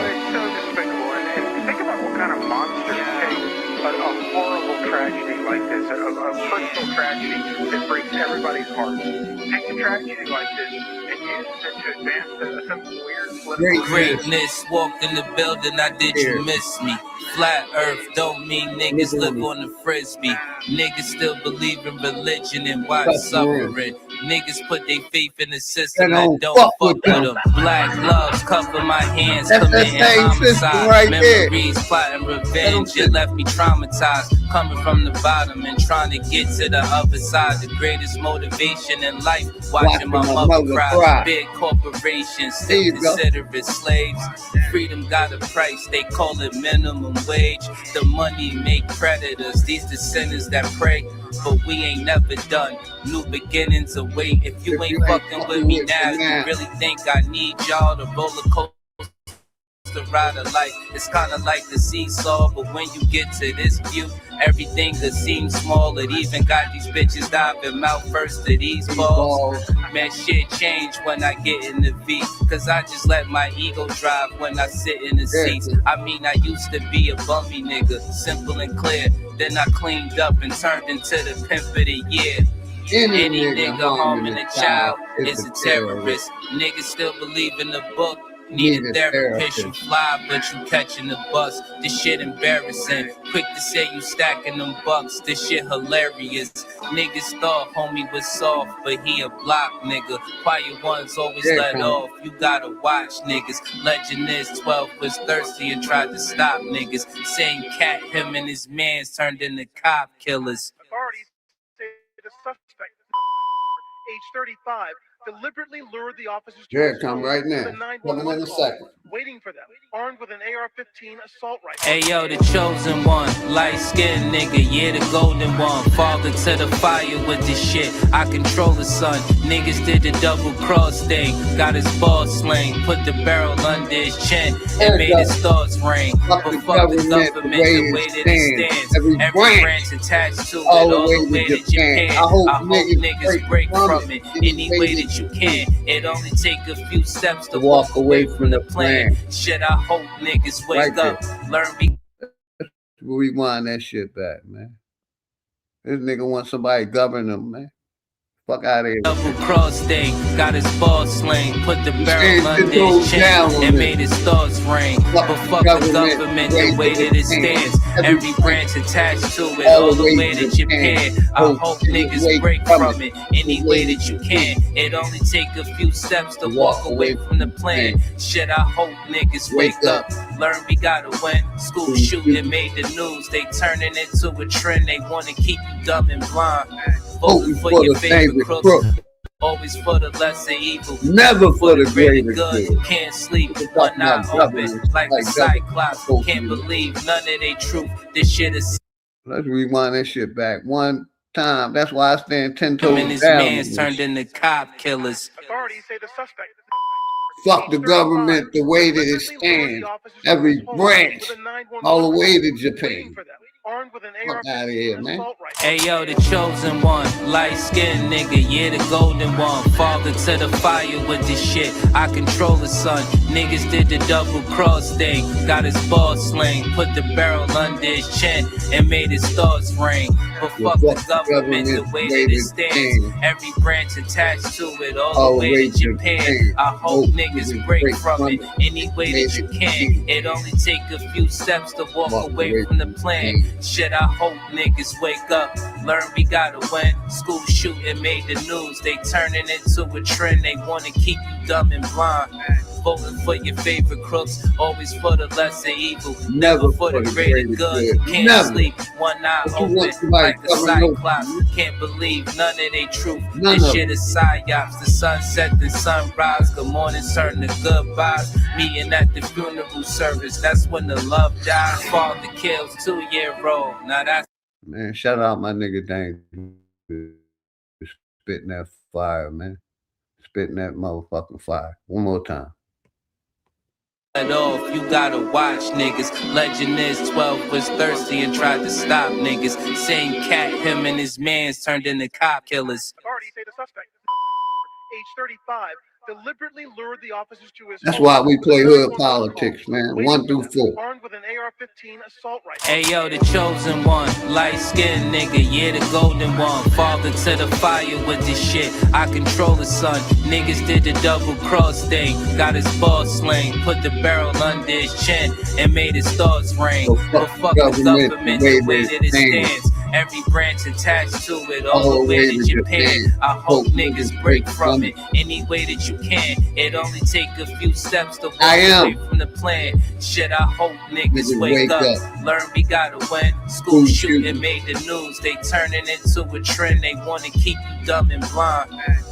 about what kind of monster takes a horrible tragedy like this, a personal tragedy that breaks everybody's heart. Take a tragedy like this and use it to advance some weird political greatness. Walked in the building, I did you miss me? Flat earth don't mean niggas live on the frisbee. Niggas still believe in religion and watch suffering. Niggas put their faith in the system and don't fuck with them. Black gloves cover my hands, committing homicide. Memories, plotting revenge, it left me traumatized. Coming from the bottom and trying to get to the other side. The greatest motivation in life, watching my mother cry. Big corporations still consider it slaves. Freedom got a price, they call it minimum wage. The money make predators, these the sinners that pray. But we ain't never done. New beginnings await. If you ain't fucking with me now, you really think I need y'all to roller coaster ride of life? It's kind of like the seesaw, but when you get to this view, everything that seems small. It even got these bitches diving mouth first to these balls. Man, shit change when I get in the V, cause I just let my ego drive when I sit in the seats. I mean, I used to be a bummy nigga, simple and clear. Then I cleaned up and turned into the pimp of the year. Any nigga harming a child is a terrorist. Niggas still believe in the book. Need a therapist, you fly, but you catching the bus. This shit embarrassing. Quick to say you stacking them bucks. This shit hilarious. Niggas thought homie was soft, but he a block nigga. Quiet ones always let off. You gotta watch niggas. Legend is 12 was thirsty and tried to stop niggas. Same cat, him and his mans turned into cop killers. Authorities say the suspect, age 35, deliberately lured the officers to Here, come right now. Coming in a second. Waiting for them, armed with an AR-15 assault rifle. Hey yo, the chosen one, light-skinned nigga, yeah, the golden one. Father to the fire with this shit, I control the sun. Niggas did the double cross thing, got his ball sling, put the barrel under his chin, and made his thoughts ring. But fuck the government, the way that it stands. Every branch attached to it, all the way to Japan. I hope niggas break from it, any way that you can. It only take a few steps to walk away from the plan. Shit, I hope niggas wake up, learn me. Rewind that shit back, man. This nigga wants somebody governing him, man. Fuck out of here. Double cross thing, got his ball sling, put the barrel under his chin, and made his thoughts ring. But fuck the government, the way that it stands. Every branch attached to it, all the way to Japan. I hope niggas break from it, any way that you can. It only take a few steps to walk away from the plan. Shit, I hope niggas wake up, learn we gotta win. School shooting made the news, they turning into a trend. They wanna keep you dumb and blind. Voting for your favorite crooks, always for the lesser evil. Never for the greater good. Can't sleep, one eye open, like a cyclops. Can't believe none of they truth. This shit is. Let's rewind that shit back one time. That's why I stand 10 toes down. His man's turned into cop killers. Authorities say the suspect. Fuck the government the way that it stands. Every branch, all the way to Japan. armed with an Fuck out of here, man. Hey yo, the chosen one, light-skinned nigga, yeah, the golden one. Father to the fire with this shit, I control the sun. Niggas did the double cross thing, got his ball sling, put the barrel under his chin and made his thoughts ring. But fuck the government, the way that it stands. Every branch attached to it, all the way to Japan. I hope niggas break from it any way that you can. It only take a few steps to walk away from the plan. Shit, I hope niggas wake up, learn we gotta win. School shooting made the news, they turning it to a trend. They wanna keep you dumb and blind. Voting for your favorite crooks, always for the lesser evil, never for the greater good. Can't sleep, one eye open like a cyclops. Can't believe none of they truth. This shit is psyops. The sunset, the sunrise. Good morning, turn to goodbyes. Meeting at the funeral service, that's when the love dies. Father kills 2-year-old. Now that's man. Shout out my nigga Dang, spitting that fire, man. Spitting that motherfucking fire. One more time. Off, you gotta watch niggas. Legend is 12 was thirsty and tried to stop niggas. Same cat, him and his mans turned into cop killers. Authorities say the suspect, age 35, deliberately lured the officers to his That's home. why we play hood politics, man. 1 through 4. Armed with an AR-15 assault rifle. Hey yo, the chosen one, light-skinned nigga, yeah, the golden one. Father to the fire with this shit, I control the sun. Niggas did the double cross thing, got his ball sling, put the barrel under his chin and made his thoughts ring. But fuck the government, the way that it stands. Every branch attached to it, all the way to Japan. I hope niggas break from it any way that you can. It only take a few steps to walk away from the plan. Shit, I hope niggas wake up. Learn we gotta win. School shooting made the news. They turning into a trend. They wanna keep you dumb and blind.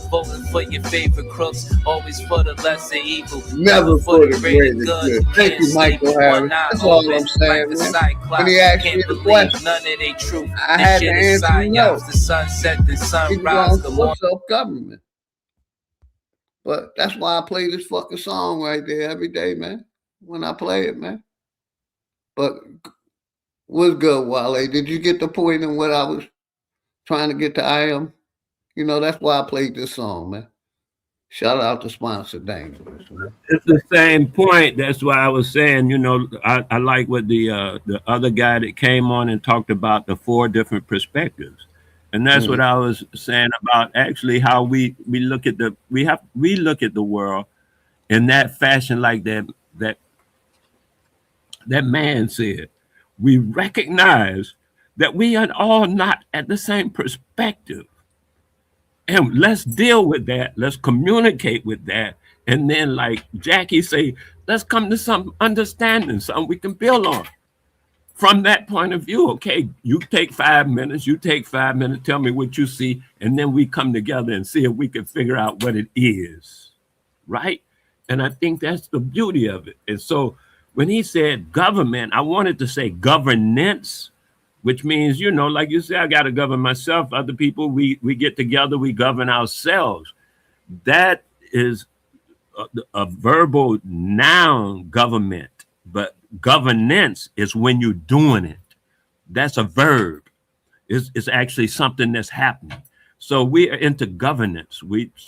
Voting for your favorite crooks, always for the lesser evil, never for the greater good. Thank you, Michael Harris. That's all I'm saying, man. When he asked me the question, none of they truth. I had to answer no. The sunset, the sunrise, the morning. Self-government. But that's why I play this fucking song right there every day, man. When I play it, man. But what's good, Wale? Did you get the point in what I was trying to get to? I am. You know, that's why I played this song, man. Shout out to sponsor Dangerous, man. It's the same point. That's why I was saying, you know, I like what the other guy that came on and talked about the 4 different perspectives. And that's what I was saying about actually how we look at we look at the world in that fashion, like that man said. We recognize that we are all not at the same perspective. And let's deal with that. Let's communicate with that. And then, like Jackie say, let's come to some understanding, something we can build on. From that point of view, okay, you take 5 minutes, tell me what you see, and then we come together and see if we can figure out what it is, right? And I think that's the beauty of it. And so when he said government, I wanted to say governance, which means, you know, like you said, I got to govern myself. Other people, we get together, we govern ourselves. That is a verbal noun, government, but governance is when you're doing it. That's a verb. It's actually something that's happening. So we are into governance. You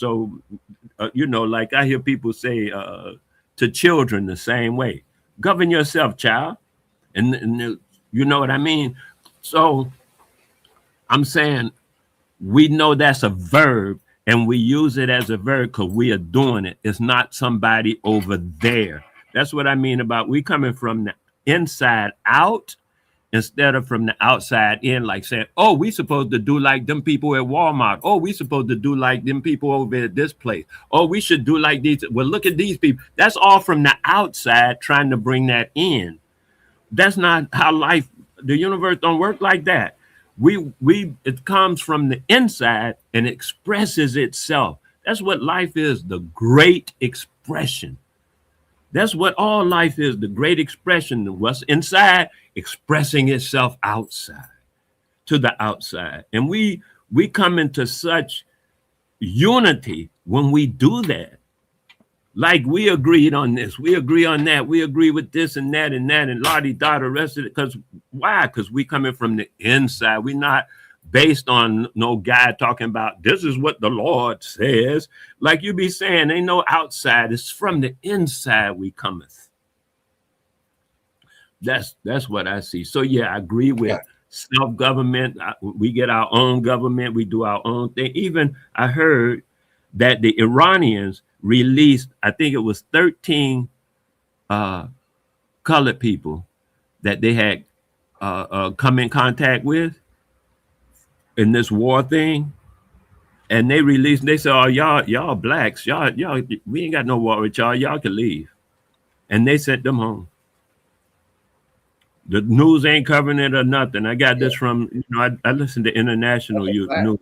know, like I hear people say to children the same way, govern yourself, child. And you know what I mean? So I'm saying we know that's a verb and we use it as a verb because we are doing it. It's not somebody over there. That's what I mean about we coming from the inside out instead of from the outside in, like saying, oh, we supposed to do like them people at Walmart. Oh, we supposed to do like them people over at this place. Oh, we should do like these. Well, look at these people. That's all from the outside trying to bring that in. That's not how life, the universe don't work like that. It comes from the inside and expresses itself. That's what life is, the great expression. That's what all life is, the great expression. What's inside expressing itself outside, to the outside. And we come into such unity when we do that. Like we agreed on this, we agree on that, we agree with this and that and la-di-da, the rest of it, because Why? Because we coming from the inside. We're not based on no guy talking about this is what the Lord says. Like you be saying, ain't no outside. It's from the inside we cometh. That's what I see. So yeah, I agree with self-government. We get our own government. We do our own thing. Even I heard that the Iranians released, I think it was 13 colored people that they had come in contact with in this war thing. And they released, they said, oh, y'all blacks, y'all, we ain't got no war with y'all. Y'all can leave. And they sent them home. The news ain't covering it or nothing. I got this from, you know, I listened to international news from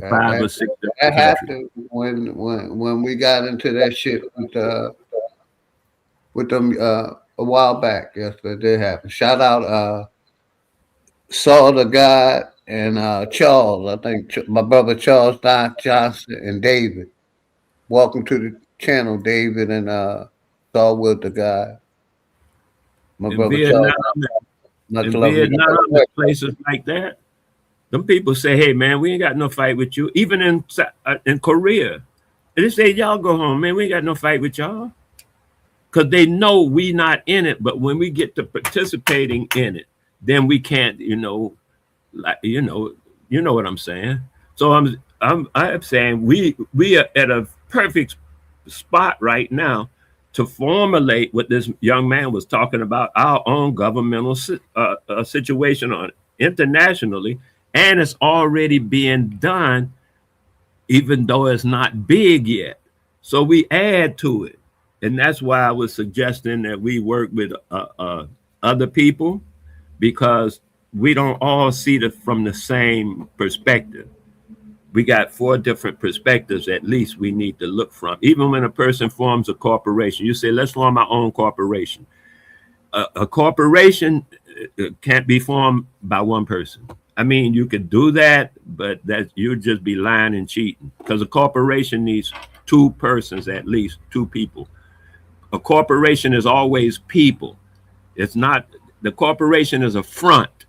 5 or 6 that happened when we got into that shit with them a while back. Yes, that did happen. Shout out Saul the God and Charles. I think my brother Charles Johnson and David. Welcome to the channel, David and Saul Wood the God. My in brother Vietnam, Charles. in Vietnam, places like that, them people say, hey, man, we ain't got no fight with you. Even in Korea, they say, y'all go home, man, we ain't got no fight with y'all. Because they know we not in it, but when we get to participating in it, then we can't, you know, like, you know what I'm saying. So I'm saying we are at a perfect spot right now to formulate what this young man was talking about, our own governmental situation on internationally, and it's already being done, even though it's not big yet. So we add to it. And that's why I was suggesting that we work with other people, because we don't all see it from the same perspective. We got 4 different perspectives at least we need to look from. Even when a person forms a corporation, you say, let's form our own corporation. A corporation can't be formed by one person. I mean, you could do that, but that you'd just be lying and cheating, because a corporation needs 2 persons, at least 2 people. A corporation is always people. It's not, the corporation is a front.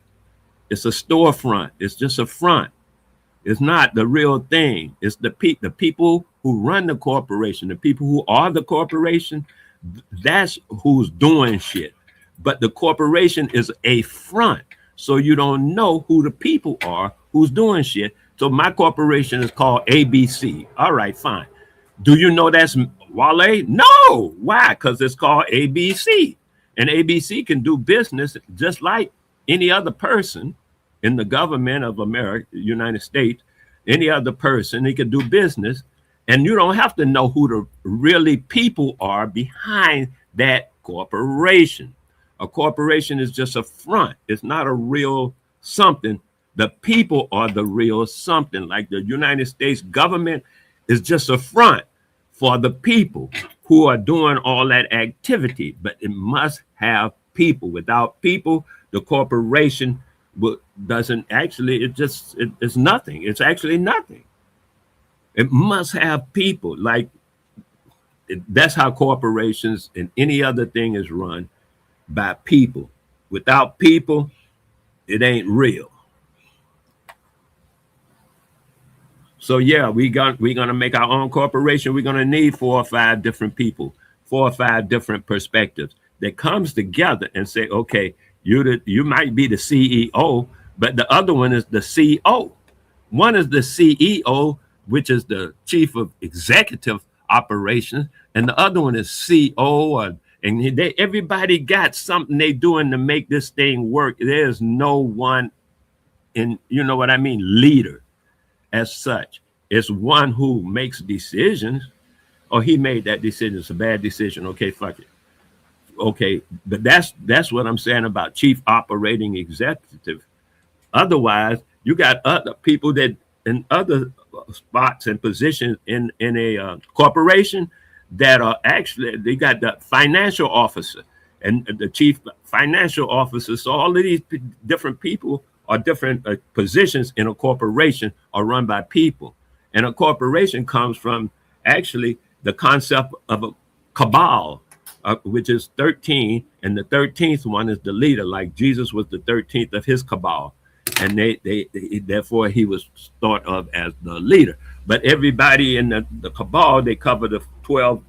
It's a storefront. It's just a front. It's not the real thing. It's the people who run the corporation, the people who are the corporation, that's who's doing shit. But the corporation is a front. So you don't know who the people are who's doing shit. So my corporation is called ABC. All right, fine. Do you know that's Wale? No. Why? Because it's called ABC. And ABC can do business just like any other person in the government of America, United States, any other person, they can do business. And you don't have to know who the really people are behind that corporation. A corporation is just a front. It's not a real something. The people are the real something. Like the United States government is just a front for the people who are doing all that activity, but it must have people. Without people, the corporation doesn't actually, it's nothing. It's actually nothing. It must have people. Like that's how corporations and any other thing is run, by people. Without people, it ain't real. So yeah, we're gonna make our own corporation. We're gonna need 4 or 5 different people, 4 or 5 different perspectives that comes together and say, okay, you might be the CEO, but the other one is the CO. One is the CEO, which is the chief of executive operations, and the other one is CO. And everybody got something they doing to make this thing work. There's no one in, you know what I mean, leader as such. It's one who makes decisions. Oh, he made that decision. It's a bad decision. Okay, fuck it. Okay, but that's what I'm saying about chief operating executive. Otherwise, you got other people that in other spots and positions in a corporation that are actually, they got the financial officer and the chief financial officer. So all of these different people or different positions in a corporation are run by people. And a corporation comes from actually the concept of a cabal which is 13, and the 13th one is the leader, like Jesus was the 13th of his cabal, and therefore he was thought of as the leader. But everybody in the cabal, they cover the 12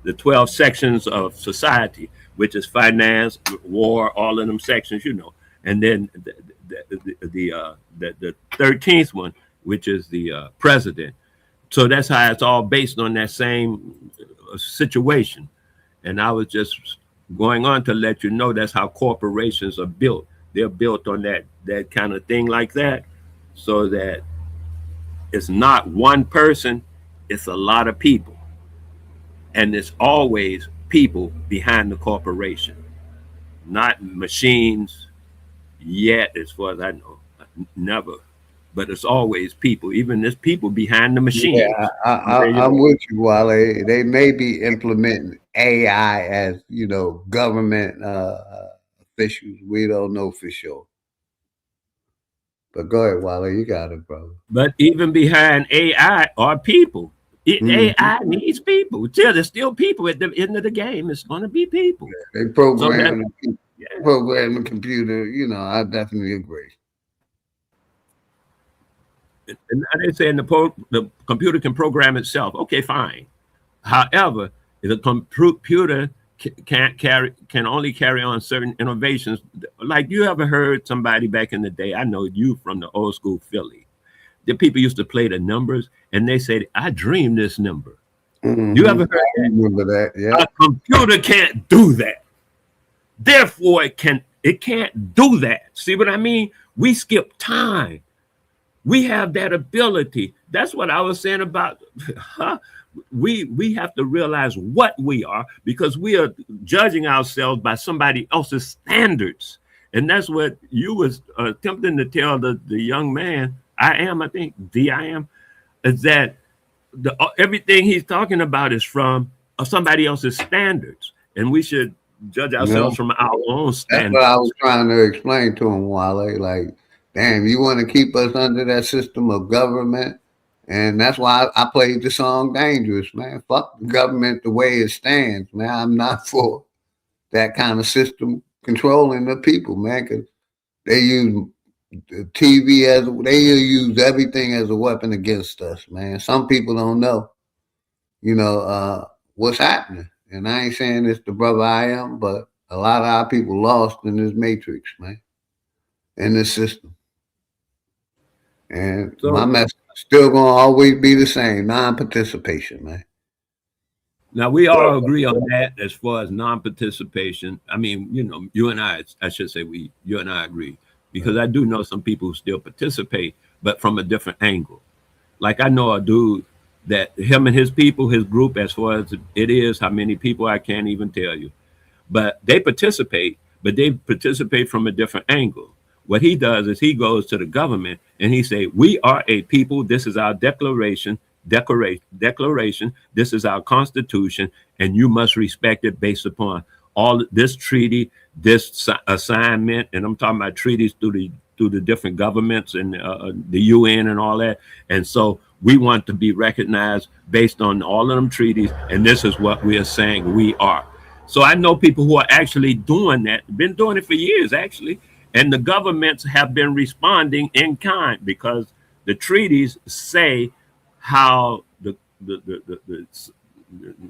the 12 sections of society, which is finance, war, all of them sections, you know. And then the 13th one, which is the president. So that's how it's all based on that same situation. And I was just going on to let you know that's how corporations are built. They're built on that kind of thing like that, so that it's not one person, it's a lot of people. And it's always people behind the corporation, not machines yet, as far as I know. Never. But it's always people. Even there's people behind the machines. Yeah, I'm with you, Wale. They may be implementing AI as, you know, government officials. We don't know for sure. But go ahead, Wale. You got it, brother. But even behind AI are people. AI needs people. There's still people at the end of the game. It's going to be people. Yeah, they program the computer. You know, I definitely agree. And they say the computer can program itself. Okay, fine. However, the computer can only carry on certain innovations. Like, you ever heard somebody back in the day? I know you from the old school Philly. The people used to play the numbers, and they said, "I dreamed this number." You ever heard that? I remember that? Yeah. A computer can't do that. Therefore, it can't do that. See what I mean? We skip time. We have that ability. That's what I was saying about we have to realize what we are, because we are judging ourselves by somebody else's standards. And that's what you was attempting to tell the young man, I think, is that everything he's talking about is from somebody else's standards. And we should judge ourselves from our own standards. That's what I was trying to explain to him, Wale. Like, damn, you want to keep us under that system of government? And that's why I played the song Dangerous, man. Fuck the government the way it stands, man. I'm not for that kind of system controlling the people, man, because they use the TV they use everything as a weapon against us, man. Some people don't know, you know, what's happening. And I ain't saying it's the brother I am, but a lot of our people lost in this matrix, man, in this system. And so, my message is still going to always be the same: non-participation, man. Now, we all agree on that as far as non-participation. I mean, you know, you and I should say you and I agree, because I do know some people who still participate, but from a different angle. Like, I know a dude that him and his people, his group, as far as it is, how many people, I can't even tell you. But they participate, but they participate from a different angle. What he does is he goes to the government and he say, "We are a people. This is our declaration. This is our constitution, and you must respect it based upon all this treaty, this assignment." And I'm talking about treaties through the different governments and the UN and all that. And so we want to be recognized based on all of them treaties, and this is what we are saying we are. So I know people who are actually doing that, been doing it for years, actually. And the governments have been responding in kind, because the treaties say how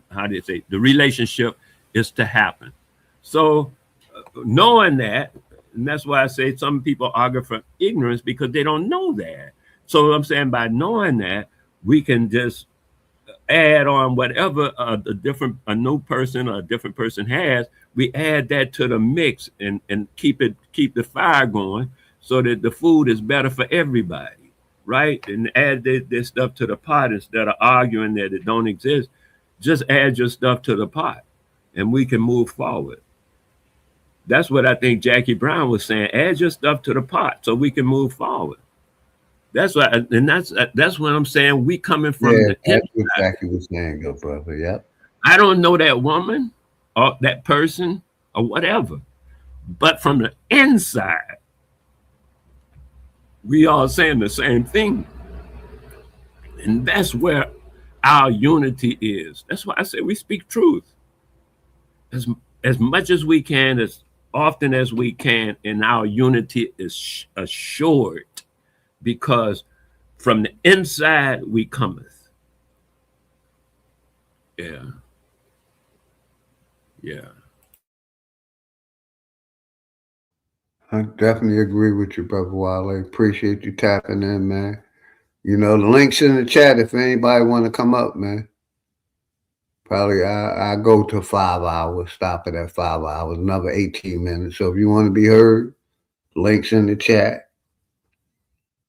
how do you say, the relationship is to happen. So knowing that, and that's why I say some people argue for ignorance, because they don't know that. So I'm saying, by knowing that, we can just add on whatever a new person or a different person has. We add that to the mix and keep the fire going, so that the food is better for everybody, right? And add this stuff to the pot instead of arguing that it don't exist. Just add your stuff to the pot, and we can move forward. That's what I think Jackie Brown was saying. Add your stuff to the pot so we can move forward. That's what, and that's what I'm saying. We coming from the that's what Jackie was saying, go brother. Yep. I don't know that woman or that person or whatever, but from the inside, we all saying the same thing. And that's where our unity is. That's why I say we speak truth as much as we can, as often as we can, and our unity is assured, because from the inside we cometh. Yeah. Yeah. I definitely agree with you, Brother Wale. Appreciate you tapping in, man. You know, the link's in the chat if anybody want to come up, man. Probably I go to 5 hours, stop it at 5 hours, another 18 minutes. So if you want to be heard, links in the chat.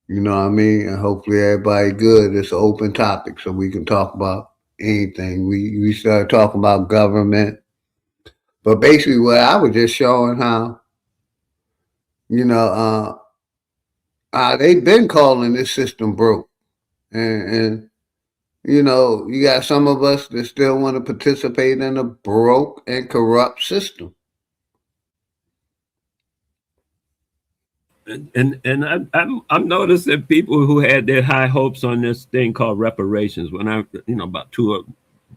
You know what I mean? And hopefully everybody good. It's an open topic, so we can talk about anything. We started talking about government. But basically what I was just showing how, you know, they've been calling this system broke. And you know, you got some of us that still want to participate in a broke and corrupt system. And I'm noticing people who had their high hopes on this thing called reparations. When I, you know, about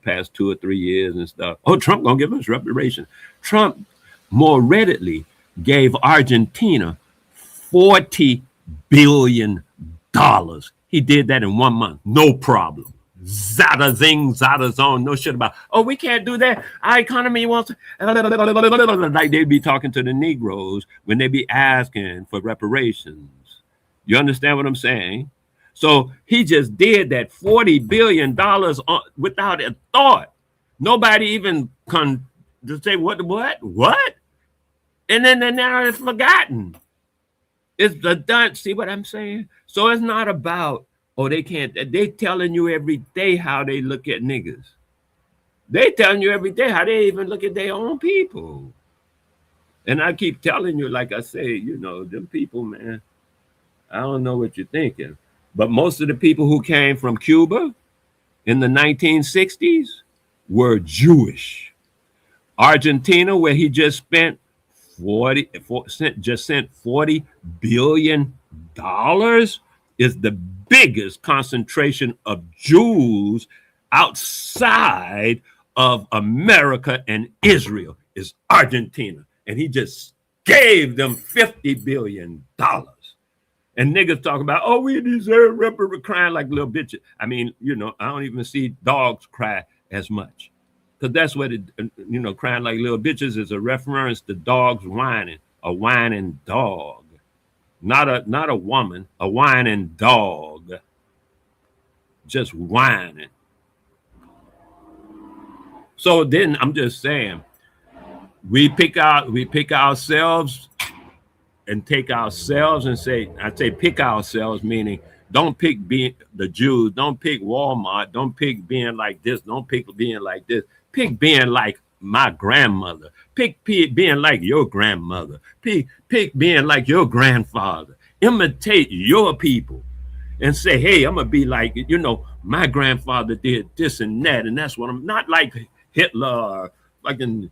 past 2 or 3 years and stuff. Oh, Trump gonna give us reparations. Trump more readily gave Argentina $40 billion. He did that in 1 month, no problem. Zada zing, zada zone, no shit about, oh, we can't do that. Our economy wants to, like they'd be talking to the Negroes when they be asking for reparations. You understand what I'm saying? So he just did that $40 billion without a thought. Nobody even to say what? And then now it's forgotten. It's the done. See what I'm saying? So it's not about, oh, they can't. They telling you every day how they look at niggas. They telling you every day how they even look at their own people. And I keep telling you, like I say, you know, them people, man, I don't know what you're thinking. But most of the people who came from Cuba in the 1960s were Jewish. Argentina, where he just spent $40 billion, is the biggest concentration of Jews outside of America and Israel, is Argentina. And he just gave them $50 billion. And niggas talk about, oh, we deserve reparations, crying like little bitches. I mean, you know, I don't even see dogs cry as much. Because that's what it, you know, crying like little bitches is a reference to dogs whining, a whining dog. Not a woman, a whining dog. Just whining. So then I'm just saying, we pick ourselves and take ourselves and say, I say pick ourselves, meaning don't pick being the Jews, don't pick Walmart, don't pick being like this, don't pick being like this. Pick being like my grandmother. Pick being like your grandmother. Pick being like your grandfather. Imitate your people and say, hey, I'm going to be like, you know, my grandfather did this and that. And that's what I'm not like Hitler or fucking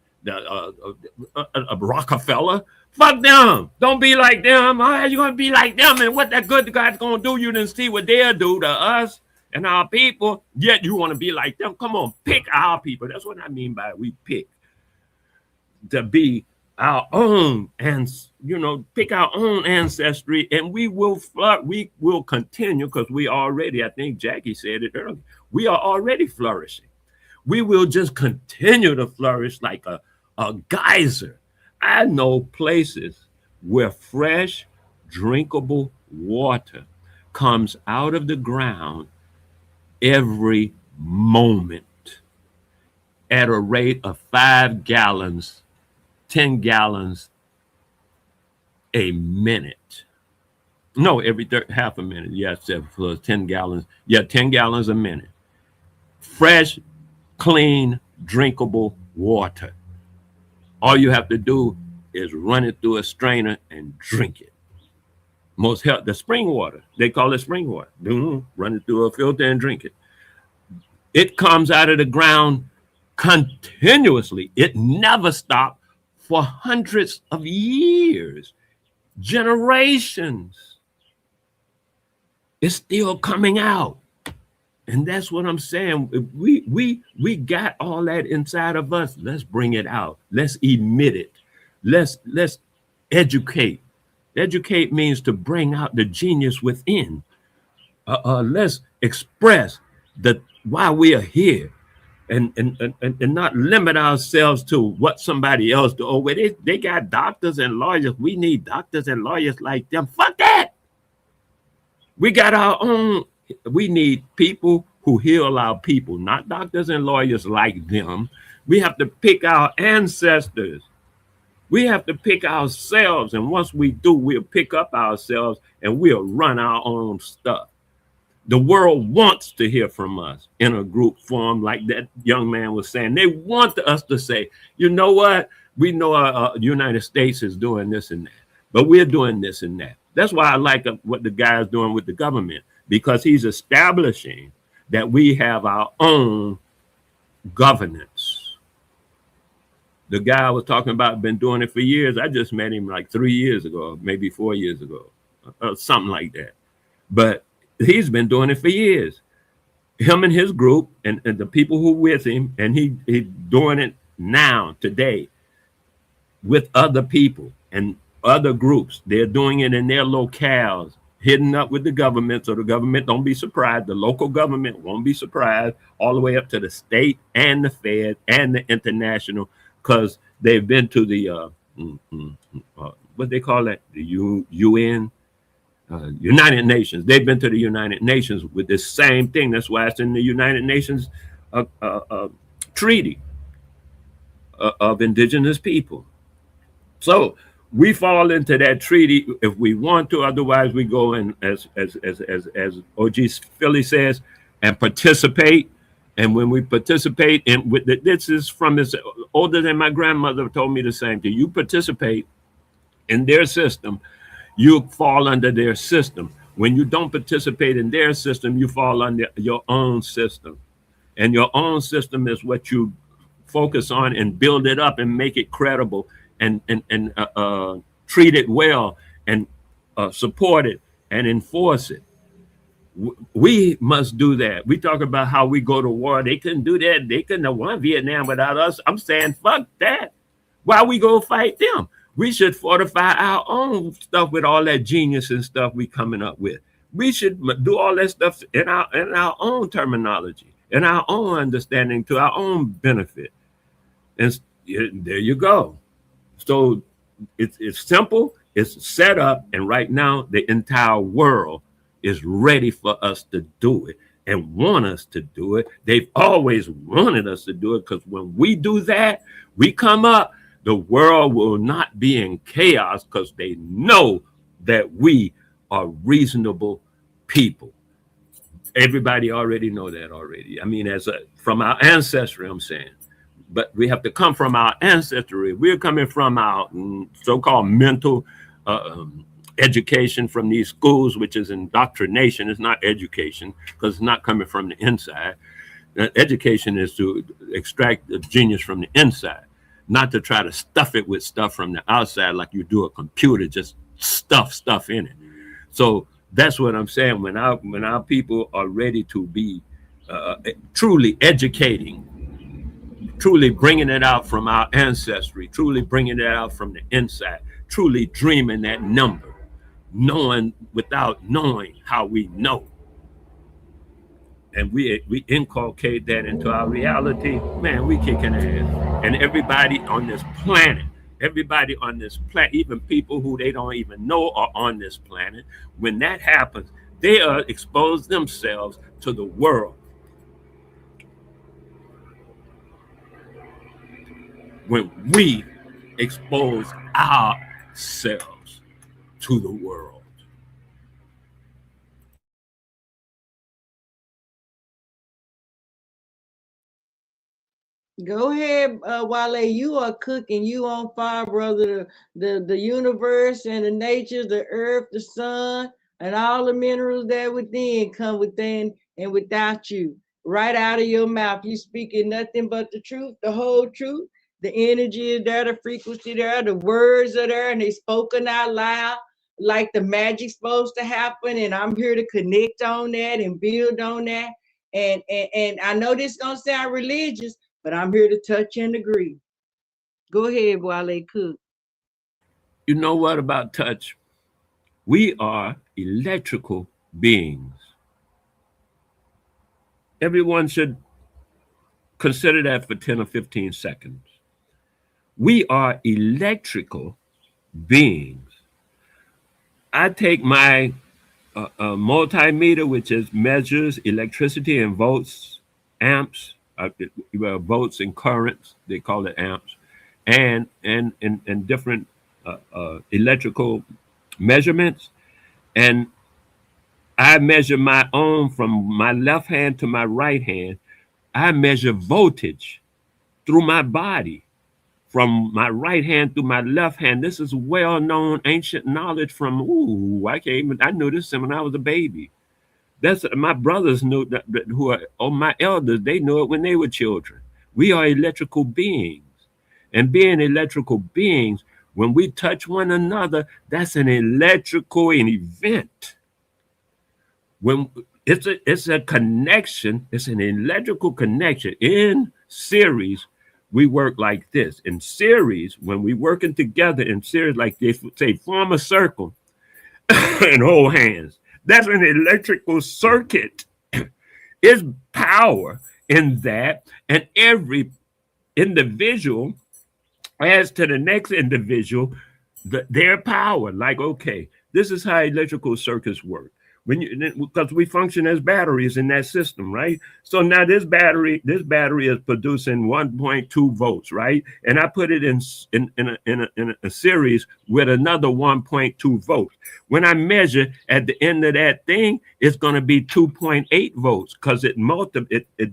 Rockefeller. Fuck them. Don't be like them. How you going to be like them? And what that good God's going to do, you didn't see what they'll do to us and our people, yet you want to be like them. Come on, pick our people. That's what I mean by we pick. To be our own, and you know, pick our own ancestry, and we will continue, because we already, I think Jackie said it earlier, we are already flourishing. We will just continue to flourish like a geyser. I know places where fresh, drinkable water comes out of the ground every moment at a rate of 5 gallons, 10 gallons a minute. No, every half a minute. Yes, 10 gallons. Yeah, 10 gallons a minute. Fresh, clean, drinkable water. All you have to do is run it through a strainer and drink it. The spring water, they call it spring water. Run it through a filter and drink it. It comes out of the ground continuously. It never stopped for hundreds of years, generations. It's still coming out. And that's what I'm saying. We got all that inside of us. Let's bring it out. Let's emit it. Let's educate. Educate means to bring out the genius within. Let's express the why we are here, and not limit ourselves to what somebody else do. Oh, well, they got doctors and lawyers. We need doctors and lawyers like them. Fuck that. We got our own. We need people who heal our people, not doctors and lawyers like them. We have to pick our ancestors. We have to pick ourselves. And once we do, we'll pick up ourselves and we'll run our own stuff. The world wants to hear from us in a group form, like that young man was saying. They want us to say, you know what? We know United States is doing this and that, but we're doing this and that. That's why I like what the guy's doing with the government, because he's establishing that we have our own governance. The guy I was talking about been doing it for years. I just met him like 3 years ago, maybe 4 years ago, something like that. But he's been doing it for years. Him and his group and the people who with him, and he's doing it now, today, with other people and other groups. They're doing it in their locales, hidden up with the government, so the government don't be surprised. The local government won't be surprised, all the way up to the state and the Fed and the international, because they've been to the what they call that, the UN, United Nations. They've been to the United Nations with this same thing. That's why it's in the United Nations treaty of indigenous people. So we fall into that treaty if we want to. Otherwise, we go in, as OG Philly says, and participate. And when we participate in with this is from this older than my grandmother told me the same thing. You participate in their system, you fall under their system. When you don't participate in their system, you fall under your own system. And your own system is what you focus on and build it up and make it credible and treat it well and support it and enforce it. We must do that. We talk about how we go to war. They couldn't do that. They couldn't have won Vietnam without us. I'm saying, fuck that. Why we go fight them? We should fortify our own stuff with all that genius and stuff we coming up with. We should do all that stuff in our own terminology, in our own understanding, to our own benefit. And there you go. So it's simple, it's set up, and right now the entire world is ready for us to do it and want us to do it. They've always wanted us to do it, because when we do that, we come up, the world will not be in chaos, because they know that we are reasonable people. Everybody already know that already. I mean, from our ancestry, I'm saying. But we have to come from our ancestry. We're coming from our so-called mental education from these schools, which is indoctrination. It's not education, because it's not coming from the inside. Education is to extract the genius from the inside, not to try to stuff it with stuff from the outside like you do a computer, just stuff in it. So that's what I'm saying. When our people are ready to be truly educating, truly bringing it out from our ancestry, truly bringing it out from the inside, truly dreaming that number, knowing without knowing how we know. And we inculcate that into our reality, man, we kicking ass. And everybody on this planet, even people who they don't even know are on this planet, when that happens, they expose themselves to the world. When we expose ourselves to the world. Go ahead, Wale. You are cooking. You on fire, brother. The universe and the nature, the earth, the sun, and all the minerals that within come within and without you. Right out of your mouth, you speaking nothing but the truth, the whole truth. The energy is there, the frequency there, the words are there, and they spoken out loud like the magic's supposed to happen. And I'm here to connect on that and build on that. And I know this gonna sound religious, but I'm here to touch and agree. Go ahead, Wale Cook. You know what about touch? We are electrical beings. Everyone should consider that for 10 or 15 seconds. We are electrical beings. I take my multimeter, which is measures electricity in volts, amps, volts and currents, they call it amps, and different electrical measurements. And I measure my own from my left hand to my right hand. I measure voltage through my body from my right hand through my left hand. This is well-known ancient knowledge from, I knew this when I was a baby. That's my brothers knew that who are my elders, they knew it when they were children. We are electrical beings. And being electrical beings, when we touch one another, that's an electrical event. When it's a connection, it's an electrical connection. In series, we work like this. In series, when we working together in series, like they say, form a circle and hold hands. That's an electrical circuit. Is power in that, and every individual adds to the next individual their power. Like, okay, this is how electrical circuits work. Because we function as batteries in that system, right? So now this battery is producing 1.2 volts, right? And I put it in a series with another 1.2 volts. When I measure at the end of that thing, it's going to be 2.8 volts because it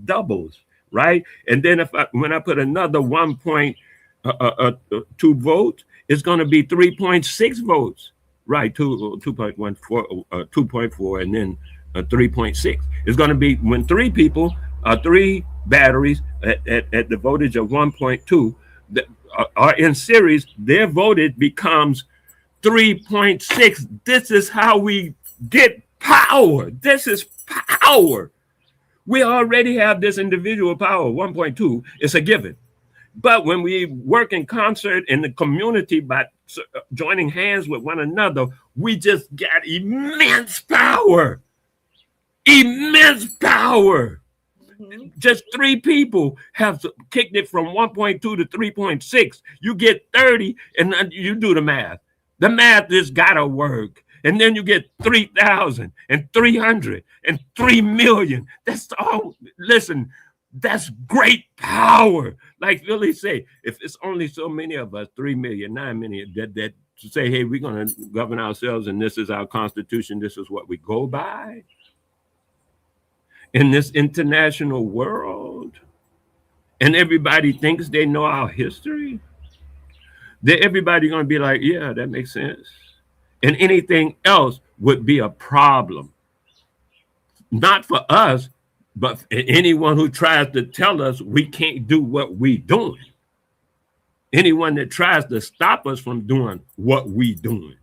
doubles, right? And then when I put another 1.2 volts, it's going to be 3.6 volts. Right, 2.14, 2.4, and then 3.6. It's going to be when three batteries at the voltage of 1.2 that are in series, their voltage becomes 3.6. This is how we get power. This is power. We already have this individual power, 1.2. It's a given. But when we work in concert in the community by joining hands with one another, we just got immense power. Immense power. Just three people have kicked it from 1.2 to 3.6. You get 30, and you do the math. The math has got to work. And then you get 3,000 and 300 and 3 million. That's all. Listen, that's great power. Like Philly say, if it's only so many of us, 3 million, 9 million, that say, hey, we're going to govern ourselves and this is our constitution, this is what we go by. In this international world, and everybody thinks they know our history, everybody going to be like, yeah, that makes sense. And anything else would be a problem. Not for us, but for anyone who tries to tell us we can't do what we doing. Anyone that tries to stop us from doing what we doing.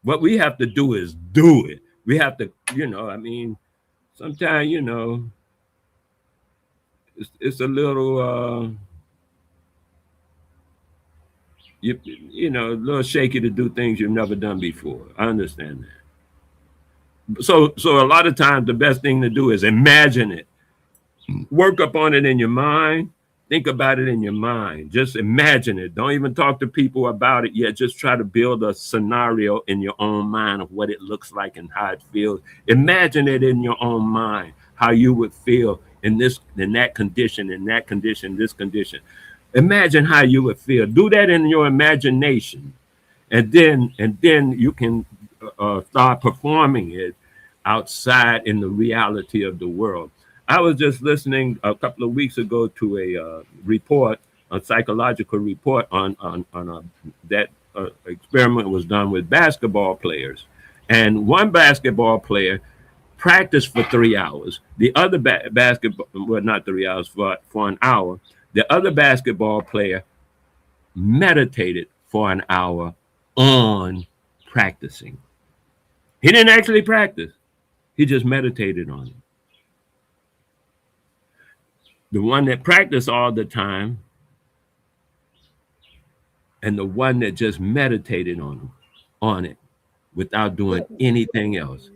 What we have to do is do it. We have to, sometimes, it's a little, a little shaky to do things you've never done before. I understand that. So a lot of times the best thing to do is imagine it. Work up on it in your mind. Think about it in your mind. Just imagine it. Don't even talk to people about it yet. Just try to build a scenario in your own mind of what it looks like and how it feels. Imagine it in your own mind, how you would feel in that condition, this condition. Imagine how you would feel. Do that in your imagination. And then you can start performing it outside in the reality of the world. I was just listening a couple of weeks ago to a report, a psychological report on that experiment was done with basketball players. And one basketball player practiced for 3 hours. The other not 3 hours, for an hour. The other basketball player meditated for an hour on practicing. He didn't actually practice. He just meditated on it. the one that practiced all the time and the one that just meditated on it without doing anything else.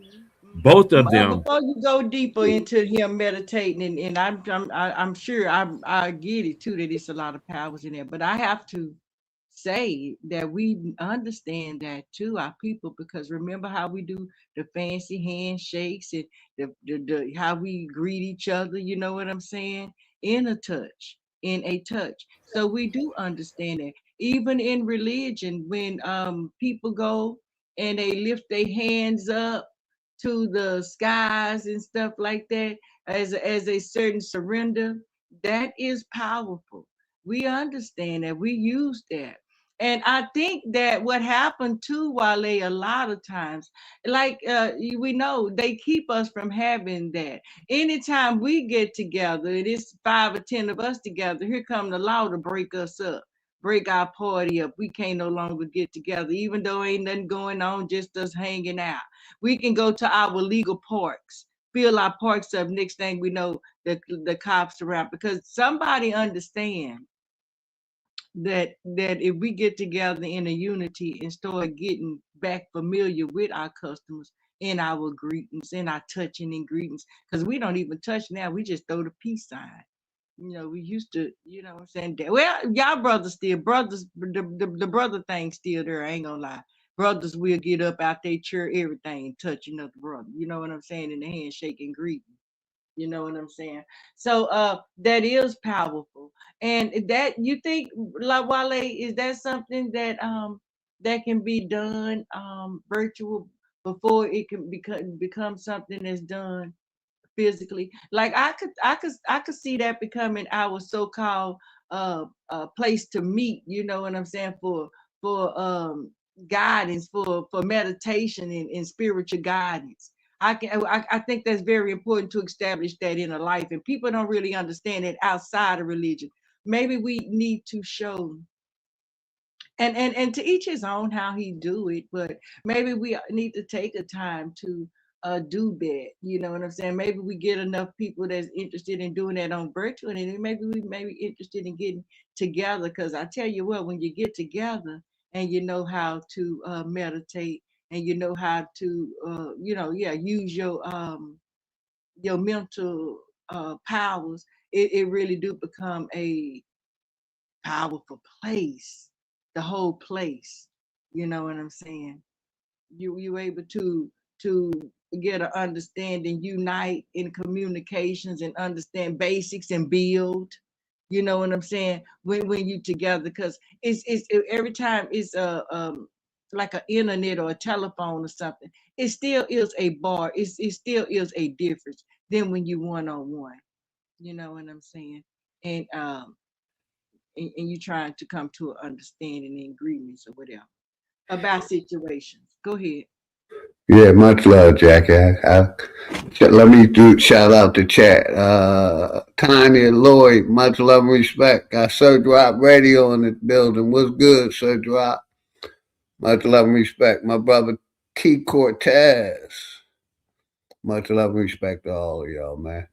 Both of them. Before you go deeper into him meditating, and I'm sure I get it too that it's a lot of powers in there, but I have to say that we understand that too, our people, because remember how we do the fancy handshakes and the how we greet each other, you know what I'm saying? In a touch. So we do understand that. Even in religion, when people go and they lift their hands up to the skies and stuff like that as a certain surrender, that is powerful. We understand that, we use that. And I think that what happened to Wale a lot of times, like we know, they keep us from having that. Anytime we get together, and it's 5 or 10 of us together, here come the law to break us up, break our party up. We can't no longer get together, even though ain't nothing going on, just us hanging out. We can go to our legal parks, fill our parks up. Next thing we know, the cops around, because somebody understand that if we get together in a unity and start getting back familiar with our customers in our greetings, in our touching and greetings, because we don't even touch now, we just throw the peace sign. You know, we used to, you know what I'm saying? Well, y'all brothers, the brother thing still there, I ain't gonna lie. Brothers will get up out their chair, everything, touch another brother. You know what I'm saying? In the handshake and greeting. You know what I'm saying? So that is powerful. And that, you think, like Wale, is that something that that can be done virtual before it can become something that's done physically? Like I could see that becoming our so-called place to meet, you know what I'm saying, for guidance, for meditation and spiritual guidance. I think that's very important to establish that in a life, and people don't really understand it outside of religion. Maybe we need to show, and to each his own how he do it, but maybe we need to take a time to do that. You know what I'm saying? Maybe we get enough people that's interested in doing that on virtual, and maybe we may be interested in getting together. Because I tell you what, when you get together and you know how to meditate, and you know how to use your mental powers, it really do become a powerful place, the whole place. You know what I'm saying? You able to get an understanding, unite in communications and understand basics and build. You know what I'm saying? When you together, because it's every time it's like an internet or a telephone or something, it still is a bar. It still is a difference than when you one-on-one. You know what I'm saying? And you trying to come to an understanding and agreements or whatever about situations. Go ahead. Yeah, much love, Jackie. Let me do shout out to chat. Tanya Lloyd, much love and respect. Got Sir Drop Radio in the building. What's good, Sir Drop? Much love and respect. My brother T Cortez. Much love and respect to all of y'all, man.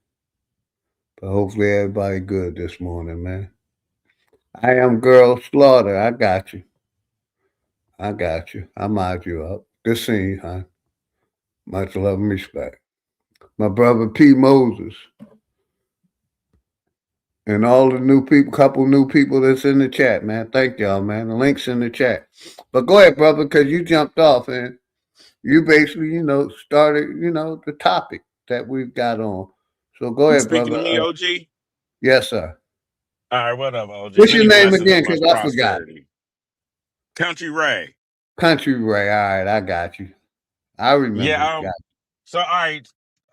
But hopefully everybody good this morning, man. I am Girl Slaughter. I got you. I mod you up. Good seeing you, huh? Much love and respect. My brother P. Moses. And all the new people, couple new people that's in the chat, man. Thank y'all, man. The link's in the chat. But go ahead, brother, because you jumped off and you basically, started, the topic that we've got on. So go You ahead, speaking brother. to me, OG? Yes, sir. All right, what up, OG? What's your Many name blessings again? and much Because I forgot. prosperity. Country Ray. Country Ray. All right, I got you. I remember. Yeah. So, all right.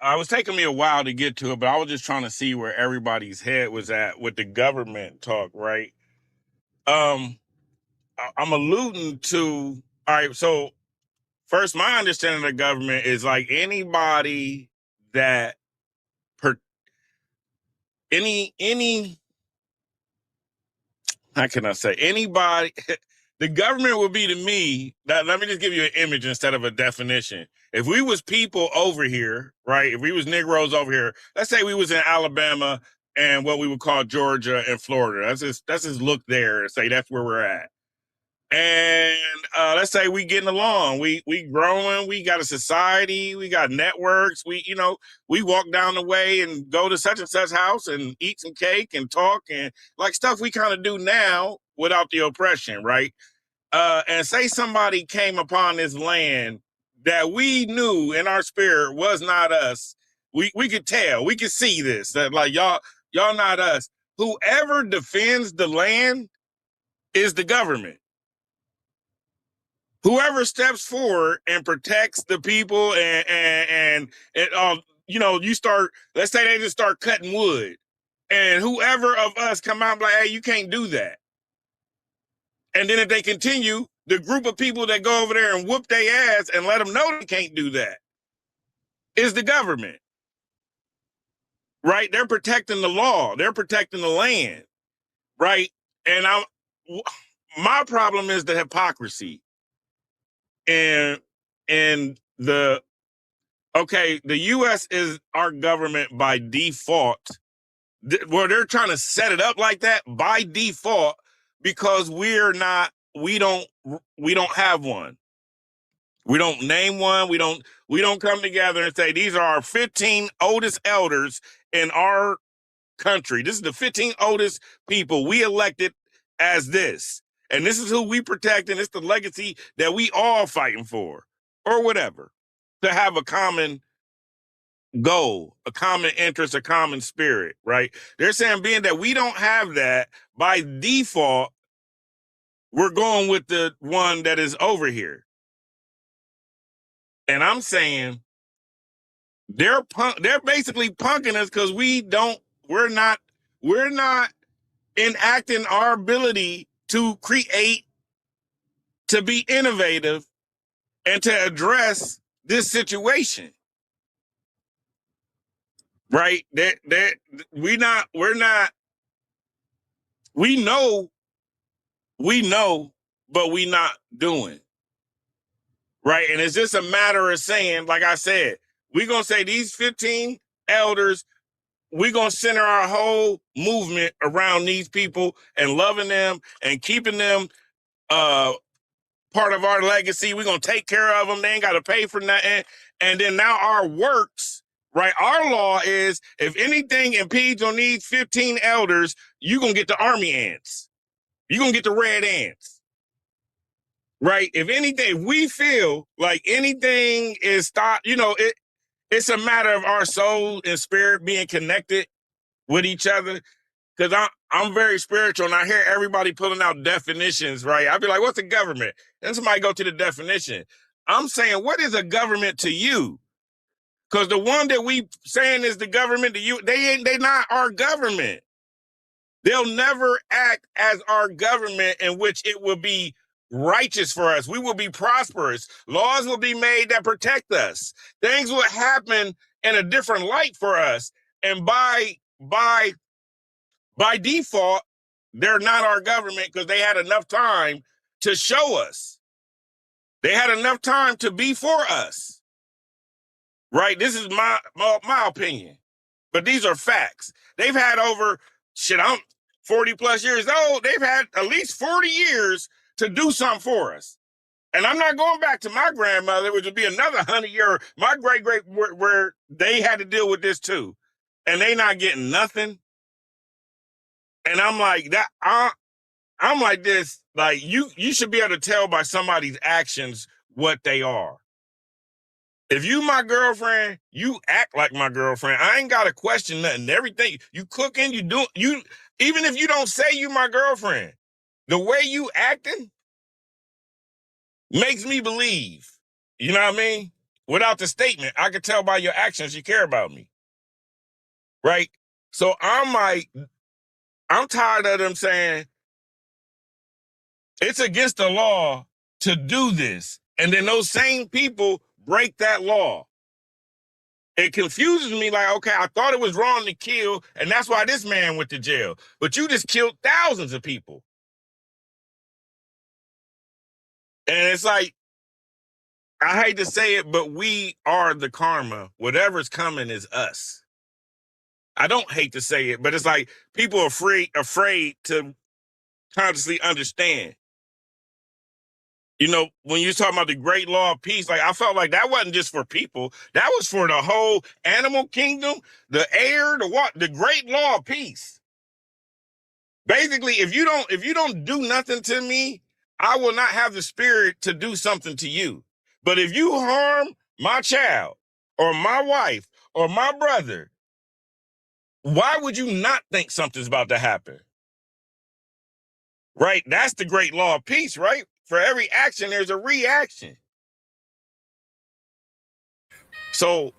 I was taking me a while to get to it, but I was just trying to see where everybody's head was at with the government talk, right? I'm alluding to, all right, so first, my understanding of the government is like anybody that any how can I say, anybody, the government would be to me, let me just give you an image instead of a definition. If we was people over here, right, if we was Negroes over here, let's say we was in Alabama, and what we would call Georgia and Florida. That's his look there and say that's where we're at. And let's say we getting along, we growing, we got a society, we got networks, we walk down the way and go to such and such house and eat some cake and talk and like stuff we kind of do now without the oppression, right? And say somebody came upon this land that we knew in our spirit was not us. We could tell, we could see this, that like y'all not us. Whoever defends the land is the government. Whoever steps forward and protects the people and you start, let's say they just start cutting wood, and whoever of us come out and be like, hey, you can't do that. And then if they continue, the group of people that go over there and whoop their ass and let them know they can't do that is the government, right? They're protecting the law. They're protecting the land, right? And my problem is the hypocrisy and the U.S. is our government by default. Well, they're trying to set it up like that by default because we don't have one. We don't name one. We don't come together and say, these are our 15 oldest elders in our country. This is the 15 oldest people we elected as this. And this is who we protect. And it's the legacy that we all fighting for or whatever, to have a common goal, a common interest, a common spirit, right? They're saying being that we don't have that, by default, we're going with the one that is over here. And I'm saying they're basically punking us because we're not enacting our ability to create, to be innovative, and to address this situation. Right? We know, but we not doing. Right? And it's just a matter of saying, like I said, we're going to say these 15 elders, we're going to center our whole movement around these people and loving them and keeping them part of our legacy. We're going to take care of them. They ain't got to pay for nothing. And then now our works, right? Our law is if anything impedes on these 15 elders, you're going to get the army ants. You're going to get the red ants. Right? If anything, we feel like anything is it's a matter of our soul and spirit being connected with each other. Because I'm very spiritual and I hear everybody pulling out definitions, right? I'd be like, what's a government? Then somebody go to the definition. I'm saying, what is a government to you? Because the one that we saying is the government to you, they not our government. They'll never act as our government in which it will be righteous for us. We will be prosperous. Laws will be made that protect us. Things will happen in a different light for us. And by default, they're not our government because they had enough time to show us. They had enough time to be for us. Right? This is my opinion. But these are facts. They've had I'm 40 plus years old. They've had at least 40 years to do something for us. And I'm not going back to my grandmother, which would be another 100-year, my great where they had to deal with this too. And they not getting nothing. And I'm like that. I'm like this, like you should be able to tell by somebody's actions what they are. If you my girlfriend, you act like my girlfriend. I ain't got to question nothing. Everything you cooking, even if you don't say you my girlfriend, the way you acting makes me believe. You know what I mean? Without the statement, I can tell by your actions you care about me. Right? So I'm tired of them saying it's against the law to do this. And then those same people break that law. It confuses me like, okay, I thought it was wrong to kill, and that's why this man went to jail. But you just killed thousands of people. And it's like, I hate to say it, but we are the karma. Whatever's coming is us. I don't hate to say it, but it's like people are afraid to consciously understand. You know, when you're talking about the great law of peace, like I felt like that wasn't just for people. That was for the whole animal kingdom, the air, the great law of peace. Basically, if you don't do nothing to me, I will not have the spirit to do something to you. But if you harm my child or my wife or my brother, why would you not think something's about to happen? Right? That's the great law of peace, right? For every action, there's a reaction. So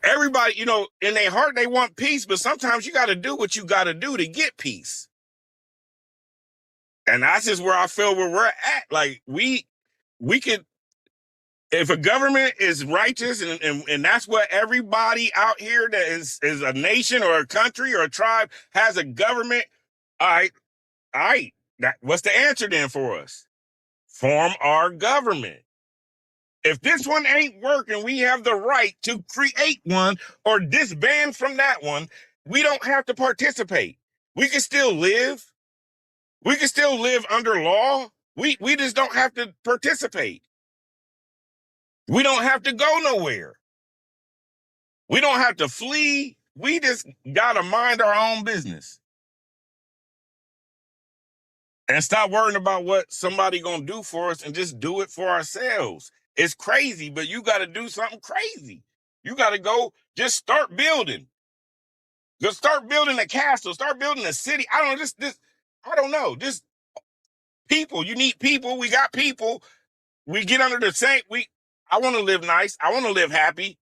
everybody, you know, in their heart, they want peace, but sometimes you got to do what you got to do to get peace. And that's just where I feel where we're at. Like we could, if a government is righteous and that's what everybody out here that is a nation or a country or a tribe has a government, all right, what's the answer then for us? Form our government. If this one ain't working, we have the right to create one or disband from that one. We don't have to participate. We can still live. We can still live under law. We just don't have to participate. We don't have to go nowhere. We don't have to flee. We just got to mind our own business. And stop worrying about what somebody going to do for us and just do it for ourselves. It's crazy, but you got to do something crazy. You got to go just start building. Just start building a castle. Start building a city. I don't know, I don't know. Just people. You need people. We got people. We get under the same. I want to live nice. I want to live happy.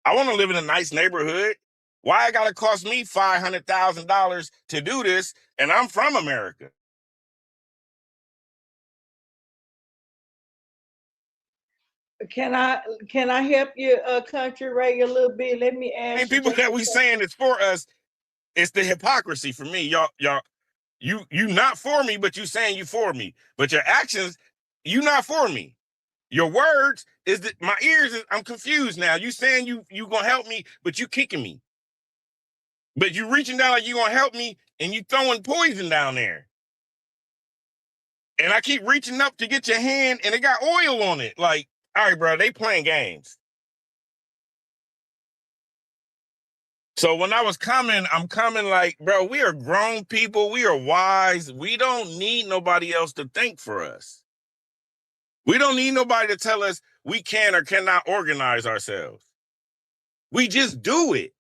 I want to live in a nice neighborhood. Why it got to cost me $500,000 to do this? And I'm from America. Can I help you, Country Ray, a little bit? Let me ask And people that we saying it's for us, it's the hypocrisy for me. Y'all, you not for me, but you saying you for me. But your actions, you not for me. Your words is that my ears, I'm confused now. You saying you gonna help me, but you kicking me. But you reaching down like you gonna help me and you throwing poison down there. And I keep reaching up to get your hand and it got oil on it. Like, all right, bro, they playing games. So when I was coming, I'm coming like, bro, we are grown people. We are wise. We don't need nobody else to think for us. We don't need nobody to tell us we can or cannot organize ourselves. We just do it.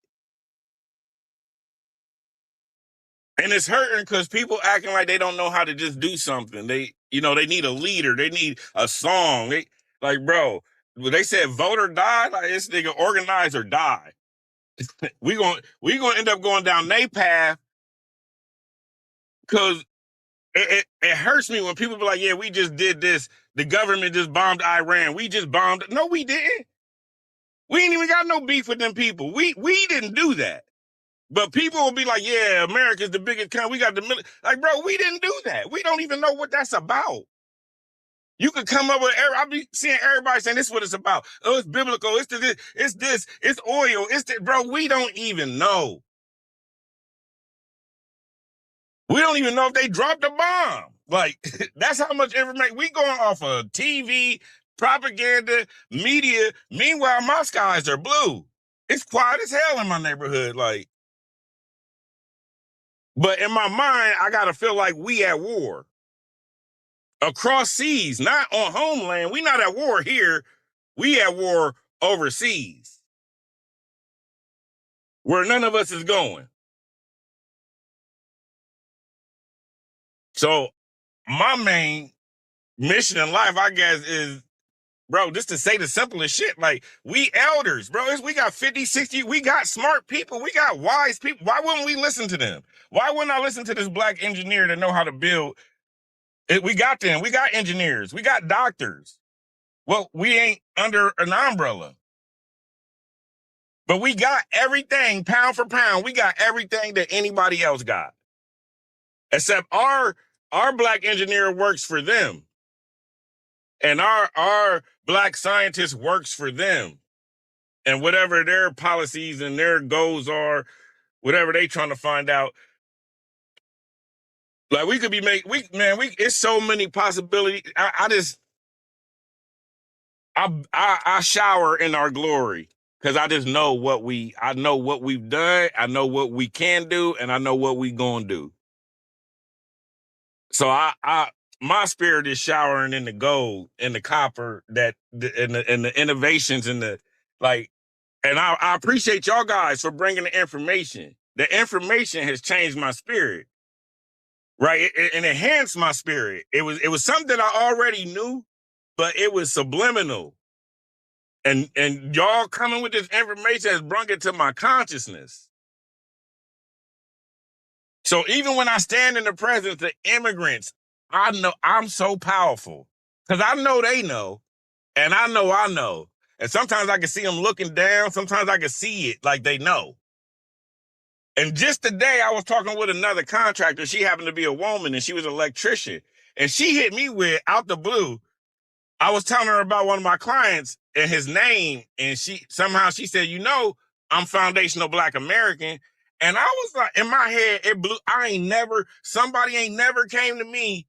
And it's hurting because people acting like they don't know how to just do something. They need a leader. They need a song. Like, bro, when they said vote or die, like this nigga organize or die. we gonna end up going down their path because it hurts me when people be like, yeah, we just did this. The government just bombed Iran. We just bombed. No, we didn't. We ain't even got no beef with them people. We didn't do that. But people will be like, yeah, America's the biggest country. We got the military. Like, bro, we didn't do that. We don't even know what that's about. You could come up with, I'll be seeing everybody saying this is what it's about. Oh, it's biblical. It's this, it's oil. It's that, bro, we don't even know. We don't even know if they dropped a bomb. Like, that's how much information. We going off of TV, propaganda, media. Meanwhile, my skies are blue. It's quiet as hell in my neighborhood. Like, but in my mind, I got to feel like we at war. Across seas, not on homeland. We not at war here. We at war overseas. Where none of us is going. So my main mission in life, I guess, is, bro, just to say the simplest shit. Like, we elders, bro. We got 50, 60, we got smart people. We got wise people. Why wouldn't we listen to them? Why wouldn't I listen to this black engineer that know how to build? We got them. We got engineers. We got doctors. Well, we ain't under an umbrella. But we got everything, pound for pound. We got everything that anybody else got. Except our black engineer works for them. And our black scientist works for them. And whatever their policies and their goals are, whatever they trying to find out. Like we could be it's so many possibilities. I shower in our glory because I just know I know what we've done, I know what we can do, and I know what we gonna do. So my spirit is showering in the gold and the copper and the innovations and the like. And I appreciate y'all guys for bringing the information. The information has changed my spirit, right? It enhanced my spirit. It was something that I already knew, but it was subliminal. And y'all coming with this information has brought it to my consciousness. So even when I stand in the presence of immigrants, I know I'm so powerful because I know they know, and I know. And sometimes I can see them looking down. Sometimes I can see it like they know. And just today I was talking with another contractor. She happened to be a woman and she was an electrician. And she hit me with, out the blue, I was telling her about one of my clients and his name. And she said, I'm foundational Black American. And I was like, in my head, it blew. Somebody ain't never came to me.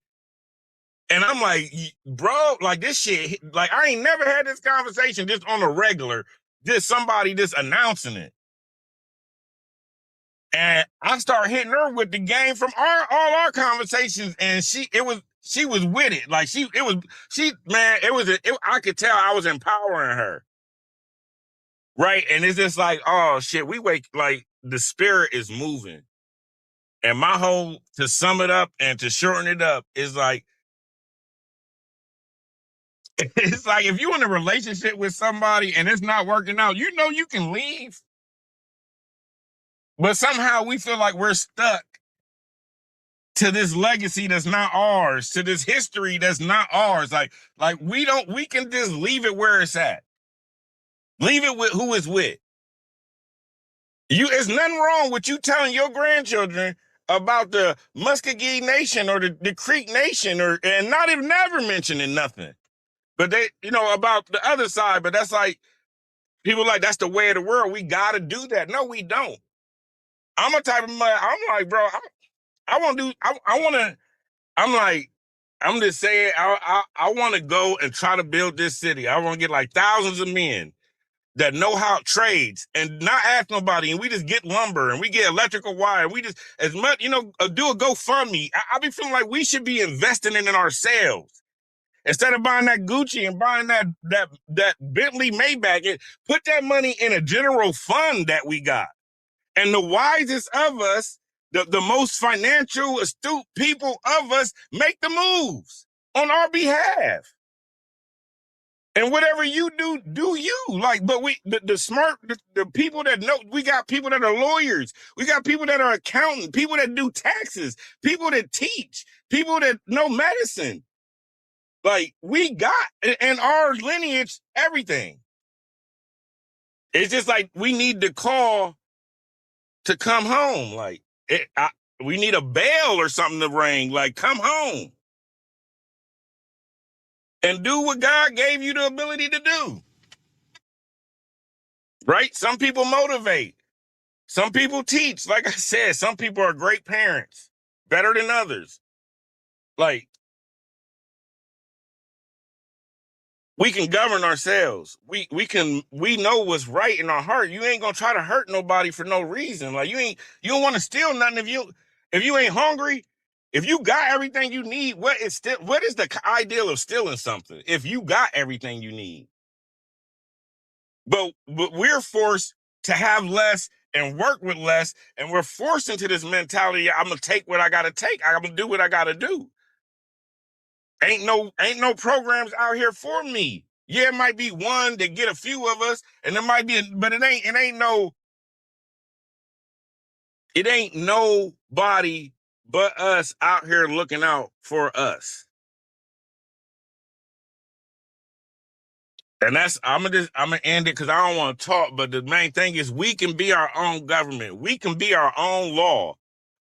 And I'm like, bro, like this shit, like I ain't never had this conversation just on a regular, just somebody just announcing it. And I started hitting her with the game from all our conversations. And she was with it. Like I could tell I was empowering her. Right. And it's just like, oh shit, like the spirit is moving. And my whole, to sum it up and to shorten it up, is like, it's like if you're in a relationship with somebody and it's not working out, you can leave. But somehow we feel like we're stuck to this legacy that's not ours, to this history that's not ours. Like we can just leave it where it's at. Leave it with who it's with. There's nothing wrong with you telling your grandchildren about the Muskogee Nation or the Creek Nation and not even never mentioning nothing. But they, about the other side, but that's like, people like, that's the way of the world. We got to do that. No, we don't. I'm a type of man, I'm like, bro, I'm just saying, I want to go and try to build this city. I want to get like thousands of men that know how trades and not ask nobody. And we just get lumber and we get electrical wire. We just, as much, do a GoFundMe. I be feeling like we should be investing in ourselves. Instead of buying that Gucci and buying that Bentley Maybach, put that money in a general fund that we got. And the wisest of us, the most financial astute people of us, make the moves on our behalf. And whatever you do you. Like, but the smart, the people that know, we got people that are lawyers. We got people that are accountants, people that do taxes, people that teach, people that know medicine. Like, we got in our lineage everything. It's just like we need the call to come home. Like, we need a bell or something to ring. Like, come home and do what God gave you the ability to do. Right? Some people motivate. Some people teach. Like I said, some people are great parents, better than others. Like, we can govern ourselves. We know what's right in our heart. You ain't gonna try to hurt nobody for no reason. Like, you don't want to steal nothing if you ain't hungry. If you got everything you need, what is the ideal of stealing something if you got everything you need? But we're forced to have less and work with less, and we're forced into this mentality, I'm gonna take what I gotta take. I'm gonna do what I gotta do. Ain't no programs out here for me. Yeah, it might be one that get a few of us, and there might be, but it ain't nobody but us out here looking out for us. And I'm gonna end it because I don't want to talk, but the main thing is we can be our own government. We can be our own law.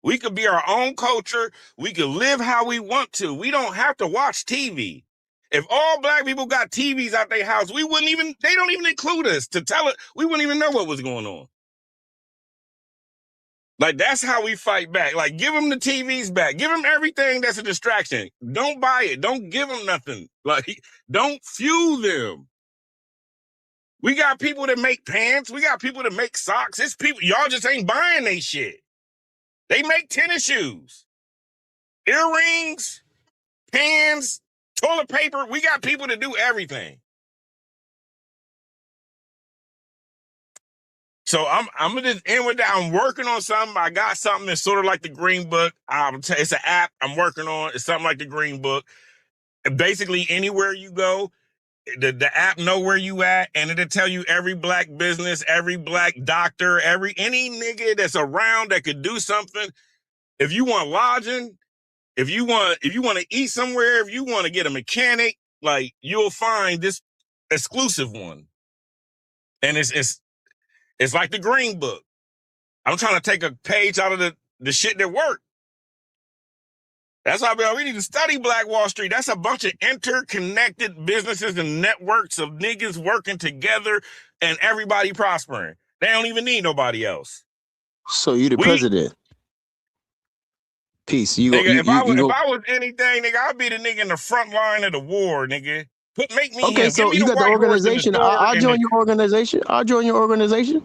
We could be our own culture. We could live how we want to. We don't have to watch TV. If all Black people got TVs out their house, they don't even include us to tell it. We wouldn't even know what was going on. Like, that's how we fight back. Like, give them the TVs back. Give them everything that's a distraction. Don't buy it. Don't give them nothing. Like, don't fuel them. We got people that make pants. We got people that make socks. It's people. Y'all just ain't buying they shit. They make tennis shoes, earrings, pans, toilet paper. We got people that do everything. So I'm gonna just end with that. I'm working on something. I got something that's sort of like the Green Book. It's an app I'm working on. It's something like the Green Book. And basically, anywhere you go, the app know where you at, and it'll tell you every black business, every black doctor, any nigga that's around that could do something. If you want lodging, if you want to eat somewhere, if you want to get a mechanic, like, you'll find this exclusive one. And it's like the Green Book. I'm trying to take a page out of the shit that worked. That's why we need to study Black Wall Street. That's a bunch of interconnected businesses and networks of niggas working together and everybody prospering. They don't even need nobody else. So you the president. Peace. If I was anything, nigga, I'd be the nigga in the front line of the war, nigga. Make me okay, him. so Give me you the got the white horse and the organization. sword I'll and join your organization. I'll join your organization.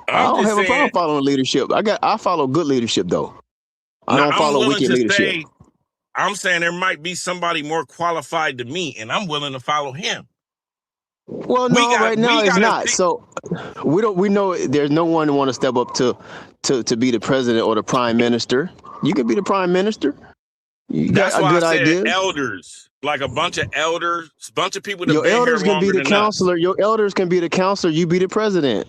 I don't have a problem following leadership. I follow good leadership though. I don't follow wicked leadership. I'm saying there might be somebody more qualified than me, and I'm willing to follow him. Well, no, right now it's not. So we know there's no one who want to step up to be the president or the prime minister. You can be the prime minister. You That's got why a good I said idea. Elders, like a bunch of elders, a bunch of people that Your been elders here can be longer the than counselor. us. Your elders can be the counselor. You be the president.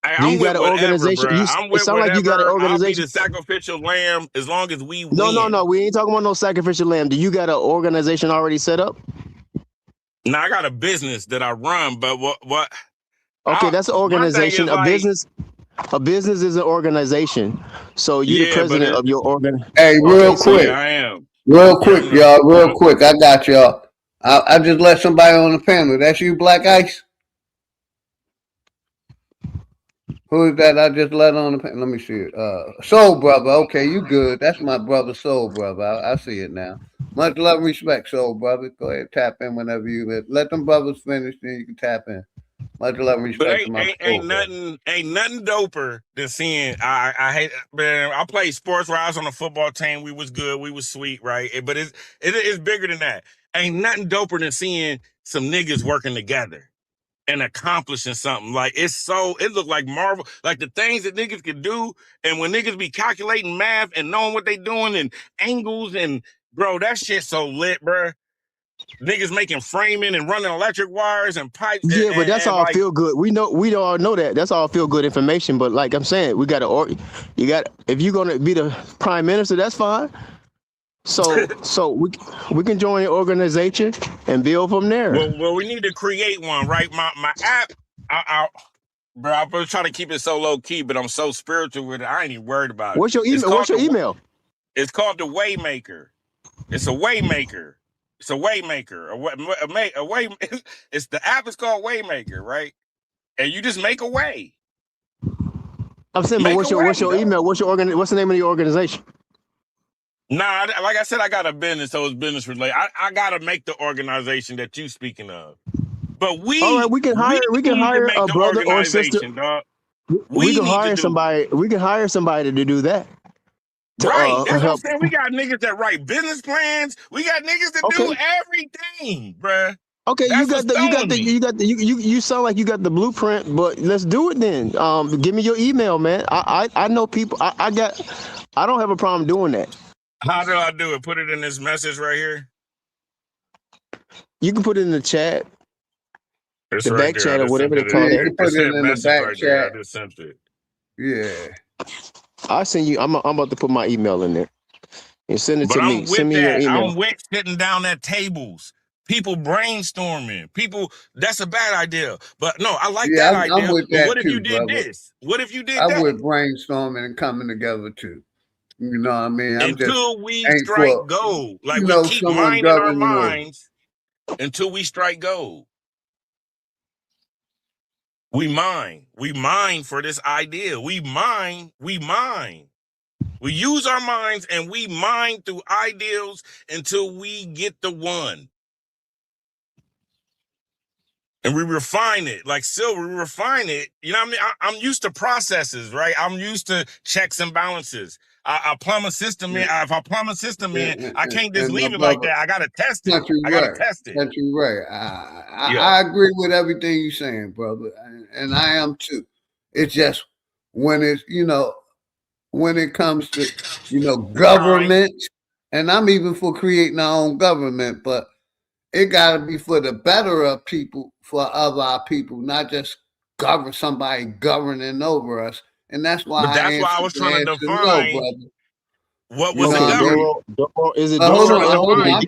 I'm you got with an whatever, organization. bro. I'm It with sounds like you got an whatever. I'll be organization. the sacrificial lamb as long as we win. No. We ain't talking about no sacrificial lamb. Do you got an organization already set up? Now I got a business that I run, but what? Okay, that's an organization. A business is an organization. So you the president of your organ. Hey, real quick. Yeah, I am. Real quick, y'all. Real quick. I got y'all. I just let somebody on the panel. That's you, Black Ice? Who is that I just let on the panel? Let me see it. Soul Brother. Okay, you good. That's my brother, Soul Brother. I see it now. Much love and respect, Soul Brother. Go ahead, tap in whenever you let them brothers finish, then you can tap in. Much love and respect to my ain't nothing doper than seeing. I hate, man. I played sports where I was on a football team. We was good. We was sweet, right? But it's bigger than that. Ain't nothing doper than seeing some niggas working together and accomplishing something. Like, it looked like Marvel, like the things that niggas could do. And when niggas be calculating math and knowing what they doing and angles and, bro, that shit so lit, bro. Niggas making framing and running electric wires and pipes. Yeah, but that's all like, feel good. We all know that. That's all feel good information. But like I'm saying, we got to if you're gonna be the prime minister, that's fine. So we can join the organization and build from there. Well, we need to create one, right? My app, bro, I'm gonna try to keep it so low key, but I'm so spiritual with it. I ain't even worried about it. What's your email? It's called the Waymaker. It's a Waymaker. It's a Waymaker. It's the app is called Waymaker, right? And you just make a way. I'm saying, but what's your email? What's the name of your organization? Nah, like I said, I got a business, so it's business related. I gotta make the organization that you speaking of. But all right, we can hire a brother or sister. Dog. We can hire somebody. We can hire somebody to do that. Right, that's what I'm saying. We got niggas that write business plans. We got niggas that do everything, bruh. Okay, you sound like you got the blueprint, but let's do it then. Give me your email, man. I know people. I don't have a problem doing that. How do I do it? Put it in this message right here. You can put it in the chat. It's the right back chat or whatever they call it. Put it in the back chat. I just sent it. Yeah. I'll send you. I'm about to put my email in there. And send it to me. Send me your email. I'm with sitting down at tables. People brainstorming. That's a bad idea. But no, I like that idea. I'm with that what if too, you did brother. this? What if you did that? I would brainstorming and coming together too. You know what I mean? Until we strike gold. Like, we keep mining our minds until we strike gold. We mine for this idea. We mine. We use our minds and we mine through ideals until we get the one. And we refine it like silver. We refine it. You know what I mean? I'm used to processes, right? I'm used to checks and balances. I plumb a system in. If I plumb a system in, I can't just And my leave it like brother, that. I got to test it. country I got to right, test it. country right. Yeah. I agree with everything you're saying, brother, and I am too. It's just when it's when it comes to government, and I'm even for creating our own government, but it got to be for the better of people, of our people, not just somebody governing over us. And that's why But I that's why I answered was the trying to answer no, define brother. what You was know a what I mean? government. Is it Hold Doro? on. Did I you,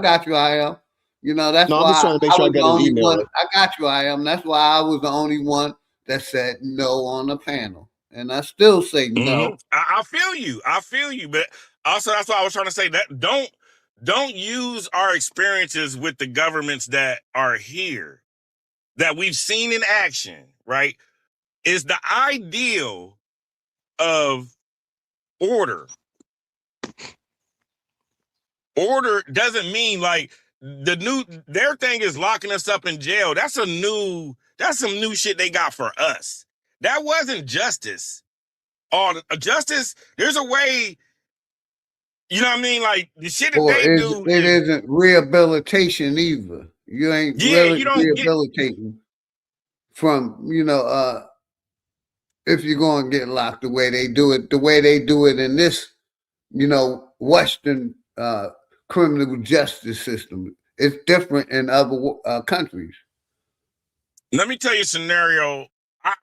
got you. I am. That's no, I'm just why trying to make I sure I was the got his only email one. right. I got you. I am. That's why I was the only one that said no on the panel, and I still say no. I feel you. I feel you. But also, that's why I was trying to say that don't use our experiences with the governments that are here, that we've seen in action, right? Is the ideal of order. Order doesn't mean like their thing is locking us up in jail. That's some new shit they got for us. That wasn't justice. Justice, there's a way, you know what I mean? Like the shit that Or they do it is, isn't rehabilitation either. You ain't yeah, really you don't get. rehabilitating from if you're going to get locked the way they do it in this Western criminal justice system. It's different in other countries. Let me tell you a scenario.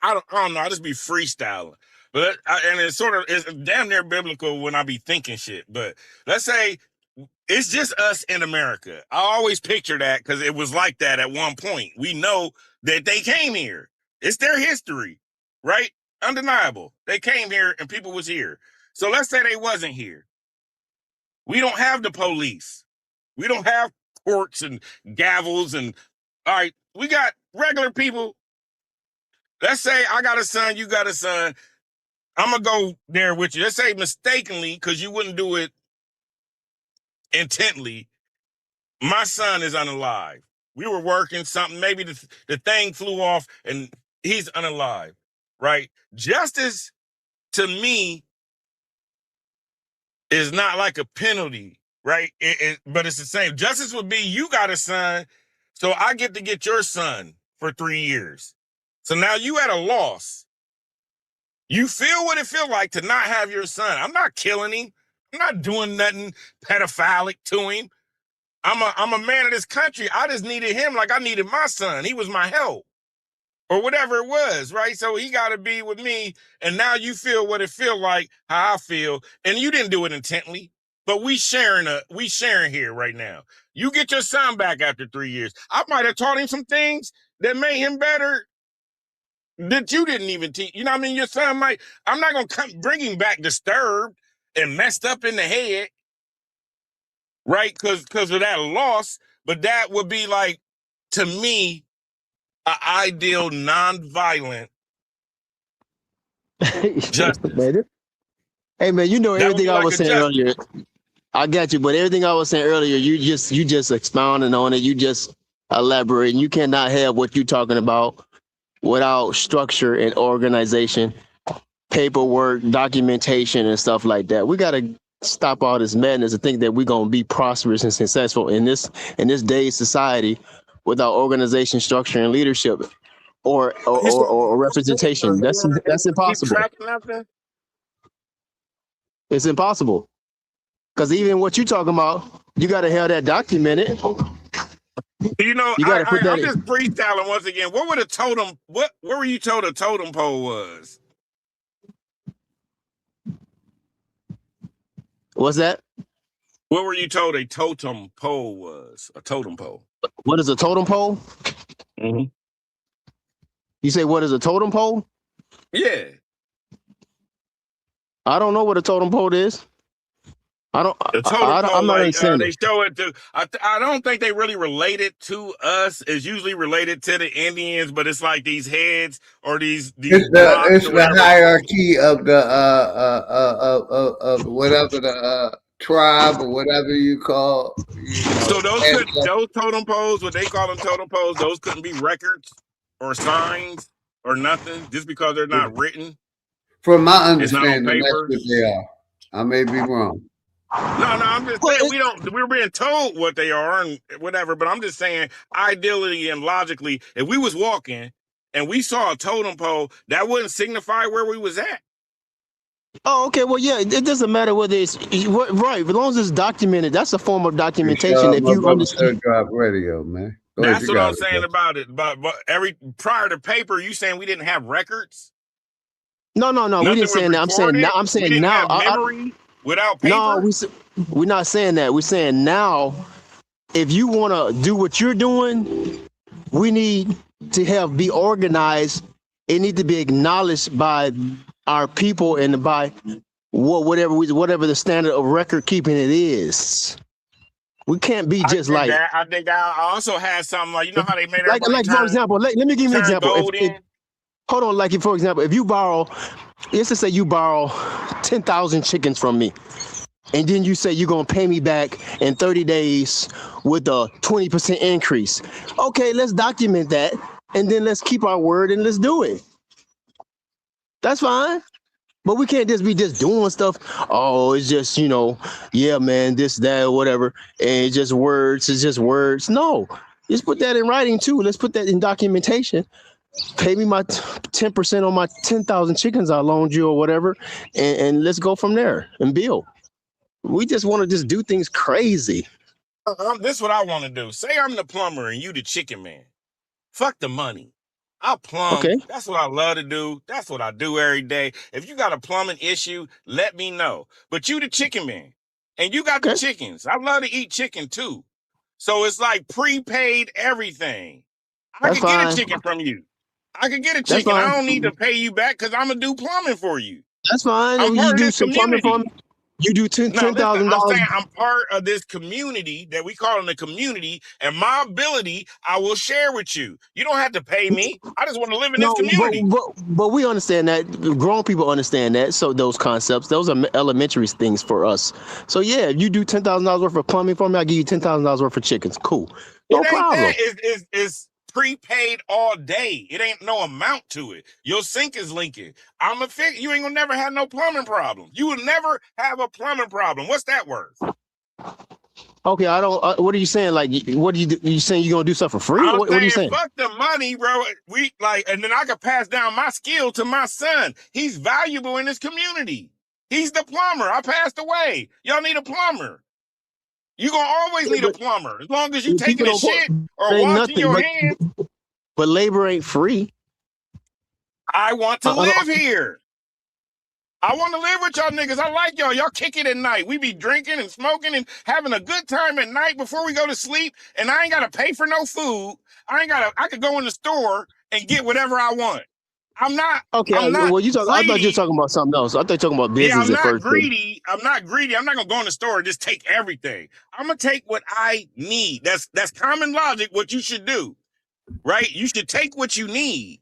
I don't know. I just be freestyling, but and it's damn near biblical when I be thinking shit. But let's say it's just us in America. I always picture that because it was like that at one point. We know that they came here. It's their history, right? Undeniable. They came here and people was here. So let's say they wasn't here. We don't have the police. We don't have courts and gavels and all right. We got regular people. Let's say I got a son, you got a son. I'm gonna go there with you. Let's say mistakenly, because you wouldn't do it intently. My son is unalive. We were working something. Maybe the thing flew off and he's unalive, right? Justice to me is not like a penalty, right? But it's the same. Justice would be you got a son, so I get to get your son for 3 years. So now you at a loss. You feel what it feel like to not have your son. I'm not killing him. I'm not doing nothing pedophilic to him. I'm a man of this country. I just needed him like I needed my son. He was my help. Or whatever it was, right? So he got to be with me. And now you feel what it feel like, how I feel. And you didn't do it intently. But we sharing here right now. You get your son back after 3 years. I might have taught him some things that made him better that you didn't even teach. You know what I mean? Your son might, I'm not going to bring him back disturbed and messed up in the head, right? Because of that loss. But that would be like, to me, an ideal nonviolent justice. Hey man, you know That would everything be I like was a saying justice. earlier. I got you, but everything I was saying earlier, you just expounding on it. You just elaborating. You cannot have what you're talking about without structure and organization, paperwork, documentation, and stuff like that. We got to stop all this madness and think that we're gonna be prosperous and successful in this day's society without organization, structure, and leadership or representation. That's Keep impossible. tracking nothing. It's impossible. Because even what you're talking about, you got to have that documented. You know, You got to put that I'm in. just freestyling once again. What would a totem? What were you told a totem pole was? What's that? What were you told a totem pole was? A totem pole. What is a totem pole? Mm-hmm. You say what is a totem pole? Yeah. I don't know what a totem pole is. The totem pole, I'm not like understanding. they show it to. I don't think they really relate it to us. It's usually related to the Indians, but it's like these heads or these blocks It's or the whatever. hierarchy of the of whatever the tribe or whatever you call, So those totem poles, what they call them totem poles, those couldn't be records or signs or nothing just because they're not written. From my It's not on understanding, that's paper. what they are. I may be wrong. No, I'm just saying we're being told what they are and whatever, but I'm just saying ideally and logically, if we was walking and we saw a totem pole, that wouldn't signify where we was at. Oh, okay. Well, yeah, it doesn't matter whether it's right, as long as it's documented. That's a form of documentation. If My you brother understand, drop radio, man. Go ahead, That's you what got I'm it, saying bro. about it. But prior to paper, you saying we didn't have records? no, we Nothing didn't say was that. I'm saying now. recorded. I'm We saying didn't now. have memory without No, paper. we're not saying that. We're saying now, if you want to do what you're doing, we need to be organized. It needs to be acknowledged by our people and by whatever the standard of record keeping it is. We can't be just I think I also had something like, you know how they made everybody like for example, let me give you an example. gold in? Hold on, like for example, if you borrow, let's just say you borrow 10,000 chickens from me, and then you say you're gonna pay me back in 30 days with a 20% increase. Okay, let's document that, and then let's keep our word and let's do it. That's fine. But we can't just be doing stuff. Oh, it's just, yeah, man, this, that, whatever. And it's just words. It's just words. No, let's put that in writing too. Let's put that in documentation. Pay me my 10% on my 10,000 chickens I loaned you or whatever. And let's go from there and build. We just want to just do things crazy. This is what I want to do. Say I'm the plumber and you the chicken man. Fuck the money. I'll plumb. Okay. That's what I love to do. That's what I do every day. If you got a plumbing issue, let me know. But you the chicken man. And you got the chickens. I love to eat chicken too. So it's like prepaid everything. I That's could get a fine. chicken from you. I could get a That's chicken. fine. I don't need to pay you back because I'm going to do plumbing for you. That's fine. I'm You part of do this some plumbing for community. me. You do No, listen, I'm $10,000. saying I'm part of this community that we call in the community, and my ability I will share with you. You don't have to pay me. I just want to live in this No, community. but we understand that. Grown people understand that. So those concepts, those are elementary things for us. So yeah, if you do $10,000 worth of plumbing for me, I'll give you $10,000 worth of chickens. Cool, no It ain't problem. that. It's prepaid all day. It ain't no amount to it. Your sink is leaking. You ain't gonna never have no plumbing problem. You will never have a plumbing problem. What's that worth? Okay, I don't. What are you saying? Like, what do you do? You saying you're gonna do stuff for free? I'm What are you saying? fuck the money, bro. And then I could pass down my skill to my son. He's valuable in this community. He's the plumber. I passed away. Y'all need a plumber. You gonna always need a plumber as long as you taking a shit or washing your hands. But labor ain't free. I want to live here. I want to live with y'all niggas. I like y'all. Y'all kick it at night. We be drinking and smoking and having a good time at night before we go to sleep. And I ain't got to pay for no food. I could go in the store and get whatever I want. I'm not. Okay, I'm not well, I thought you were greedy. talking about something else. I thought you were talking about business I'm at not first. greedy. I'm not greedy. I'm not gonna go in the store and just take everything. I'm gonna take what I need. That's common logic. What you should do, right? You should take what you need.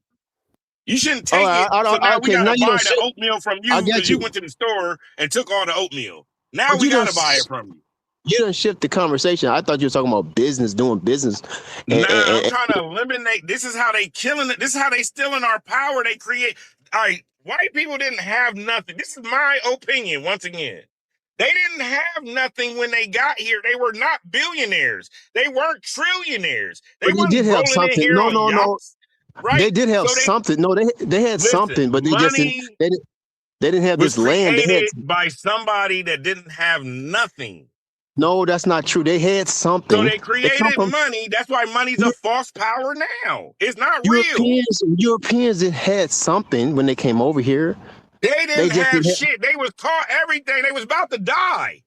You shouldn't take it. So now we gotta buy the oatmeal from you because you went to the store and took all the oatmeal. Now we gotta buy it from you. You done shift the conversation. I thought you were talking about business, doing business. I'm trying to eliminate. This is how they killing it. This is how they stealing our power. They create. All right, white people didn't have nothing. This is my opinion. Once again, they didn't have nothing when they got here. They were not billionaires. They weren't trillionaires. They did have something. No. yachts, right? They did have something. No, they had something, but they just didn't. They didn't have this land. They had by somebody that didn't have nothing. No, that's not true. They had something. So they created money. That's why money's a false power now. It's not real. Europeans had something when they came over here. They didn't have shit. They was taught everything. They was about to die.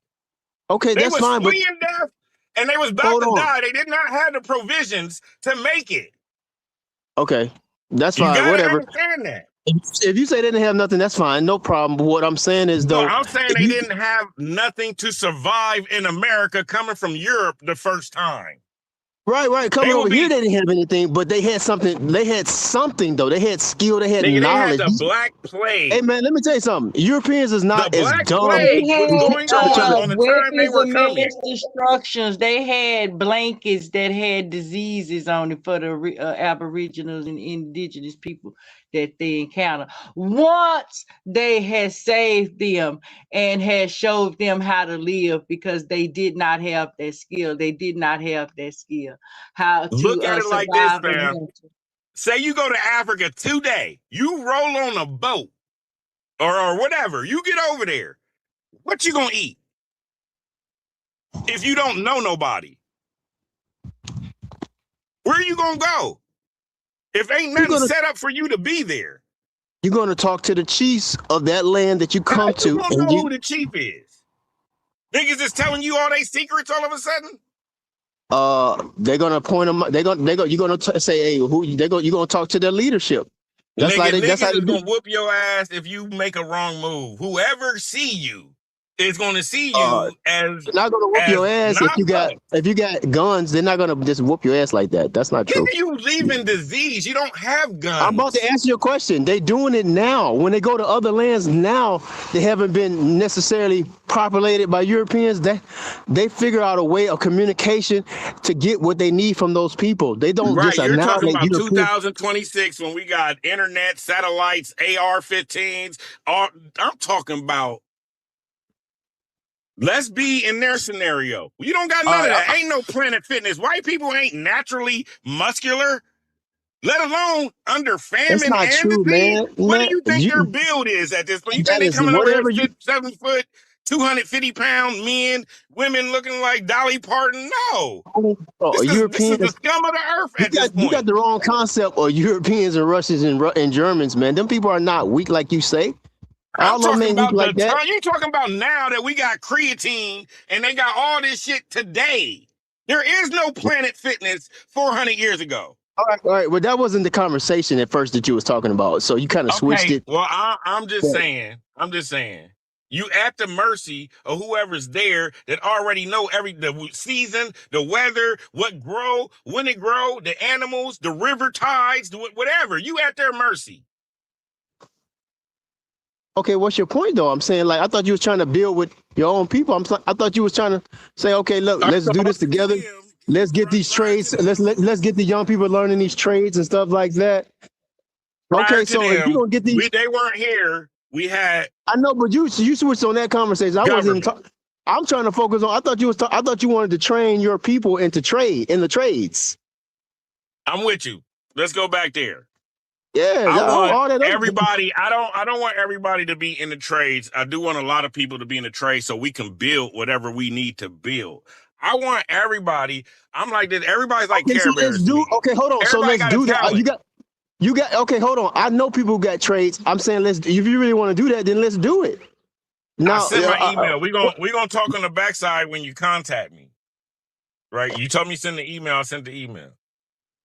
Okay, that's fine. They was fleeing death, and they was about to die. They did not have the provisions to make it. Okay, that's fine. You gotta Whatever. understand that. If you say they didn't have nothing, that's fine, no problem. But what I'm saying is, No, though, I'm saying they didn't have nothing to survive in America coming from Europe the first time. right, coming over here, they didn't have anything, but they had something. They had something, though. They had skill. They had Nigga, they had knowledge. the Black Plague. Hey, man, let me tell you something. Europeans is The not as Black dumb. Plague was They going on the time they weapons were of coming. mass destructions. They had blankets that had diseases on it for the aboriginals and indigenous people that they encounter. Once they had saved them and had showed them how to live, because they did not have that skill. They did not have that skill. How Look to at it like this, survive in fam. winter. Say you go to Africa today, you roll on a boat or whatever, you get over there. What you gonna eat? If you don't know nobody, where you gonna go? If ain't nothing set up for you to be there, you're gonna talk to the chiefs of that land that you come how to, you gonna and know who the chief is? Niggas is telling you all they secrets all of a sudden. they're gonna point them. You're gonna say, hey, who? You're gonna talk to their leadership. That's Nigga, how niggas they is do. gonna whoop your ass if you make a wrong move. Whoever see you is gonna see you as They're not gonna whoop your ass not if you got guns. They're not gonna just whoop your ass like that. That's not true. nigga, you leaving disease. You don't have guns. I'm about to answer your question. They doing it now. When they go to other lands now, they haven't been necessarily populated by Europeans. They figure out a way of communication to get what they need from those people. They don't Right, just you're talking annihilate about Europeans. 2026 when we got internet, satellites, AR-15s. I'm talking about, let's be in their scenario. You don't got none of that. Ain't no Planet Fitness. White people ain't naturally muscular, let alone under That's famine not and true, disease. man. What do Man, you think their build is at this point? You think that they is coming over here whatever you. 7 foot, 250-pound men, women looking like Dolly Parton? No. Oh, This is the Europeans. scum of the earth at this You got point. the wrong concept of Europeans and Russians and Germans, man. Them people are not weak like you say. I'm All of them talking ain't weak about the like that. time. You're talking about now that we got creatine and they got all this shit today. There is no Planet Fitness 400 years ago. All right. Well, that wasn't the conversation at first that you was talking about. So you kind of switched Okay, it. well, I'm just saying. You at the mercy of whoever's there that already know the season, the weather, what grow, when it grow, the animals, the river tides, whatever. You at their mercy. Okay, what's your point though? I'm saying, like, I thought you was trying to build with your own people. I thought you was trying to say, okay, look, let's do this together. Let's get these trades. Let's get the young people learning these trades and stuff like that. Prior Okay, to so if you're them, gonna get these, they weren't here. We had. I know, but you switched on that conversation. I wasn't even talking. I'm trying to focus on. I thought you wanted to train your people into the trades. I'm with you. Let's go back there. Yeah, I want all that everybody. I don't want everybody to be in the trades. I do want a lot of people to be in the trades so we can build whatever we need to build. I want everybody. I'm like this. Everybody's like Care Bears. Okay, hold on. So let's do that. You got. Okay, hold on. I know people who got trades. I'm saying if you really want to do that, then let's do it. Now, I sent my email. We're gonna talk on the backside when you contact me. Right? You told me send the email. I sent the email.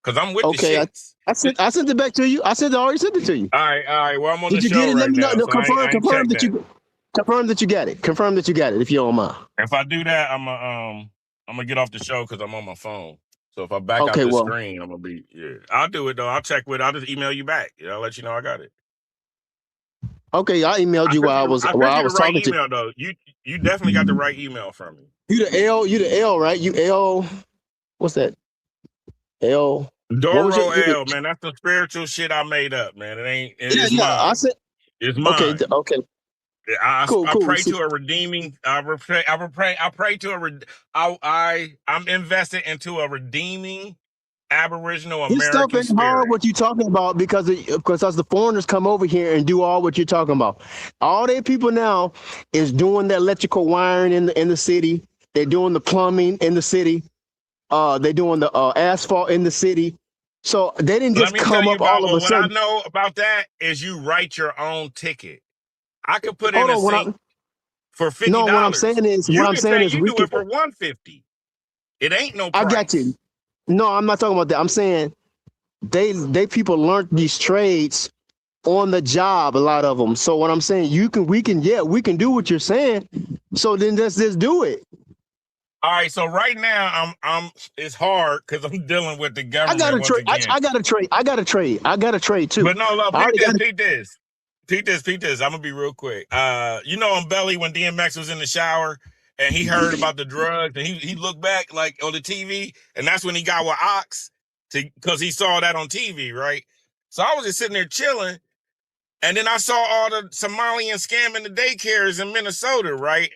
Because I'm with the shits. I sent it back to you. I already sent it to you. All right. Well, I'm on the show Did you get it? Let me know. No, so confirm that you got it. Confirm that you got it if you don't mind. If I do that, I'm gonna get off the show because I'm on my phone. So if I back out the screen, I'm gonna be I'll do it though. I'll check with. I'll just email you back. I'll let you know I got it. Okay, I emailed you while I was talking to you. Email though. You definitely got the right email from me. You the L, right? You L. What's that? L. Doro L, man. That's the spiritual shit I made up, man. It ain't. It's mine. I said. It's mine. Okay. I pray See, to a redeeming. I'm invested into a redeeming Aboriginal American this stuff ain't spirit. hard what you talking about because the foreigners come over here and do all what you're talking about. All their people now is doing the electrical wiring in the city. They're doing the plumbing in the city. They're doing the asphalt in the city. So they didn't just come up all of a sudden. What I know about that is you write your own ticket. I could put in a sink for $50. No, what I'm saying is you we do can it for $150. It ain't no price. I got you. No, I'm not talking about that. I'm saying they people learned these trades on the job, a lot of them. So what I'm saying, we can do what you're saying. So then let's just do it. All right, so right now it's hard because I'm dealing with the government I once again. I got to trade too. But no, peep this. I'm gonna be real quick. You know, on Belly when DMX was in the shower and he heard about the drugs and he looked back like on the TV, and that's when he got with Ox because he saw that on TV, right? So I was just sitting there chilling, and then I saw all the Somalians scamming the daycares in Minnesota, right?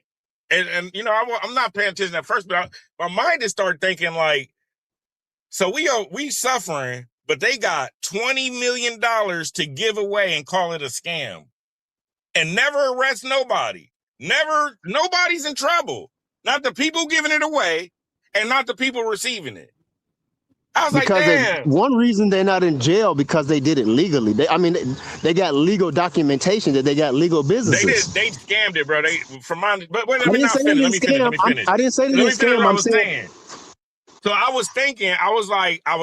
And you know, I'm not paying attention at first, but my mind just started thinking like, so we suffering, but they got $20 million to give away and call it a scam, and never arrest nobody. Nobody's in trouble. Not the people giving it away, and not the people receiving it. I was because like, damn. One reason they're not in jail because they did it legally. They got legal documentation that they got legal businesses. They scammed it, bro. But wait, let me finish. I didn't say they didn't scam. I'm saying. So I was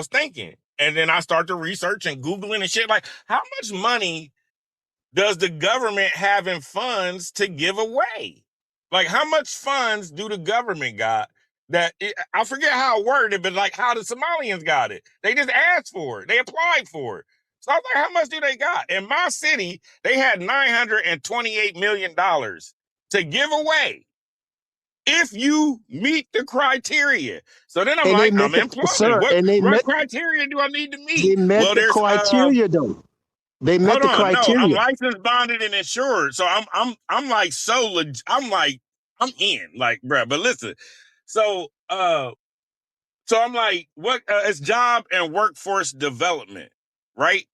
thinking, and then I started to research and Googling and shit. Like, how much money does the government have in funds to give away? Like, how much funds do the government got? I forget how I worded it, but like how the Somalians got it. They just asked for it. They applied for it. So I was like, how much do they got? In my city, they had $928 million to give away if you meet the criteria. So then I'm employment. What criteria do I need to meet? They met the criteria, though. They met the criteria. No, I'm licensed, bonded, and insured. So I'm like I'm in, like, bro. But listen, so I'm like, what? It's job and workforce development, right?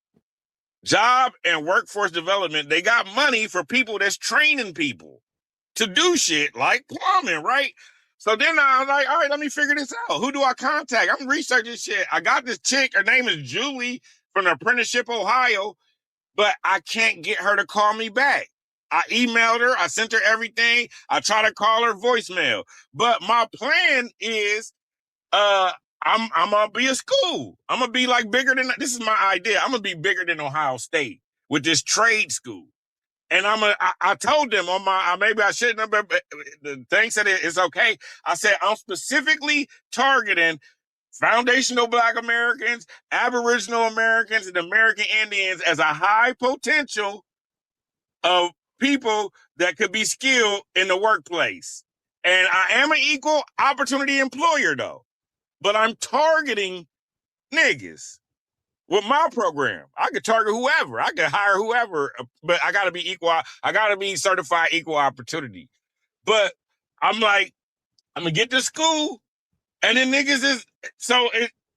Job and workforce development. They got money for people that's training people to do shit like plumbing, right? So then I was like, all right, let me figure this out. Who do I contact? I'm researching shit. I got this chick. Her name is Julie from the Apprenticeship, Ohio, but I can't get her to call me back. I emailed her. I sent her everything. I try to call her voicemail. But my plan is, I'm gonna be a school. I'm gonna be like bigger than, this is my idea. I'm gonna be bigger than Ohio State with this trade school. And I told them on maybe I shouldn't have, but the thing said it's okay. I said, I'm specifically targeting foundational Black Americans, Aboriginal Americans, and American Indians as a high potential of people that could be skilled in the workplace. And I am an equal opportunity employer though, but I'm targeting niggas. With my program, I could target whoever. I could hire whoever, but I got to be equal. I got to be certified equal opportunity. But I'm like, I'm going to get to school, and then niggas is, so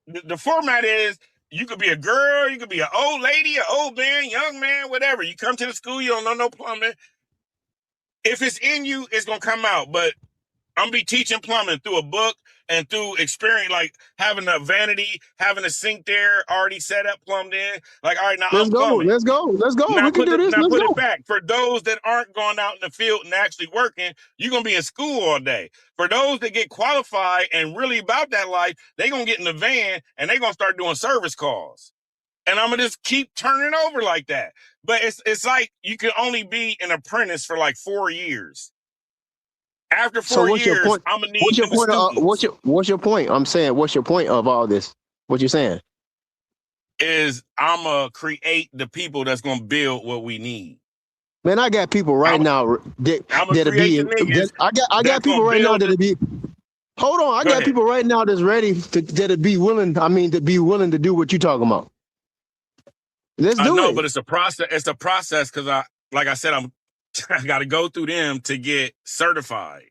the format is, you could be a girl, you could be an old lady, an old man, young man, whatever. You come to the school, you don't know no plumbing. If it's in you, it's going to come out. But I'm going to be teaching plumbing through a book and through experience, like having a vanity, having a sink there already set up, plumbed in. Like, all right, now let's go. We can do this. Now put it back. For those that aren't going out in the field and actually working, you're going to be in school all day. For those that get qualified and really about that life, they're going to get in the van and they're going to start doing service calls. And I'm going to just keep turning over like that. But it's like you can only be an apprentice for like 4 years. After 4 years, I'm gonna need new students. What's your point? I'm saying, what's your point of all this? What you saying? Is I'm gonna create the people that's gonna build what we need. Man, I got people right now that'll be. I got people right now that'll be. Hold on, I got people right now that's ready that'll be willing. I mean, to be willing to do what you talking about. Let's do it. No, but it's a process. It's a process because like I said, I got to go through them to get certified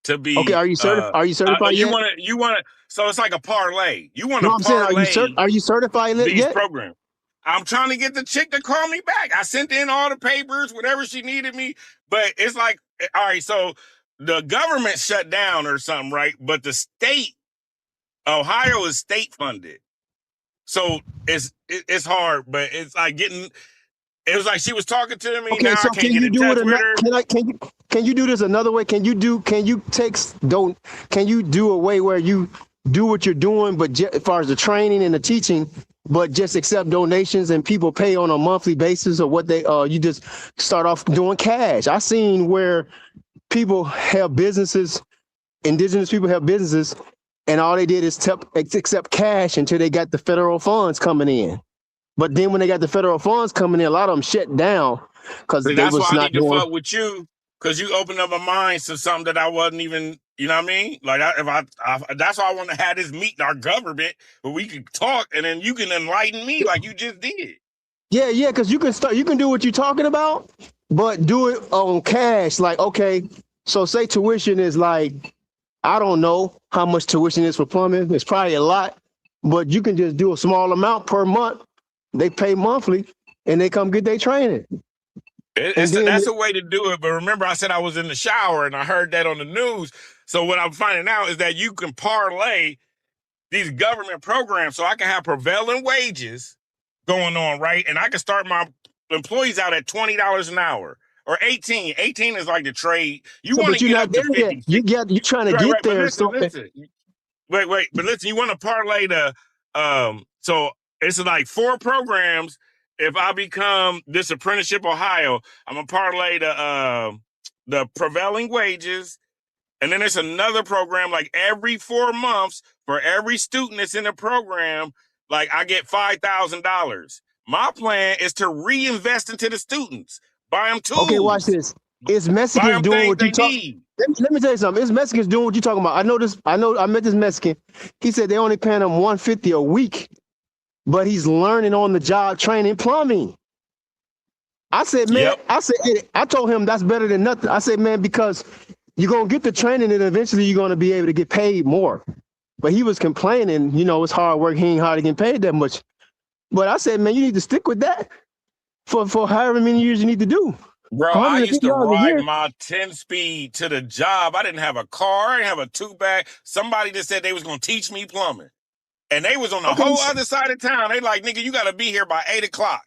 to be. Okay, are you certified? Are you certified yet? You want to. So it's like a parlay. You want to I'm parlay. saying, are you certified these yet? Programs. I'm trying to get the chick to call me back. I sent in all the papers, whatever she needed me, but it's like, all right, so the government shut down or something, right? But the state, Ohio is state funded, so it's hard, but it's like getting. It was like she was talking to me. Okay, now so I can't get in touch with her. Can you do this another way? Can you do a way where you do what you're doing, but as far as the training and the teaching, but just accept donations and people pay on a monthly basis or what they you just start off doing cash. I seen where people have businesses, indigenous people have businesses, and all they did is accept cash until they got the federal funds coming in. But then when they got the federal funds coming in, a lot of them shut down because they That's why was I not need to doing. fuck with you, because you opened up my mind to something that I wasn't even, you know what I mean? Like, that's why I want to have this meet in our government where we can talk and then you can enlighten me like you just did. Yeah, because you can do what you're talking about, but do it on cash. Like, okay, so say tuition is like, I don't know how much tuition is for plumbing. It's probably a lot, but you can just do a small amount per month. They pay monthly and they come get their training. That's a way to do it. But remember, I said I was in the shower and I heard that on the news. So what I'm finding out is that you can parlay these government programs so I can have prevailing wages going on, right? And I can start my employees out at $20 an hour or 18. 18 is like the trade. You want to get up to 50. You're trying to get there. Listen. Wait. But listen, you want to parlay the, so it's like 4 programs. If I become this Apprenticeship Ohio, I'm going to parlay the prevailing wages. And then there's another program like every 4 months for every student that's in the program, like I get $5,000. My plan is to reinvest into the students, buy them tools. Okay, watch this. It's Mexicans doing what you talk. Let me tell you something. It's Mexicans doing what you're talking about. I met this Mexican. He said they only paying him $150 a week, but he's learning on the job training plumbing. I said, man, I told him that's better than nothing. I said, man, because you're going to get the training and eventually you're going to be able to get paid more. But he was complaining, it's hard work. He ain't hardly getting paid that much. But I said, man, you need to stick with that for however many years you need to do. Bro, I used to ride my 10-speed to the job. I didn't have a car. I didn't have a 2-bag. Somebody just said they was going to teach me plumbing. And they was on the whole other side of town. They like, nigga, you got to be here by 8 o'clock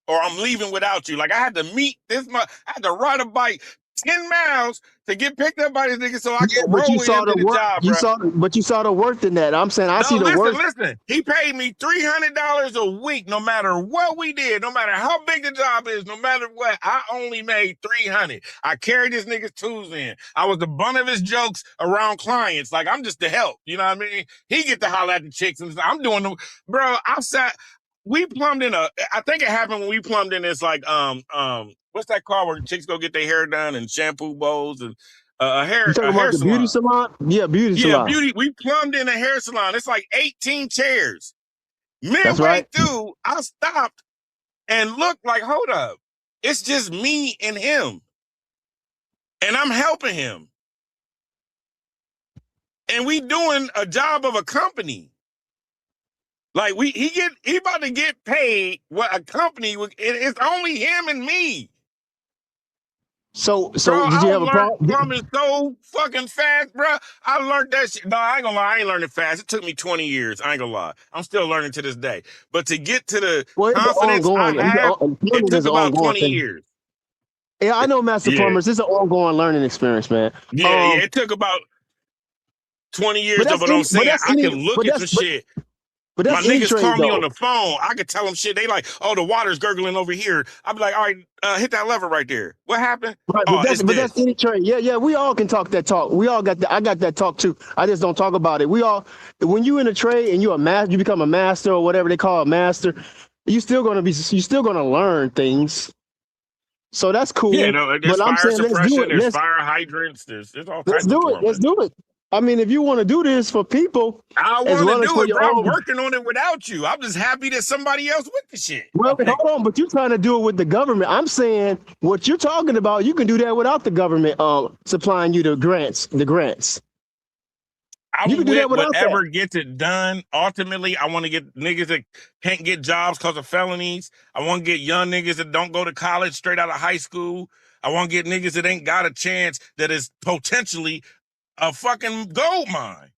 or I'm leaving without you. Like, I had to meet this I had to ride a bike 10 miles to get picked up by this nigga so I could roll with him to the job, bro. But you saw the worth in that. I'm saying, see the worth. Listen. He paid me $300 a week, no matter what we did, no matter how big the job is, no matter what. I only made $300. I carried this nigga's tools in. I was the butt of his jokes around clients. Like, I'm just the help. You know what I mean? He get to holler at the chicks and I'm doing the, bro, we plumbed in I think it happened when we plumbed in this, like, what's that car where chicks go get their hair done and shampoo bowls and a hair salon? Beauty salon? Yeah, beauty salon. Yeah, we plumbed in a hair salon. It's like 18 chairs. Midway through, I stopped and looked like, hold up. It's just me and him. And I'm helping him. And we doing a job of a company. Like he about to get paid what a company would. It's only him and me. So bro, did you have a problem? Plumbing so fucking fast, bro. I learned that shit. No, I ain't gonna lie. I ain't learning fast. It took me 20 years. I ain't gonna lie. I'm still learning to this day. But to get to the confidence I have, it took about 20 years. Yeah, I know, Master Plumbers. It's an ongoing learning experience, man. Yeah, it took about 20 years. But I'm saying I can look at the shit. But that's my niggas trade, call me though. on the phone. I could tell them shit. They like, oh, the water's gurgling over here. I'll be like, all right, hit that lever right there. What happened? Right, but that's any trade. Yeah. We all can talk that talk. We all got that. I got that talk too. I just don't talk about it. We all, when you in a trade and you become a master or whatever they call a master, you're still gonna learn things. So that's cool. Yeah, no, there's fire suppression. There's fire hydrants. There's all kinds of plumbing. Let's do it. I mean, if you want to do this for people, I want to do it, bro. I'm working on it without you. I'm just happy that somebody else with the shit. Well, hold on, but you're trying to do it with the government. I'm saying what you're talking about, you can do that without the government supplying you the grants. I'm with whatever gets it done. Ultimately, I want to get niggas that can't get jobs because of felonies. I want to get young niggas that don't go to college straight out of high school. I want to get niggas that ain't got a chance that is potentially a fucking gold mine.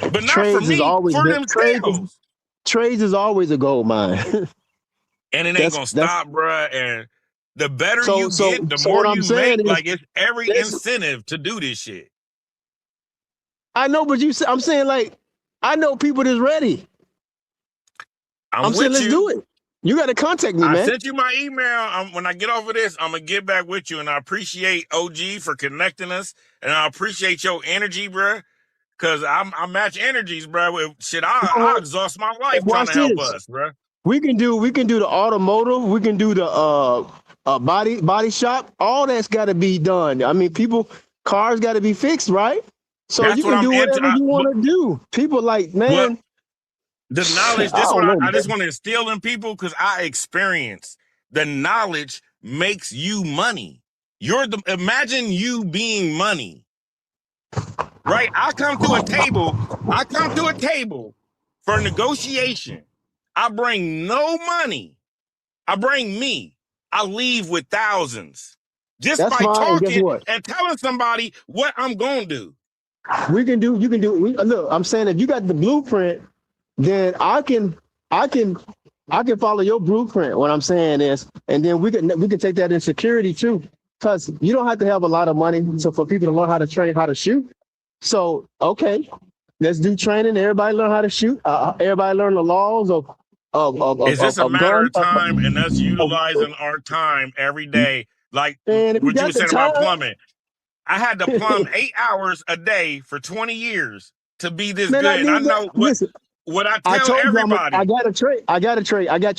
But not for me, for themselves. Trades is always a gold mine. And it ain't going to stop, bruh. And the better you get, the more you make. Like, it's every incentive to do this shit. I know, but I'm saying, like, I know people that's ready. I'm saying, with let's you. do it. You got to contact me, I man. sent you my email. When I get over this, I'm gonna get back with you, and I appreciate OG for connecting us, and I appreciate your energy, bro. Cause I match energies, bro. Shit, I exhaust my life trying Watch to help this. us, bro. We can do the automotive. We can do the body shop. All that's got to be done. I mean, cars got to be fixed, right? So That's you what can I'm do into. whatever you want to do. People like, Well, man, the knowledge. I This is don't what know, I just man. want to instill in people because I experience the knowledge makes you money. Imagine you being money, right? I come to a table for negotiation. I bring no money. I bring me. I leave with thousands just That's by fine. And guess talking what? and telling somebody what I'm going to do. You can do. Look, I'm saying if you got the blueprint, then I can follow your blueprint. What I'm saying is, and then we can take that in security too, because you don't have to have a lot of money for people to learn how to train how to shoot. So okay, let's do training. Everybody learn how to shoot. Everybody learn the laws Is this a of matter gun. of time and us utilizing our time every day? Like And if you what you were got the saying about time, plumbing. I had to plumb 8 hours a day for 20 years to be this man, I good. And I did that. know Listen, what I I tell told you I everybody. got a trade. I got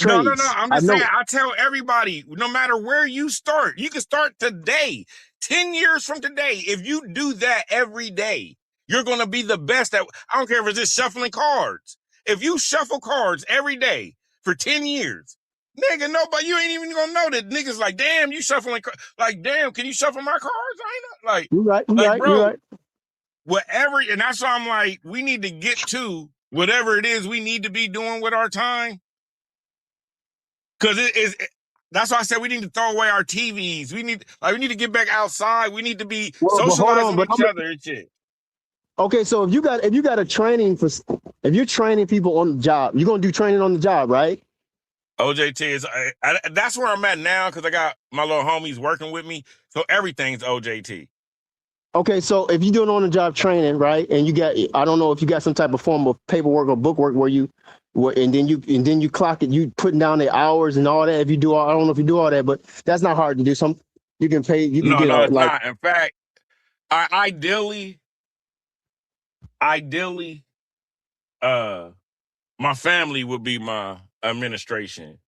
No. trades. I'm I just saying, know. I tell everybody, no matter where you start, you can start today, 10 years from today. If you do that every day, you're going to be the best at, I don't care if it's just shuffling cards. If you shuffle cards every day for 10 years, nigga, nobody, you ain't even going to know that niggas like, damn, you shuffling, like, damn, can you shuffle my cards? I ain't know. You're right. You're Like, right. You're bro, right. whatever, and that's why I'm like, we need to get to whatever it is we need to be doing with our time. Because that's why I said we need to throw away our TVs. We need to get back outside. We need to be Well, but hold on. socializing with each other and shit. Okay, so if you got a training if you're training people on the job, you're gonna do training on the job, right? OJT is that's where I'm at now because I got my little homies working with me, so everything's OJT. Okay, so if you're doing on the job training, right, and I don't know if you got some type of form of paperwork or bookwork and then you clock it, you putting down the hours and all that. If you do I don't know if you do all that, but that's not hard to do. You can No, get it's not. In fact, ideally, my family would be my administration.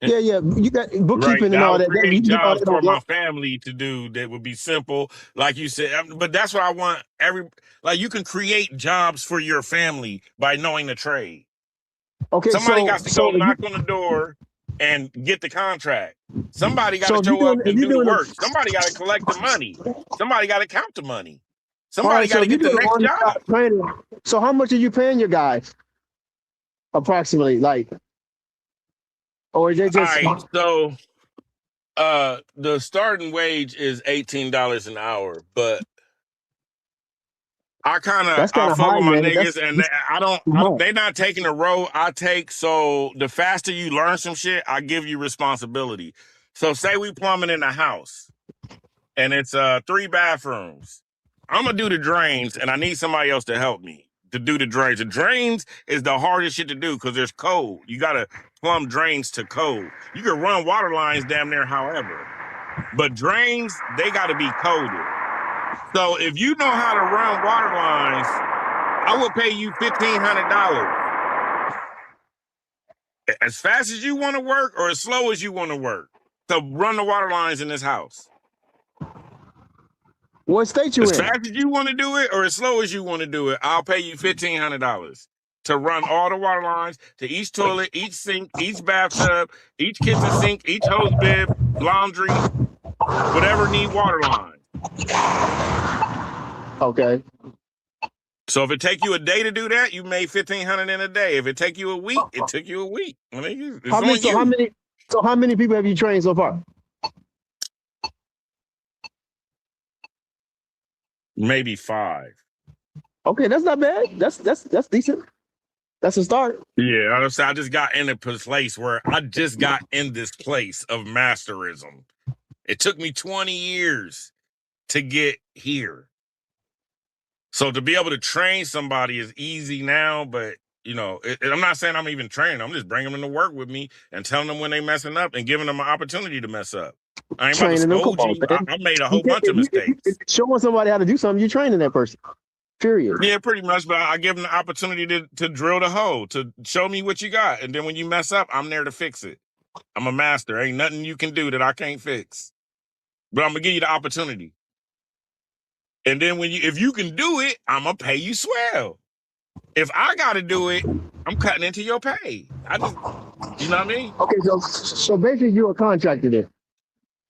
Yeah, you got bookkeeping Right. and I all would that. You create can do all jobs that for online. my family to do that would be simple, like you said. But that's what I want. You can create jobs for your family by knowing the trade. Okay, Somebody got to go if knock on the door and get the contract. Somebody got to if show up you're and do the doing work. Somebody got to collect the money. Somebody got to count the money. all Somebody right, got so to if you're get the doing next on-the-job job. training, so how much are you paying your guys? Approximately, or they just All right, so the starting wage is $18 an hour, but I that's kind of fuck high, with my man. niggas, and Much. they not taking the road I take. So the faster you learn some shit, I give you responsibility. So say we plumbing in a house, and it's 3 bathrooms. I'm gonna do the drains, and I need somebody else to help me to do the drains. The drains is the hardest shit to do because there's code. You gotta plumb drains to code. You can run water lines damn near however, but drains they got to be coded. So if you know how to run water lines, I will pay you $1,500. As fast as you want to work or as slow as you want to work to run the water lines in this house. What state you As in? fast as you want to do it or as slow as you want to do it, I'll pay you $1,500 to run all the water lines to each toilet, each sink, each bathtub, each kitchen sink, each hose bib, laundry, whatever need water lines. Okay. So if it take you a day to do that, you made $1,500 in a day. If it take you a week, it took you a week. It's on you. How many people have you trained so far? Maybe 5. Okay, that's not bad. That's decent. That's a start. Yeah, I just got in a place where I just got in this place of masterism. It took me 20 years to get here. So to be able to train somebody is easy now, but I'm not saying I'm even training. I'm just bringing them to work with me and telling them when they messing up and giving them an opportunity to mess up. I ain't about to Training them. Come scold on, you. man. I made a You whole bunch of mistakes. showing somebody how to do something, you're training that person. Period. Yeah, pretty much. But I give them the opportunity to drill the hole, to show me what you got. And then when you mess up, I'm there to fix it. I'm a master. Ain't nothing you can do that I can't fix. But I'm going to give you the opportunity. And then if you can do it, I'm going to pay you swell. If I got to do it, I'm cutting into your pay. You know what I mean? Okay, so basically you're a contractor then.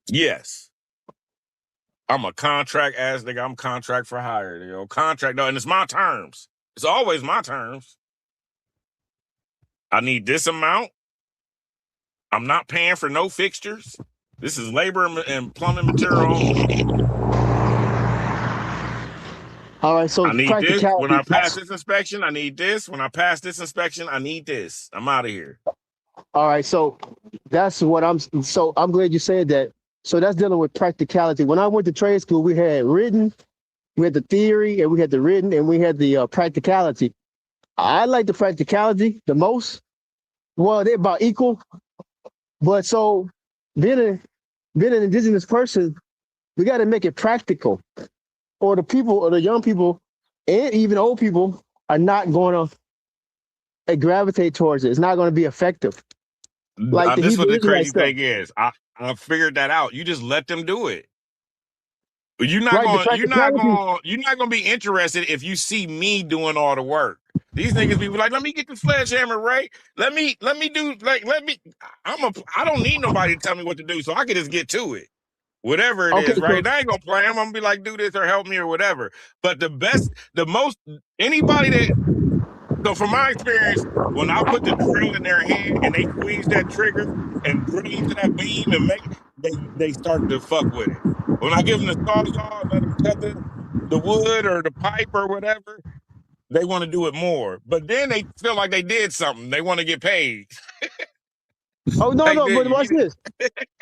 Yes. I'm a contract ass nigga. I'm contract for hire, contract. And it's my terms. It's always my terms. I need this amount. I'm not paying for no fixtures. This is labor and plumbing material only. All right, so I need this. When I pass practicality. this inspection, I need this. When I pass this inspection, I need this. I'm out of here. All right, so that's what I'm glad you said that. So that's dealing with practicality. When I went to trade school, we had the theory, and we had the written, and we had the practicality. I like the practicality the most. Well, they're about equal. But so being an indigenous person, we got to make it practical, or the people, or the young people, and even old people are not going to gravitate towards it. It's not going to be effective. Like the This is what Hebrew the Israelite crazy stuff. thing is. I figured that out. You just let them do it. You're not Right, gonna be interested if you see me doing all the work. These niggas be like, let me get the sledgehammer, Ray. I don't need nobody to tell me what to do, so I can just get to it. Whatever it is, right? And I ain't gonna play. I'm gonna be like, do this or help me or whatever. But so from my experience, when I put the drill in their hand and they squeeze that trigger and drill into that beam and they start to fuck with it. When I give them the sawzall and let them cut the wood or the pipe or whatever, they want to do it more. But then they feel like they did something. They want to get paid. Oh, no, but watch this.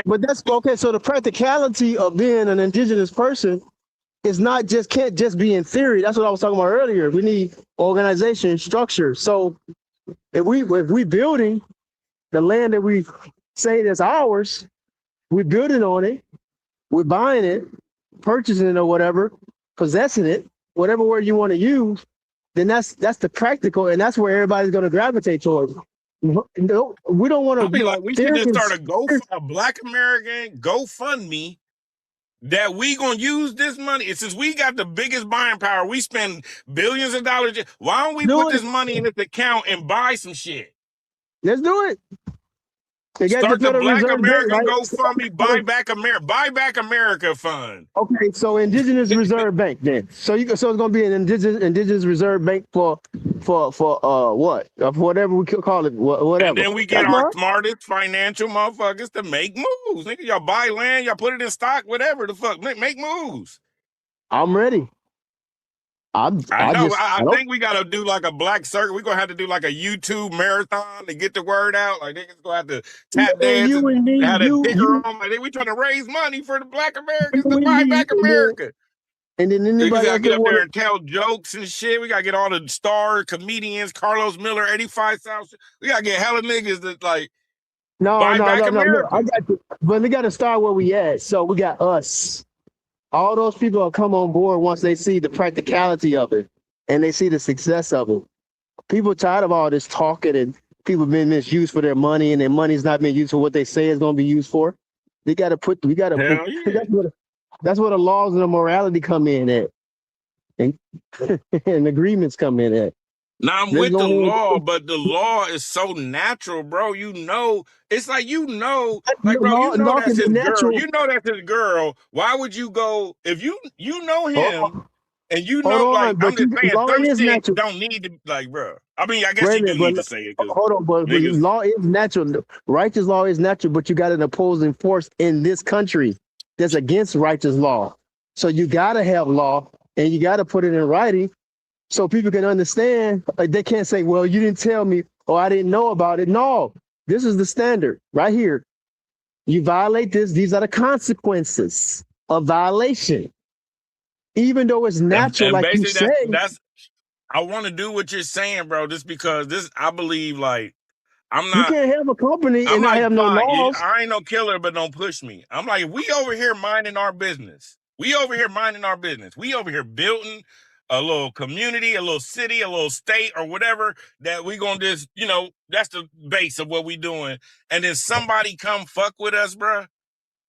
But that's okay. So the practicality of being an indigenous person is can't just be in theory. That's what I was talking about earlier. We need organization, structure. So if we building the land that we say that's ours, we're building on it, we're buying it, purchasing it or whatever, possessing it, whatever word you want to use, then that's the practical, and that's where everybody's going to gravitate towards. No, we don't want to be like, we should just start a Black American GoFundMe that we gonna use this money. And since we got the biggest buying power, we spend billions of dollars. Why don't we put this money in this account and buy some shit? Let's do it. Start the Black America GoFundMe, Buy Back America fund. Okay, so Indigenous Reserve Bank then. So it's gonna be an Indigenous Reserve Bank for what? Whatever we could call it, whatever. And then we get our smartest financial motherfuckers to make moves. Nigga, y'all buy land, y'all put it in stock, whatever the fuck. Make moves. I'm ready. I think we gotta do like a black circuit. We're gonna have to do like a YouTube marathon to get the word out. Like niggas gonna have to tap dance and have that ticker on. Like we trying to raise money for the Black Americans to buy back America. And then anybody gotta get up there and tell jokes and shit. We gotta get all the star comedians, Carlos Miller, 85 South. We gotta get hella niggas that like buy back America. I got to, but we gotta start where we at. So we got us. All those people will come on board once they see the practicality of it and they see the success of it. People tired of all this talking and people being misused for their money, and their money's not being used for what they say it's going to be used for. We got to put. That's where the laws and the morality come in at, and agreements come in at. Now I'm with the law, but the law is so natural, bro. It's like like bro, that's his girl. You know that's his girl. Why would you go if you know him and you know like I'm just saying some shit don't need to like, bro. I mean, I guess you do need to say it. Hold on, but law is natural. Righteous law is natural, but you got an opposing force in this country that's against righteous law. So you got to have law, and you got to put it in writing. So people can understand. They can't say, well, you didn't tell me, or I didn't know about it. No, this is the standard right here. You violate this, these are the consequences of violation. Even though it's natural, like you say. I want to do what you're saying, bro, just because I believe like I'm You not. can't have a company I'm and not like, have no fuck, laws. I ain't no killer, but don't push me. I'm like, we over here minding our business. We over here minding our business. We over here building a little community, a little city, a little state, or whatever that we gonna just, that's the base of what we doing. And then somebody come fuck with us, bro,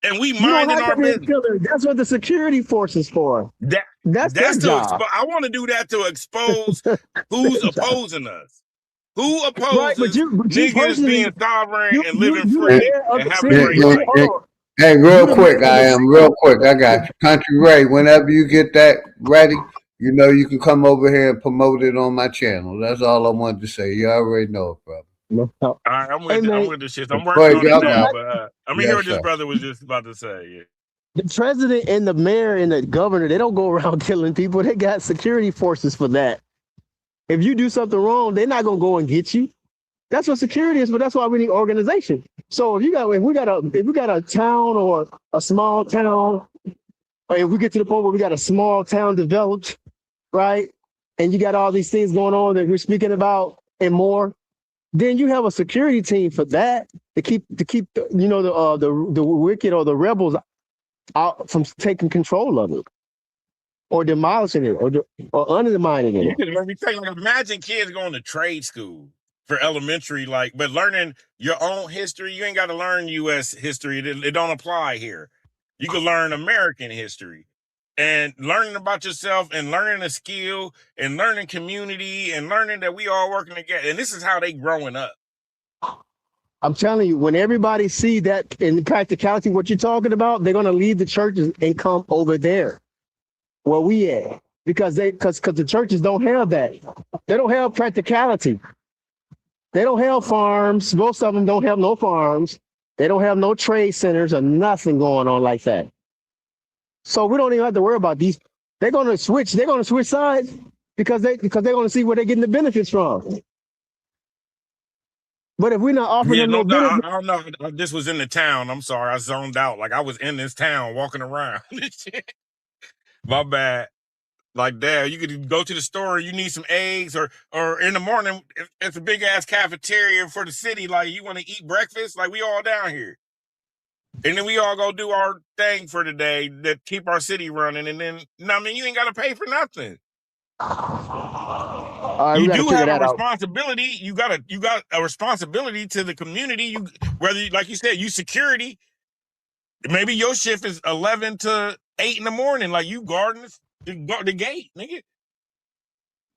and we You don't minding have to our be a business. killer. That's what the security force is for. That's their That's to job. expose. I want to do that to expose who's opposing us. Who Right, but opposes you niggas personally, being sovereign and you living the free mayor of and the having a city. great life? Hey, You real the quick, mayor of the real quick. I got you. Country Ray, whenever you get that ready, you can come over here and promote it on my channel. That's all I wanted to say. You already know it, brother. No. All right, I'm Hey with man, I'm with the shit. I'm Go working ahead, on get it off now, now. but let me hear Yes, what this sir. brother was just about to say. Yeah. the president and the mayor and the governor, they don't go around killing people. They got security forces for that. If you do something wrong, they're not gonna go and get you. That's what security is, but that's why we need organization. So if we got a town or a small town, or if we get to the point where we got a small town developed, right? And you got all these things going on that we're speaking about and more, then you have a security team for that to keep the wicked or the rebels out from taking control of it or demolishing it or undermining You it. can let me tell you, like, imagine kids going to trade school for elementary, but learning your own history. You ain't got to learn U.S. history. It don't apply here. You can learn American history. And learning about yourself and learning a skill and learning community and learning that we all working together. And this is how they growing up. I'm telling you, when everybody see that in practicality, what you're talking about, they're gonna leave the churches and come over there where we at because the churches don't have that. They don't have practicality. They don't have farms. Most of them don't have no farms. They don't have no trade centers or nothing going on like that. So we don't even have to worry about these. They're gonna switch. They're gonna switch sides because they're gonna see where they're getting the benefits from. But if we're not offering Yeah, them no no doubt. benefit, I don't know. This was in the town. I'm sorry. I zoned out. Like I was in this town walking around. My bad. Like, dad, you could go to the store, you need some eggs, or in the morning, it's a big ass cafeteria for the city. Like, you want to eat breakfast? Like, we all down here. And then we all go do our thing for the day that keep our city running. And then, you ain't got to pay for nothing. we You got to do figure have a that out. responsibility. You got a responsibility to the community. Whether, like you said, you security. Maybe your shift is 11 to 8 in the morning. Like, you guarding the gate, nigga.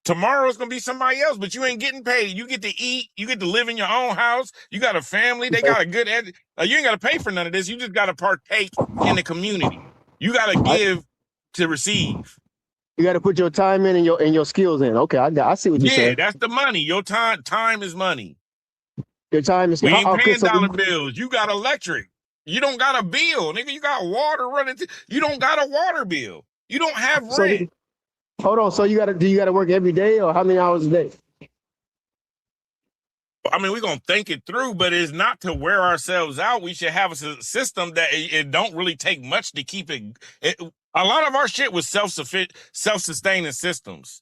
Tomorrow's gonna be somebody else, but you ain't getting paid. You get to eat. You get to live in your own house. You got a family. They got a good you ain't got to pay for none of this. You just got to partake in the community. You got to give to receive. You got to put your time in and your skills in. Okay, I see what you're Yeah, saying. that's the money. Your time is money. Your time is. We ain't Okay, paying so dollar bills. You got electric. You don't got a bill, nigga. You got water running. You don't got a water bill. You don't have rent. hold on. So you got to work every day or how many hours a day? I mean, we're going to think it through, but it's not to wear ourselves out. We should have a system that it don't really take much to keep it. A lot of our shit was self-sustaining systems.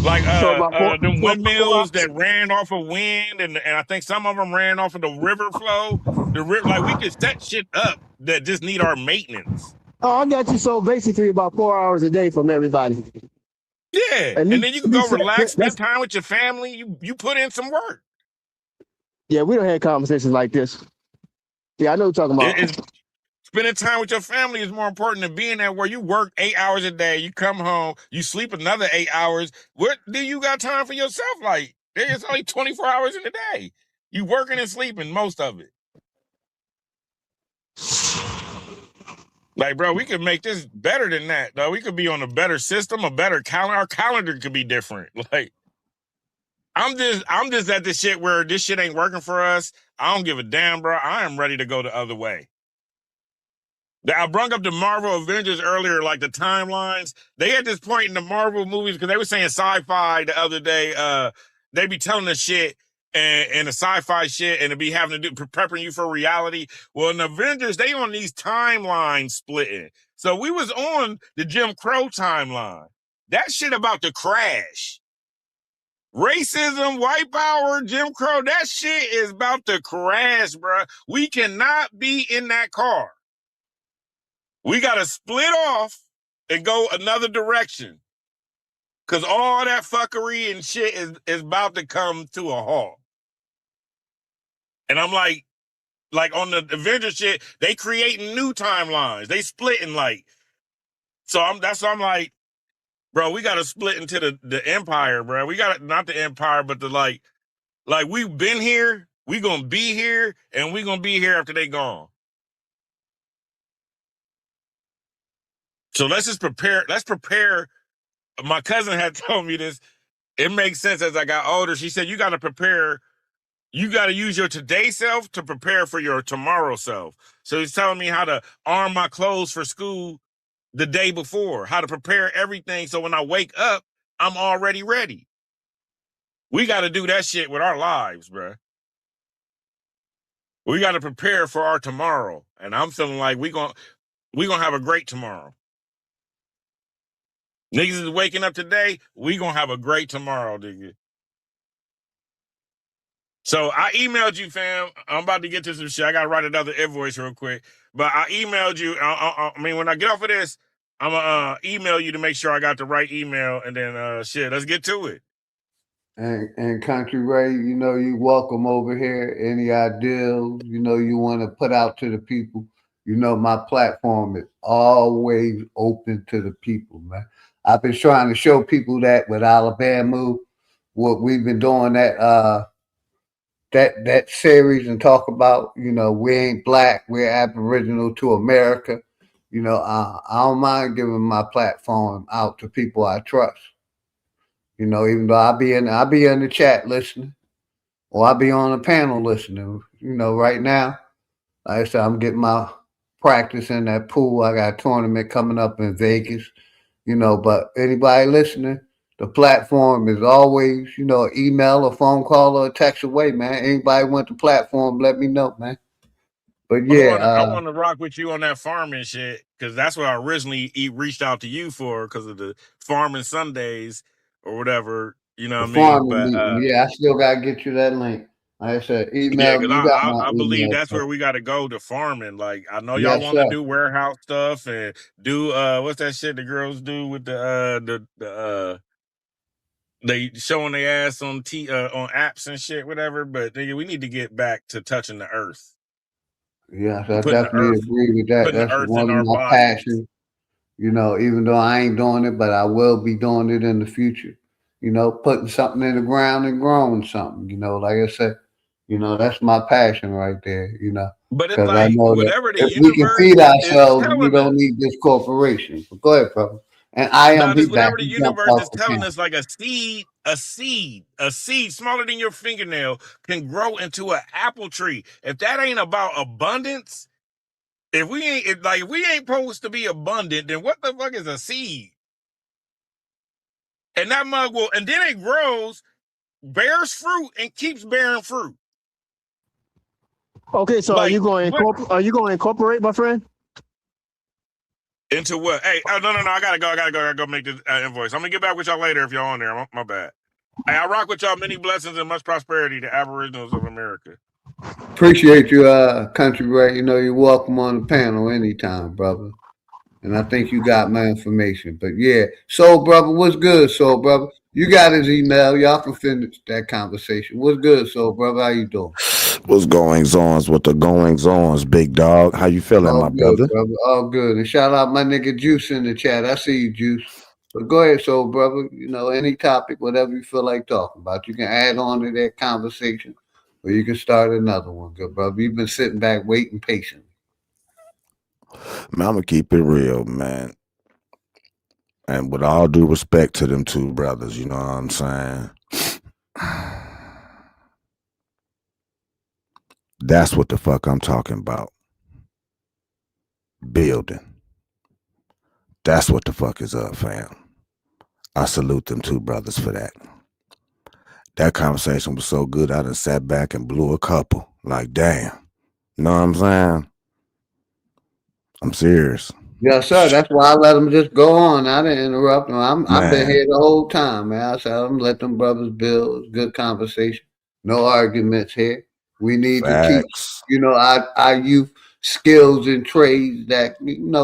Like them windmills that ran off of wind, and I think some of them ran off of the river flow. Like we could set shit up that just need our maintenance. Oh, I got you. So basically about 4 hours a day from everybody. Yeah, and then you can go relax, spend time with your family. You put in some work. Yeah, we don't have conversations like this. Yeah, I know what you're talking about. Spending time with your family is more important than being there where you work 8 hours a day, you come home, you sleep another 8 hours. What do you got time for yourself? Like, there's only 24 hours in a day. You working and sleeping most of it. Like, bro, we could make this better than that, though. We could be on a better system, a better calendar. Our calendar could be different. Like, I'm just at this shit where this shit ain't working for us. I don't give a damn, bro. I am ready to go the other way. I brought up the Marvel Avengers earlier, like the timelines. They had this point in the Marvel movies because they were saying sci-fi the other day. They be telling us shit and the sci-fi shit, and it be having to do prepping you for reality. Well, in the Avengers, they on these timelines splitting. So we was on the Jim Crow timeline. That shit about to crash. Racism, white power, Jim Crow, that shit is about to crash, bro. We cannot be in that car. We got to split off and go another direction. Because all that fuckery and shit is about to come to a halt. And I'm like on the Avengers shit, they creating new timelines. They splitting like. So that's why I'm like, bro, we got to split into the empire, bro. We got to, not the empire, but the like we've been here, we going to be here, and we going to be here after they gone. So let's just prepare. Let's prepare. My cousin had told me this. It makes sense as I got older. She said, you got to prepare. You got to use your today self to prepare for your tomorrow self. So he's telling me how to arm my clothes for school the day before, how to prepare everything. So when I wake up, I'm already ready. We got to do that shit with our lives, bro. We got to prepare for our tomorrow. And I'm feeling like we gonna have a great tomorrow. Niggas is waking up today, we gonna have a great tomorrow, nigga. So I emailed you, fam. I'm about to get to some shit. I gotta write another invoice real quick. But I emailed you. I mean, when I get off of this, I'm gonna email you to make sure I got the right email, and then shit, let's get to it. And Country Ray, you know, you welcome over here. Any ideals, you know, you want to put out to the people. You know, my platform is always open to the people, man. I've been trying to show people that with Alabama, what we've been doing that series and talk about, you know, we ain't black, we're Aboriginal to America. You know, I don't mind giving my platform out to people I trust. You know, even though I'll be in the chat listening, or I'll be on a panel listening. You know, right now, like I said, I'm getting my practice in that pool. I got a tournament coming up in Vegas. You know, but anybody listening, the platform is always, you know, email or phone call or a text away, man. Anybody want the platform, let me know, man. But yeah, I want to rock with you on that farming shit, because that's what I originally reached out to you for, because of the farming Sundays or whatever. You know what I mean? But yeah, I still gotta get you that link. Like I said, email. yeah, because You got my I believe email. that's where we got to go to farming. Like, I know y'all Yes, want to sir. do warehouse stuff and do what's that shit the girls do with they showing their ass on on apps and shit, whatever. But nigga, we need to get back to touching the earth. Yes, I Putting definitely agree with that. the That's earth one in of our my bodies. passions. You know, even though I ain't doing it, but I will be doing it in the future. You know, putting something in the ground and growing something. You know, like I said, you know, that's my passion right there. You know, But it's because I like know that whatever the if we can universe feed is ourselves, we telling don't us. need this corporation. But go ahead, brother. And I am Just he back. whatever the He jumped universe off is the telling camera. us, like a seed smaller than your fingernail can grow into an apple tree. If that ain't about abundance, if we ain't supposed to be abundant, then what the fuck is a seed? And that mug and then it grows, bears fruit, and keeps bearing fruit. Okay, so Like, are you going to incorporate, my friend? Into what? Hey, oh, no, I gotta go make this invoice. I'm gonna get back with y'all later if y'all on there. My bad. Hey, I rock with y'all. Many blessings and much prosperity to Aboriginals of America. Appreciate you, Country Ray. You know, you're welcome on the panel anytime, brother. And I think you got my information. But yeah, Soul Brother, what's good, Soul Brother? You got his email. Y'all can finish that conversation. What's good, Soul Brother? How you doing? What's goings ons with the goings ons, big dog? How you feeling, All my good, brother? brother. All good. And shout out my nigga Juice in the chat. I see you, Juice. But go ahead, Soul Brother. You know, any topic, whatever you feel like talking about. You can add on to that conversation or you can start another one, good brother. You've been sitting back waiting patiently. Man, I'm gonna keep it real, man. And with all due respect to them two brothers, you know what I'm saying? That's what the fuck I'm talking about. Building. That's what the fuck is up, fam. I salute them two brothers for that. That conversation was so good, I done sat back and blew a couple. Like, damn. You know what I'm saying? I'm serious. Yes, sir. That's why I let them just go on. I didn't interrupt them. I've been Man, here the whole time, man. I said I'm let them brothers build. It's good conversation. No arguments here. We need to teach, facts. our youth skills and trades that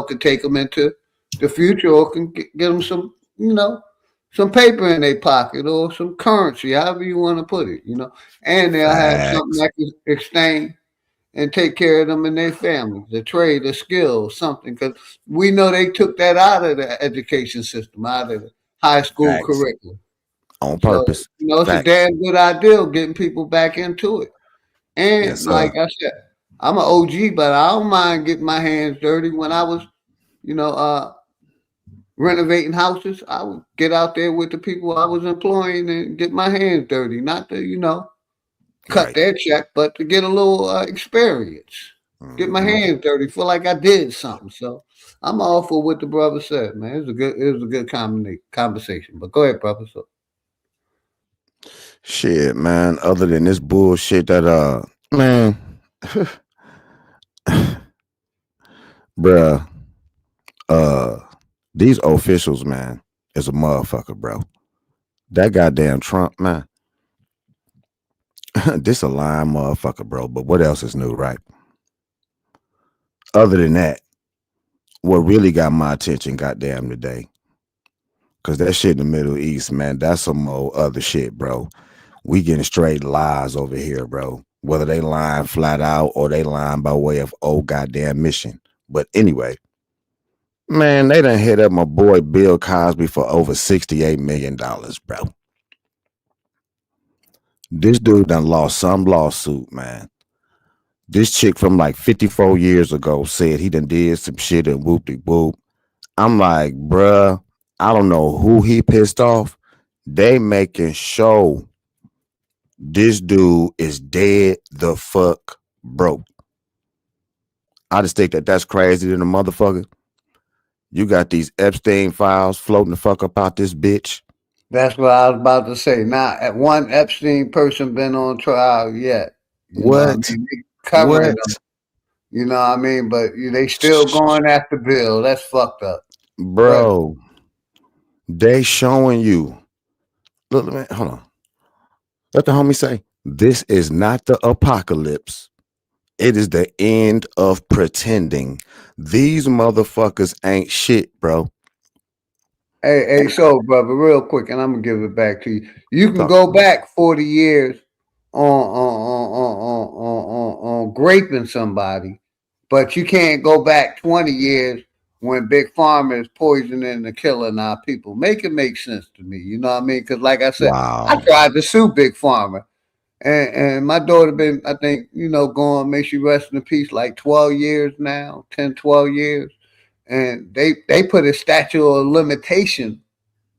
could take them into the future, or can get them some paper in their pocket or some currency, however you want to put it. And they'll have something Facts. that can exchange and take care of them and their families, the trade, the skill, something. Because we know they took that out of the education system, out of the high school Facts. curriculum. On So, purpose. it's a Facts. damn good idea getting people back into it. Yes, And sir. like I said, I'm an OG, but I don't mind getting my hands dirty. When I was, you know, uh, renovating houses, I would get out there with the people I was employing and get my hands dirty. Not to, cut Right. their check, but to get a little experience, get my Hmm. hands dirty, feel like I did something. So I'm all for what the brother said, man. It was a good conversation. But go ahead, brother. So Shit, man. Other than this bullshit that man, bruh, uh, these officials, man, is a motherfucker, bro. That goddamn Trump, man. This a lying motherfucker, bro. But what else is new, right? Other than that, what really got my attention, goddamn, today, cause that shit in the Middle East, man, that's some more other shit, bro. We getting straight lies over here, bro. Whether they lying flat out or they lying by way of goddamn mission. But anyway, man, they done hit up my boy Bill Cosby for over $68 million, bro. This dude done lost some lawsuit, man. This chick from like 54 years ago said he done did some shit and whoop-de-whoop. I'm like, bruh, I don't know who he pissed off. They making sure this dude is dead the fuck broke. I just think that that's crazy than a motherfucker. You got these Epstein files floating the fuck up out this bitch. that's what I was about to say. Not at one Epstein person been on trial yet. You know what I What? mean? They covering What? them. You know what I mean? But they still going after Bill. That's fucked up. Go ahead. Bro, they showing you. Look, man, hold on. Let the homie say, this is not the apocalypse. It is the end of pretending. These motherfuckers ain't shit, bro. Hey, so brother, real quick, and I'm gonna give it back to you. You can Talk to go me. back 40 years on graping somebody, but you can't go back 20 years when Big Pharma is poisoning and killing our people. Make it make sense to me. You know what I mean? Because like I said, I Wow. tried to sue Big Pharma. And my daughter been, I think, going, may she rest in peace, like 12 years now, 10, 12 years. And they put a statute of limitation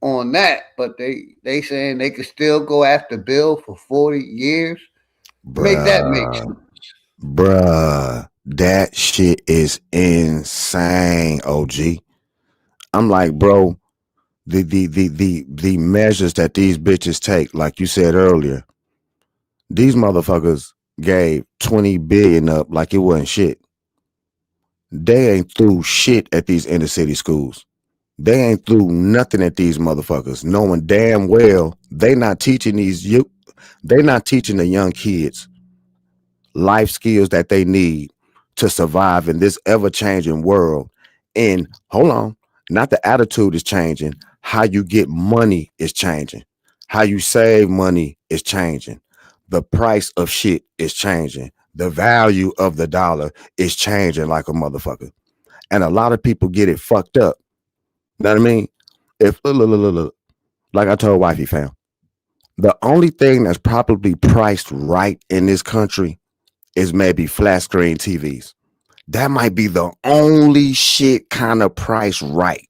on that, but they saying they could still go after Bill for 40 years. Make that make Bruh. sense. Bruh. That shit is insane, OG. I'm like, bro, the measures that these bitches take, like you said earlier, these motherfuckers gave 20 billion up like it wasn't shit. They ain't through shit at these inner city schools. They ain't through nothing at these motherfuckers, knowing damn well they not teaching they not teaching the young kids life skills that they need to survive in this ever-changing world. And hold on, not the attitude is changing. How you get money is changing. How you save money is changing. The price of shit is changing. The value of the dollar is changing like a motherfucker. And a lot of people get it fucked up. You know what I mean? If look, like I told wifey fam, the only thing that's probably priced right in this country is maybe flat screen TVs. That might be the only shit kind of price right.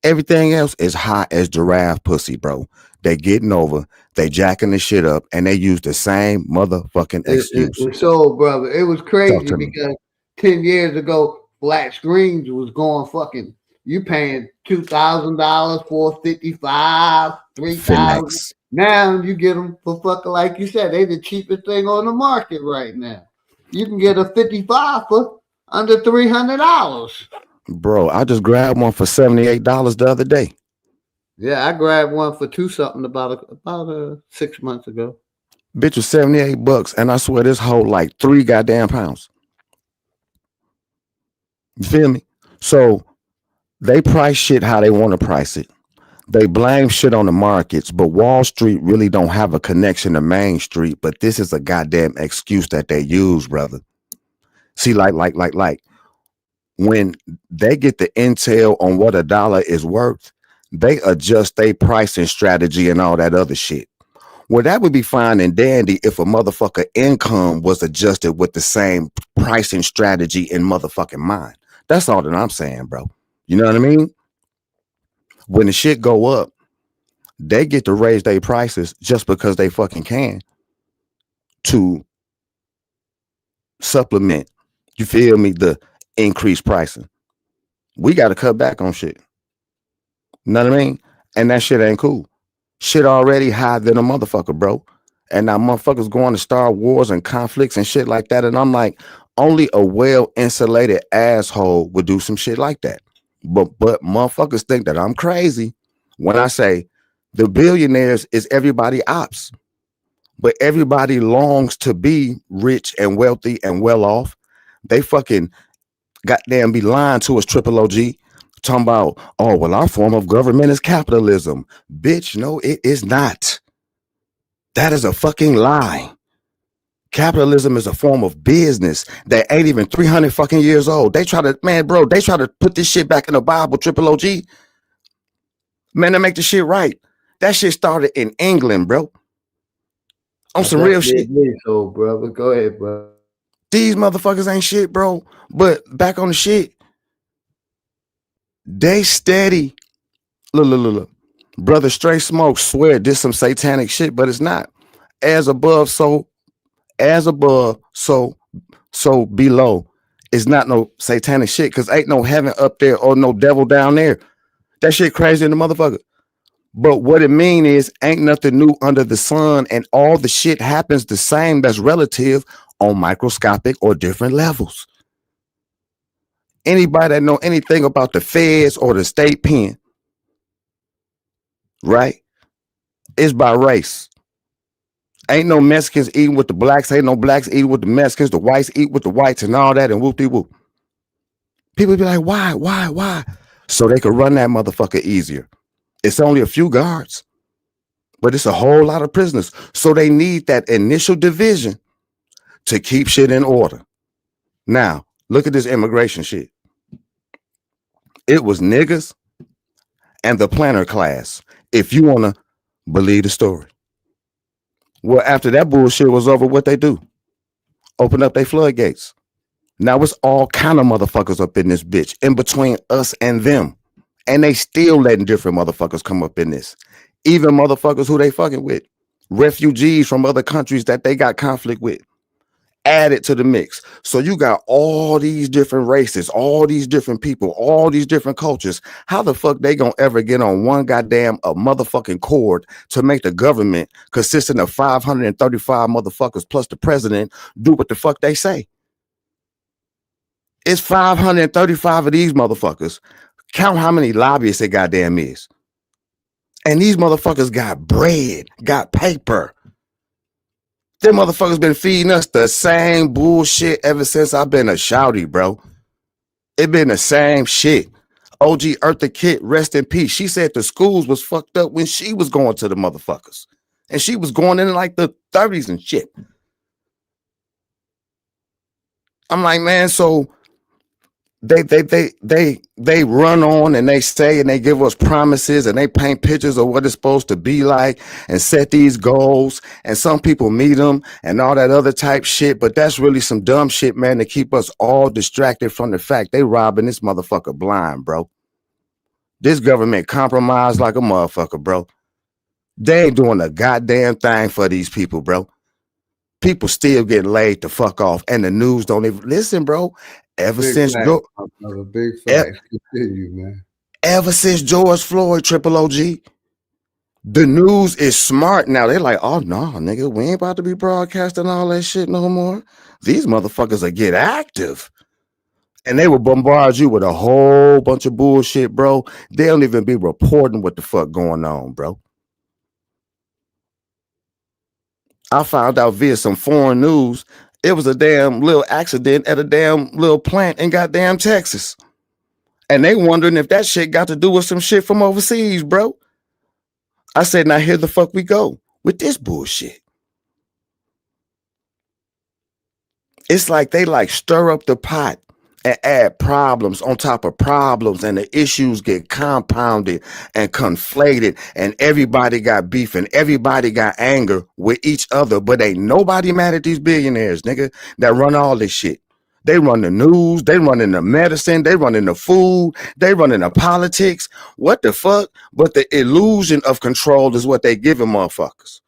Everything else is hot as giraffe pussy, bro. They getting over, they jacking the shit up, and they use the same motherfucking excuse. It's so, brother. It was Talk crazy to me. because 10 years ago, flat screens was going fucking. You paying $2,000, $455, $3,000. Finex. Now you get them for fucking, like you said, they the cheapest thing on the market right now. You can get a 55 for under $300. Bro, I just grabbed one for $78 the other day. Yeah, I grabbed one for $2 something about 6 months ago. Bitch was $78, and I swear this whole like 3 goddamn pounds. You feel me? So they price shit how they want to price it. They blame shit on the markets, but Wall Street really don't have a connection to Main Street. But this is a goddamn excuse that they use, brother. See, like, when they get the intel on what a dollar is worth, they adjust their pricing strategy and all that other shit. Well, that would be fine and dandy if a motherfucker income was adjusted with the same pricing strategy in motherfucking mind. That's all that I'm saying, bro. You know what I mean? When the shit go up, they get to raise their prices just because they fucking can to supplement, you feel me, the increased pricing. We got to cut back on shit. You know what I mean? And that shit ain't cool. Shit already higher than a motherfucker, bro. And now motherfuckers going to start wars and conflicts and shit like that. And I'm like, only a well-insulated asshole would do some shit like that. But motherfuckers think that I'm crazy when I say the billionaires is everybody ops. But everybody longs to be rich and wealthy and well off. They fucking goddamn be lying to us, Triple OG. Talking about, oh, well, our form of government is capitalism. Bitch, no, it is not. That is a fucking lie. Capitalism is a form of business that ain't even 300 fucking years old. They try to, man, bro, they try to put this shit back in the Bible, Triple OG. Man, they make the shit right. That shit started in England, bro. On some real shit. So, brother, go ahead, bro. These motherfuckers ain't shit, bro. But back on the shit, they steady. Look. Brother Straight Smoke swear this some satanic shit, but it's not. As above, so below. It's not no satanic shit, because ain't no heaven up there or no devil down there. That shit crazy in the motherfucker. But what it mean is ain't nothing new under the sun, and all the shit happens the same. That's relative on microscopic or different levels. Anybody that know anything about the feds or the state pen, right, is by race. Ain't no Mexicans eating with the blacks. Ain't no blacks eating with the Mexicans. The whites eat with the whites and all that and whoop-de-whoop. People be like, why? So they could run that motherfucker easier. It's only a few guards, but it's a whole lot of prisoners. So they need that initial division to keep shit in order. Now, look at this immigration shit. It was niggas and the planner class, if you want to believe the story. Well, after that bullshit was over, what they do? Open up their floodgates. Now it's all kind of motherfuckers up in this bitch, in between us and them. And they still letting different motherfuckers come up in this. Even motherfuckers who they fucking with. Refugees from other countries that they got conflict with. Added to the mix. So you got all these different races, all these different people, all these different cultures. How the fuck they gonna ever get on one goddamn motherfucking cord to make the government consisting of 535 motherfuckers plus the president do what the fuck they say? It's 535 of these motherfuckers. Count how many lobbyists it goddamn is. And these motherfuckers got bread, got paper. Them motherfuckers been feeding us the same bullshit ever since I've been a shouty, bro. It been the same shit. OG Eartha Kitt, rest in peace. She said the schools was fucked up when she was going to the motherfuckers. And she was going in like the 30s and shit. I'm like, man, so they run on and they say and they give us promises and they paint pictures of what it's supposed to be like and set these goals, and some people meet them and all that other type shit, but that's really some dumb shit, man, to keep us all distracted from the fact they robbing this motherfucker blind, bro. This government compromised like a motherfucker, bro. They ain't doing a goddamn thing for these people, bro. People still getting laid to fuck off, and the news don't even listen, bro. Ever since George Floyd, Triple OG, the news is smart now. They're like, oh no, nigga, we ain't about to be broadcasting all that shit no more. These motherfuckers will get active. And they will bombard you with a whole bunch of bullshit, bro. They don't even be reporting what the fuck going on, bro. I found out via some foreign news it was a damn little accident at a damn little plant in goddamn Texas. And they wondering if that shit got to do with some shit from overseas, bro. I said, now here the fuck we go with this bullshit. It's like they like stir up the pot and add problems on top of problems, and the issues get compounded and conflated, and everybody got beef and everybody got anger with each other, but ain't nobody mad at these billionaires, nigga, that run all this shit. They run the news, they running the medicine, they running the food, they running the politics. What the fuck? But the illusion of control is what they giving motherfuckers.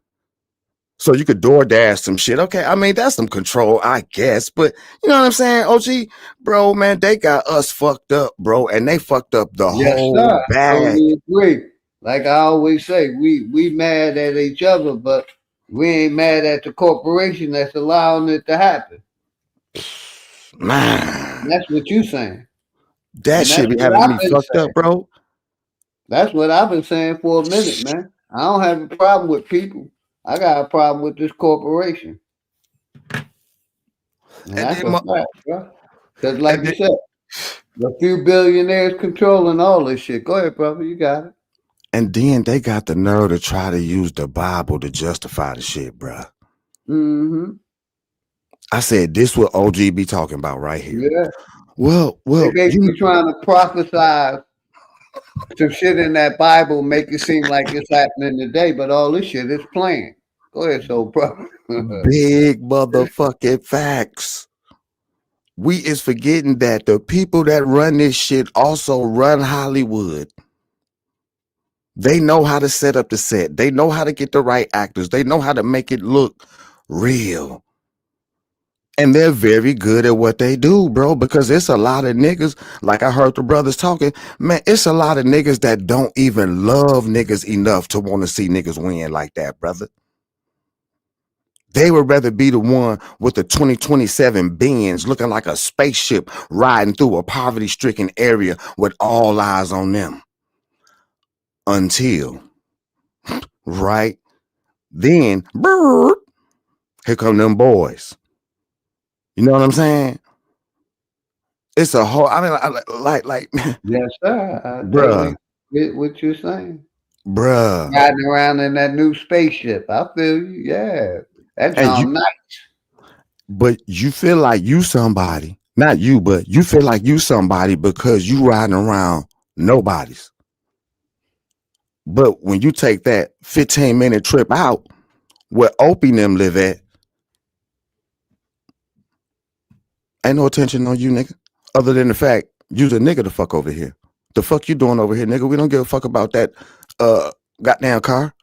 So you could DoorDash some shit. Okay, I mean, that's some control, I guess. But you know what I'm saying, OG? Bro, man, they got us fucked up, bro. And they fucked up the whole bag. Totally agree. Like I always say, we mad at each other, but we ain't mad at the corporation that's allowing it to happen. Man. That's what you saying. That shit be having me fucked up, bro. That's what I've been saying for a minute, man. I don't have a problem with people. I got a problem with this corporation. And that's a fact, bro. Because like you said, a few billionaires controlling all this shit. Go ahead, brother. You got it. And then they got the nerve to try to use the Bible to justify the shit, bro. Mm-hmm. I said, this what OG be talking about right here. Yeah. Well, they basically trying to prophesy some shit in that Bible, make it seem like it's happening today, but all this shit is planned. Go ahead, so brother. Big motherfucking facts. We is forgetting that the people that run this shit also run Hollywood. They know how to set up the set. They know how to get the right actors. They know how to make it look real. And they're very good at what they do, bro, because it's a lot of niggas, like I heard the brothers talking, man, it's a lot of niggas that don't even love niggas enough to want to see niggas win like that, brother. They would rather be the one with the 2027 Benz looking like a spaceship riding through a poverty-stricken area with all eyes on them. Until, right? Then, here come them boys. You know what I'm saying? It's a whole, I mean, like. Yes, sir. I bruh. totally get what you're saying. Bruh. Riding around in that new spaceship. I feel you. Yeah. That's nice. But you feel like you somebody. Not you, but you feel like you somebody because you riding around nobody's. But when you take that 15-minute trip out where Opie and them live at, ain't no attention on you, nigga. Other than the fact you's a nigga to fuck over here. The fuck you doing over here, nigga? We don't give a fuck about that goddamn car.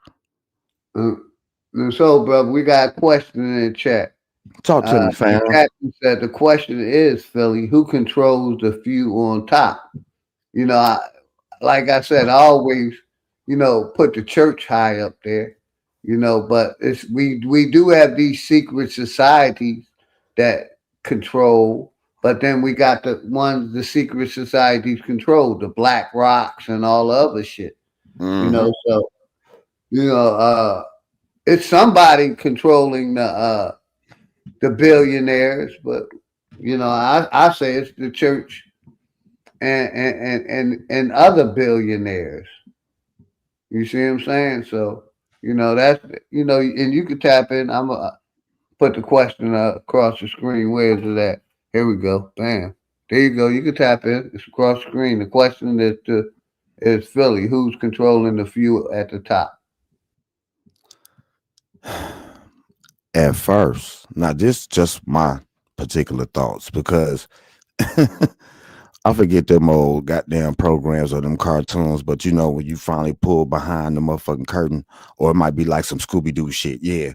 So, brother, we got a question in the chat. Talk to me, fam. The captain said the question is, Philly, who controls the few on top? You know, like I said, I always, put the church high up there, but we do have these secret societies that control, but then we got the secret societies control, the Black Rocks and all the other shit. Mm-hmm. So, it's somebody controlling the billionaires, but I say it's the church and other billionaires. You see what I'm saying? So that's and you can tap in. I'm gonna put the question across the screen. Where is it at? Here we go. Bam. There you go. You can tap in. It's across the screen. The question is Philly. Who's controlling the few at the top? At first, now this is just my particular thoughts because I forget them old goddamn programs or them cartoons, but when you finally pull behind the motherfucking curtain, or it might be like some Scooby-Doo shit, yeah.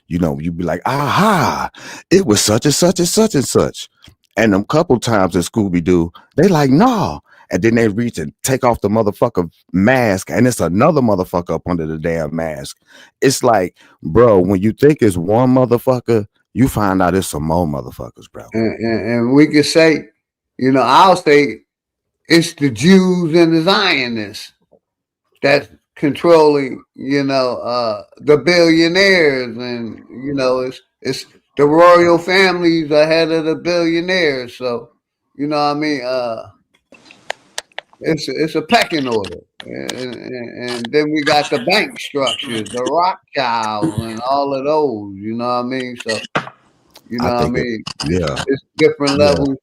You'd be like, aha, it was such and such and such and such. And them couple times in Scooby-Doo, they like, nah. And then they reach and take off the motherfucker mask, and it's another motherfucker up under the damn mask. It's like, bro, when you think it's one motherfucker, you find out it's some more motherfuckers, bro. And we could say I'll say it's the Jews and the Zionists that's controlling, the billionaires, and it's the royal families ahead of the billionaires. So, what I mean, it's a pecking order, and then we got the bank structures, the Rothschilds, and all of those. You know what I mean? So, I think it. Yeah, it's different yeah. levels.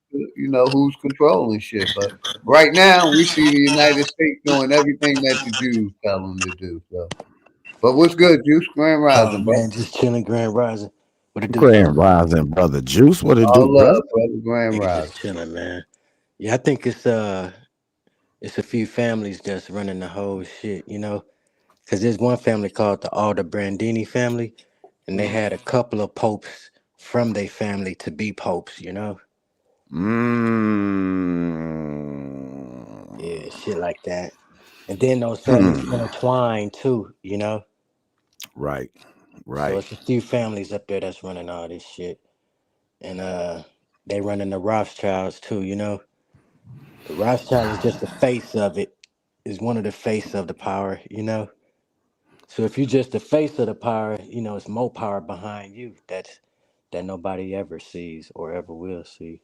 Who's controlling shit. But right now, we see the United States doing everything that the Jews tell them to do. So, but what's good, Juice? Grand Oh Rising, bro. man, just chilling, Grand Rising. What it do, Grand family? Rising, brother Juice. What it do, All brother? love, brother. Grand Hey, Rising. just chilling, man. Yeah, I think it's a few families that's running the whole shit, because there's one family called the Alder Brandini family, and they had a couple of popes from their family to be popes. Yeah, shit like that. And then those families intertwined too. Right, So right. it's a few families up there that's running all this shit. And they running the Rothschilds too. The Rothschild is just the face of it, is one of the face of the power. So if you're just the face of the power, it's more power behind you that nobody ever sees or ever will see.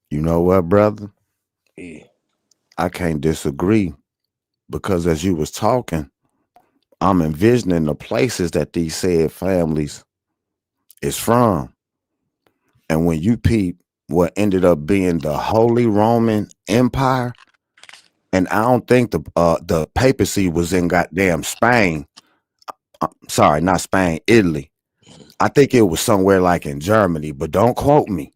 You know what, brother? Yeah. I can't disagree because as you was talking, I'm envisioning the places that these said families is from. And when you peep what ended up being the Holy Roman Empire, and I don't think the papacy was in goddamn Spain. Sorry, not Spain, Italy. I think it was somewhere like in Germany, but don't quote me.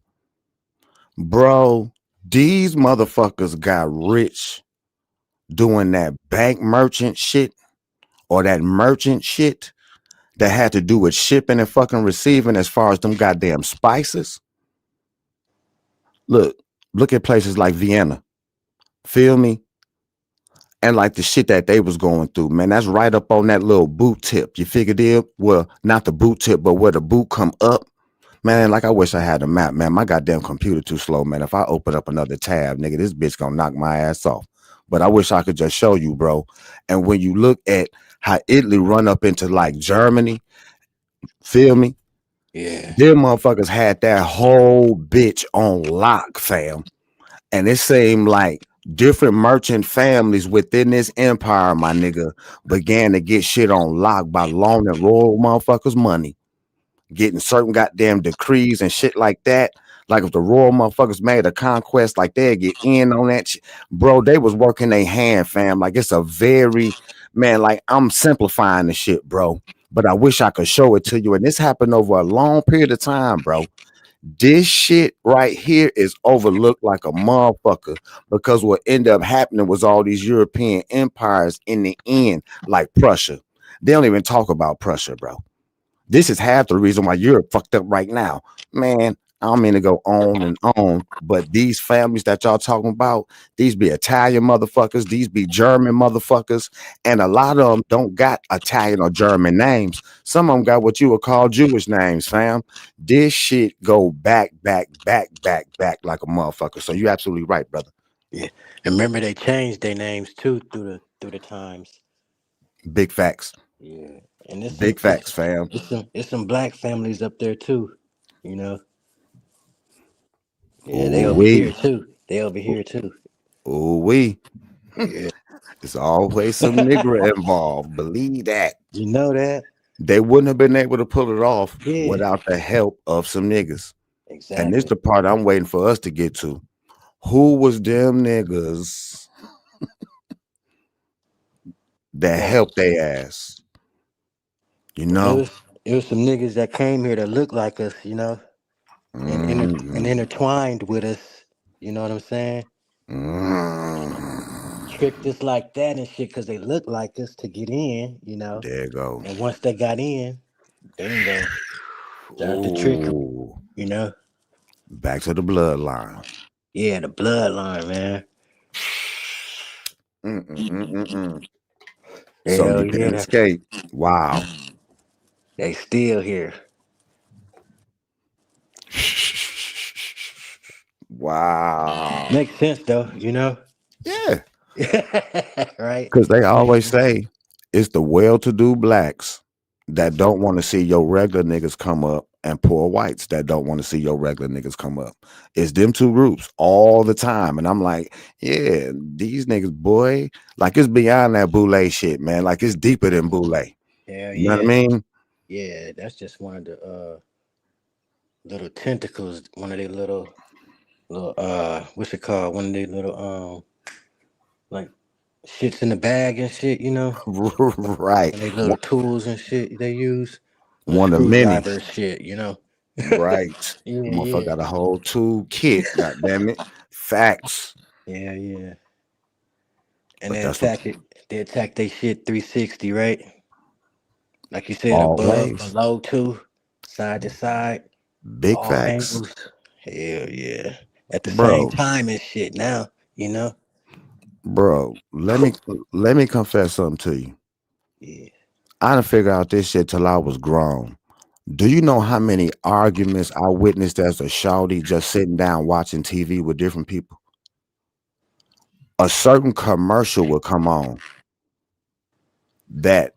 Bro, these motherfuckers got rich doing that bank merchant shit or that merchant shit that had to do with shipping and fucking receiving as far as them goddamn spices. Look at places like Vienna. Feel me? And like the shit that they was going through, man, that's right up on that little boot tip. You figured it? Well, not the boot tip, but where the boot come up. Man, like I wish I had a map, man. My goddamn computer too slow, man. If I open up another tab, nigga, this bitch gonna knock my ass off. But I wish I could just show you, bro. And when you look at how Italy run up into like Germany, feel me? Yeah. Them motherfuckers had that whole bitch on lock, fam. And it seemed like different merchant families within this empire, my nigga, began to get shit on lock by loaning royal motherfuckers money, getting certain goddamn decrees and shit like that. Like if the royal motherfuckers made a conquest, like they'd get in on that shit. Bro, they was working their hand, fam. Like it's a very, man, like I'm simplifying the shit, bro. But I wish I could show it to you. And this happened over a long period of time, bro. This shit right here is overlooked like a motherfucker because what ended up happening was all these European empires in the end, like Prussia. They don't even talk about Prussia, bro. This is half the reason why Europe fucked up right now. Man, I don't mean to go on and on, but these families that y'all talking about, these be Italian motherfuckers, these be German motherfuckers, and a lot of them don't got Italian or German names. Some of them got what you would call Jewish names, fam. This shit go back like a motherfucker. So you're absolutely right, brother. Yeah. And remember they changed their names too through the times. Big facts. Yeah. And it's some Big facts, fam. it's some black families up there too. Yeah, they Ooh over here wee. too. They over here too. Ooh wee. Yeah. It's always some nigger involved. Believe that. You know that? They wouldn't have been able to pull it off Yeah. without the help of some niggas. And this Exactly. the part I'm waiting for us to get to. Who was them niggas that helped their ass? You Well, know? it was some niggas that came here that looked like us, and Mm-hmm. intertwined with us. You know what I'm saying? Tricked us like that and shit because they looked like us to get in. There you go. And once they got in, bingo, start to trick them. Ooh. You know? Back to the bloodline. Yeah, the bloodline, man. So Hell you can't yeah, escape. Wow. they still here. Wow. Makes sense though, you know? Yeah. Right? Because they Makes always sense. say it's the well-to-do blacks that don't want to see your regular niggas come up and poor whites that don't want to see your regular niggas come up. It's them two groups all the time. And I'm like, yeah, these niggas, boy, like it's beyond that boule shit, man. Like it's deeper than boule. Hell You know what I yeah. mean? Yeah, that's just one of the little tentacles, one of their little what's it called? One of their little like shits in the bag and shit, you know? Right. And they little tools and shit they use. Little One of many. screwdriver shit, you know? Right. Yeah, Motherfucker yeah. got a whole tool kit. God damn it. Facts. Yeah, yeah. And But that's what they attack they shit 360, right? Like you said, above, always below too, side to side, big all facts. angles. Hell yeah. At the same Bro, time and shit now, you know? bro, let me confess something to you. Yeah. I didn't figure out this shit till I was grown. Do you know how many arguments I witnessed as a shawty just sitting down watching TV with different people? A certain commercial would come on that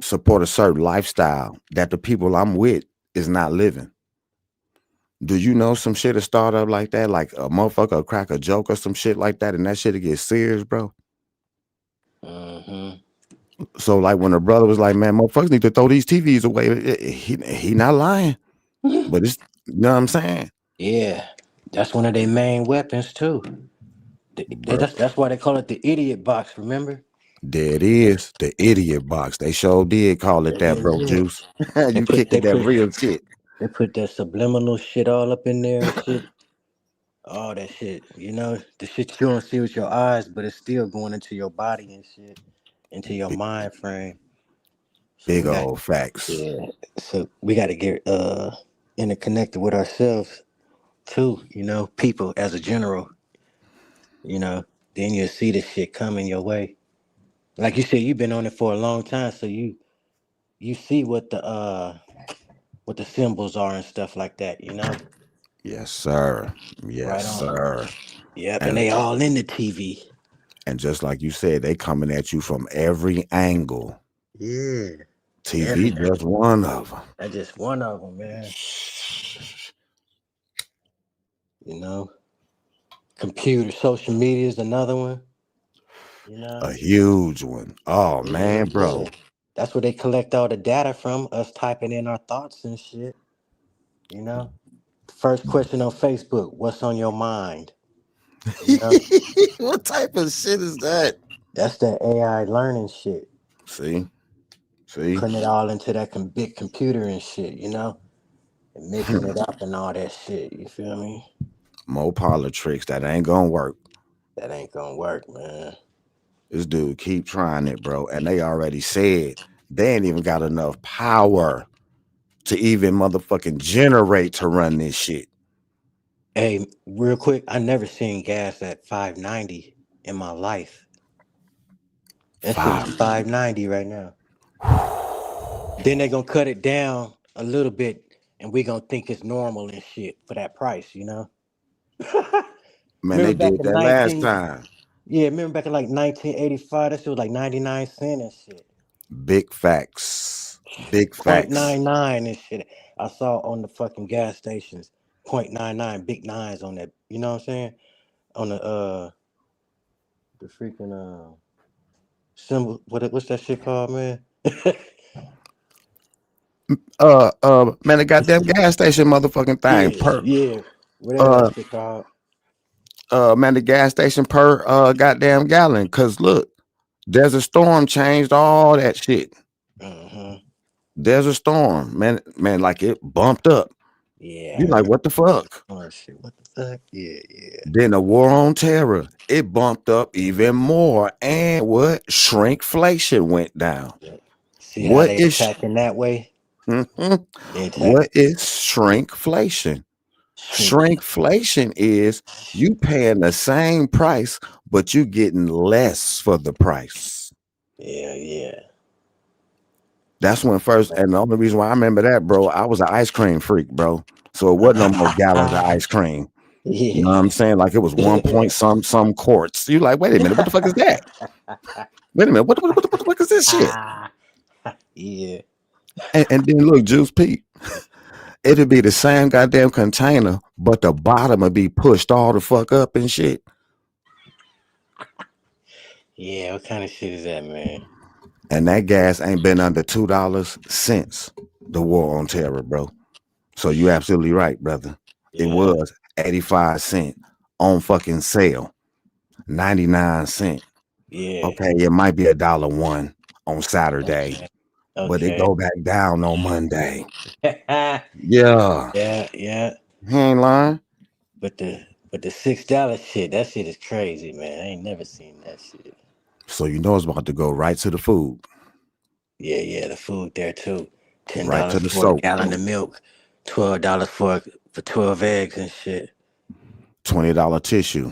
support a certain lifestyle that the people I'm with is not living. Do you know some shit to start up like that? Like a motherfucker will crack a joke or some shit like that, and that shit will get serious, bro. Mm-hmm. So like when a brother was like, man, motherfuckers need to throw these TVs away. He not lying. But it's you know what I'm saying? Yeah. That's one of their main weapons too. Bro, That's why they call it the idiot box, remember? there it is. The idiot box. They sure did call it Yeah, that, bro, yeah. Juice. They You put they kicking that put real shit. they put that subliminal shit all up in there and shit. All that shit, you know, the shit you don't see with your eyes, but it's still going into your body and shit, into your Big, mind frame. So big we got, old facts. yeah. So we got to get interconnected with ourselves too. You know, people as a general. You know, then you'll see the shit coming your way. Like you said, you've been on it for a long time, so you see what the symbols are and stuff like that. You know, Yes, sir. Yes, right on. sir. Yep, and And they all in the TV. and just like you said, they coming at you from every angle. Yeah, TV everything. just one of them. That's just one of them, man. You know, computer, social media is another one. You A know, huge one. Oh yeah, man, yeah. bro. That's where they collect all the data from, us typing in our thoughts and shit. You know, first question on Facebook: what's on your mind? You know, What type of shit is that? that's that AI learning shit. See? See? Putting it all into that big computer and shit. You know, and mixing it up and all that shit. You feel me? More parlor tricks that ain't gonna work. That ain't gonna work, man. This dude keep trying it, bro. And they already said they ain't even got enough power to even motherfucking generate to run this shit. Hey, real quick, I never seen gas at 590 in my life. That shit is 5. $5.90 right now. Then they gonna cut it down a little bit, and we gonna think it's normal and shit for that price, you know. Man, they Remember back did in that last time. remember back in like 1985, that shit was like 99 cents and shit. Big facts. Big Point facts. nine nine and shit. I saw on the fucking gas stations, 0.99 big nines on that. You know what I'm saying? On the freaking symbol. What's that shit called, man? Man, the goddamn gas station motherfucking thing Yeah, per yeah. Whatever that uh shit called. man, the gas station per goddamn gallon. Cause look, there's a storm changed all that shit. Uh-huh. There's a storm, man, like it bumped up. Yeah, I You like, remember what the fuck? oh shit. What the fuck? Yeah, yeah. Then the war on terror, it bumped up even more. And what? Shrinkflation went down. Yeah. See how What they is attacking that way? mhm. They attack What is shrinkflation? shrink. Shrinkflation is you paying the same price, but you getting less for the price. Yeah, yeah. That's when first, and the only reason why I remember that, bro, I was an ice cream freak, bro. So it wasn't no more gallons of ice cream. You know what I'm saying? Like it was 1 point some quarts. You like, wait a minute, what the fuck is that? Wait a minute, what the fuck is this shit? Yeah. And then look, Juice Pete, it'd be the same goddamn container, but the bottom would be pushed all the fuck up and shit. Yeah, what kind of shit is that, man? And that gas ain't been under $2 since the war on terror, bro. So you absolutely right, brother. Yeah. It was 85 cents on fucking sale, 99 cents. Yeah. Okay, it might be $1.01 on Saturday, but it go back down on Monday. Yeah. Yeah. He ain't lying. But the $6 shit, that shit is crazy, man. I ain't never seen that shit. So you know it's about to go right to the food. Yeah, the food there too. $10 right to the for a soap. gallon of milk, $12 for 12 eggs and shit. $20 tissue.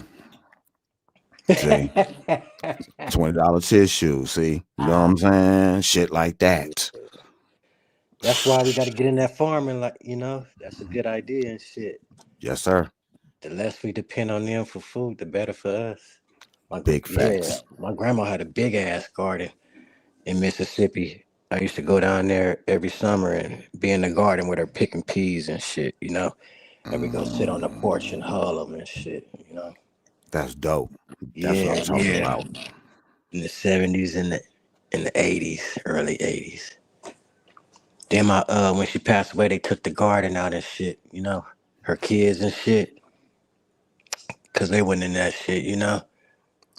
See, $20 tissue. See, you know what I'm saying? Shit like that. That's why we got to get in that farming, like, you know, that's a good idea and shit. Yes, sir. The less we depend on them for food, the better for us. Big facts. My grandma had a big ass garden in Mississippi. I used to go down there every summer and be in the garden with her picking peas and shit, you know. And we go sit on the porch and hull them and shit, you know. That's dope. That's what I'm talking about. In the 70s and in the 80s, early 80s. Then when she passed away, they took the garden out and shit, you know, her kids and shit, cause they wasn't in that shit, you know.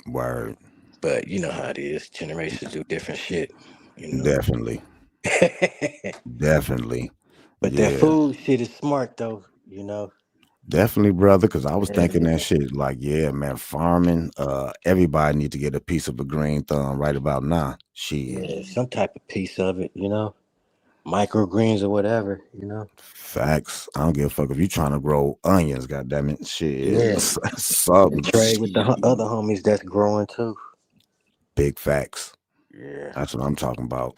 Word. But you know how it is. Generations do different shit, you know. Definitely. Definitely. But that food shit is smart though, you know. Definitely, brother, because I was thinking that shit like, yeah, man, farming, everybody need to get a piece of a green thumb right about now. Shit. Yeah, some type of piece of it, you know. Microgreens or whatever, you know. Facts. I don't give a fuck if you trying to grow onions, goddamn it. Shit. Yeah. Something. Trade with the other homies that's growing too. Big facts. Yeah. That's what I'm talking about.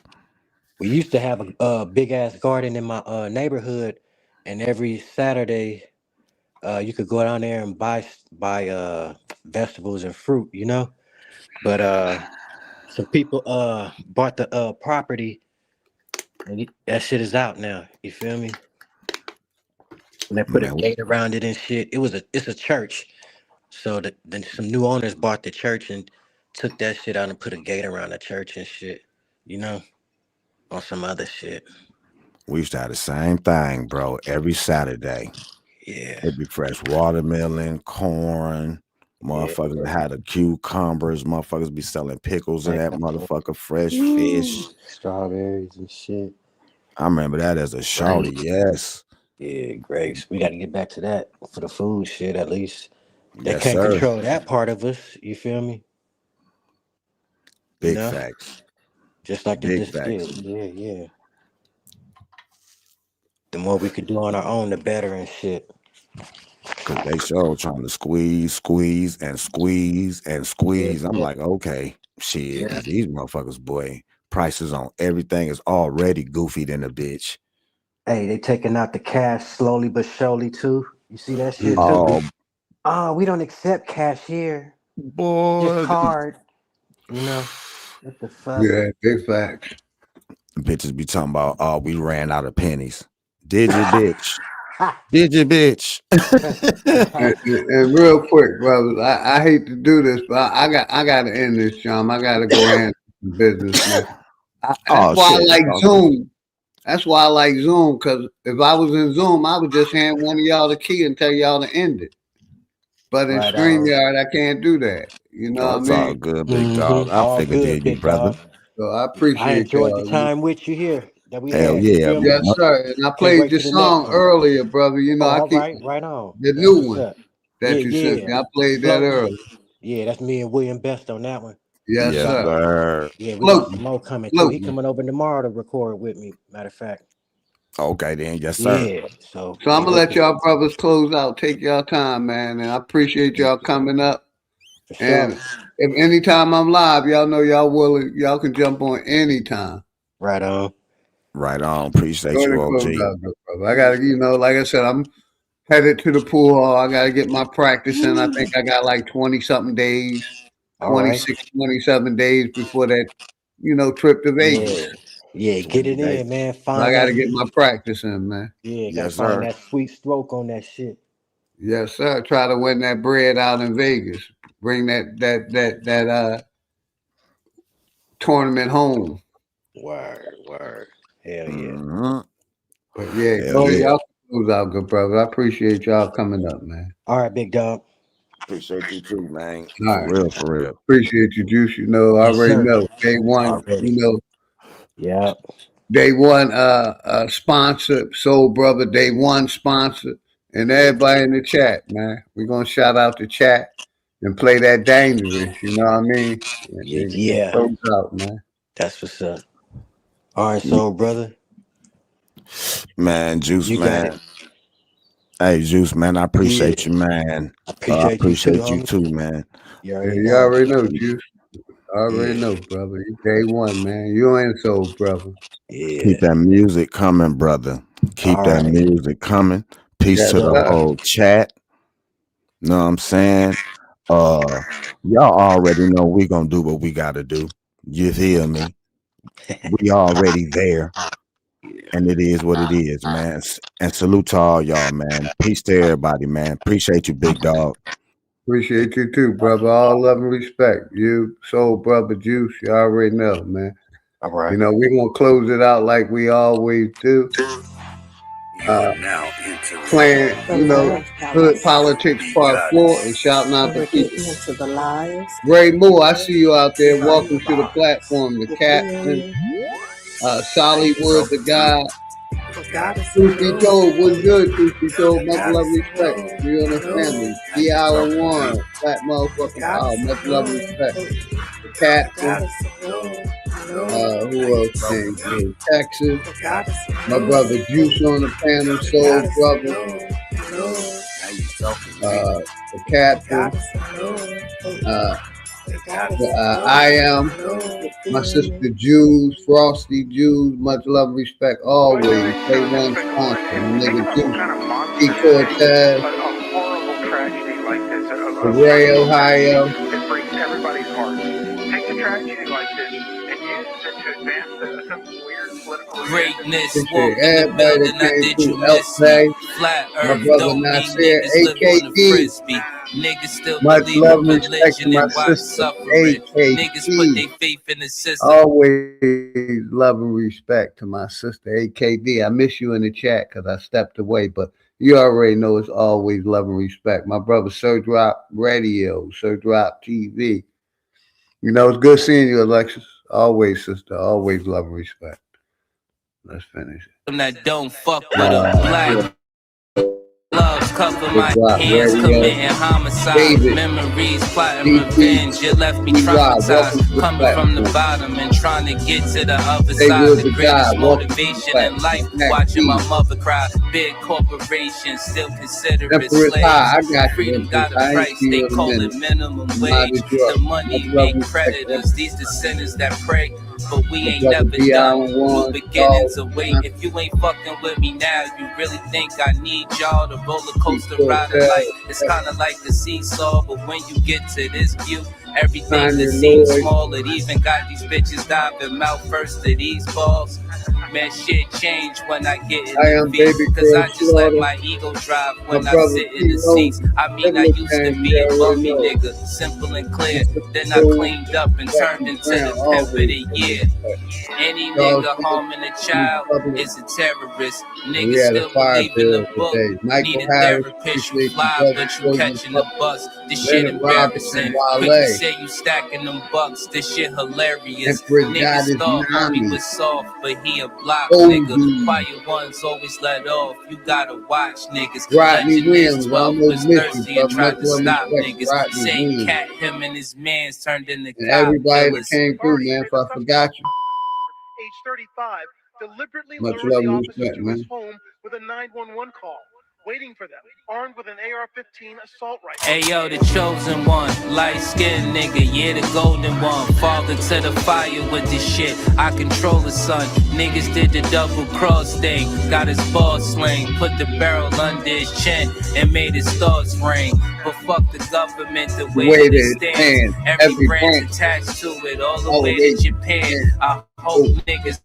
We used to have a big ass garden in my neighborhood, and every Saturday, you could go down there and buy vegetables and fruit, you know. But some people bought the property, and that shit is out now. You feel me? And they put a gate around it and shit. It's a church, so then some new owners bought the church and took that shit out and put a gate around the church and shit, you know, on some other shit. We used to have the same thing, bro, every Saturday. Yeah. It'd be fresh watermelon, corn. Motherfuckers had the cucumbers. Motherfuckers be selling pickles in that motherfucker. Fresh fish. Strawberries and shit. I remember that as a shorty, yes. Yeah, grapes. We got to get back to that for the food shit at least. They Yes, can't sir. control that part of us. You feel me? Big facts. Just like the distill. Yeah. The more we could do on our own, the better and shit. Cause they sure trying to squeeze. I'm like, okay, shit. Cause these motherfuckers, boy, prices on everything is already goofy than a bitch. Hey, they taking out the cash slowly but surely too. You see that shit too? Oh, we don't accept cash here. Boy, just card. You know what the fuck? Yeah, big facts. Bitches be talking about, oh, we ran out of pennies. Did you, bitch? Did you, bitch? and real quick, brothers, I hate to do this, but I got to end this, John. I got to go handle some business, man. That's why I like Zoom. That's why I like Zoom, because if I was in Zoom, I would just hand one of y'all the key and tell y'all to end it. But in StreamYard, I can't do that. You know what I mean? It's all good, big dog. I figured it, you brother. So I appreciate I enjoyed y'all. the time with you here that we Hell had. yeah. Yes, sir. And I played this song earlier, brother. You know, I keep right on. the new one that you sent me. I played that earlier. Yeah, that's me and William Best on that one. Yes, sir. Yeah, we got some more coming too. He coming over tomorrow to record with me. Matter of fact. Okay, then, yes, sir. Yeah, so I'm gonna let y'all brothers close out. Take y'all time, man, and I appreciate y'all coming up. And if anytime I'm live, y'all know y'all willing. Y'all can jump on anytime. Right on. Right on. Appreciate you, OG. I gotta, like I said, I'm Headed to the pool hall. I got to get my practice in. I think I got like 20-something days, All right. 26, 27 days before that, trip to Vegas. Yeah. Yeah, get it They, in, man. So I Find got that. to get my practice in, man. Yeah, gotta yes, find sir. that sweet stroke on that shit. Yes, sir. Try to win that bread out in Vegas. Bring that tournament home. Word. Hell yeah. Mm-hmm. But yeah, Hell go yeah. y'all close out, good brother. I appreciate y'all coming up, man. All right, big dog. Appreciate you too, man. All For right. real, for real. Appreciate you, Juice. I Yes, already sir. know. Day one, Already. Yeah. day one sponsor, Soul Brother, day one sponsor, and everybody in the chat, man. We're gonna shout out the chat and play that dangerous, you know what I mean? And Yeah. close out, man. That's what's up. All right, Soul Brother. Man, Juice, You got man. it. Hey, Juice, man, I Yeah. appreciate you, man. I I appreciate you too, appreciate you homie. too, man. You Yeah, already you know. already know, Juice. Already Yeah. know, brother. You day one, man. You ain't Soul Brother. Yeah. Keep that music coming, brother. Keep All that right. music coming. Peace Yes, to the sir. whole chat. Know what I'm saying? Y'all already know we gonna do what we gotta do. You feel me? We already there. And it is what it is, man. And salute to all y'all, man. Peace to everybody, man. Appreciate you, big dog. Appreciate you too, brother. All love and respect. You, Soul Brother Juice, you already know, man. All right. We're gonna close it out like we always do. Playing, The Love Hood Palace. Politics Part 4 and shouting out the We're people. getting into the lives. Ray Moore, I see you out there. Welcome to the platform. The Captain, Sollywood, the guy. The goddess of Truth be love. told, what's good, truth be told, The much love goddess and of respect. love. You and the family. D. Allen Warren, fat The motherfucking power, goddess much of love and love. respect. The The Captain, goddess of love. who else came through? Texas, The goddess of my love. brother Juice on the panel, The Soul goddess of Brother, love. the Captain, Goddess of love. uh, The goddess of I love. am, my sister Within. Jews, Frosty Jews, much love and respect always. Day one sponsor, my nigga Think about what Juice, kind of T. monster Cortez, a horrible tragedy like this, a Ray, personal Ohio. tragedy that breaks everybody's hearts. Take a tragedy like this and use it to advance some weird political agenda. Greatness, walk Appreciate in the everybody that building, I came did you through. Elk miss me? Bay, Flat my earth brother don't mean Nasir, niggas live on a AKT. frisbee. Niggas still Much believe love in and respect to religion my and watch sister, suffering. Niggas put AKT. their faith in the system. Always love and respect to my sister, AKD. I miss you in the chat because I stepped away, but you already know it's always love and respect. My brother, Sir Drop Radio, Sir Drop TV. It's good seeing you, Alexis. Always, sister. Always love and respect. Let's finish it. That don't fuck with a black. Gloves cover Sir my Drop hands, Radio. committing homicide. David, Memories, plotting DP, revenge. You left me DY, welcome traumatized. to the Coming from the platform. bottom and trying to get to the other Stay side. good The to God. greatest Welcome to the motivation in life. platform. Matt Watching my Keys, mother cry. Big corporations still consider it Empress slaves. High. I got you, Freedom Empress. got a I ain't price. seen They you in a call it minute. minimum I'm out wage. of York. The Much money love make and respect to predators. These the sinners that pray. But we my ain't brother never B. done. Allen New Warren, beginnings Charles await. Johnson, If you ain't fucking with me now, you really think I need y'all to roller Pete coaster ride of life? It's Cortez, kinda like a seesaw, but when you get to this view, everything Tanya that seems Lloyd. small, it even got these bitches diving mouth first to these balls. Man, shit change when I get in I the am feet, Baby cause Girl I just let Slaughter. my ego drive My when I brother sit in T. the seats. Moses. I mean, I Nicholas used to Gang, be you a already bummy know. nigga, simple and clear. Mr. Then I Cool, cleaned up and turned Jackie into Brown, the pimp of always the love and year. respect. Any Charles nigga Smith, harming a East child Public. is a terrorist. And we Niggas had a still fire believe in the bill book. today. Need Michael a Harris, therapist, you appreciate you, fly, brother. but you William catching the Butler. bus. This shit Leonard Robinson, embarrassing. Quick to Wale. say you stacking them bucks. This shit hilarious. Empress Niggas Goddess thought homie Nami. was soft, but he a block nigga. Oldie. Quiet ones always let off. You gotta watch niggas. Rodney Legend is Williams. I 12 almost was missed you, thirsty and brother. Much tried to love and stop respect to niggas. Rodney Same Williams. cat, him and his mans turned into And cop everybody that killers. came through, man, if I forgot you. Age 35, deliberately Much lured love the and officer respect, to his man. home with a 911 call. waiting for them, armed with an AR-15 assault rifle. Hey yo, the chosen one, light-skinned nigga, yeah, the golden one. Father to the fire with this shit, I control the sun. Niggas did the double cross thing, got his ball sling, put the barrel under his chin, and made his thoughts ring. But fuck the government, the way that it stands, every brand's attached to it, all the way to Japan. I hope niggas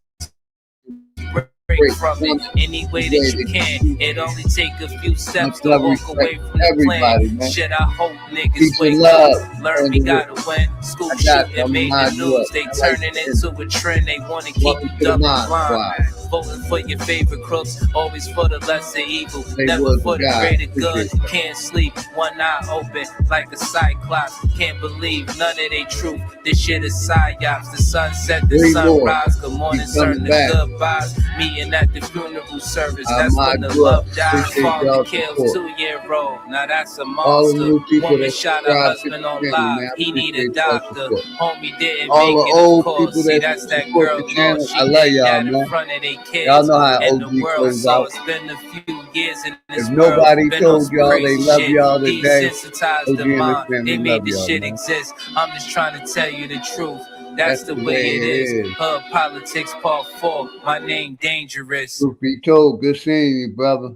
break from it any way that you can. It only take a few steps to walk away from the plan. Shit, I hope niggas wake up, learn we gotta win. School shooting made the news, they turning into a trend. They wanna keep you dumb and blind. Voting for your favorite crooks, always for the lesser evil, never for the greater good. Can't sleep, one eye open like a cyclops. Can't believe none of they truth. This shit is psyops. The sunset, the sunrise, good morning, certain goodbyes. Meeting at the funeral service, that's when the love dies. Father kills 2-year-old, now that's a monster. Woman shot her husband on live, he need a doctor. Homie didn't make it, of course. See, that's that girl lost. She did that in front of their kids. And the world saw it's been a few years in this world. Been on some crazy shit. Desensitized the mind. They made this shit exist. I'm just trying to tell you the truth. That's the way it is. Hood Politics Part 4. My name Dangerous. Truth be told, good seeing you, brother.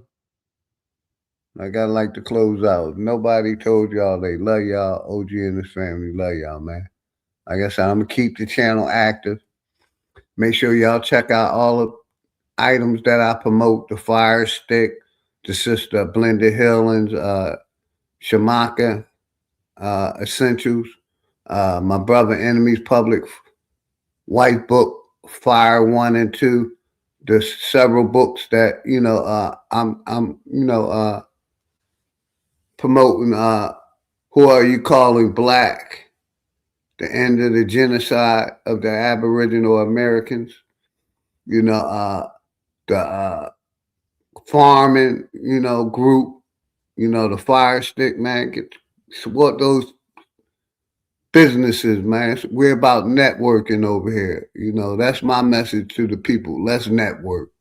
I gotta like to close out. Nobody told y'all they love y'all. OG and his family love y'all, man. Like I said, I'm gonna keep the channel active. Make sure y'all check out all the items that I promote: the Fire Stick, the Sister Blended Healings, Shamaka Essentials, my brother Enemy's Public White Book, Fire 1 and 2. There's several books that I'm promoting. Who Are You Calling Black? The End of the Genocide of the Aboriginal Americans. The farming, group. The Fire Stick, man. Support those businesses, man. We're about networking over here. That's my message to the people. Let's network.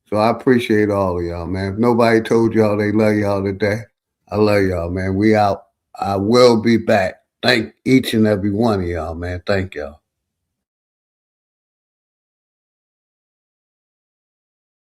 So I appreciate all of y'all, man. If nobody told y'all they love y'all today, I love y'all, man. We out. I will be back. Thank each and every one of y'all, man. Thank y'all.